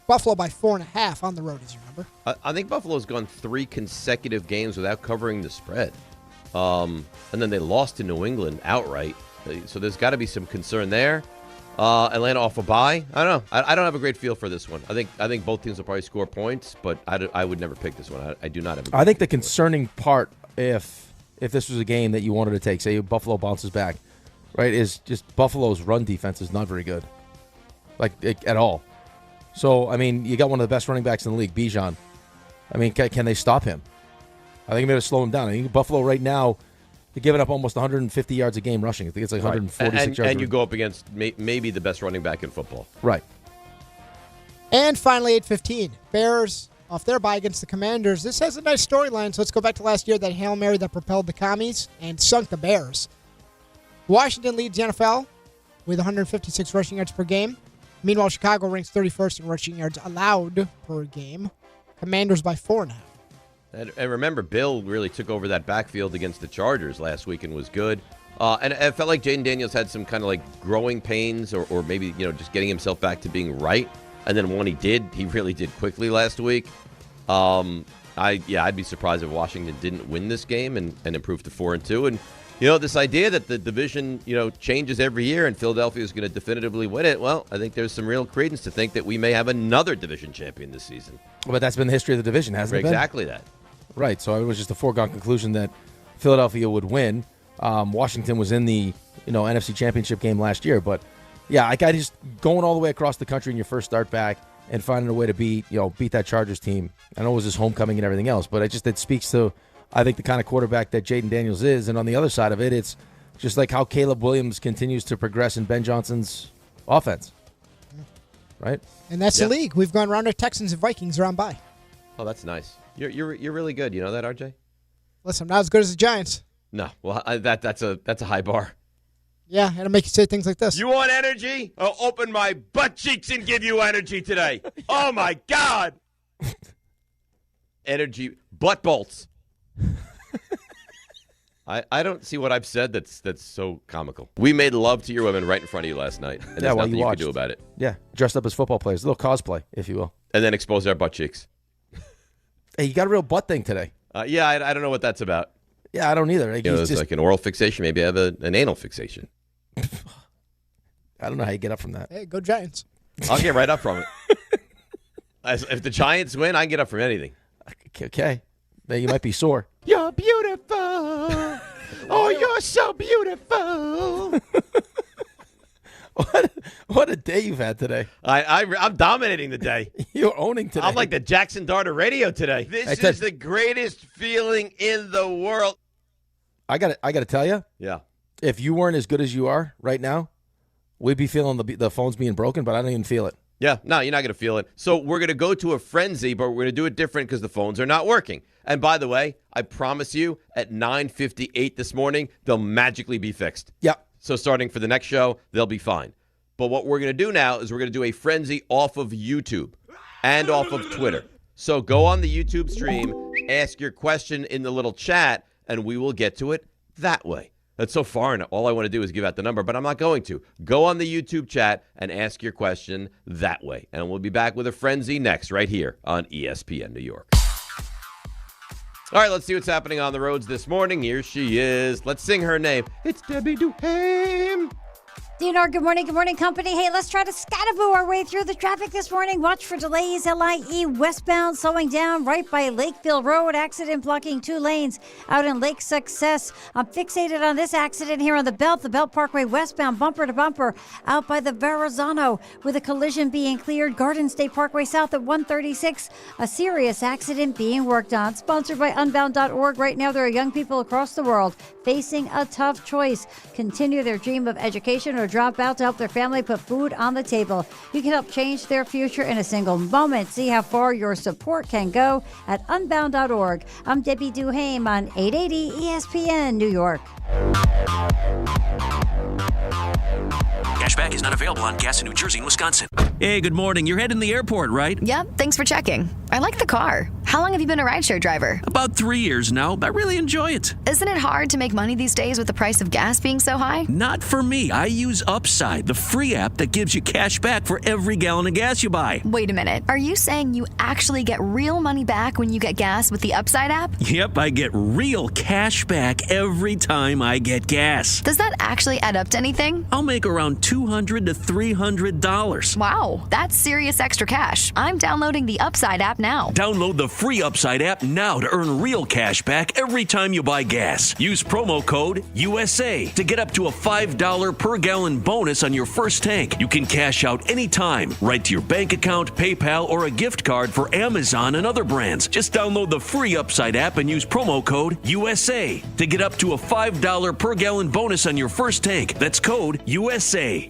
Buffalo by 4.5 on the road is your number. I think Buffalo's gone 3 consecutive games without covering the spread. And then they lost to New England outright. So there's got to be some concern there. Atlanta off a bye. I don't know. I don't have a great feel for this one. I think both teams will probably score points, but I would never pick this one. I do not have a great I think the concerning part, if this was a game that you wanted to take, say Buffalo bounces back, right, is just Buffalo's run defense is not very good. Like, at all. So, I mean, you got one of the best running backs in the league, Bijan. I mean, can they stop him? I think maybe to slow him down. I think Buffalo right now, they're giving up almost 150 yards a game rushing. I think it's like 146 yards. And you go up against maybe the best running back in football. Right. And finally, 8:15. Bears off their bye against the Commanders. This has a nice storyline, so let's go back to last year, that Hail Mary that propelled the Commies and sunk the Bears. Washington leads the NFL with 156 rushing yards per game. Meanwhile, Chicago ranks 31st in rushing yards allowed per game. Commanders by 4.5. And remember, Bill really took over that backfield against the Chargers last week and was good. And it felt like Jaden Daniels had some kind of like growing pains or maybe, just getting himself back to being right. And then when he really did quickly last week. I'd be surprised if Washington didn't win this game and improve to 4-2. And, this idea that the division, changes every year and Philadelphia is going to definitively win it, well, I think there's some real credence to think that we may have another division champion this season. But that's been the history of the division, hasn't it been? Exactly that. Right, so it was just a foregone conclusion that Philadelphia would win. Washington was in the NFC Championship game last year, but yeah, I just going all the way across the country in your first start back and finding a way to beat that Chargers team. I know it was his homecoming and everything else, but it speaks to, I think, the kind of quarterback that Jaden Daniels is. And on the other side of it, it's just like how Caleb Williams continues to progress in Ben Johnson's offense. Right? And that's the league. We've gone around. Our Texans and Vikings are on bye. Oh, that's nice. You're really good. You know that, RJ? Listen, I'm not as good as the Giants. No. Well, that's a high bar. Yeah, it'll make you say things like this. You want energy? I'll open my butt cheeks and give you energy today. Oh, my God. Energy. Butt bolts. I don't see what I've said that's so comical. We made love to your women right in front of you last night, and there's nothing you could do about it. Yeah, dressed up as football players. A little cosplay, if you will. And then expose our butt cheeks. Hey, you got a real butt thing today. I don't know what that's about. Yeah, I don't either. It's like an oral fixation. Maybe I have an anal fixation. I don't know how you get up from that. Hey, go Giants. I'll get right up from it. If the Giants win, I can get up from anything. Okay. Then you might be sore. You're beautiful. Oh, you're so beautiful. What a day you've had today. I'm dominating the day. You're owning today. I'm like the Jackson Dart of radio today. This is the greatest feeling in the world. I got to tell you. Yeah. If you weren't as good as you are right now, we'd be feeling the phones being broken, but I don't even feel it. Yeah, no, you're not going to feel it. So we're going to go to a frenzy, but we're going to do it different because the phones are not working. And by the way, I promise you, at 9:58 this morning, they'll magically be fixed. Yep. So starting for the next show, they'll be fine. But what we're going to do now is we're going to do a frenzy off of YouTube and off of Twitter. So go on the YouTube stream, ask your question in the little chat, and we will get to it that way. That's so far, and all I want to do is give out the number, but I'm not going to. Go on the YouTube chat and ask your question that way. And we'll be back with a frenzy next, right here on ESPN New York. All right, let's see what's happening on the roads this morning. Here she is. Let's sing her name. It's Debbie Duham. Dinar, good morning, company. Hey, let's try to scatterboo our way through the traffic this morning. Watch for delays. LIE westbound slowing down right by Lakeville Road. Accident blocking 2 lanes out in Lake Success. I'm fixated on this accident here on the Belt Parkway westbound, bumper to bumper out by the Verrazano with a collision being cleared. Garden State Parkway south at 136. A serious accident being worked on. Sponsored by Unbound.org. Right now, there are young people across the world facing a tough choice. Continue their dream of education or drop out to help their family put food on the table. You can help change their future in a single moment. See how far your support can go at Unbound.org. I'm Debbie Duham on 880 ESPN New York. Cashback is not available on gas in New Jersey and Wisconsin. Hey, good morning. You're heading to the airport, right? Yep, thanks for checking. I like the car. How long have you been a rideshare driver? About 3 years now. I really enjoy it. Isn't it hard to make money these days with the price of gas being so high? Not for me. I use Upside, the free app that gives you cash back for every gallon of gas you buy. Wait a minute. Are you saying you actually get real money back when you get gas with the Upside app? Yep, I get real cash back every time I get gas. Does that actually add up to anything? I'll make around $200 to $300. Wow, that's serious extra cash. I'm downloading the Upside app now. Download the free Upside app now to earn real cash back every time you buy gas. Use promo code USA to get up to a $5 per gallon bonus on your first tank. You can cash out anytime, right to your bank account, PayPal, or a gift card for Amazon and other brands. Just download the free Upside app and use promo code USA to get up to a $5 per gallon bonus on your first tank. That's code USA.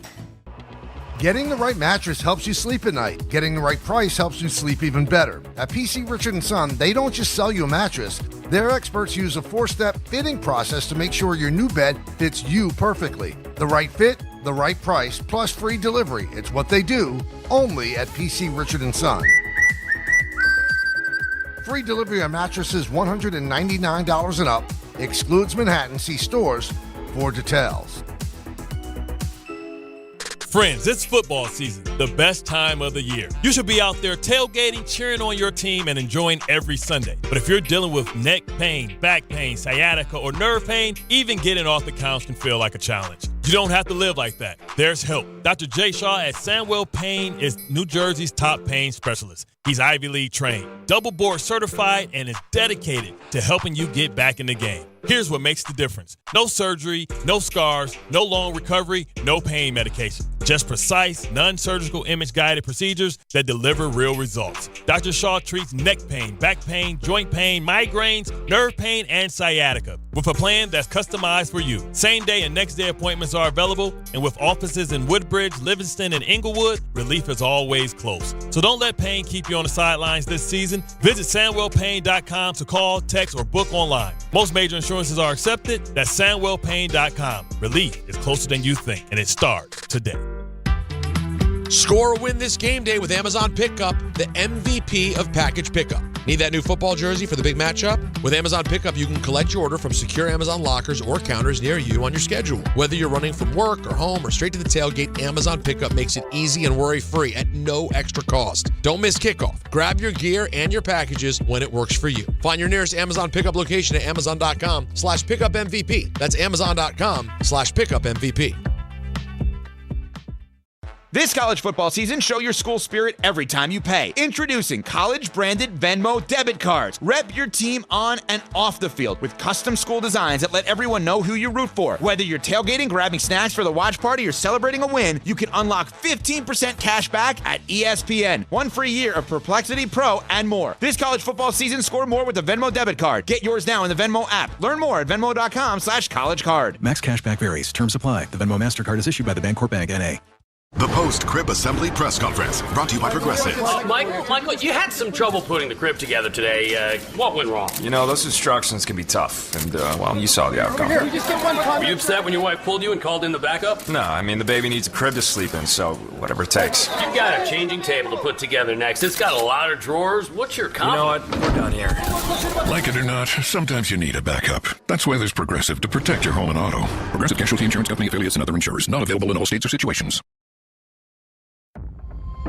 Getting the right mattress helps you sleep at night. Getting the right price helps you sleep even better. At PC Richard & Son, they don't just sell you a mattress. Their experts use a 4-step fitting process to make sure your new bed fits you perfectly. The right fit, the right price, plus free delivery. It's what they do, only at PC Richard & Son. Free delivery on mattresses $199 and up. Excludes Manhattan. See stores for details. Friends, it's football season, the best time of the year. You should be out there tailgating, cheering on your team, and enjoying every Sunday. But if you're dealing with neck pain, back pain, sciatica, or nerve pain, even getting off the couch can feel like a challenge. You don't have to live like that. There's help. Dr. Jay Shaw at Sandwell Pain is New Jersey's top pain specialist. He's Ivy League trained, double board certified, and is dedicated to helping you get back in the game. Here's what makes the difference. No surgery, no scars, no long recovery, no pain medication. Just precise, non-surgical image-guided procedures that deliver real results. Dr. Shaw treats neck pain, back pain, joint pain, migraines, nerve pain, and sciatica with a plan that's customized for you. Same-day and next-day appointments are available, and with offices in Woodbridge, Livingston, and Inglewood, relief is always close. So don't let pain keep you on the sidelines this season. Visit SandwellPain.com to call, text, or book online. Most major insurances are accepted. That's SandwellPain.com. Relief is closer than you think, and it starts today. Score a win this game day with Amazon Pickup, the MVP of package pickup. Need that new football jersey for the big matchup? With Amazon Pickup, you can collect your order from secure Amazon lockers or counters near you on your schedule. Whether you're running from work or home or straight to the tailgate, Amazon Pickup makes it easy and worry-free at no extra cost. Don't miss kickoff. Grab your gear and your packages when it works for you. Find your nearest Amazon Pickup location at Amazon.com/pickupMVP. That's Amazon.com/pickupMVP. This college football season, show your school spirit every time you pay. Introducing college-branded Venmo debit cards. Rep your team on and off the field with custom school designs that let everyone know who you root for. Whether you're tailgating, grabbing snacks for the watch party, or celebrating a win, you can unlock 15% cash back at ESPN. 1 free year of Perplexity Pro and more. This college football season, score more with the Venmo debit card. Get yours now in the Venmo app. Learn more at venmo.com/collegecard. Max cashback varies. Terms apply. The Venmo MasterCard is issued by the Bancorp Bank, N.A. The post-crib assembly press conference, brought to you by Progressive. Michael, you had some trouble putting the crib together today. What went wrong? You know, those instructions can be tough, and, well, you saw the outcome. Were you upset when your wife pulled you and called in the backup? No, I mean, the baby needs a crib to sleep in, so whatever it takes. You've got a changing table to put together next. It's got a lot of drawers. What's your comment? You know what? We're done here. Like it or not, sometimes you need a backup. That's why there's Progressive to protect your home and auto. Progressive Casualty Insurance Company affiliates and other insurers. Not available in all states or situations.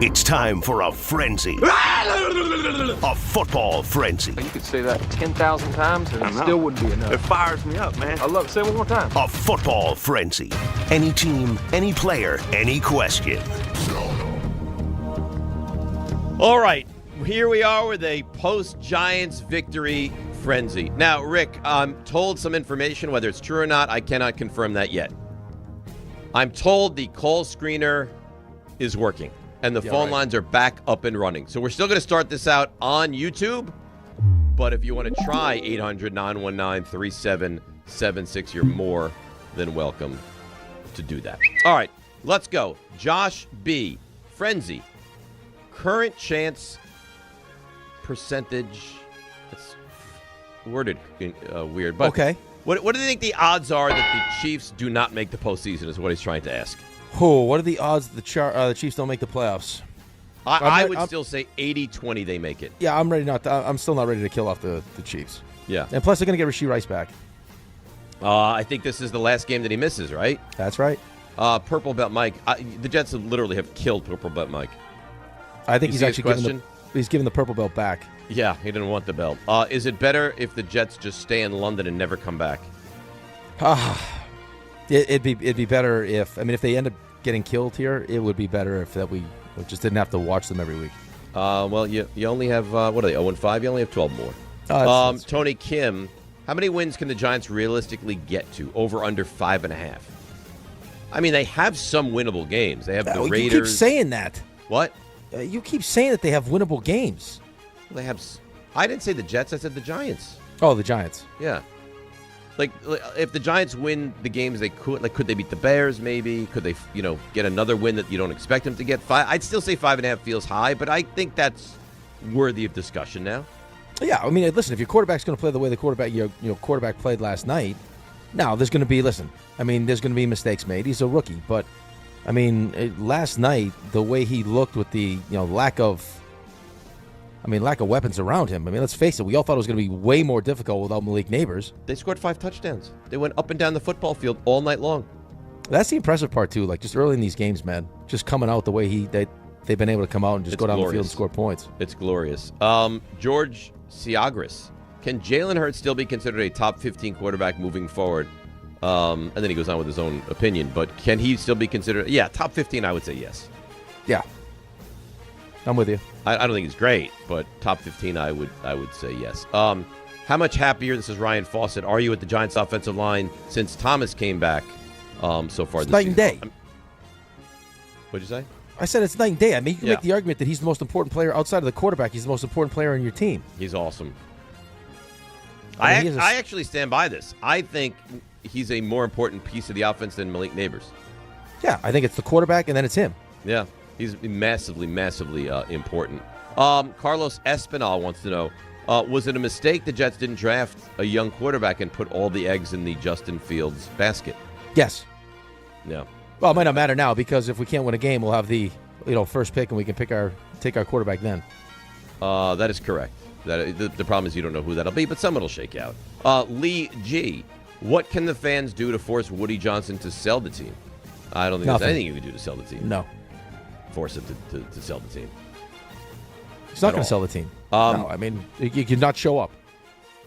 It's time for a frenzy. A football frenzy. You could say that 10,000 times and it still wouldn't be enough. It fires me up, man. I love it. Say it one more time. A football frenzy. Any team, any player, any question. All right, here we are with a post-Giants victory frenzy. Now, Rick, I'm told some information, whether it's true or not, I cannot confirm that yet. I'm told the call screener is working. And the phone lines are back up and running. So we're still going to start this out on YouTube. But if you want to try 800-919-3776, you're more than welcome to do that. All right, let's go. Josh B. Frenzy. Current chance percentage. It's worded weird. But okay. What do you think the odds are that the Chiefs do not make the postseason is what he's trying to ask. Oh, what are the odds that the Chiefs don't make the playoffs? I would still say 80-20 they make it. Yeah, I'm still not ready to kill off the Chiefs. Yeah. And plus, they're going to get Rashee Rice back. I think this is the last game that he misses, right? That's right. Purple Belt Mike. The Jets literally have killed Purple Belt Mike. I think he's actually given the Purple Belt back. Yeah, he didn't want the belt. Is it better if the Jets just stay in London and never come back? It'd be better if they end up getting killed here, it would be better if we just didn't have to watch them every week. Well, you only have, what are they, 0-5? You only have 12 more. Tony Kim, how many wins can the Giants realistically get to? Over, under 5.5? I mean, they have some winnable games. They have the Raiders. You keep saying that. What? You keep saying that they have winnable games. They have. I didn't say the Jets. I said the Giants. Oh, the Giants. Yeah. Like, if the Giants win the games they could, could they beat the Bears maybe? Could they, get another win that you don't expect them to get? I'd still say 5.5 feels high, but I think that's worthy of discussion now. Yeah, I mean, listen, if your quarterback's going to play the way the quarterback played last night, now there's going to be, there's going to be mistakes made. He's a rookie, but, last night, the way he looked with the, lack of weapons around him. Let's face it, we all thought it was going to be way more difficult without Malik Neighbors. They scored 5 touchdowns. They went up and down the football field all night long. That's the impressive part, too. Just early in these games, man, just coming out the way they've been able to come out and just go down the field and score points. It's glorious. George Siagris. Can Jalen Hurts still be considered a top 15 quarterback moving forward? And then he goes on with his own opinion. But can he still be considered? Yeah, top 15, I would say yes. Yeah. I'm with you. I don't think he's great, but top 15, I would say yes. How much happier, this is Ryan Fawcett, are you with the Giants' offensive line since Thomas came back so far it's this night season? and day. What'd you say? I said it's night and day. You can make the argument that he's the most important player outside of the quarterback. He's the most important player on your team. He's awesome. I actually stand by this. I think he's a more important piece of the offense than Malik Neighbors. Yeah, I think it's the quarterback and then it's him. Yeah. He's massively, massively important. Carlos Espinal wants to know, was it a mistake the Jets didn't draft a young quarterback and put all the eggs in the Justin Fields basket? Yes. Yeah. Well, it might not matter now because if we can't win a game, we'll have the first pick and we can take our quarterback then. That is correct. The problem is you don't know who that'll be, but someone will shake out. Lee G. What can the fans do to force Woody Johnson to sell the team? I don't think there's anything you can do to sell the team. No. Force him to sell the team. He's not going to sell the team. No, you cannot show up.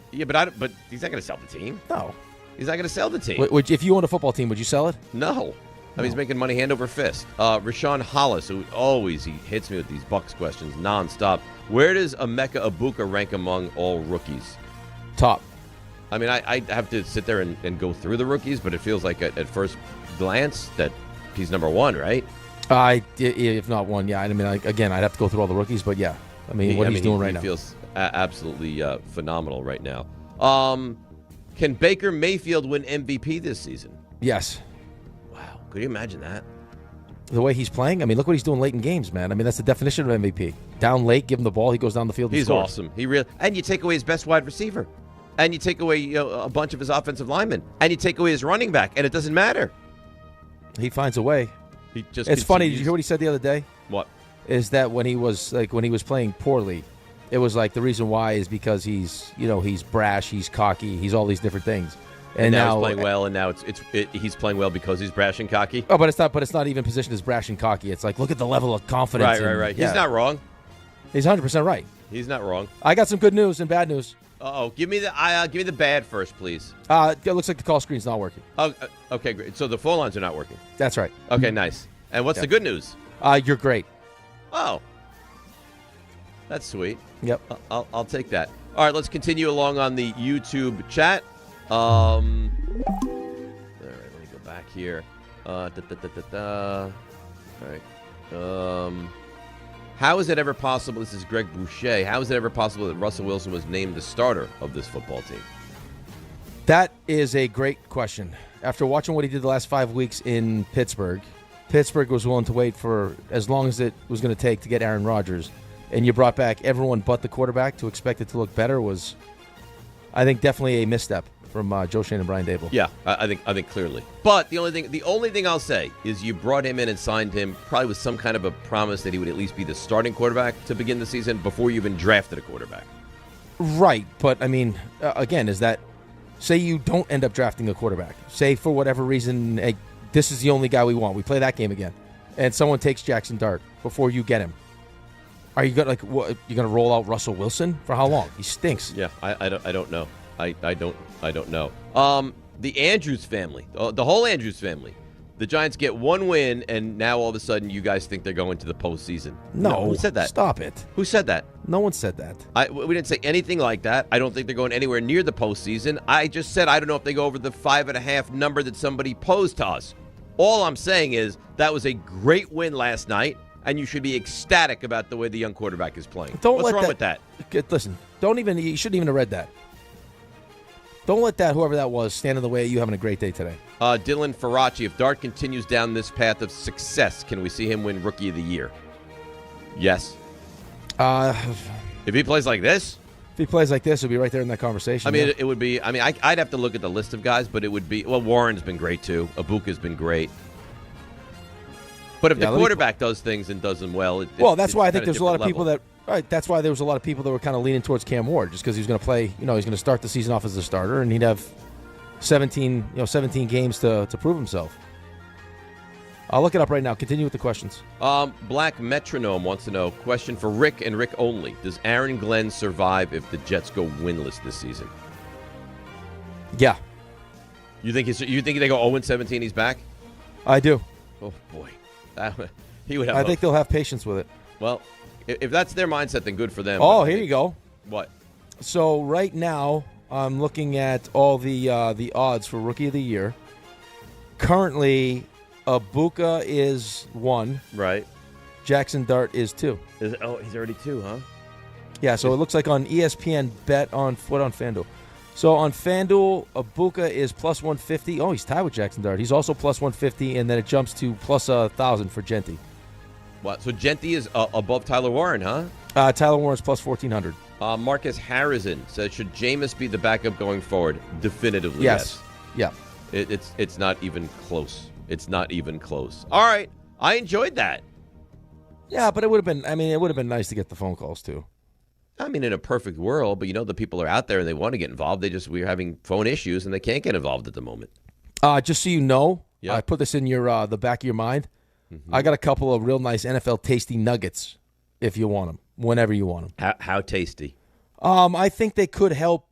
Yeah, but he's not going to sell the team. No. He's not going to sell the team. If you owned a football team, would you sell it? No. I mean, he's making money hand over fist. Rashawn Hollis, who he hits me with these Bucs questions nonstop. Where does Emeka Egbuka rank among all rookies? Top. I mean, I have to sit there and go through the rookies, but it feels like at first glance that he's number one, right? If not one, yeah. I mean, again, I'd have to go through all the rookies, but yeah. I mean, what he's doing right now. He feels absolutely phenomenal right now. Can Baker Mayfield win MVP this season? Yes. Wow. Could you imagine that? The way he's playing? I mean, look what he's doing late in games, man. I mean, that's the definition of MVP. Down late, give him the ball, he goes down the field and He's scores. awesome. And you take away his best wide receiver. And you take away a bunch of his offensive linemen. And you take away his running back, and it doesn't matter. He finds a way. It's funny. Did you hear what he said the other day? What? Is that when he was playing poorly, it was like the reason why is because he's brash, he's cocky, he's all these different things. And now he's playing well, and now he's playing well because he's brash and cocky. Oh, but it's not even positioned as brash and cocky. It's like, look at the level of confidence. Right. Yeah. He's not wrong. He's 100% right. He's not wrong. I got some good news and bad news. Give me the bad first, please. It looks like the call screen's not working. Oh, okay, great. So the phone lines are not working. That's right. Okay, nice. And what's the good news? You're great. Oh, that's sweet. Yep. I'll take that. All right, let's continue along on the YouTube chat. All right, let me go back here. All right. How is it ever possible? This is Greg Boucher. How is it ever possible that Russell Wilson was named the starter of this football team? That is a great question. After watching what he did the last 5 weeks in Pittsburgh was willing to wait for as long as it was going to take to get Aaron Rodgers, and you brought back everyone but the quarterback to expect it to look better was, I think, definitely a misstep from Joe Shane and Brian Dable. Yeah, I think clearly. But the only thing I'll say is you brought him in and signed him probably with some kind of a promise that he would at least be the starting quarterback to begin the season before you even drafted a quarterback. Right, but I mean, again, is that, say you don't end up drafting a quarterback. Say for whatever reason, hey, this is the only guy we want. We play that game again, and someone takes Jackson Dart before you get him. Are you gonna you gonna roll out Russell Wilson for how long? He stinks. Yeah, I don't know. I don't know. The Andrews family, the whole Andrews family. The Giants get one win, and now all of a sudden you guys think they're going to the postseason. No, who said that? Stop it. Who said that? No one said that. We didn't say anything like that. I don't think they're going anywhere near the postseason. I just said I don't know if they go over the 5.5 number that somebody posed to us. All I'm saying is that was a great win last night, and you should be ecstatic about the way the young quarterback is playing. What's wrong with that? Listen, you shouldn't even have read that. Don't let whoever that was, stand in the way of you having a great day today. Dylan Faraci, if Dart continues down this path of success, can we see him win Rookie of the Year? Yes. If he plays like this? If he plays like this, he'll be right there in that conversation. I mean, it would be, I'd have to look at the list of guys, but it would be, Warren's been great too. Abuka's been great. But if the quarterback does things and does them well, that's why I think there's a lot of people that. Right, that's why there was a lot of people that were kind of leaning towards Cam Ward, just because he was going to play. He's going to start the season off as a starter, and he'd have 17 games to prove himself. I'll look it up right now. Continue with the questions. Black Metronome wants to know, question for Rick and Rick only. Does Aaron Glenn survive if the Jets go winless this season? Yeah. You think they go 0-17? He's back? I do. Oh boy, he would have. I think they'll have patience with it. Well, if that's their mindset, then good for them. Oh, here you go. What? So right now, I'm looking at all the odds for Rookie of the Year. Currently, Abuka is 1. Right. Jackson Dart is 2. He's already 2, huh? Yeah, so it looks like on ESPN bet on FanDuel. So on FanDuel, Abuka is plus 150. Oh, he's tied with Jackson Dart. He's also plus 150, and then it jumps to plus 1,000 for Genty. What? So Genty is above Tyler Warren, huh? Tyler Warren's plus 1,400. Marcus Harrison says, should Jameis be the backup going forward? Definitively, yes. Yeah. It's not even close. It's not even close. All right. I enjoyed that. Yeah, but it would have been nice to get the phone calls, too. I mean, in a perfect world, but the people are out there and they want to get involved. We're having phone issues and they can't get involved at the moment. Just so you know, I put this in your the back of your mind. Mm-hmm. I got a couple of real nice NFL tasty nuggets if you want them, whenever you want them. How tasty? I think they could help,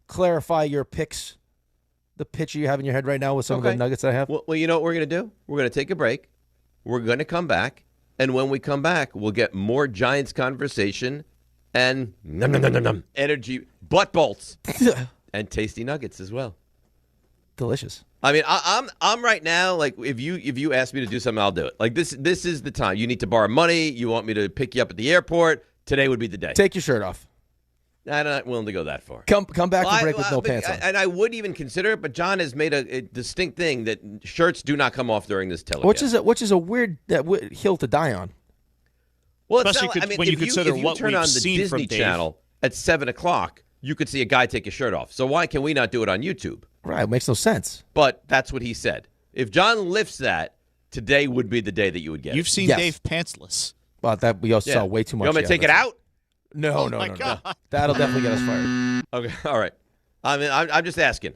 clarify your picks the picture you have in your head right now with some of the nuggets that I have? Well, you know what we're going to do? We're going to take a break. We're going to come back. And when we come back, we'll get more Giants conversation and energy butt bolts and tasty nuggets as well. Delicious. I mean, I'm right now, like, if you ask me to do something, I'll do it. Like, this is the time. You need to borrow money. You want me to pick you up at the airport. Today would be the day. Take your shirt off. I'm not willing to go that far. Come back from break with no pants on. And I would even consider it, but John has made a distinct thing that shirts do not come off during this telecast. Which is a weird hill to die on. Well, especially when you consider if you what turn we've on the seen Disney from Dave. Channel at 7:00, you could see a guy take his shirt off. So why can we not do it on YouTube? Right, it makes no sense. But that's what he said. If John lifts that, today would be the day that you would get it. You've seen Dave pantsless. But that we also saw way too much. You want me to take it out? No. That'll definitely get us fired. Okay, all right. I mean, I'm just asking.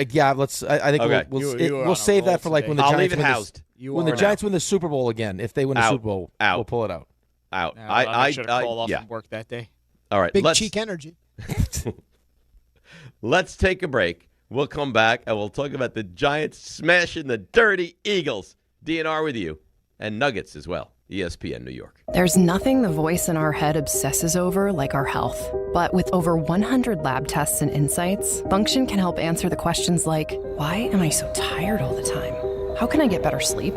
Yeah, let's. I think Okay. we'll save that for like when the I'll Giants leave it housed. When the Giants win the Super Bowl again, if they win the Super Bowl, we'll pull it out. Out. I should have called off from work that day. All right. Big cheek energy. Let's take a break. We'll come back and we'll talk about the Giants smashing the dirty Eagles. DNR with you and Nuggets as well. ESPN New York. There's nothing the voice in our head obsesses over like our health. But with over 100 lab tests and insights, Function can help answer the questions like, why am I so tired all the time? How can I get better sleep?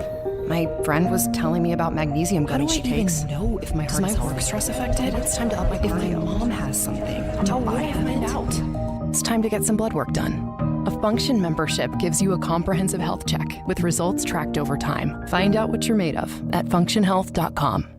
My friend was telling me about magnesium gummies she takes. Know if my heart is work stress affected? It's time to up my cardio. If my mom has something, how will I find out? It's time to get some blood work done. A Function membership gives you a comprehensive health check with results tracked over time. Find out what you're made of at functionhealth.com.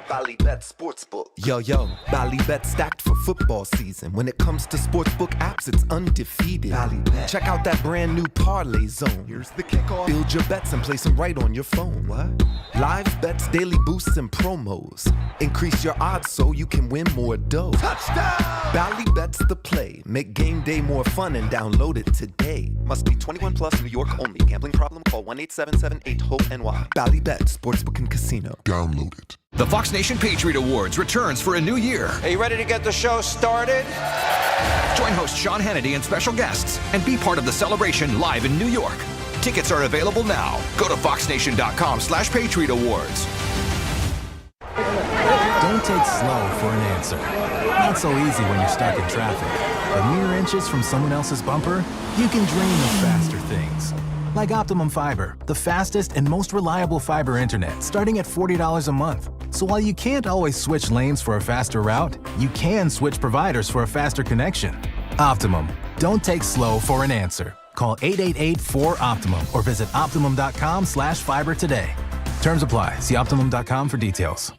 Ballybet Sportsbook. Yo, Ballybet stacked for football season. When it comes to sportsbook apps, it's undefeated. Ballybet. Check out that brand new Parlay Zone. Here's the kickoff. Build your bets and place them right on your phone. What? Live bets, daily boosts, and promos. Increase your odds so you can win more dough. Touchdown! Ballybet's the play. Make game day more fun and download it today. Must be 21 plus, New York only. Gambling problem? Call 1-877-8-HOPE-NY. Ballybet Sportsbook and Casino. Download it. The Fox Nation Patriot Awards returns for a new year. Are you ready to get the show started? Join host Sean Hannity and special guests and be part of the celebration live in New York. Tickets are available now. Go to foxnation.com/Patriot Awards. Don't take slow for an answer. Not so easy when you're stuck in traffic. But mere inches from someone else's bumper, you can dream of faster things. Like Optimum Fiber, the fastest and most reliable fiber internet, starting at $40 a month. So while you can't always switch lanes for a faster route, you can switch providers for a faster connection. Optimum. Don't take slow for an answer. Call 888-4OPTIMUM or visit Optimum.com/fiber today. Terms apply. See Optimum.com for details.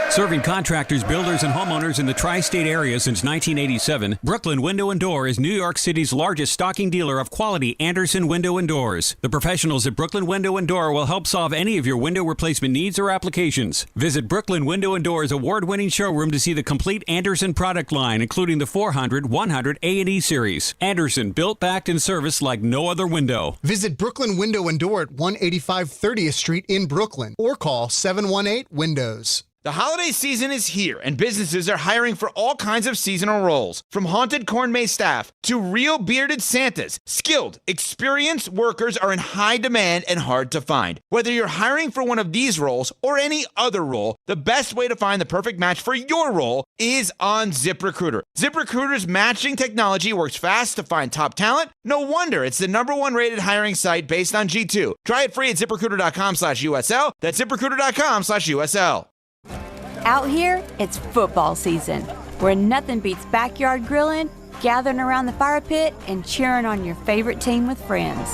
Serving contractors, builders, and homeowners in the tri-state area since 1987, Brooklyn Window & Door is New York City's largest stocking dealer of quality Andersen window and doors. The professionals at Brooklyn Window & Door will help solve any of your window replacement needs or applications. Visit Brooklyn Window & Door's award-winning showroom to see the complete Andersen product line, including the 400, 100, A&E series. Andersen, built, backed, and serviced like no other window. Visit Brooklyn Window & Door at 185 30th Street in Brooklyn or call 718-WINDOWS. The holiday season is here, and businesses are hiring for all kinds of seasonal roles. From haunted corn maze staff to real bearded Santas, skilled, experienced workers are in high demand and hard to find. Whether you're hiring for one of these roles or any other role, the best way to find the perfect match for your role is on ZipRecruiter. ZipRecruiter's matching technology works fast to find top talent. No wonder it's the #1 rated hiring site based on G2. Try it free at ZipRecruiter.com/USL. That's ZipRecruiter.com/USL. Out here, it's football season, where nothing beats backyard grilling, gathering around the fire pit, and cheering on your favorite team with friends.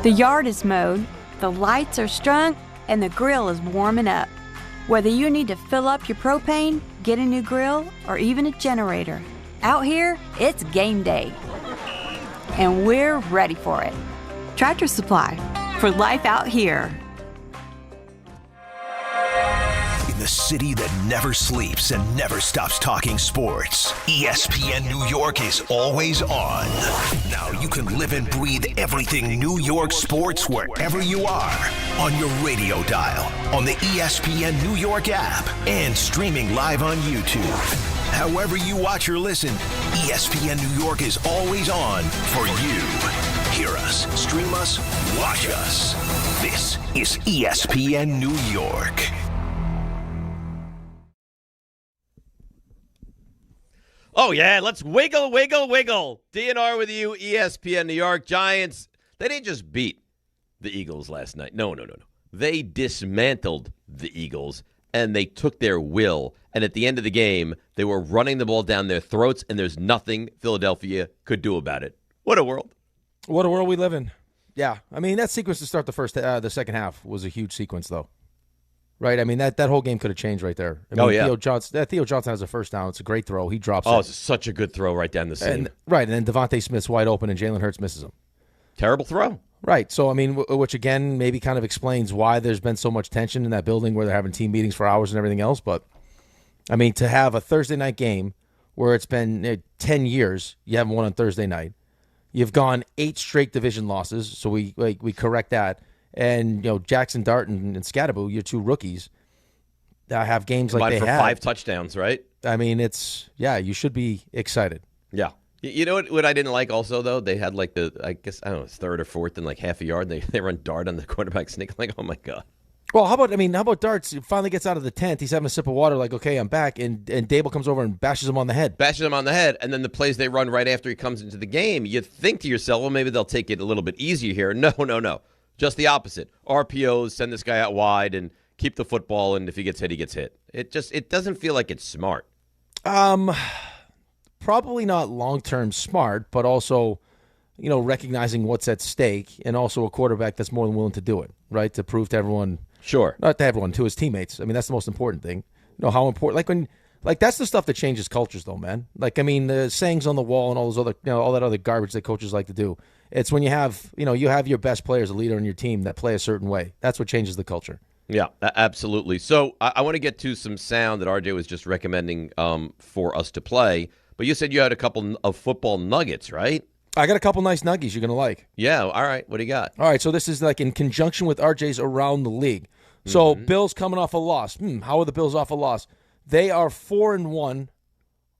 The yard is mowed, the lights are strung, and the grill is warming up. Whether you need to fill up your propane, get a new grill, or even a generator, out here, it's game day. And we're ready for it. Tractor Supply, for life out here. The city that never sleeps and never stops talking sports. ESPN New York is always on. Now you can live and breathe everything New York sports wherever you are. On your radio dial, on the ESPN New York app, and streaming live on YouTube. However you watch or listen, ESPN New York is always on for you. Hear us, stream us, watch us. This is ESPN New York. Oh, yeah, let's wiggle, wiggle, wiggle. DNR with you, ESPN New York. Giants, they didn't just beat the Eagles last night. No. They dismantled the Eagles, and they took their will. And at the end of the game, they were running the ball down their throats, and there's nothing Philadelphia could do about it. What a world. What a world we live in. Yeah, I mean, that sequence to start the second half was a huge sequence, though. Right, I mean, that whole game could have changed right there. I mean, Theo Johnson has a first down. It's a great throw. He drops it. Oh, it's such a good throw right down the seam. And then Devontae Smith's wide open, and Jalen Hurts misses him. Terrible throw. Right, so, I mean, which, again, maybe kind of explains why there's been so much tension in that building where they're having team meetings for hours and everything else. But, I mean, to have a Thursday night game where it's been 10 years, you haven't won on Thursday night. You've gone 8 straight division losses, so we correct that. And, Jackson Dart and Scadaboo, your 2 rookies, have games like they for have. 5 touchdowns, right? I mean, you should be excited. Yeah. You know what I didn't like also, though? They had like third or fourth and like half a yard. They run Dart on the quarterback sneak. Like, oh, my God. Well, how about Darts? He finally gets out of the tent. He's having a sip of water like, okay, I'm back. And Dable comes over and bashes him on the head. And then the plays they run right after he comes into the game, you think to yourself, well, maybe they'll take it a little bit easier here. No. Just the opposite. RPOs, send this guy out wide and keep the football, and if he gets hit, he gets hit. It doesn't feel like it's smart. Probably not long-term smart, but also, recognizing what's at stake, and also a quarterback that's more than willing to do it, right? To prove to everyone. Sure. Not to everyone, to his teammates. I mean, that's the most important thing. How important, that's the stuff that changes cultures, though, man. The sayings on the wall and all those other, all that other garbage that coaches like to do. It's when you have your best player as a leader on your team that play a certain way. That's what changes the culture. Yeah, absolutely. So I want to get to some sound that RJ was just recommending for us to play. But you said you had a couple of football nuggets, right? I got a couple nice nuggies you're going to like. Yeah, all right. What do you got? All right, so this is like in conjunction with RJ's Around the League. So Bills coming off a loss. How are the Bills off a loss? They are 4-1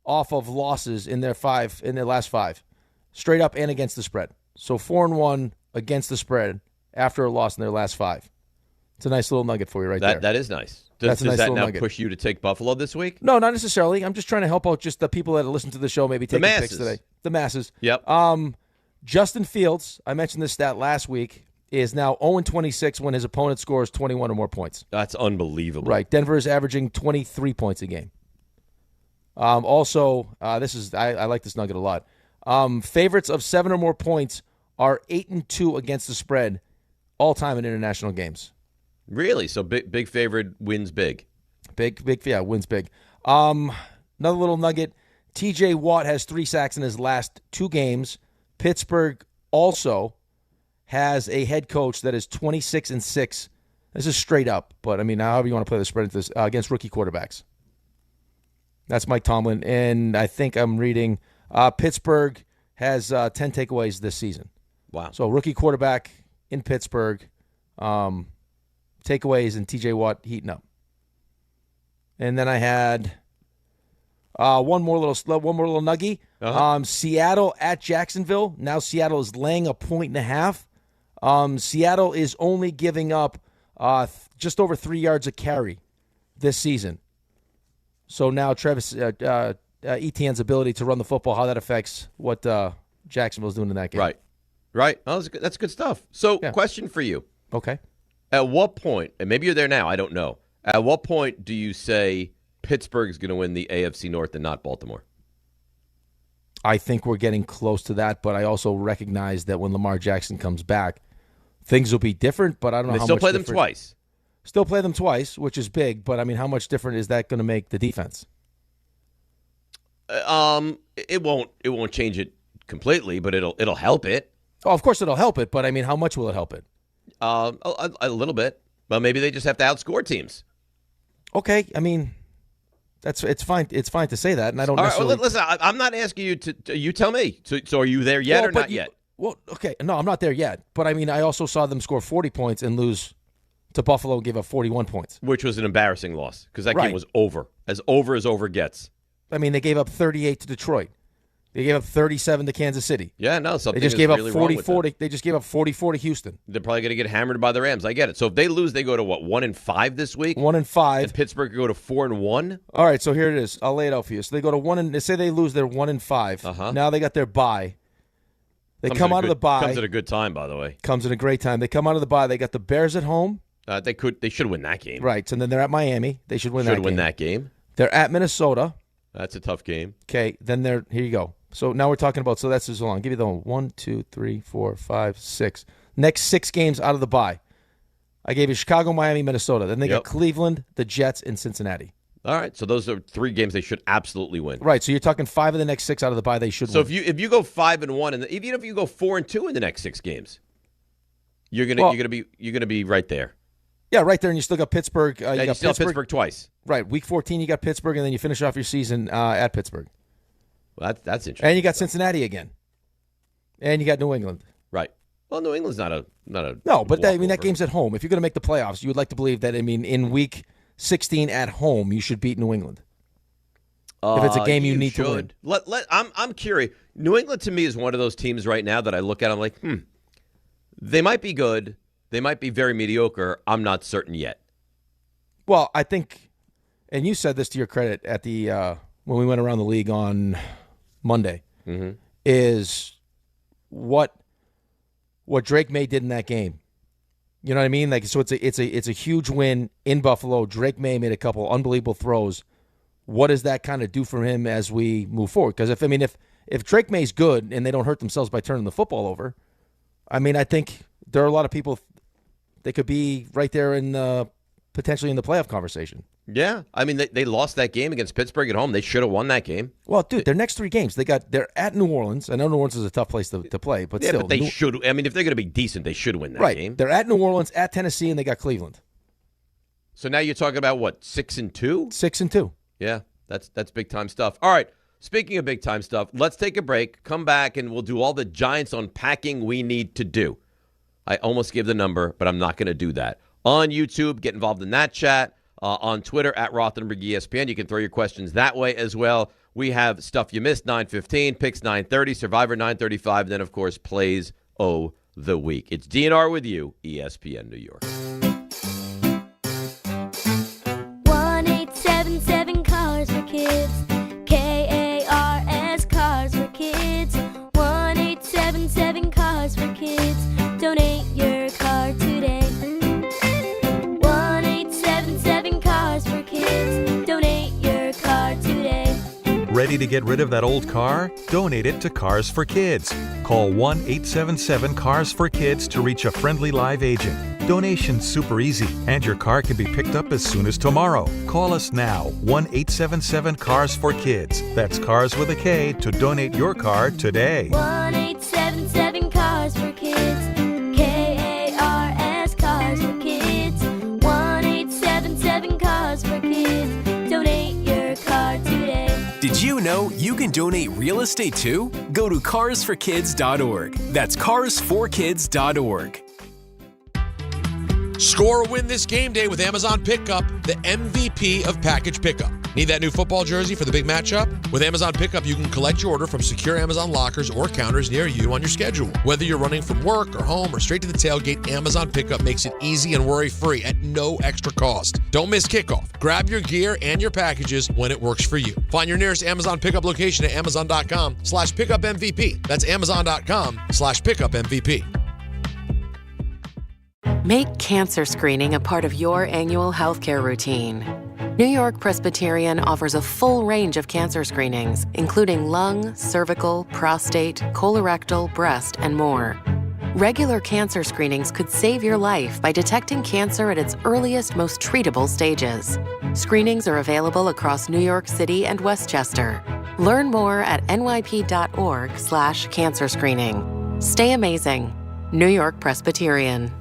off of losses in their last 5, straight up and against the spread. So 4-1 against the spread after a loss in their last 5. It's a nice little nugget for you right there. That is nice. Does that now push you to take Buffalo this week? No, not necessarily. I'm just trying to help out just the people that listen to the show, maybe taking picks today. The masses. Yep. Justin Fields, I mentioned this stat last week, is now 0-26 when his opponent scores 21 or more points. That's unbelievable. Right. Denver is averaging 23 points a game. Also, I like this nugget a lot. Favorites of 7 or more points are 8-2 against the spread all time in international games. Really? So big favorite wins big. Big, wins big. Another little nugget. TJ Watt has 3 sacks in his last 2 games. Pittsburgh also has a head coach that is 26-6. This is straight up, but I mean, however you want to play the spread into this, against rookie quarterbacks. That's Mike Tomlin, and I think I'm reading Pittsburgh has 10 takeaways this season. Wow. So rookie quarterback in Pittsburgh, takeaways, and TJ Watt heating up. And then I had one more little nuggie. Seattle at Jacksonville. Now Seattle is laying 1.5. Seattle is only giving up just over 3 yards a carry this season. So now Travis Etienne's ability to run the football, how that affects what Jacksonville's doing in that game. Right. Oh, that's good stuff. So, question for you. Okay. At what point, and maybe you're there now, I don't know. At what point do you say Pittsburgh's going to win the AFC North and not Baltimore? I think we're getting close to that, but I also recognize that when Lamar Jackson comes back, things will be different, but I don't know how much different. They still play them twice. Still play them twice, which is big, but I mean, how much different is that going to make the defense? It won't change it completely, but it'll help it. Oh, of course it'll help it, but I mean, how much will it help it? A little bit. Well, maybe they just have to outscore teams. Okay, I mean, it's fine. It's fine to say that, and I don't necessarily. Right, well, listen, I'm not asking you to. You tell me. So are you there yet or not yet? Well, okay, no, I'm not there yet. But I mean, I also saw them score 40 points and lose to Buffalo and give up 41 points, which was an embarrassing loss because that game was over as over gets. I mean, they gave up 38 to Detroit. They gave up 37 to Kansas City. Yeah, no, something They just is gave up really wrong with 44. them. They just gave up 44 to Houston. They're probably going to get hammered by the Rams. I get it. So if they lose, they go to what, 1-5 this week? 1-5. And Pittsburgh go to 4-1. All right, so here it is. I'll lay it out for you. So they go to 1 they say they lose, they're 1-5. Uh-huh. Now they got their bye. They Comes come at a out of good- the bye. Comes at a good time, by the way. Comes at a great time. They come out of the bye. They got the Bears at home. They should win that game. Right. So then they're at Miami. They should win that game. Should win that game. They're at Minnesota. That's a tough game. Okay. Then here you go. So now we're talking about, so that's just long. Give you the 1, 2, 3, 4, 5, 6. Next 6 games out of the bye. I gave you Chicago, Miami, Minnesota. Then they got Cleveland, the Jets, and Cincinnati. All right. So those are 3 games they should absolutely win. Right. So you're talking 5 of the next 6 out of the bye they should So win. if you go 5-1, and even if you go 4-2 in the next 6 games, you're gonna be right there. Yeah, right there, and you still got Pittsburgh. You got still have Pittsburgh twice. Right. Week 14, you got Pittsburgh, and then you finish off your season at Pittsburgh. Well, that's interesting. And you got Cincinnati again. And you got New England. Right. Well, New England's not a No, but that game's at home. If you're going to make the playoffs, you would like to believe that, in week 16 at home, you should beat New England. If it's a game you need to win. I'm curious. New England, to me, is one of those teams right now that I look at, I'm like, they might be good. They might be very mediocre. I'm not certain yet. Well, I think, and you said this to your credit at the when we went around the league on Monday, is what Drake May did in that game. You know what I mean? Like, so it's a huge win in Buffalo. Drake May made a couple unbelievable throws. What does that kind of do for him as we move forward? Because if Drake May's good and they don't hurt themselves by turning the football over, I think there are a lot of people. They could be right there in potentially in the playoff conversation. Yeah, they lost that game against Pittsburgh at home. They should have won that game. Well, dude, their next 3 games, they're at New Orleans. I know New Orleans is a tough place to play, but still, but they should. If they're going to be decent, they should win that game. They're at New Orleans, at Tennessee, and they got Cleveland. So now you're talking about what, 6-2? 6-2. Yeah, that's big time stuff. All right. Speaking of big time stuff, let's take a break. Come back, and we'll do all the Giants unpacking we need to do. I almost gave the number, but I'm not going to do that. On YouTube, get involved in that chat. On Twitter, at Rothenberg ESPN. You can throw your questions that way as well. We have Stuff You Missed, 9:15, Picks 9:30, Survivor 9:35, and then, of course, Plays O the Week. It's DNR with you, ESPN New York. 1-877 Cars for Kids. KARS Cars for Kids. 1-877 Cars for Kids. Donate your car today. 1-877 Cars for Kids. Donate your car today. Ready to get rid of that old car? Donate it to Cars for Kids. Call 1-877-CARS-FOR-KIDS to reach a friendly live agent. Donation's super easy, and your car can be picked up as soon as tomorrow. Call us now, 1-877-CARS-FOR-KIDS. That's Cars with a K to donate your car today. 1-877 Cars for Kids. KARS Cars for Kids. 1-877 Cars for Kids. Donate your car today. Did you know you can donate real estate too? Go to carsforkids.org. That's carsforkids.org. Score a win this game day with Amazon Pickup, the MVP of package pickup. Need that new football jersey for the big matchup? With Amazon Pickup, you can collect your order from secure Amazon lockers or counters near you on your schedule. Whether you're running from work or home or straight to the tailgate, Amazon Pickup makes it easy and worry-free at no extra cost. Don't miss kickoff. Grab your gear and your packages when it works for you. Find your nearest Amazon Pickup location at amazon.com/pickupmvp. That's amazon.com/pickupmvp. Make cancer screening a part of your annual healthcare routine. New York Presbyterian offers a full range of cancer screenings, including lung, cervical, prostate, colorectal, breast, and more. Regular cancer screenings could save your life by detecting cancer at its earliest, most treatable stages. Screenings are available across New York City and Westchester. Learn more at nyp.org/cancer screening. Stay amazing. New York Presbyterian.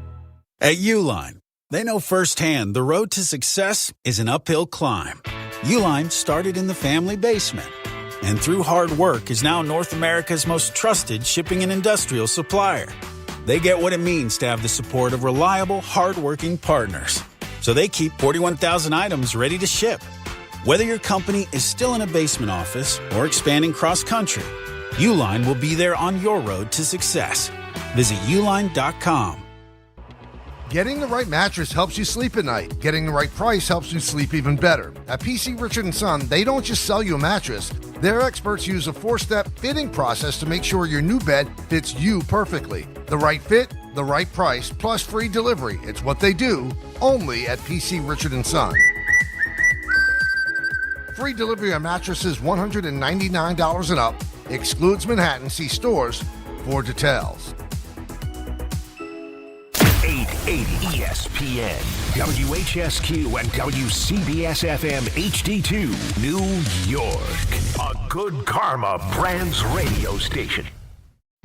At Uline, they know firsthand the road to success is an uphill climb. Uline started in the family basement, and through hard work is now North America's most trusted shipping and industrial supplier. They get what it means to have the support of reliable, hardworking partners. So they keep 41,000 items ready to ship. Whether your company is still in a basement office or expanding cross-country, Uline will be there on your road to success. Visit uline.com. Getting the right mattress helps you sleep at night. Getting the right price helps you sleep even better. At PC Richard & Son, they don't just sell you a mattress. Their experts use a 4-step fitting process to make sure your new bed fits you perfectly. The right fit, the right price, plus free delivery. It's what they do, only at PC Richard & Son. Free delivery on mattresses $199 and up. Excludes Manhattan. See stores for details. 880 ESPN, WHSQ, and WCBS-FM HD2, New York. A Good Karma Brands radio station.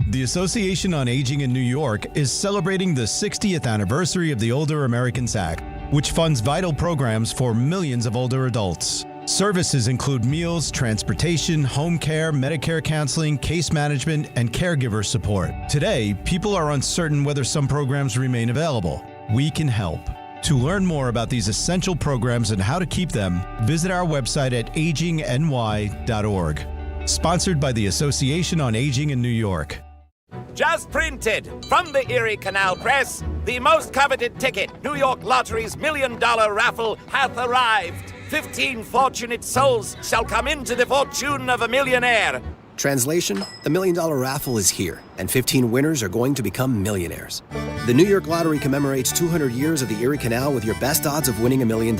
The Association on Aging in New York is celebrating the 60th anniversary of the Older Americans Act, which funds vital programs for millions of older adults. Services include meals, transportation, home care, Medicare counseling, case management, and caregiver support. Today, people are uncertain whether some programs remain available. We can help. To learn more about these essential programs and how to keep them, visit our website at agingny.org. Sponsored by the Association on Aging in New York. Just printed from the Erie Canal Press, the most coveted ticket, New York Lottery's $1 million raffle, hath arrived. 15 fortunate souls shall come into the fortune of a millionaire. Translation, the $1 million raffle is here, and 15 winners are going to become millionaires. The New York Lottery commemorates 200 years of the Erie Canal with your best odds of winning $1 million.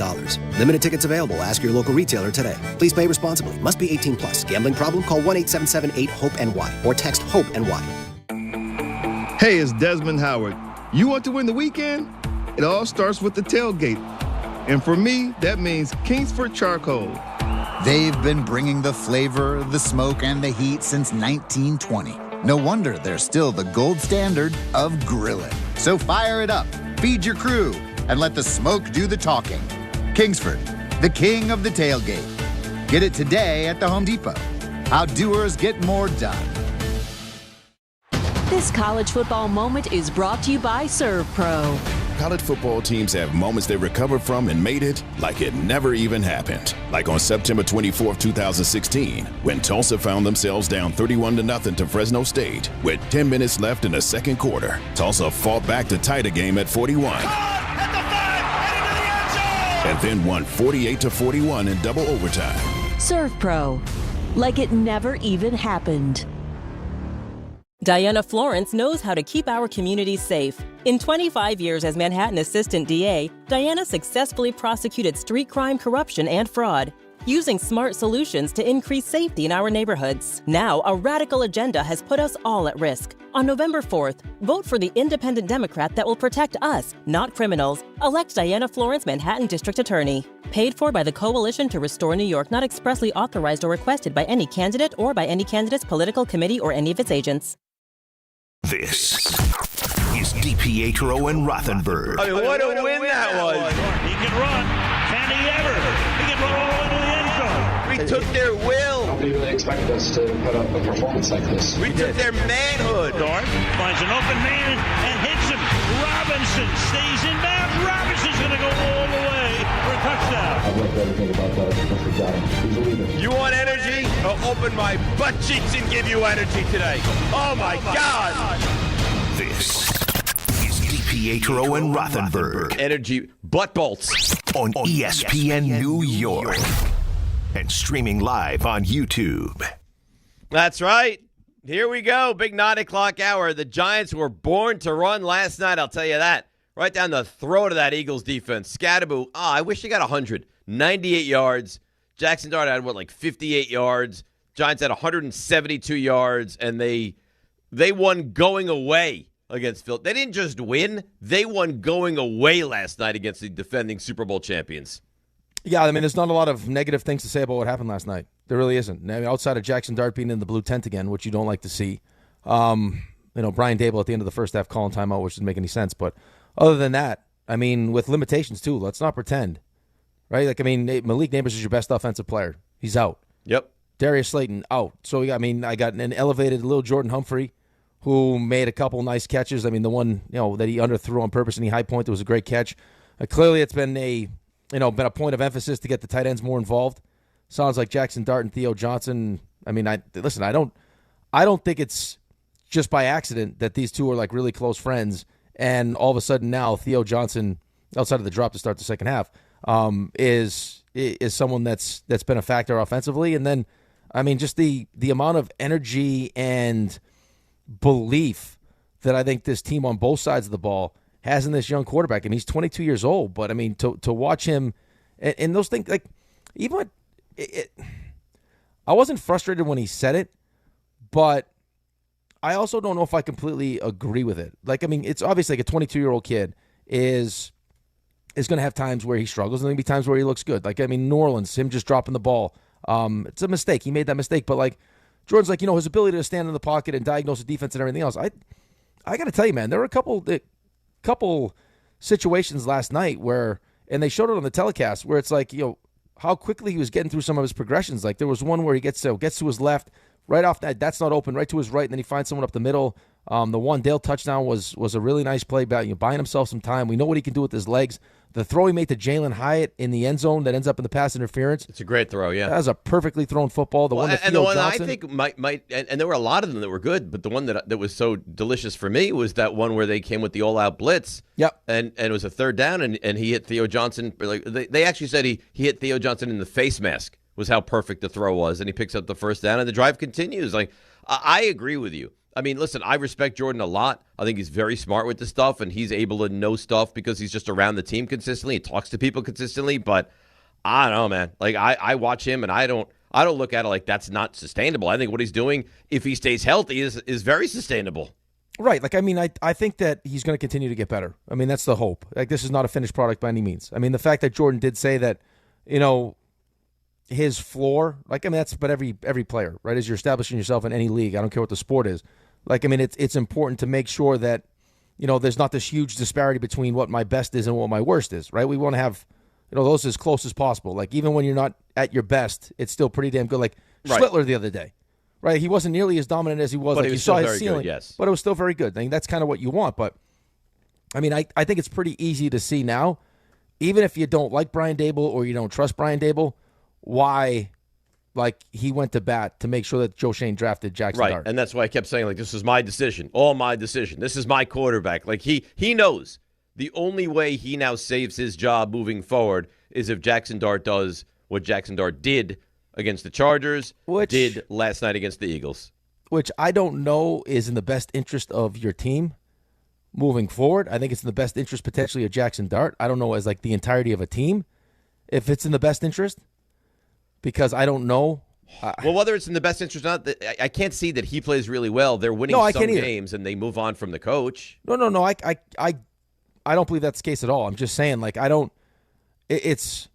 Limited tickets available. Ask your local retailer today. Please play responsibly. Must be 18 plus. Gambling problem? Call 1-877-8-HOPE-NY or text HOPE-NY. Hey, it's Desmond Howard. You want to win the weekend? It all starts with the tailgate. And for me, that means Kingsford Charcoal. They've been bringing the flavor, the smoke, and the heat since 1920. No wonder they're still the gold standard of grilling. So fire it up, feed your crew, and let the smoke do the talking. Kingsford, the king of the tailgate. Get it today at the Home Depot. How doers get more done. This college football moment is brought to you by Serve Pro. College football teams have moments they recover from and made it like it never even happened. Like on September 24th, 2016, when Tulsa found themselves down 31-0 to Fresno State with 10 minutes left in the second quarter. Tulsa fought back to tie the game at 41. And then won 48-41 in double overtime. Serve Pro, like it never even happened. Diana Florence knows how to keep our communities safe. In 25 years as Manhattan Assistant DA, Diana successfully prosecuted street crime, corruption, and fraud, using smart solutions to increase safety in our neighborhoods. Now, a radical agenda has put us all at risk. On November 4th, vote for the independent Democrat that will protect us, not criminals. Elect Diana Florence, Manhattan District Attorney. Paid for by the Coalition to Restore New York, not expressly authorized or requested by any candidate or by any candidate's political committee or any of its agents. This is DiPietro and Rothenberg. I mean, what a win that was. He can run. Can he ever? He can run all the way to the end zone. We took their will. Nobody really expected us to put up a performance like this. We took their manhood. Dart finds an open man and hits him. Robinson stays in bounds. Robinson's going to go all the way for a touchdown. I'd love to think about that because we got him. He's a leader. You want energy? I'll open my butt cheeks and give you energy today. Oh my God. This is DiPietro and Rothenberg. Energy butt bolts. On ESPN New York. And streaming live on YouTube. That's right. Here we go. Big 9 o'clock hour. The Giants were born to run last night, I'll tell you that. Right down the throat of that Eagles defense. Scatterboo. I wish he got 100. 98 yards. Jackson Dart had, 58 yards. Giants had 172 yards, and they won going away against Phil. They didn't just win. They won going away last night against the defending Super Bowl champions. Yeah, I mean, there's not a lot of negative things to say about what happened last night. There really isn't. I mean, outside of Jackson Dart being in the blue tent again, which you don't like to see. Brian Dable at the end of the first half calling timeout, which doesn't make any sense. But other than that, I mean, with limitations too, let's not pretend. Right? Like, I mean, Malik Neighbors is your best offensive player. He's out. Yep. Darius Slayton out. So, I mean, I got an elevated little Jordan Humphrey who made a couple nice catches. I mean, the one, that he underthrew on purpose and he high pointed was a great catch. Clearly, it's been a been a point of emphasis to get the tight ends more involved. Sounds like Jackson Dart and Theo Johnson. I mean, I don't think it's just by accident that these two are like really close friends, and all of a sudden now Theo Johnson, outside of the drop to start the second half, is someone that's been a factor offensively. And then, I mean, just the amount of energy and belief that I think this team on both sides of the ball has in this young quarterback. I mean, he's 22 years old, but I mean, to watch him and those things, like, even I wasn't frustrated when he said it, but I also don't know if I completely agree with it. Like, I mean, it's obviously like a 22-year-old kid is going to have times where he struggles, and there'll be times where he looks good. Like, I mean, New Orleans, him just dropping the ball. It's a mistake. He made that mistake, but like Jordan's like, his ability to stand in the pocket and diagnose the defense and everything else. I got to tell you, man, there were a couple situations last night where, and they showed it on the telecast, where it's like, how quickly he was getting through some of his progressions. Like, there was one where he gets to his left, right off that's not open, right to his right, and then he finds someone up the middle. The one Dale touchdown was a really nice play, buying himself some time. We know what he can do with his legs. The throw he made to Jalen Hyatt in the end zone that ends up in the pass interference. It's a great throw, yeah. That was a perfectly thrown football. The one I think might and there were a lot of them that were good, but the one that was so delicious for me was that one where they came with the all-out blitz. Yep. And it was a third down, and he hit Theo Johnson. Like, they actually said he hit Theo Johnson in the face mask, was how perfect the throw was, and he picks up the first down, and the drive continues. Like, I agree with you. I mean, listen, I respect Jordan a lot. I think he's very smart with this stuff, and he's able to know stuff because he's just around the team consistently. He talks to people consistently, but I don't know, man. Like, I watch him, and I don't look at it like that's not sustainable. I think what he's doing, if he stays healthy, is very sustainable. Right. Like, I mean, I think that he's going to continue to get better. I mean, that's the hope. Like, this is not a finished product by any means. I mean, the fact that Jordan did say that, his floor, like, I mean, that's but every player, right? As you're establishing yourself in any league, I don't care what the sport is. Like, I mean, it's important to make sure that, there's not this huge disparity between what my best is and what my worst is, right? We want to have, those as close as possible. Like, even when you're not at your best, it's still pretty damn good. Like, right. Schlittler the other day, right? He wasn't nearly as dominant as he was. But like, he was you saw still his very ceiling, good, yes. But it was still very good. I mean, that's kind of what you want. But, I mean, I think it's pretty easy to see now, even if you don't like Brian Daboll or you don't trust Brian Daboll, why, like, he went to bat to make sure that Joe Shane drafted Jackson Right, Dart. and that's why I kept saying, like, this is my decision, all my decision. This is my quarterback. Like, he knows the only way he now saves his job moving forward is if Jackson Dart does what Jackson Dart did against the Chargers, did last night against the Eagles. Which I don't know is in the best interest of your team moving forward. I think it's in the best interest potentially of Jackson Dart. I don't know as, like, the entirety of a team if it's in the best interest. Because I don't know. Well, whether it's in the best interest or not, I can't see that he plays really well. They're winning some games, and they move on from the coach. No. I don't believe that's the case at all. I'm just saying, like, I don't. It's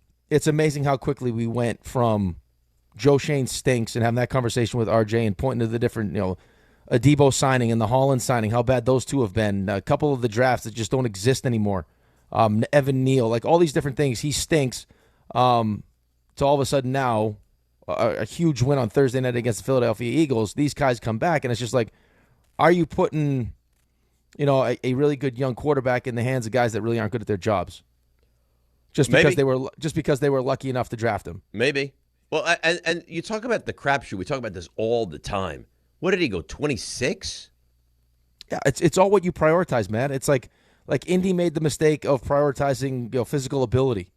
amazing how quickly we went from Joe Shane stinks and having that conversation with RJ and pointing to the different, Adebo signing and the Holland signing, how bad those two have been. A couple of the drafts that just don't exist anymore. Evan Neal, like all these different things. He stinks. So all of a sudden now, a huge win on Thursday night against the Philadelphia Eagles, these guys come back, and it's just like, are you putting, a really good young quarterback in the hands of guys that really aren't good at their jobs? Just because they were lucky enough to draft him. Maybe. Well, and you talk about the crapshoot. We talk about this all the time. What did he go, 26? Yeah, it's all what you prioritize, man. It's like Indy made the mistake of prioritizing physical ability.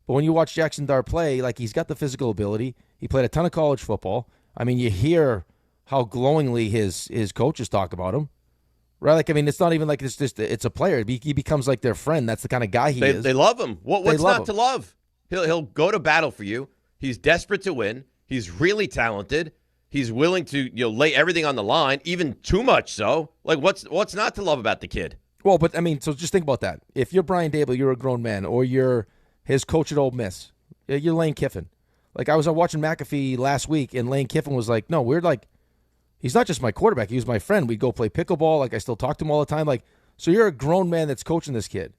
But when you watch Jackson Dart play, like, he's got the physical ability. He played a ton of college football. I mean, you hear how glowingly his coaches talk about him, right? Like, I mean, it's not even like it's a player. He becomes like their friend. That's the kind of guy he is. They love him. What's not to love? He'll go to battle for you. He's desperate to win. He's really talented. He's willing to lay everything on the line, even too much so. Like, what's not to love about the kid? Well, but I mean, so just think about that. If you're Brian Daboll, you're a grown man, or you're his coach at Ole Miss, you're Lane Kiffin. Like, I was watching McAfee last week, and Lane Kiffin was like, no, we're like, he's not just my quarterback. He was my friend. We'd go play pickleball. Like, I still talk to him all the time. Like, so you're a grown man that's coaching this kid,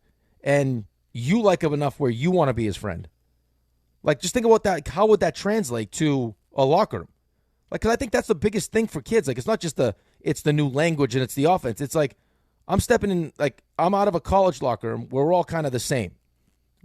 and you like him enough where you want to be his friend. Like, just think about that. How would that translate to a locker room? Like, because I think that's the biggest thing for kids. Like, it's not just it's the new language and it's the offense. It's like, I'm stepping in, like, I'm out of a college locker room where we're all kind of the same.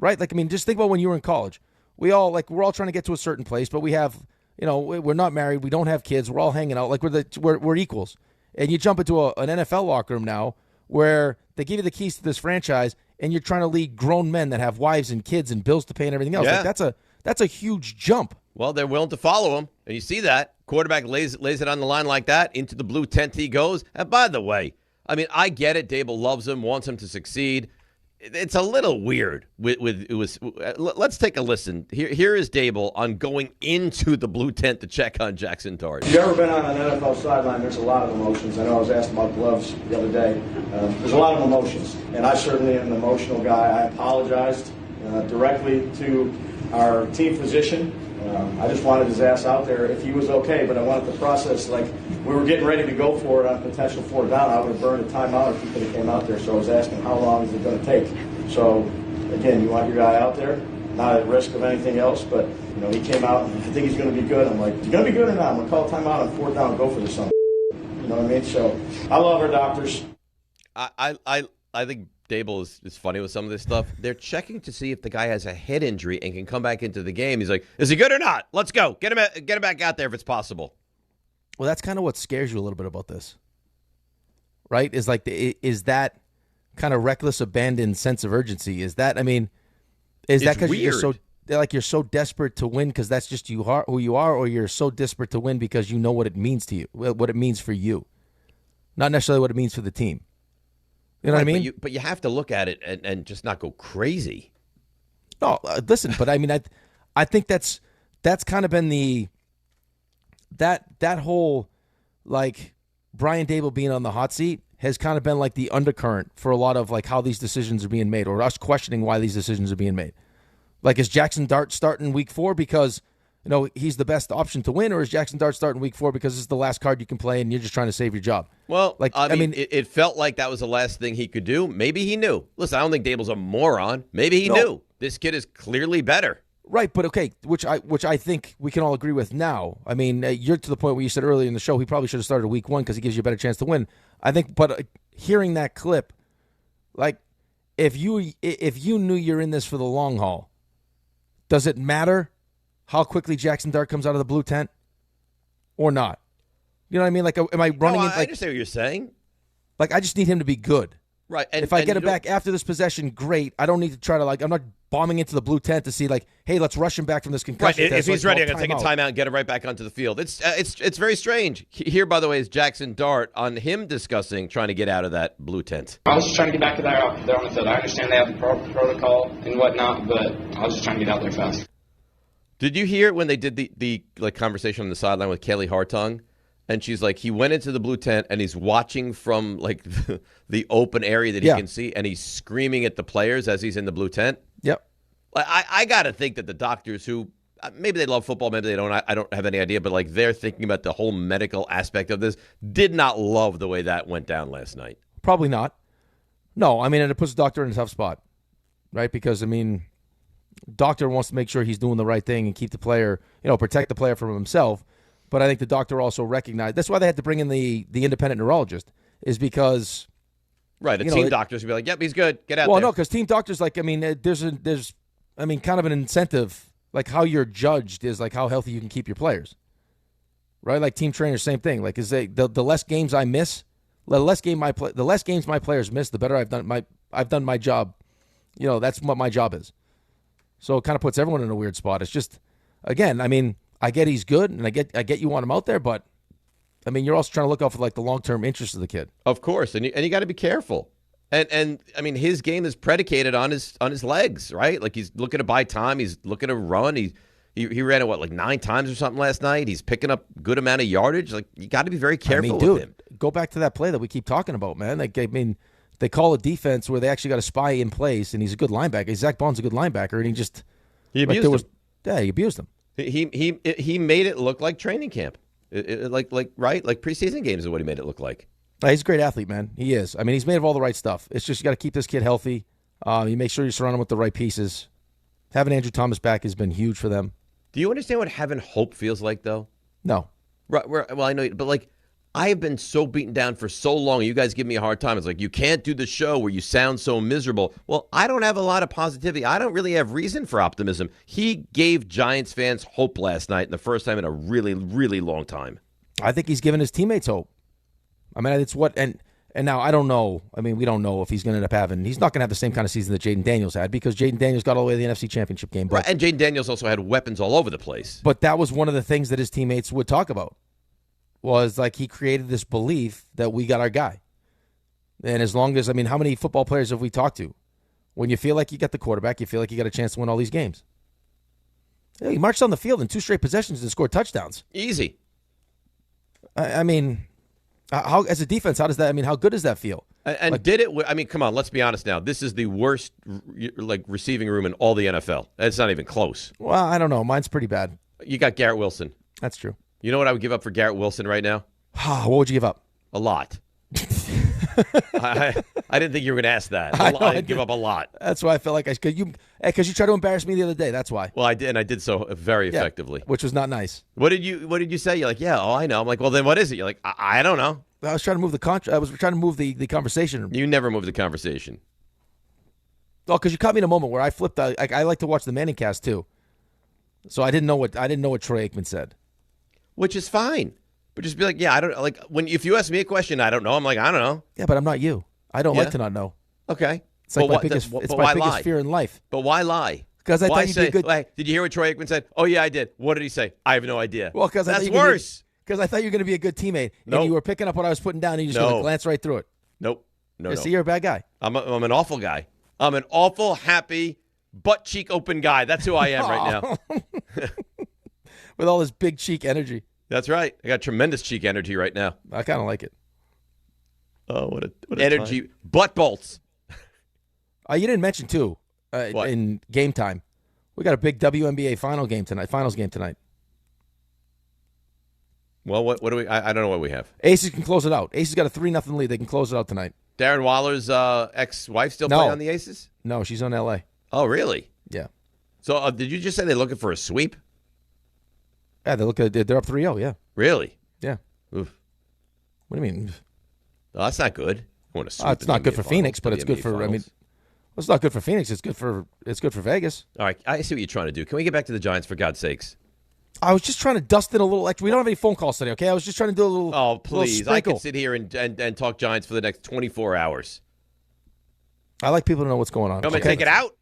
right? Like, I mean, just think about when you were in college. We're all trying to get to a certain place, but we have, we're not married. We don't have kids. We're all hanging out. Like, we're equals. And you jump into an NFL locker room now where they give you the keys to this franchise, and you're trying to lead grown men that have wives and kids and bills to pay and everything else. Yeah. Like, that's a huge jump. Well, they're willing to follow him, and you see that. Quarterback lays it on the line like that. Into the blue tent he goes. And by the way, I mean, I get it. Dable loves him, wants him to succeed. It's a little weird. Let's take a listen. Here is Dable on going into the blue tent to check on Jackson Dart. If you've ever been on an NFL sideline, there's a lot of emotions. I know I was asked about gloves the other day. There's a lot of emotions, and I certainly am an emotional guy. I apologized directly to our team physician. I just wanted his ass out there if he was okay, but I wanted the process, like we were getting ready to go for it on potential 4th down. I would have burned a timeout if he could have came out there. So I was asking how long is it going to take. So, again, you want your guy out there, not at risk of anything else, but, he came out and I think he's going to be good. I'm like, you going to be good or not? I'm going to call a timeout on 4th down and go for this son. You know what I mean? So I love our doctors. I think Dable is funny with some of this stuff. They're checking to see if the guy has a head injury and can come back into the game. He's like, is he good or not? Let's go. Get him back out there if it's possible. Well, that's kind of what scares you a little bit about this, right? Is that kind of reckless, abandoned sense of urgency? Is that because you're so desperate to win because that's just who you are, or you're so desperate to win because you know what it means to you, what it means for you, not necessarily what it means for the team. You know what I mean? But you have to look at it and just not go crazy. No, listen, but I mean, I think that's kind of been that whole, like, Brian Dable being on the hot seat has kind of been like the undercurrent for a lot of like how these decisions are being made, or us questioning why these decisions are being made. Like, is Jackson Dart starting week 4 because he's the best option to win, or is Jackson Dart starting week 4 because it's the last card you can play and you're just trying to save your job? Well, like, I mean, it felt like that was the last thing he could do. Maybe he knew. Listen, I don't think Dable's a moron. Maybe he knew. This kid is clearly better. Right, but okay, which I think we can all agree with now. I mean, you're to the point where you said earlier in the show he probably should have started week 1 because he gives you a better chance to win. I think, but hearing that clip, like, if you knew you're in this for the long haul, does it matter how quickly Jackson Dart comes out of the blue tent or not? You know what I mean? Like, am I running? I understand what you're saying. Like, I just need him to be good. Right. And if I get it back after this possession, great. I don't need to try to, like, I'm not bombing into the blue tent to see, like, hey, let's rush him back from this concussion. Right. If he's ready, I'm going to take a timeout and get him right back onto the field. It's very strange. Here, by the way, is Jackson Dart on him discussing trying to get out of that blue tent. I was just trying to get back to there on the field. I understand they have the protocol and whatnot, but I was just trying to get out there fast. Did you hear when they did the like conversation on the sideline with Kelly Hartung? And she's like, he went into the blue tent and he's watching from like the open area that he can see, and he's screaming at the players as he's in the blue tent. Yep. I got to think that the doctors who maybe they love football, maybe they don't. I don't have any idea, but like they're thinking about the whole medical aspect of this. Did not love the way that went down last night. Probably not. No, I mean, and it puts the doctor in a tough spot, right? Because I mean, doctor wants to make sure he's doing the right thing and keep the player, protect the player from himself. But I think the doctor also recognized that's why they had to bring in the independent neurologist, is because the team doctors would be like, "Yep, he's good. Get out." Well, there. no, because team doctors, like, I mean, there's kind of an incentive, like how you're judged is like how healthy you can keep your players, right? Like team trainers, same thing. Like, is the less games I miss, the less games my players miss, the better I've done my job. That's what my job is. So it kind of puts everyone in a weird spot. It's just, again, I mean, I get he's good, and I get you want him out there, but I mean, you're also trying to look out for like the long-term interest of the kid. Of course, and you got to be careful. And I mean, his game is predicated on his legs, right? Like, he's looking to buy time, he's looking to run. He ran it like 9 times or something last night. He's picking up good amount of yardage. Like, you got to be very careful with him. Go back to that play that we keep talking about, man. Like, I mean, they call a defense where they actually got a spy in place, and he's a good linebacker. Zach Bond's a good linebacker, and he abused him. Yeah, he abused him. He made it look like training camp, like preseason games is what he made it look like. He's a great athlete, man. He is. I mean, he's made of all the right stuff. It's just you got to keep this kid healthy. You make sure you surround him with the right pieces. Having Andrew Thomas back has been huge for them. Do you understand what having hope feels like, though? No. Right. Well, I know, but like, I have been so beaten down for so long. You guys give me a hard time. It's like, you can't do the show where you sound so miserable. Well, I don't have a lot of positivity. I don't really have reason for optimism. He gave Giants fans hope last night, and the first time in a really, really long time. I think he's given his teammates hope. I mean, it's what, and now I don't know. I mean, we don't know if he's going to end up having, he's not going to have the same kind of season that Jaden Daniels had, because Jaden Daniels got all the way to the NFC Championship game. But, right, and Jaden Daniels also had weapons all over the place. But that was one of the things that his teammates would talk about. Was like he created this belief that we got our guy. And as long as, I mean, how many football players have we talked to? When you feel like you got the quarterback, you feel like you got a chance to win all these games. Yeah, he marched on the field in 2 straight possessions and scored touchdowns. Easy. I mean, how as a defense, how does that, I mean, how good does that feel? And like, did it, I mean, come on, let's be honest now. This is the worst receiving room in all the NFL. It's not even close. Well, I don't know. Mine's pretty bad. You got Garrett Wilson. That's true. You know what I would give up for Garrett Wilson right now? What would you give up? A lot. I didn't think you were going to ask that. I'd give up a lot. That's why I felt like because you tried to embarrass me the other day. That's why. Well, I did, and I did so very effectively, which was not nice. What did you say? You're like, yeah, I know. I'm like, well, then what is it? You're like, I don't know. I was trying to move I was trying to move the conversation. You never moved the conversation. Oh, because you caught me in a moment where I flipped. I like to watch the Manning cast too, so I didn't know what Troy Aikman said. Which is fine. But just be like, yeah, I don't like if you ask me a question, I don't know. I'm like, I don't know. Yeah, but I'm not you. I don't like to not know. Okay. It's like my biggest fear in life. But why lie? Because I thought you'd be good. Did you hear what Troy Aikman said? Oh, yeah, I did. What did he say? I have no idea. Well, because that's worse. Because I thought you were going to be a good teammate. And you were picking up what I was putting down, and you just going to glance right through it. Nope. No. See, you're a bad guy. I'm an awful guy. I'm an awful, happy, butt cheek open guy. That's who I am right now. With all this big cheek energy. That's right. I got tremendous cheek energy right now. I kind of like it. Oh, what a energy. Time. Butt bolts. You didn't mention, too, in game time, we got a big WNBA finals game tonight. Well, what do we – I don't know what we have. Aces can close it out. Aces got a 3-0 lead. They can close it out tonight. Darren Waller's ex-wife still play on the Aces? No, she's on L.A. Oh, really? Yeah. So did you just say they're looking for a sweep? Yeah, they're up 3-0, yeah. Really? Yeah. Oof. What do you mean? Oh, that's not good. It's not good for Phoenix, but it's good for finals. I mean, it's not good for Phoenix. It's good for Vegas. All right, I see what you're trying to do. Can we get back to the Giants for God's sakes? I was just trying to dust in a little extra. We don't have any phone calls today, okay? I was just trying to do a little. Oh, please! I can sit here and talk Giants for the next 24 hours. I like people to know what's going on. You want me to take it out?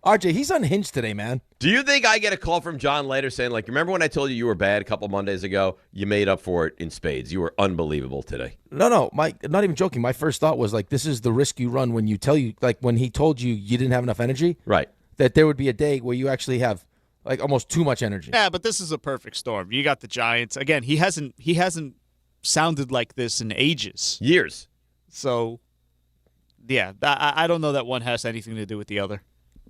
RJ, he's unhinged today, man. Do you think I get a call from John later saying, like, remember when I told you were bad a couple Mondays ago? You made up for it in spades. You were unbelievable today. No, not even joking. My first thought was, like, this is the risk you run when when he told you didn't have enough energy. Right. That there would be a day where you actually have, like, almost too much energy. Yeah, but this is a perfect storm. You got the Giants. Again, he hasn't sounded like this in ages. Years. So, yeah, I don't know that one has anything to do with the other.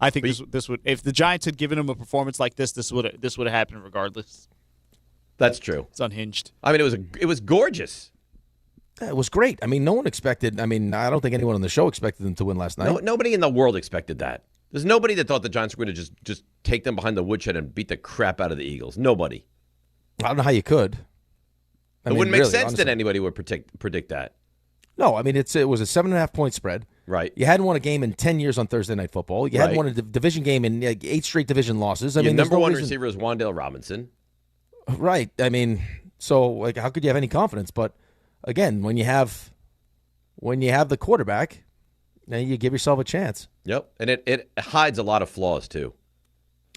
I think this would, if the Giants had given him a performance like this would have happened regardless. That's true. It's unhinged. I mean, it was gorgeous. It was great. I mean, no one expected. I mean, I don't think anyone on the show expected them to win last night. Nobody in the world expected that. There's nobody that thought the Giants were going to just take them behind the woodshed and beat the crap out of the Eagles. Nobody. I don't know how you could. It wouldn't make sense that anybody would predict that. No, I mean, it was a 7.5-point spread. Right. You hadn't won a game in 10 years on Thursday Night Football. You hadn't won a division game in 8 straight division losses. I mean, number one receiver is Wan'Dale Robinson. Right. I mean, so like, how could you have any confidence? But again, when you have the quarterback, then you give yourself a chance. Yep, and it hides a lot of flaws too.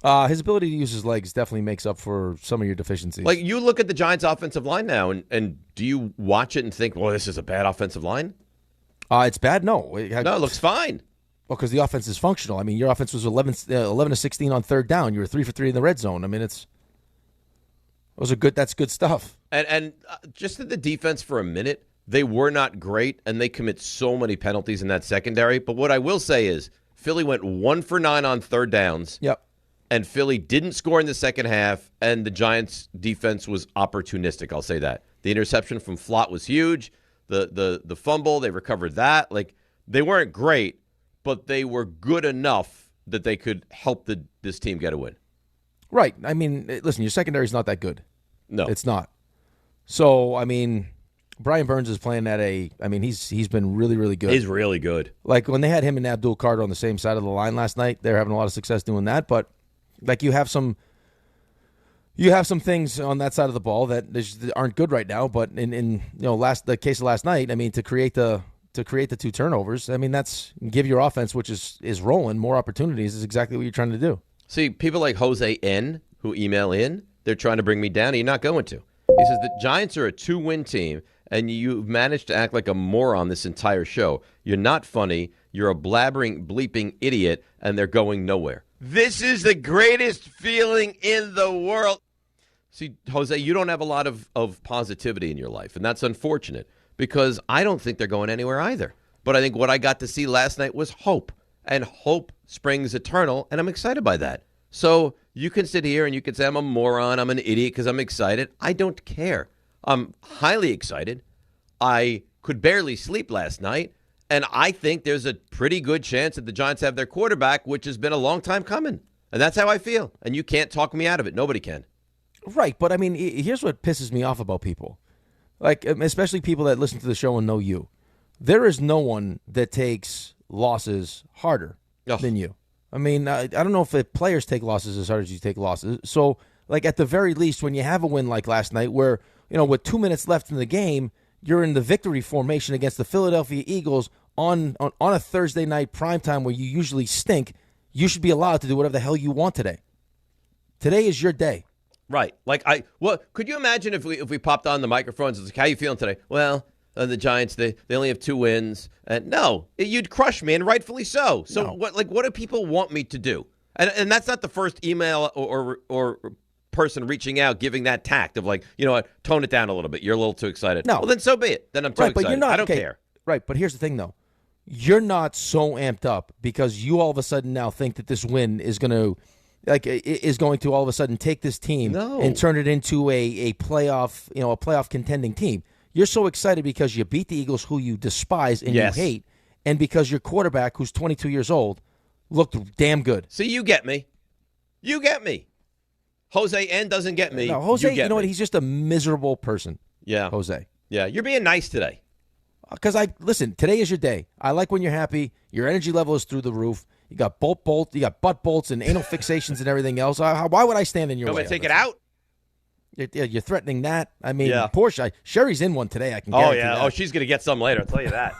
His ability to use his legs definitely makes up for some of your deficiencies. Like, you look at the Giants' offensive line now, and do you watch it and think, well, this is a bad offensive line? It's bad? No. It looks fine. Well, because the offense is functional. I mean, your offense was 11 to 16 on third down. You were 3 for 3 in the red zone. I mean, that's good stuff. And just at the defense for a minute, they were not great, and they commit so many penalties in that secondary. But what I will say is, Philly went 1 for 9 on third downs. Yep. And Philly didn't score in the second half, and the Giants' defense was opportunistic. I'll say that. The interception from Flott was huge. The fumble, they recovered that. Like, they weren't great, but they were good enough that they could help this team get a win. Right. I mean, listen, your secondary is not that good. No. It's not. So, I mean, Brian Burns is playing at he's been really, really good. He's really good. Like, when they had him and Abdul Carter on the same side of the line last night, they're having a lot of success doing that. But, like, you have some things on that side of the ball that aren't good right now. But in the case of last night, I mean, to create the 2 turnovers, I mean, that's give your offense, which is rolling, more opportunities is exactly what you're trying to do. See, people like Jose N. who email in, they're trying to bring me down, and you're not going to. He says the Giants are a 2-win team, and you've managed to act like a moron this entire show. You're not funny. You're a blabbering, bleeping idiot, and they're going nowhere. This is the greatest feeling in the world. See, Jose, you don't have a lot of positivity in your life, and that's unfortunate because I don't think they're going anywhere either. But I think what I got to see last night was hope, and hope springs eternal, and I'm excited by that. So you can sit here and you can say I'm a moron, I'm an idiot because I'm excited. I don't care. I'm highly excited. I could barely sleep last night, and I think there's a pretty good chance that the Giants have their quarterback, which has been a long time coming. And that's how I feel. And you can't talk me out of it. Nobody can. Right, but I mean, here's what pisses me off about people. Like, especially people that listen to the show and know you. There is no one that takes losses harder than you. I mean, I don't know if the players take losses as hard as you take losses. So, like, at the very least, when you have a win like last night where, with 2 minutes left in the game, you're in the victory formation against the Philadelphia Eagles on a Thursday night primetime where you usually stink, you should be allowed to do whatever the hell you want today. Today is your day. Right. Like, could you imagine if we popped on the microphones and was like, how you feeling today? Well, the Giants, they only have 2 wins. No, you'd crush me, and rightfully so. So what do people want me to do? And that's not the first email or person reaching out giving that tact of like, you know what, tone it down a little bit. You're a little too excited. No. Well, then so be it. Then I'm too excited. But you're not, I don't care. Right, but here's the thing, though. You're not so amped up because you all of a sudden now think that this win is going to all of a sudden take this team and turn it into a playoff contending team. You're so excited because you beat the Eagles, who you despise and you hate, and because your quarterback, who's 22 years old, looked damn good. See, you get me. You get me. Jose N doesn't get me. No, Jose, you know what? He's just a miserable person. Yeah. Jose. Yeah, you're being nice today. Because listen, today is your day. I like when you're happy. Your energy level is through the roof. You got you got butt bolts and anal fixations and everything else. Why would I stand in your way? I'm going to take it out? You're threatening that. I mean, Porsche. Sherry's in one today. I can. Oh yeah. That. Oh, she's going to get some later. I'll tell you that.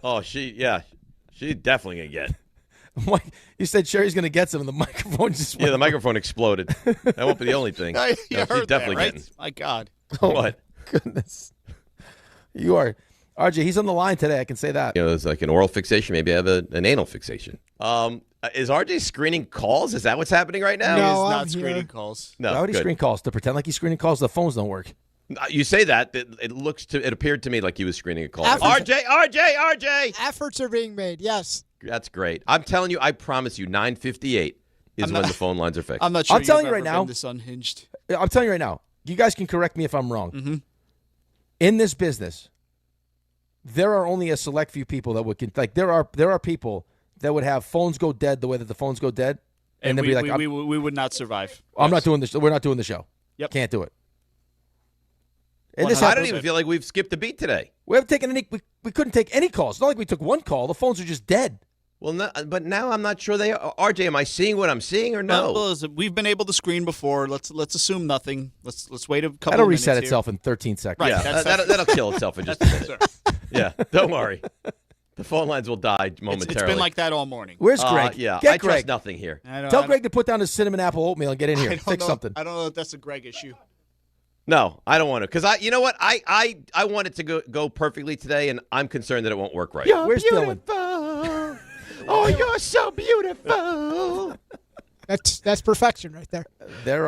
Oh, she's definitely going to get. You said Sherry's going to get some, and the microphone just went. Yeah, the microphone exploded. That won't be the only thing. You heard she's definitely that, right? getting. My God. Oh, what? Goodness. You are. RJ, he's on the line today. I can say that. It's like an oral fixation. Maybe I have an anal fixation. Is RJ screening calls? Is that what's happening right now? No, he's not screening calls. No. Why would he screen calls? To pretend like he's screening calls? The phones don't work. You say that. It appeared to me like he was screening a call. Efforts. RJ! Efforts are being made, yes. That's great. I'm telling you, I promise you, 9:58 is when the phone lines are fixed. I'm not sure. I'm telling you right now. This unhinged. I'm telling you right now. You guys can correct me if I'm wrong. Mm-hmm. In this business, there are only a select few people that would there are people that would have phones go dead the way that the phones go dead, and then we, be like, we would not survive. I'm not doing this. We're not doing the show. Yep, can't do it. And I don't even feel like we've skipped a beat today. We haven't taken any. We couldn't take any calls. It's not like we took one call. The phones are just dead. Well, but now I'm not sure they are. RJ, am I seeing what I'm seeing or no? Well, we've been able to screen before. Let's assume nothing. Let's wait a couple. That'll of minutes reset here. itself in 13 seconds. Right, yeah, that'll kill itself in just a minute. Yeah, don't worry. The phone lines will die momentarily. It's been like that all morning. Where's Greg? Yeah, Get I Greg. trust nothing here. Tell Greg to put down his cinnamon apple oatmeal and get in here. Fix something. I don't know if that's a Greg issue. No, I don't want to. Because you know what? I want it to go perfectly today, and I'm concerned that it won't work right. Where's Dylan? Oh, you're so beautiful. That's perfection right there.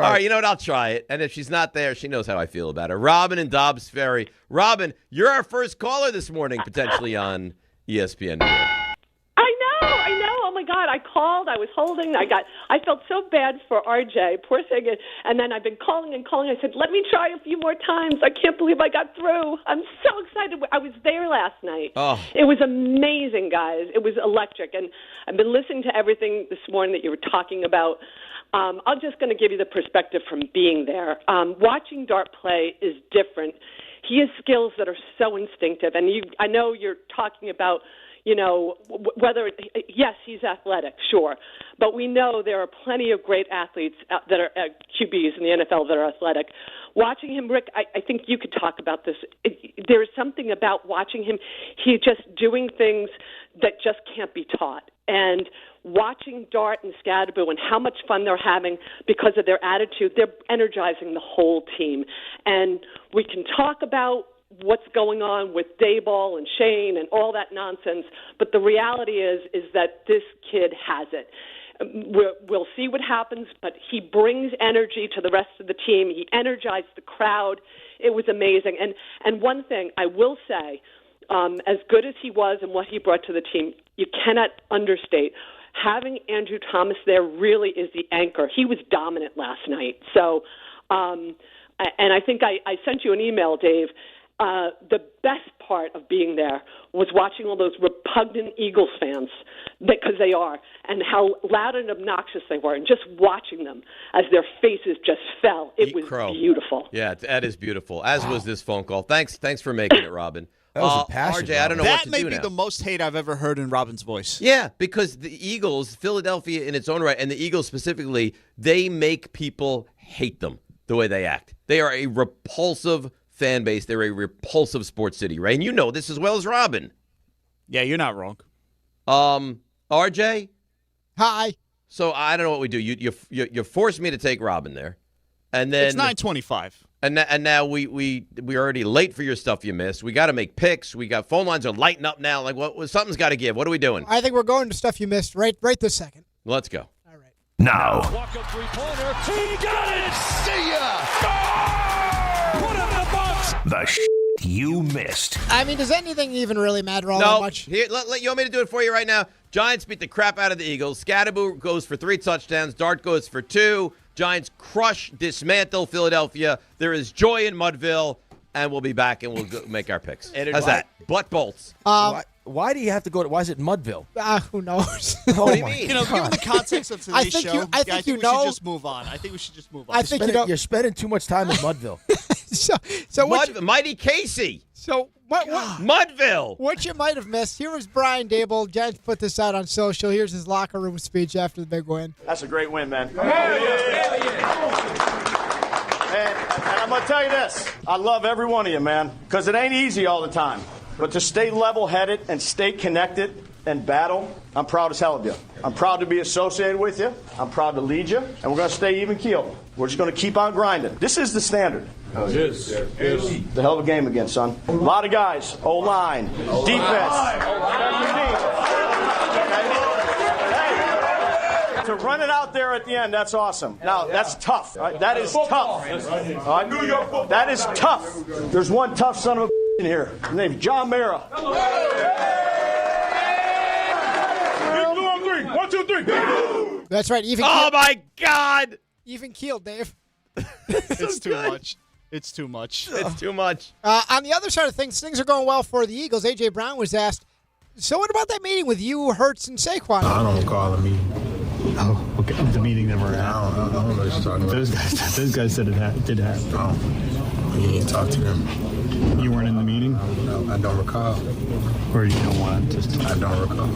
All right, you know what? I'll try it. And if she's not there, she knows how I feel about her. Robin in Dobbs Ferry. Robin, you're our first caller this morning, potentially on ESPN New York. I know. Oh, my God, I called. I was holding. I felt so bad for RJ, poor thing. And then I've been calling and calling. I said, let me try a few more times. I can't believe I got through. I'm so excited. I was there last night. Oh. It was amazing, guys. It was electric. And I've been listening to everything this morning that you were talking about. I'm just going to give you the perspective from being there. Watching Dart play is different. He has skills that are so instinctive. And I know you're talking about, yes, he's athletic, sure. But we know there are plenty of great athletes that are QBs in the NFL that are athletic. Watching him, Rick, I think you could talk about this. There is something about watching him. He's just doing things that just can't be taught. And watching Dart and Scadaboo and how much fun they're having because of their attitude, they're energizing the whole team. And we can talk about what's going on with Dayball and Shane and all that nonsense, but the reality is that this kid has it. We'll see what happens, but he brings energy to the rest of the team. He energized the crowd. It was amazing. And one thing I will say, as good as he was and what he brought to the team, you cannot understate. Having Andrew Thomas there really is the anchor. He was dominant last night. So, and I think I sent you an email, Dave. The best part of being there was watching all those repugnant Eagles fans, because they are, and how loud and obnoxious they were, and just watching them as their faces just fell. It was beautiful. Yeah, that is beautiful, as was this phone call. Thanks for making it, Robin. That was a passion, RJ, I don't know that what to do may be now. the most hate I've ever heard in Robin's voice. Yeah, because the Eagles, Philadelphia in its own right, and the Eagles specifically, they make people hate them the way they act. They are a repulsive fan base. They're a repulsive sports city, right? And you know this as well as Robin. Yeah, you're not wrong. RJ? Hi. So I don't know what we do. You forced me to take Robin there. And then it's 9:25. And now we're already late for your stuff you missed. We got to make picks. We got phone lines are lighting up now. Like something's got to give. What are we doing? I think we're going to stuff you missed right this second. Let's go. All right. Now. Walk up three-pointer. He got it. See ya. Put in the box. The you missed. I mean, does anything even really matter all No. that much? Here, you want me to do it for you right now? Giants beat the crap out of the Eagles. Scadaboo goes for 3 touchdowns. Dart goes for 2. Giants dismantle Philadelphia. There is joy in Mudville, and we'll be back and we'll make our picks. How's that? Butt bolts. Why do you have to go to? Why is it Mudville? Who knows? What do you mean? Given the context of today's show, I think we should just move on. I think we should just move on. You're spending too much time in Mudville. Mighty Casey. So what? Mudville. What you might have missed. Here was Brian Dable. Giants put this out on social. Here's his locker room speech after the big win. That's a great win, man. And I'm going to tell you this. I love every one of you, man, because it ain't easy all the time. But to stay level-headed and stay connected and battle, I'm proud as hell of you. I'm proud to be associated with you. I'm proud to lead you. And we're going to stay even-keeled. We're just going to keep on grinding. This is the standard. It is. The hell of a game again, son. A lot of guys. O-line. Defense. To run it out there at the end, that's awesome. Now, that's tough. Right? That is tough. Right? That is tough. There's one tough son of a in here. His name's John Mara. 1, 2, 3. That's right. My God. Even keeled, Dave. It's too much. It's too much. It's too much. On the other side of things are going well for the Eagles. A.J. Brown was asked, so what about that meeting with you, Hurts, and Saquon? I don't recall the meeting. Oh, okay. The meeting that we're at. I don't know what you're talking about. Those guys said it did happen. Oh, you didn't talk to them. You weren't in the meeting? No, I don't recall. Or you don't want to? I don't recall.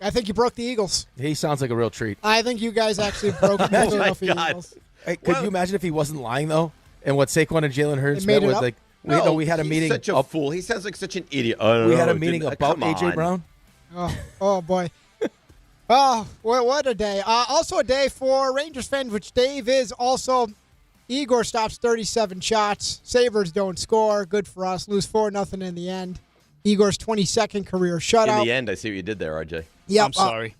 I think you broke the Eagles. He sounds like a real treat. I think you guys actually broke the Philadelphia Eagles. Hey, could you imagine if he wasn't lying, though? And what Saquon and Jalen Hurts made met it was up? like, we had a meeting. He's such a fool. He sounds like such an idiot. We had a meeting about A.J. Brown. Oh boy. Oh, what a day. Also a day for Rangers fans, which Dave is also. Igor stops 37 shots. Sabres don't score. Good for us. Lose 4-0 in the end. Igor's 22nd career shutout. In the end, I see what you did there, RJ. Yep. I'm sorry.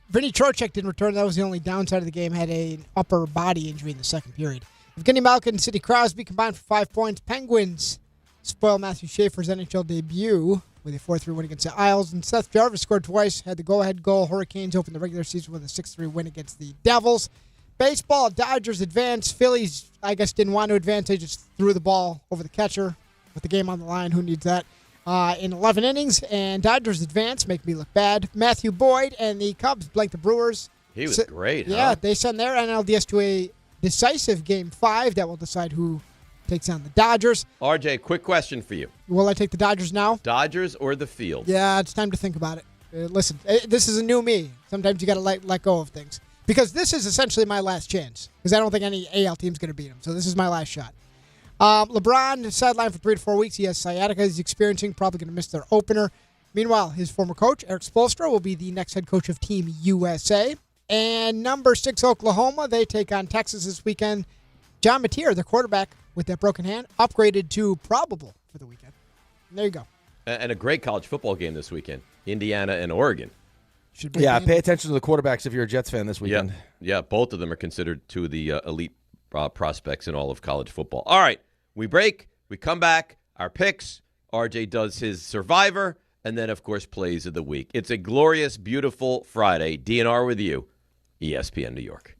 Vinny Trocheck didn't return. That was the only downside of the game. Had an upper body injury in the second period. Evgeny Malkin and Sidney Crosby combined for 5 points. Penguins spoil Matthew Schaefer's NHL debut with a 4-3 win against the Isles. And Seth Jarvis scored twice, had the go-ahead goal. Hurricanes opened the regular season with a 6-3 win against the Devils. Baseball, Dodgers advanced. Phillies, I guess, didn't want to advance. They just threw the ball over the catcher with the game on the line. Who needs that? In 11 innings, and Dodgers advance, make me look bad. Matthew Boyd and the Cubs blank the Brewers. He was great, Yeah, huh? they send their NLDS to a decisive Game 5 that will decide who takes on the Dodgers. RJ, quick question for you. Will I take the Dodgers now? Dodgers or the field? Yeah, it's time to think about it. Listen, this is a new me. Sometimes you got to let go of things. Because this is essentially my last chance. Because I don't think any AL team's going to beat him. So this is my last shot. LeBron sidelined for 3 to 4 weeks. He has sciatica he's experiencing. Probably going to miss their opener. Meanwhile, his former coach, Eric Spoelstra, will be the next head coach of Team USA. And number 6, Oklahoma, they take on Texas this weekend. John Mateer, the quarterback with that broken hand, upgraded to probable for the weekend. And there you go. And a great college football game this weekend. Indiana and Oregon. Yeah, pay attention to the quarterbacks if you're a Jets fan this weekend. Yeah, both of them are considered two of the elite prospects in all of college football. All right, we break, we come back, our picks. RJ does his Survivor, and then, of course, Plays of the Week. It's a glorious, beautiful Friday. DNR with you, ESPN New York.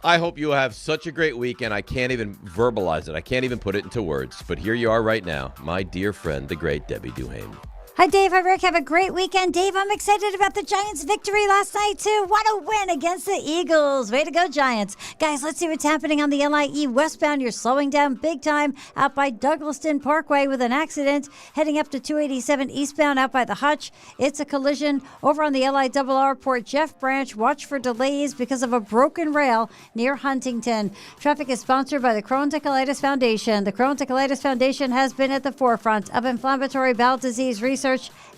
I hope you have such a great weekend. I can't even verbalize it. I can't even put it into words. But here you are right now, my dear friend, the great Debbie Duhame. Hi, Dave. Hi, Rick. Have a great weekend. Dave, I'm excited about the Giants' victory last night, too. What a win against the Eagles. Way to go, Giants. Guys, let's see what's happening on the LIE westbound. You're slowing down big time out by Douglaston Parkway with an accident. Heading up to 287 eastbound out by the Hutch. It's a collision over on the LIRR Port Jeff Branch. Watch for delays because of a broken rail near Huntington. Traffic is sponsored by the Crohn's & Colitis Foundation. The Crohn's & Colitis Foundation has been at the forefront of inflammatory bowel disease research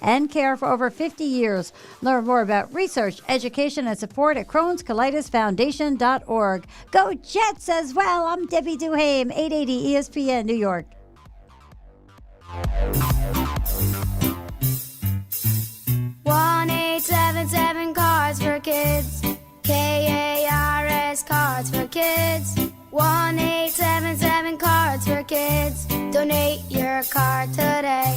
and care for over 50 years. Learn more about research, education, and support at Crohn'sColitisFoundation.org. Go Jets as well. I'm Debbie Duhame, 880 ESPN New York. 1-877 Cards for Kids. KARS Cards for Kids. 1-877 Cards for Kids. Donate your card today.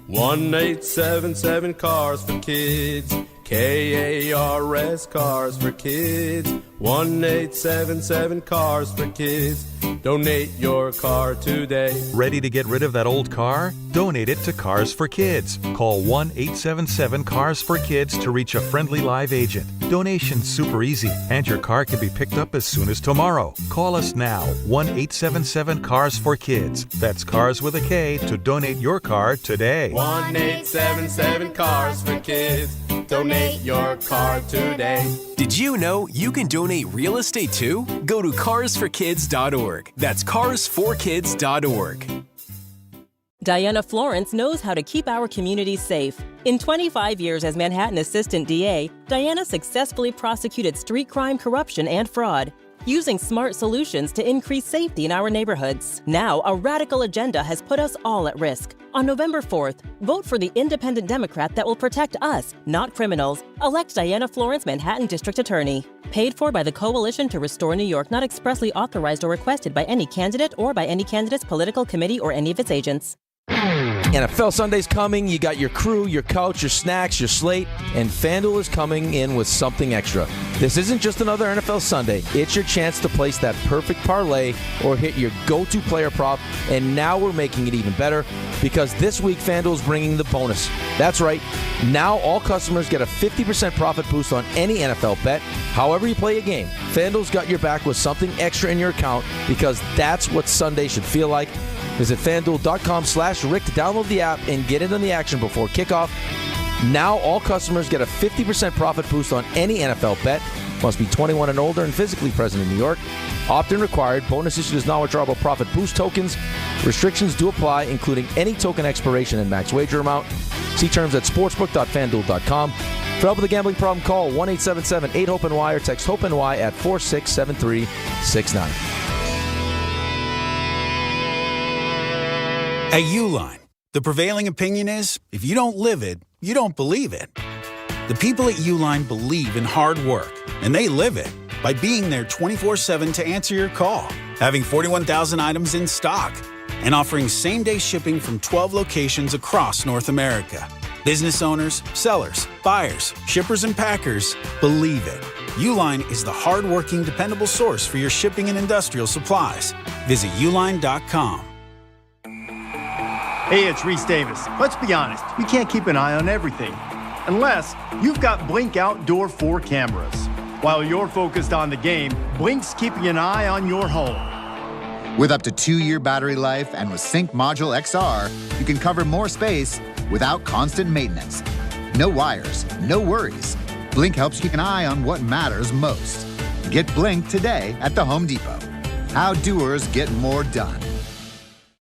1-877 Cars for Kids. KARS Cars for Kids. 1-877 Cars for Kids. Donate your car today. Ready to get rid of that old car? Donate it to Cars for Kids. Call 1-877-CARS-FOR-KIDS to reach a friendly live agent. Donation's super easy, and your car can be picked up as soon as tomorrow. Call us now, 1-877-CARS-FOR-KIDS. That's Cars with a K to donate your car today. 1-877 Cars for Kids. Donate your car today. Did you know you can donate real estate too? Go to carsforkids.org. That's carsforkids.org. Diana Florence knows how to keep our communities safe. In 25 years as Manhattan Assistant DA, Diana successfully prosecuted street crime, corruption, and fraud, using smart solutions to increase safety in our neighborhoods. Now, a radical agenda has put us all at risk. On November 4th, vote for the independent Democrat that will protect us, not criminals. Elect Diana Florence, Manhattan District Attorney. Paid for by the Coalition to Restore New York, not expressly authorized or requested by any candidate or by any candidate's political committee or any of its agents. NFL Sunday's coming. You got your crew, your couch, your snacks, your slate, and FanDuel is coming in with something extra. This isn't just another NFL Sunday. It's your chance to place that perfect parlay or hit your go-to player prop, and now we're making it even better because this week FanDuel's bringing the bonus. That's right. Now all customers get a 50% profit boost on any NFL bet. However you play a game, FanDuel's got your back with something extra in your account because that's what Sunday should feel like. Visit FanDuel.com/Rick to download the app and get in on the action before kickoff. Now all customers get a 50% profit boost on any NFL bet. Must be 21 and older and physically present in New York. Opt-in required. Bonus issued as non-withdrawable profit boost tokens. Restrictions do apply, including any token expiration and max wager amount. See terms at sportsbook.fanduel.com. For help with a gambling problem, call 1-877-8-HOPE-NY or text HOPE-NY at 467369. At Uline, the prevailing opinion is, if you don't live it, you don't believe it. The people at Uline believe in hard work, and they live it by being there 24/7 to answer your call, having 41,000 items in stock, and offering same-day shipping from 12 locations across North America. Business owners, sellers, buyers, shippers, and packers, believe it. Uline is the hard-working, dependable source for your shipping and industrial supplies. Visit uline.com. Hey, it's Reese Davis. Let's be honest, you can't keep an eye on everything unless you've got Blink Outdoor 4 cameras. While you're focused on the game, Blink's keeping an eye on your home. With up to 2-year battery life and with Sync Module XR, you can cover more space without constant maintenance. No wires, no worries. Blink helps keep an eye on what matters most. Get Blink today at the Home Depot. How doers get more done.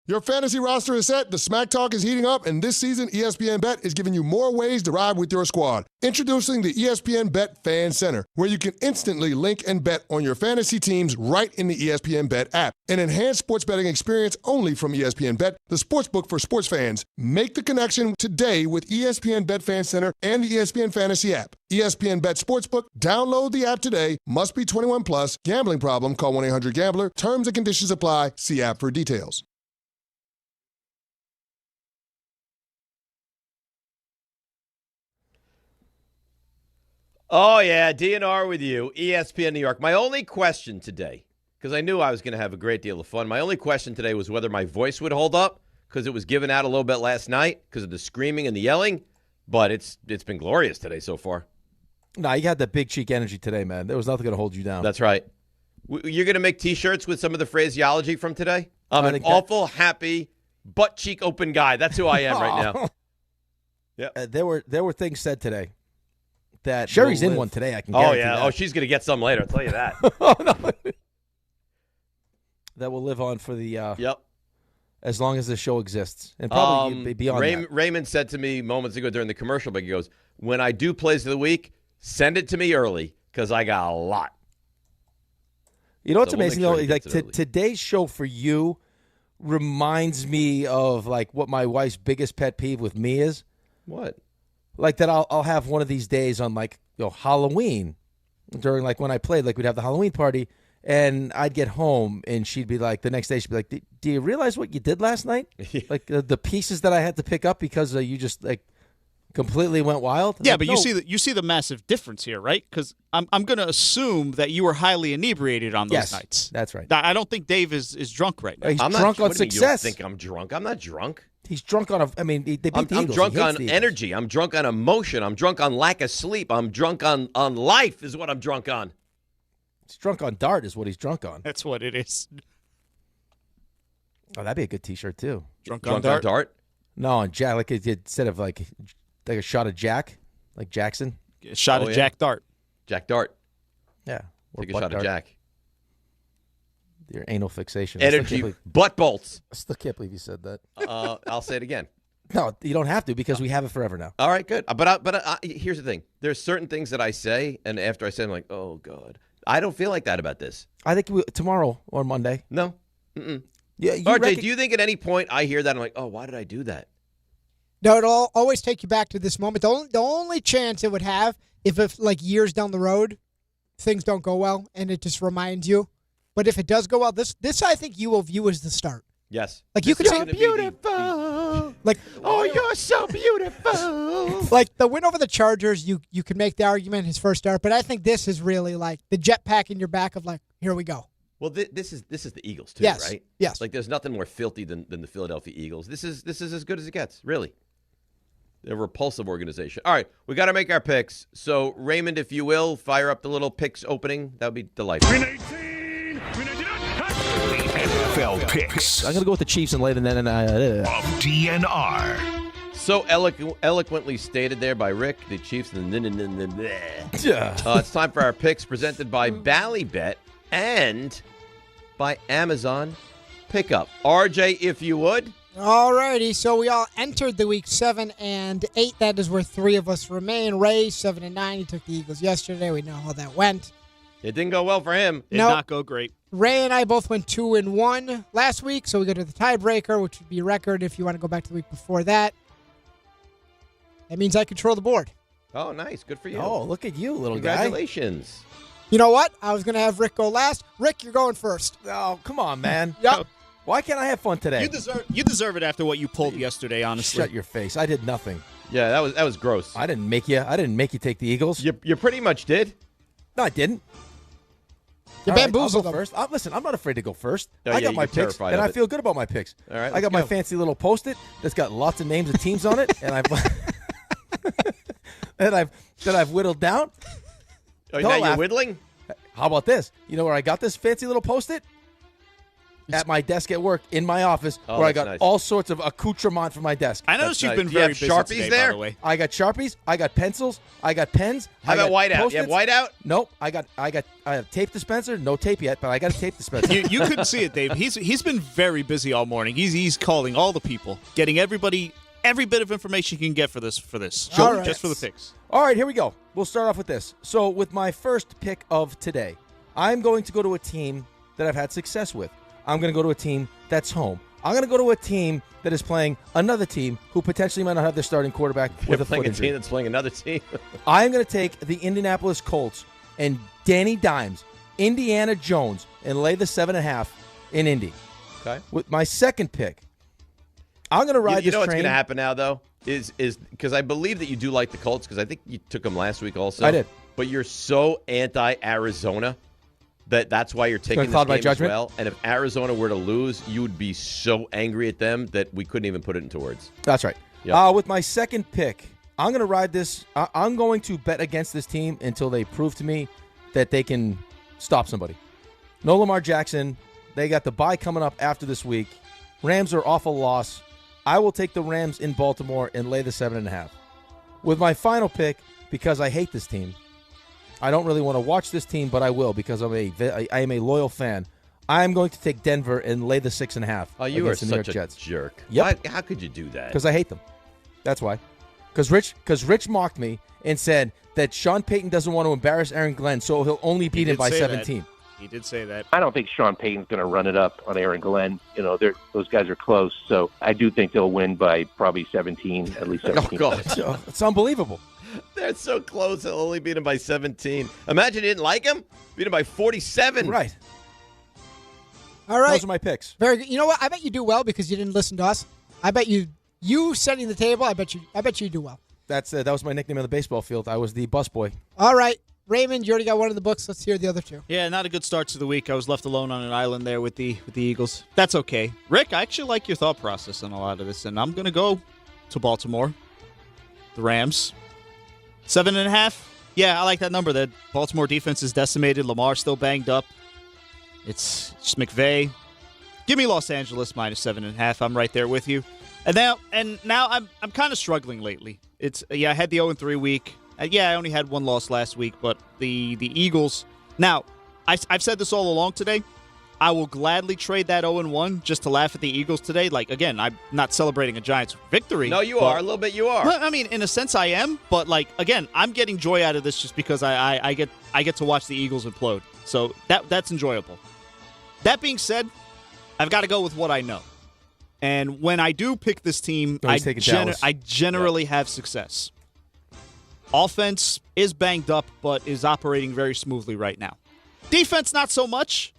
Your fantasy roster is set, the Smack Talk is heating up, and this season ESPN Bet is giving you more ways to ride with your squad. Introducing the ESPN Bet Fan Center, where you can instantly link and bet on your fantasy teams right in the ESPN Bet app. An enhanced sports betting experience only from ESPN Bet, the sportsbook for sports fans. Make the connection today with ESPN Bet Fan Center and the ESPN Fantasy app. ESPN Bet Sportsbook, download the app today. Must be 21 plus. Gambling problem, call 1-800-GAMBLER. Terms and conditions apply. See app for details. Oh, yeah, DNR with you, ESPN New York. My only question today, because I knew I was going to have a great deal of fun, my only question today was whether my voice would hold up, because it was given out a little bit last night because of the screaming and the yelling, but it's been glorious today so far. No, you had that big cheek energy today, man. There was nothing going to hold you down. That's right. You're going to make T-shirts with some of the phraseology from today? I'm an awful, happy, butt cheek open guy. That's who I am right now. Yeah, there were things said today. That Sherry's in one today, I can guarantee that. Oh, she's going to get some later, I'll tell you that. That will live on for the yep, as long as the show exists. And probably beyond that. Raymond said to me moments ago during the commercial break, he goes, when I do plays of the week, send it to me early because I got a lot. You know what's amazing, though? Like today's show for you reminds me of like what my wife's biggest pet peeve with me is. What? Like that I'll have one of these days on like, Halloween during like when I played, like we'd have the Halloween party and I'd get home and she'd be like, the next day she'd be like, do you realize what you did last night? Like the pieces that I had to pick up because you just like completely went wild. Yeah, like, but no. you see the massive difference here, right? Because I'm going to assume that you were highly inebriated on those nights. That's right. I don't think Dave is drunk right now. He's drunk on success. You think I'm drunk? I'm not drunk. He's drunk on they beat the Eagles. I'm drunk on energy. I'm drunk on emotion. I'm drunk on lack of sleep. I'm drunk on life is what I'm drunk on. He's drunk on dart is what he's drunk on. That's what it is. Oh, that'd be a good T-shirt too. Drunk on dart? No, on Jack. Like instead of like a shot of Jack, like Jackson. A shot of Jack Dart. Jack Dart. Yeah. Take a shot of Jack. Your anal fixation. Energy butt bolts. I still can't believe you said that. I'll say it again. No, you don't have to because we have it forever now. All right, good. But here's the thing. There's certain things that I say, and after I say, I'm like, oh, God. I don't feel like that about this. I think tomorrow or Monday. No. Mm-mm. Yeah, RJ, do you think at any point I hear that, I'm like, oh, why did I do that? No, it'll always take you back to this moment. The only chance it would have if like years down the road, things don't go well, and it just reminds you. But if it does go well, this I think you will view as the start. Yes. Like you could say beautiful. Like you're so beautiful. Like the win over the Chargers, you could make the argument his first start, but I think this is really like the jetpack in your back of like, here we go. Well, this is the Eagles too, yes. right? Yes. Like there's nothing more filthy than the Philadelphia Eagles. This is as good as it gets, really. They're a repulsive organization. All right, we got to make our picks. So Raymond, if you will, fire up the little picks opening. That would be delightful. NFL picks. I'm going to go with the Chiefs and lay the net of DNR. So eloquently stated there by Rick, the Chiefs. It's time for our picks presented by Ballybet and by Amazon Pickup. RJ, if you would. All righty, so we all entered the week 7 and 8. That is where 3 of us remain. Ray, 7 and 9. He took the Eagles yesterday. We know how that went. It didn't go well for him. Did not go great. Ray and I both went 2 and 1 last week, so we go to the tiebreaker, which would be a record if you want to go back to the week before that. That means I control the board. Oh, nice. Good for you. Oh, look at you, little guy. Congratulations. You know what? I was going to have Rick go last. Rick, you're going first. Oh, come on, man. Yep. Why can't I have fun today? You deserve it after what you pulled yesterday, honestly. Shut your face. I did nothing. Yeah, that was gross. I didn't make you take the Eagles. You pretty much did. No, I didn't. You bamboozled them. First. Listen, I'm not afraid to go first. Oh, I yeah, got my you're picks, terrified and of I it. feel good about my picks. All right, I got my fancy little Post-it that's got lots of names of teams on it, and I've whittled down. Oh, Don't now laugh. you're whittling? How about this? You know where I got this fancy little Post-it? At my desk at work, in my office, where I got nice. all sorts of accoutrement for my desk. I noticed you've been Do you very have busy Sharpies today, there? by the way. I got Sharpies, I got pencils, I got pens. How about whiteout? You have whiteout? Nope. I have tape dispenser. No tape yet, but I got a tape dispenser. You couldn't see it, Dave. He's been very busy all morning. He's calling all the people, getting everybody every bit of information you can get for this. All right. Just for the picks. All right, here we go. We'll start off with this. So, with my first pick of today, I'm going to go to a team that I've had success with. I'm going to go to a team that's home. I'm going to go to a team that is playing another team who potentially might not have their starting quarterback with a foot playing a injury. team that's playing another team. I'm going to take the Indianapolis Colts and Danny Dimes, Indiana Jones, and lay the 7.5 in Indy. Okay. With my second pick, I'm going to ride You this know what's train. going to happen now, though, is because I believe that you do like the Colts because I think you took them last week also. I did. But you're so anti-Arizona that's why you're taking this cloud my game as judgment? well. And if Arizona were to lose, you would be so angry at them that we couldn't even put it into words. That's right. Yep. With my second pick, I'm going to ride this. I'm going to bet against this team until they prove to me that they can stop somebody. No Lamar Jackson. They got the bye coming up after this week. Rams are awful loss. I will take the Rams in Baltimore and lay the 7.5. With my final pick, because I hate this team, I don't really want to watch this team, but I will because I am a loyal fan. I'm going to take Denver and lay the 6.5. Oh, you are against the New York such a Jets. jerk. Yep. How could you do that? Because I hate them. That's why. Because Rich mocked me and said that Sean Payton doesn't want to embarrass Aaron Glenn, so he'll only beat him by 17. He did say that. I don't think Sean Payton's going to run it up on Aaron Glenn. You know, those guys are close, so I do think they'll win by probably 17, at least 17. Oh, God. It's unbelievable. They're so close, they'll only beat him by 17. Imagine you didn't like him. Beat him by 47. Right. All right. Those are my picks. Very good. You know what? I bet you do well because you didn't listen to us. I bet you setting the table. I bet you do well. That was my nickname on the baseball field. I was the busboy. All right, Raymond, you already got one of the books. Let's hear the other two. Yeah, not a good start to the week. I was left alone on an island there with the Eagles. That's okay. Rick, I actually like your thought process on a lot of this, and I'm going to go to Baltimore. The Rams. 7.5. Yeah, I like that number. The Baltimore defense is decimated. Lamar's still banged up. It's just McVay. Give me Los Angeles minus 7.5. I'm right there with you. And now I'm kind of struggling lately. I had the 0-3 week. I only had one loss last week, but the Eagles. Now, I've said this all along today. I will gladly trade that 0-1 just to laugh at the Eagles today. Like, again, I'm not celebrating a Giants victory. No, you are. A little bit you are. I mean, in a sense I am, but, like, again, I'm getting joy out of this just because I get to watch the Eagles implode. So that's enjoyable. That being said, I've got to go with what I know. And when I do pick this team, I generally have success. Offense is banged up, but is operating very smoothly right now. Defense, not so much.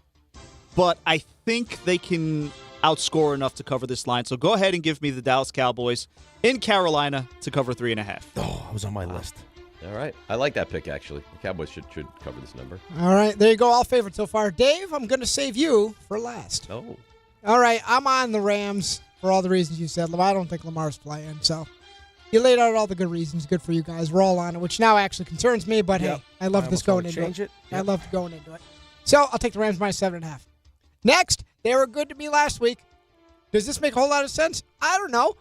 But I think they can outscore enough to cover this line. So go ahead and give me the Dallas Cowboys in Carolina to cover 3.5. Oh, I was on my list. All right. I like that pick, actually. The Cowboys should cover this number. All right. There you go. All favorite so far. Dave, I'm going to save you for last. Oh. All right. I'm on the Rams for all the reasons you said. I don't think Lamar's playing. So you laid out all the good reasons. Good for you guys. We're all on it, which now actually concerns me. But, hey, I love this going into it. I love going into it. So I'll take the Rams minus 7.5. Next, they were good to me last week. Does this make a whole lot of sense? I don't know.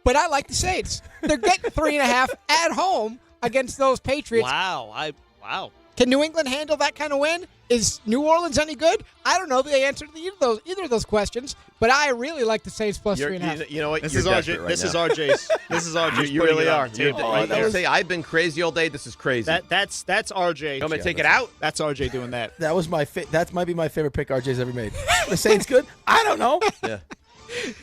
But I like the Saints. They're getting 3.5 at home against those Patriots. Wow. Can New England handle that kind of win? Is New Orleans any good? I don't know the answer to either of those questions, but I really like the Saints plus 3.5. You know what? This You're is RJ. right this now. is RJ's. This is RJ's. You really are. Table. Say I've been crazy all day. This is crazy. That's RJ. You want me to take it out? That's RJ doing that. That was that might be my favorite pick RJ's ever made. The Saints good? I don't know. Yeah.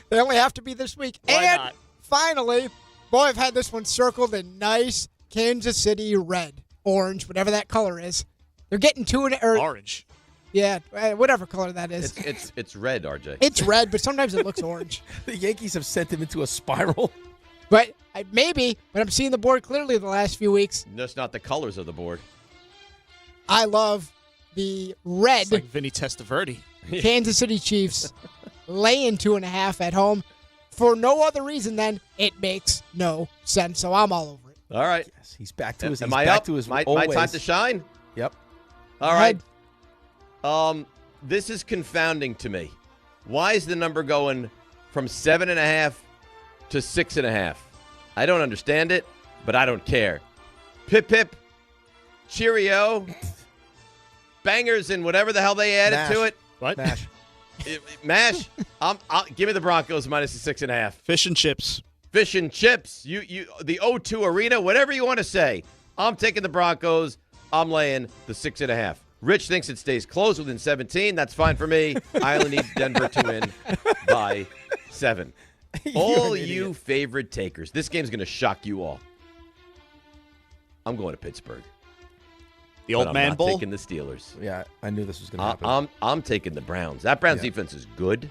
They only have to be this week. Why and not? Finally, boy, I've had this one circled in nice Kansas City red, orange, whatever that color is. They're getting orange. Yeah, whatever color that is. It's red, RJ. It's red, but sometimes it looks orange. The Yankees have sent him into a spiral. But maybe, but I'm seeing the board clearly the last few weeks. That's not the colors of the board. I love the red. It's like Vinny Testaverde. Kansas City Chiefs laying 2.5 at home for no other reason than it makes no sense. So I'm all over it. All right. Yes, he's back to his. Am he's I back up? to his my always. time to shine? Yep. All right. This is confounding to me. Why is the number going from 7.5 to 6.5? I don't understand it, but I don't care. Pip, pip, cheerio, bangers, and whatever the hell they added to it. What? Mash. Mash. Give me the Broncos minus the 6.5. Fish and chips. Fish and chips. You. The O2 Arena. Whatever you want to say. I'm taking the Broncos. I'm laying the 6.5. Rich thinks it stays close within 17. That's fine for me. I only need Denver to win by 7. All you favorite takers. This game's going to shock you all. I'm going to Pittsburgh. The old man bowl? I'm taking the Steelers. Yeah, I knew this was going to happen. I'm taking the Browns. That Browns defense is good.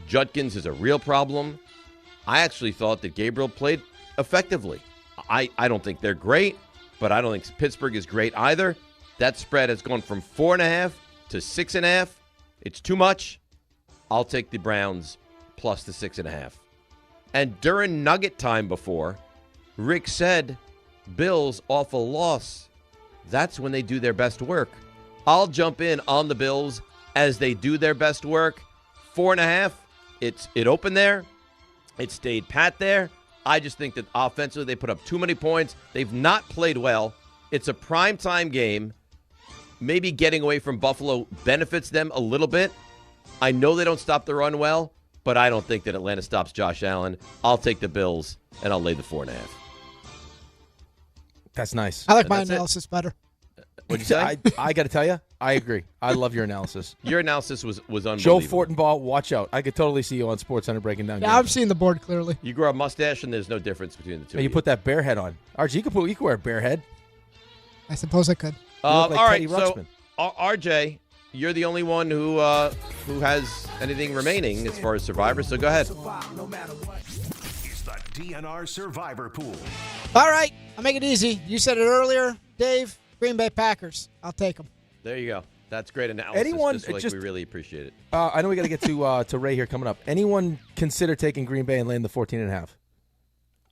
Judkins is a real problem. I actually thought that Gabriel played effectively. I don't think they're great, but I don't think Pittsburgh is great either. That spread has gone from 4.5 to 6.5. It's too much. I'll take the Browns plus the 6.5. And during Nugget time before, Rick said, Bills awful loss. That's when they do their best work. I'll jump in on the Bills as they do their best work. 4.5. It opened there. It stayed pat there. I just think that offensively they put up too many points. They've not played well. It's a primetime game. Maybe getting away from Buffalo benefits them a little bit. I know they don't stop the run well, but I don't think that Atlanta stops Josh Allen. I'll take the Bills, and I'll lay the 4.5. That's nice. I like my analysis better. What'd you say? I got to tell you, I agree. I love your analysis. Your analysis was unbelievable. Joe Fortenbaugh, watch out. I could totally see you on SportsCenter breaking down games. Yeah, I'm seeing the board clearly. You grow a mustache, and there's no difference between the two. And you put that bear head on. RG, you could wear a bear head. I suppose I could. All right, so RJ, you're the only one who has anything remaining as far as Survivor, so go ahead. It's the DNR Survivor Pool. All right, I'll make it easy. You said it earlier, Dave. Green Bay Packers. I'll take them. There you go. That's great analysis. Anyone, we really appreciate it. I know we got to get to Ray here coming up. Anyone consider taking Green Bay and laying the 14.5?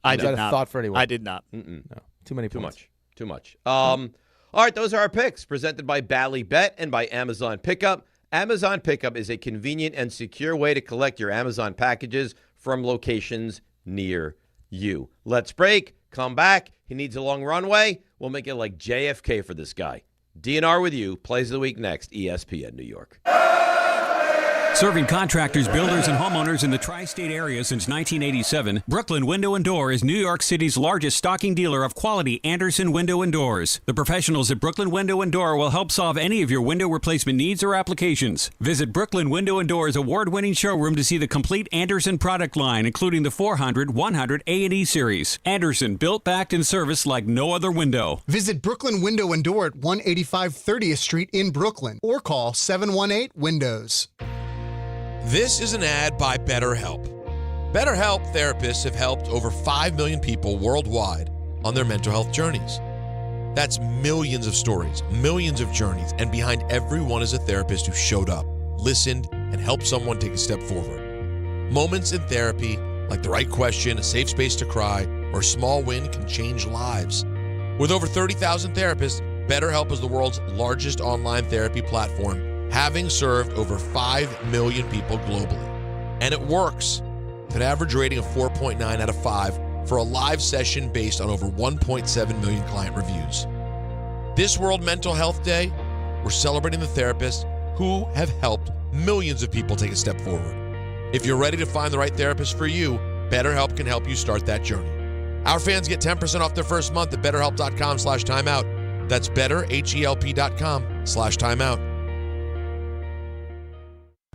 I did not. Is that a thought for anyone? I did not. No, too many points. Too much. All right, those are our picks presented by Bally Bet and by Amazon Pickup. Amazon Pickup is a convenient and secure way to collect your Amazon packages from locations near you. Let's break. Come back. He needs a long runway. We'll make it like JFK for this guy. DNR with you. Plays of the week next. ESPN New York. Serving contractors, builders, and homeowners in the tri-state area since 1987, Brooklyn Window & Door is New York City's largest stocking dealer of quality Andersen window and doors. The professionals at Brooklyn Window & Door will help solve any of your window replacement needs or applications. Visit Brooklyn Window & Door's award-winning showroom to see the complete Andersen product line, including the 400, 100, A&E series. Andersen, built, backed, and serviced like no other window. Visit Brooklyn Window & Door at 185 30th Street in Brooklyn or call 718-WINDOWS. This is an ad by BetterHelp. BetterHelp therapists have helped over 5 million people worldwide on their mental health journeys. That's millions of stories, millions of journeys, and behind every one is a therapist who showed up, listened, and helped someone take a step forward. Moments in therapy, like the right question, a safe space to cry, or a small win can change lives. With over 30,000 therapists, BetterHelp is the world's largest online therapy platform, having served over 5 million people globally. And it works, with an average rating of 4.9 out of 5 for a live session based on over 1.7 million client reviews. This World Mental Health Day, we're celebrating the therapists who have helped millions of people take a step forward. If you're ready to find the right therapist for you, BetterHelp can help you start that journey. Our fans get 10% off their first month at BetterHelp.com/timeout. That's BetterHelp.com/timeout.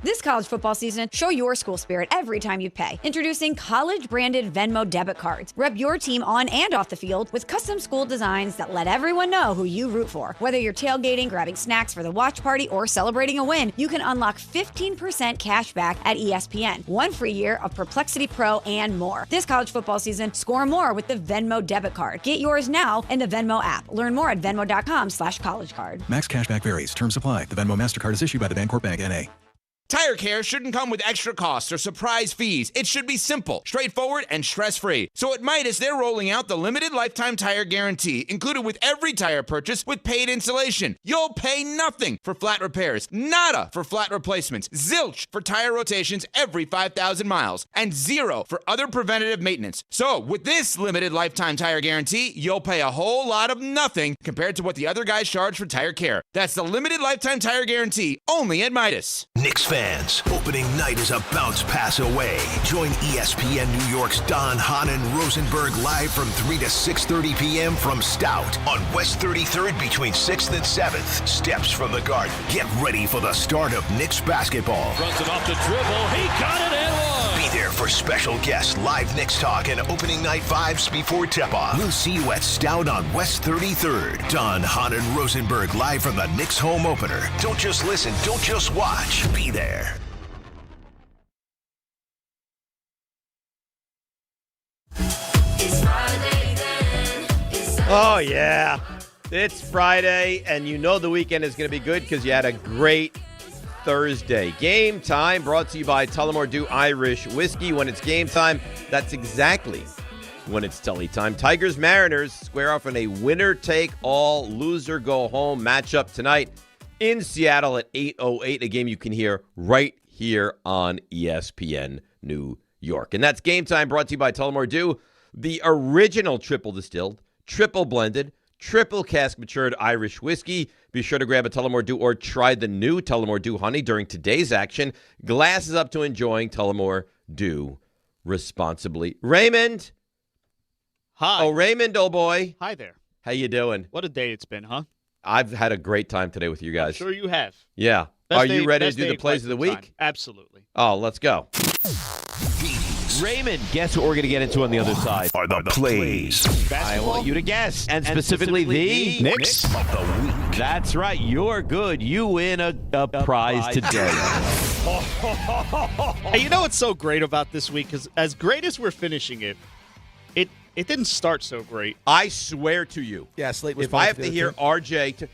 This college football season, show your school spirit every time you pay. Introducing college-branded Venmo debit cards. Rep your team on and off the field with custom school designs that let everyone know who you root for. Whether you're tailgating, grabbing snacks for the watch party, or celebrating a win, you can unlock 15% cash back at ESPN, 1 free year of Perplexity Pro, and more. This college football season, score more with the Venmo debit card. Get yours now in the Venmo app. Learn more at venmo.com/collegecard. Max cashback varies. Terms apply. The Venmo MasterCard is issued by the Bancorp Bank, N.A. Tire care shouldn't come with extra costs or surprise fees. It should be simple, straightforward, and stress-free. So at Midas, they're rolling out the limited lifetime tire guarantee, included with every tire purchase with paid installation. You'll pay nothing for flat repairs, nada for flat replacements, zilch for tire rotations every 5,000 miles, and zero for other preventative maintenance. So with this limited lifetime tire guarantee, you'll pay a whole lot of nothing compared to what the other guys charge for tire care. That's the limited lifetime tire guarantee, only at Midas. Knicks fans, opening night is a bounce pass away. Join ESPN New York's Don, Hahn, and Rosenberg live from 3 to 6:30 p.m. from Stout on West 33rd between 6th and 7th. Steps from the Garden. Get ready for the start of Knicks basketball. Runs it off the dribble. He got it and one. Be there for special guests, live Knicks talk, and opening night vibes before tip-off. We'll see you at Stout on West 33rd. Don, Hahn, and Rosenberg live from the Knicks home opener. Don't just listen, don't just watch. Be there. Oh, yeah. It's Friday, and you know the weekend is going to be good because you had a great Thursday. Game time brought to you by Tullamore Dew Irish Whiskey. When it's game time, that's exactly when it's Tully time. Tigers Mariners square off in a winner-take-all, loser-go-home matchup tonight in Seattle at 8:08, a game you can hear right here on ESPN New York. And that's Game Time brought to you by Tullamore Dew, the original triple distilled, triple blended, triple cask matured Irish whiskey. Be sure to grab a Tullamore Dew or try the new Tullamore Dew Honey during today's action. Glasses up to enjoying Tullamore Dew responsibly. Raymond. Hi. Oh, Raymond, old boy. Hi there. How you doing? What a day it's been, huh? I've had a great time today with you guys. I'm sure you have. Yeah. Are you ready to do the plays of the week? Time. Absolutely. Oh, let's go. Raymond, guess what we're going to get into on the other side? Are the plays. I want you to guess. And specifically the Knicks of the week. That's right. You're good. You win a prize today. Hey, you know what's so great about this week? Because as great as we're finishing it, it didn't start so great. I swear to you. Yeah, Slate was if I have to hear RJ,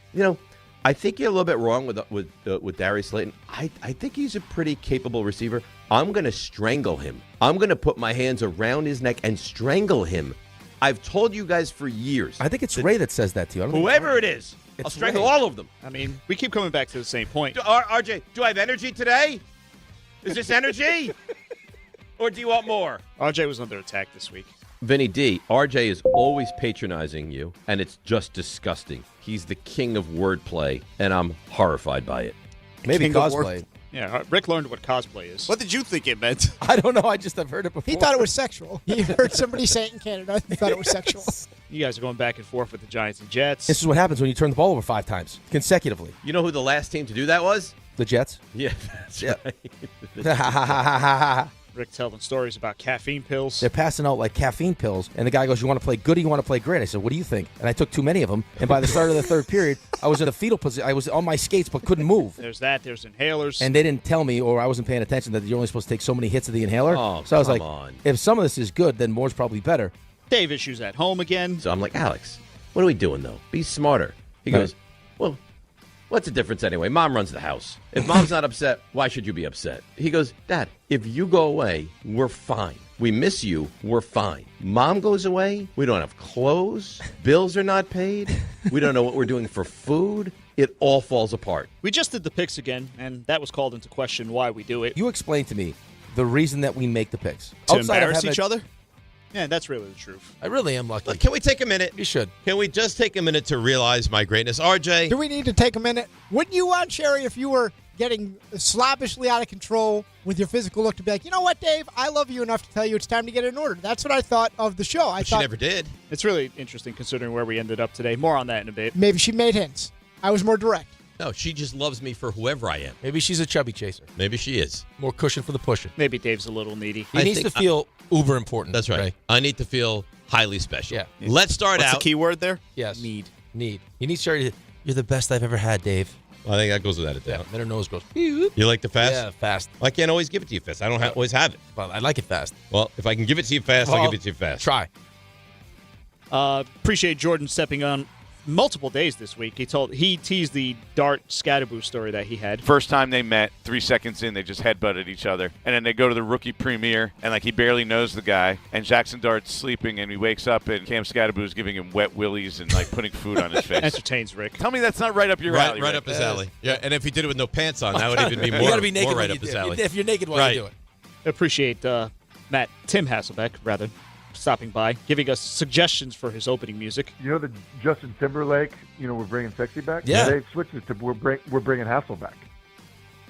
I think you're a little bit wrong with Darius Slayton. I think he's a pretty capable receiver. I'm going to strangle him. I'm going to put my hands around his neck and strangle him. I've told you guys for years. I think it's Ray that says that to you. Whoever it is, I'll strangle all of them. I mean, we keep coming back to the same point. RJ, do I have energy today? Is this energy? Or do you want more? RJ was under attack this week. Vinny D, RJ is always patronizing you, and it's just disgusting. He's the king of wordplay, and I'm horrified by it. Maybe King cosplay. Yeah, Rick learned what cosplay is. What did you think it meant? I don't know. I've heard it before. He thought it was sexual. He heard somebody say it in Canada. He thought it was sexual. You guys are going back and forth with the Giants and Jets. This is what happens when you turn the ball over 5 times consecutively. You know who the last team to do that was? The Jets? Yeah, that's right. Rick telling stories about caffeine pills. They're passing out like caffeine pills, and the guy goes, "You want to play good or you want to play great?" I said, "What do you think?" And I took too many of them, and by the start of the third period, I was in a fetal position. I was on my skates but couldn't move. There's inhalers. And they didn't tell me, or I wasn't paying attention, that you're only supposed to take so many hits of the inhaler. Oh, so I was like, on. if some of this is good, then more's probably better. Dave issues at home again. So I'm like, Alex, what are we doing, though? Be smarter. He goes, well, what's the difference anyway? Mom runs the house. If Mom's not upset, why should you be upset? He goes, Dad, if you go away, we're fine. We miss you, we're fine. Mom goes away, we don't have clothes, bills are not paid, we don't know what we're doing for food. It all falls apart. We just did the picks again, and that was called into question why we do it. You explain to me the reason that we make the picks. To embarrass each other? Yeah, that's really the truth. I really am lucky. Look, can we take a minute? You should. Can we just take a minute to realize my greatness? RJ? Do we need to take a minute? Wouldn't you want, Sherry, if you were getting sloppishly out of control with your physical look, to be like, you know what, Dave? I love you enough to tell you it's time to get in order. That's what I thought of the show. She never did. It's really interesting considering where we ended up today. More on that in a bit. Maybe she made hints. I was more direct. No, she just loves me for whoever I am. Maybe she's a chubby chaser. Maybe she is. More cushion for the pushing. Maybe Dave's a little needy. He needs to feel uber important. That's right. Ray. I need to feel highly special. Yeah. Let's start What's out. the key word there? Yes. Need. He needs Sherry to, you're the best I've ever had, Dave. I think that goes without a doubt. Then her nose goes, You like the fast? Yeah, fast. I can't always give it to you fast. I don't always have it. But I like it fast. Well, if I can give it to you fast, I'll give it to you fast. Try. Appreciate Jordan stepping on multiple days this week. He teased the Dart Scatterboo story that he had. First time they met, 3 seconds in, they just headbutted each other. And then they go to the rookie premiere, and he barely knows the guy. And Jackson Dart's sleeping, and he wakes up, and Cam Scatterboo's giving him wet willies and putting food on his face. Entertains Rick. Tell me that's not right up your alley. Right Rick. up his alley. Yeah, and if he did it with no pants on, that would even be more, you gotta be naked more right when up you his do it. alley. If you're naked while you do it. Appreciate Tim Hasselbeck, rather, stopping by, giving us suggestions for his opening music. You know the Justin Timberlake, we're bringing Sexy back? Yeah. They switched it to we're bringing Hassel back.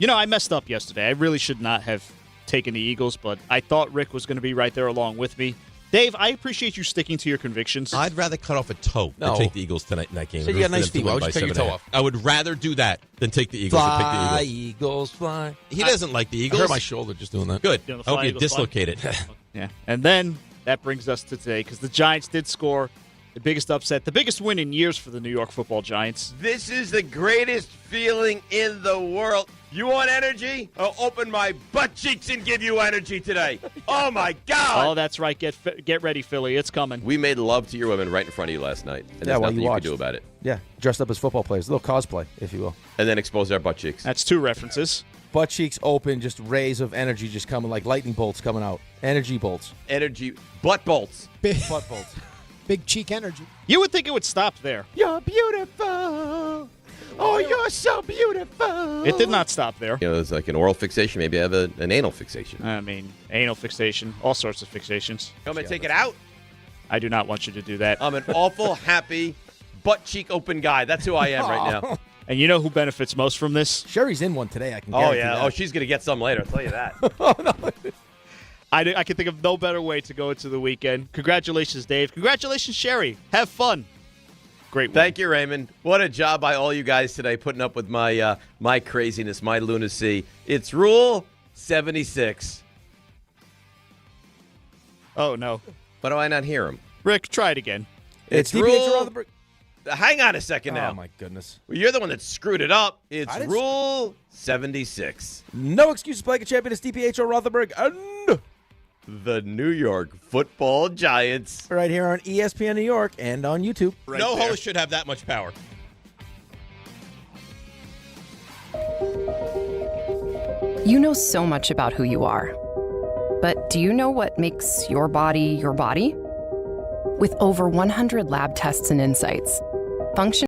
I messed up yesterday. I really should not have taken the Eagles, but I thought Rick was going to be right there along with me. Dave, I appreciate you sticking to your convictions. I'd rather cut off a toe than take the Eagles tonight in that game. So you got nice feet. Why would you take your toe off? I would rather do that than take the Eagles. Fly, and pick the Eagles. Eagles, fly. He doesn't like the Eagles. I hurt my shoulder just doing that. Good. Doing the I hope fly, you Eagles, fly. dislocate it. Yeah. And then that brings us to today, because the Giants did score the biggest upset, the biggest win in years for the New York Football Giants. This is the greatest feeling in the world. You want energy? I'll open my butt cheeks and give you energy today. Oh, my God. Oh, that's right. Get ready, Philly. It's coming. We made love to your women right in front of you last night, and there's while nothing you you watched. can do about it. Yeah, dressed up as football players. A little cosplay, if you will. And then expose our butt cheeks. That's 2 references. Butt cheeks open, just rays of energy just coming like lightning bolts coming out. Energy bolts. Energy. Butt bolts. Butt bolts. Big cheek energy. You would think it would stop there. You're beautiful. Oh, you're so beautiful. It did not stop there. It's like an oral fixation. Maybe I have an anal fixation. I mean, anal fixation, all sorts of fixations. I'm going to take it out. I do not want you to do that. I'm an awful, happy, butt cheek open guy. That's who I am right now. And you know who benefits most from this? Sherry's in one today. I can Oh, guarantee yeah. that. Oh, she's going to get some later. I'll tell you that. I can think of no better way to go into the weekend. Congratulations, Dave. Congratulations, Sherry. Have fun. Great win. Thank you, Raymond. What a job by all you guys today putting up with my my craziness, my lunacy. It's Rule 76. Oh, no. Why do I not hear him? Rick, try it again. It's DiPietro Rule... Rothenberg. Hang on a second now. Oh, my goodness. Well, you're the one that screwed it up. It's I didn't- Rule 76. No excuses, Blake. Champion is DiPietro Rothenberg. And The New York Football Giants. right here on ESPN New York and on YouTube. No host should have that much power. You know so much about who you are. But do you know what makes your body your body? With over 100 lab tests and insights, function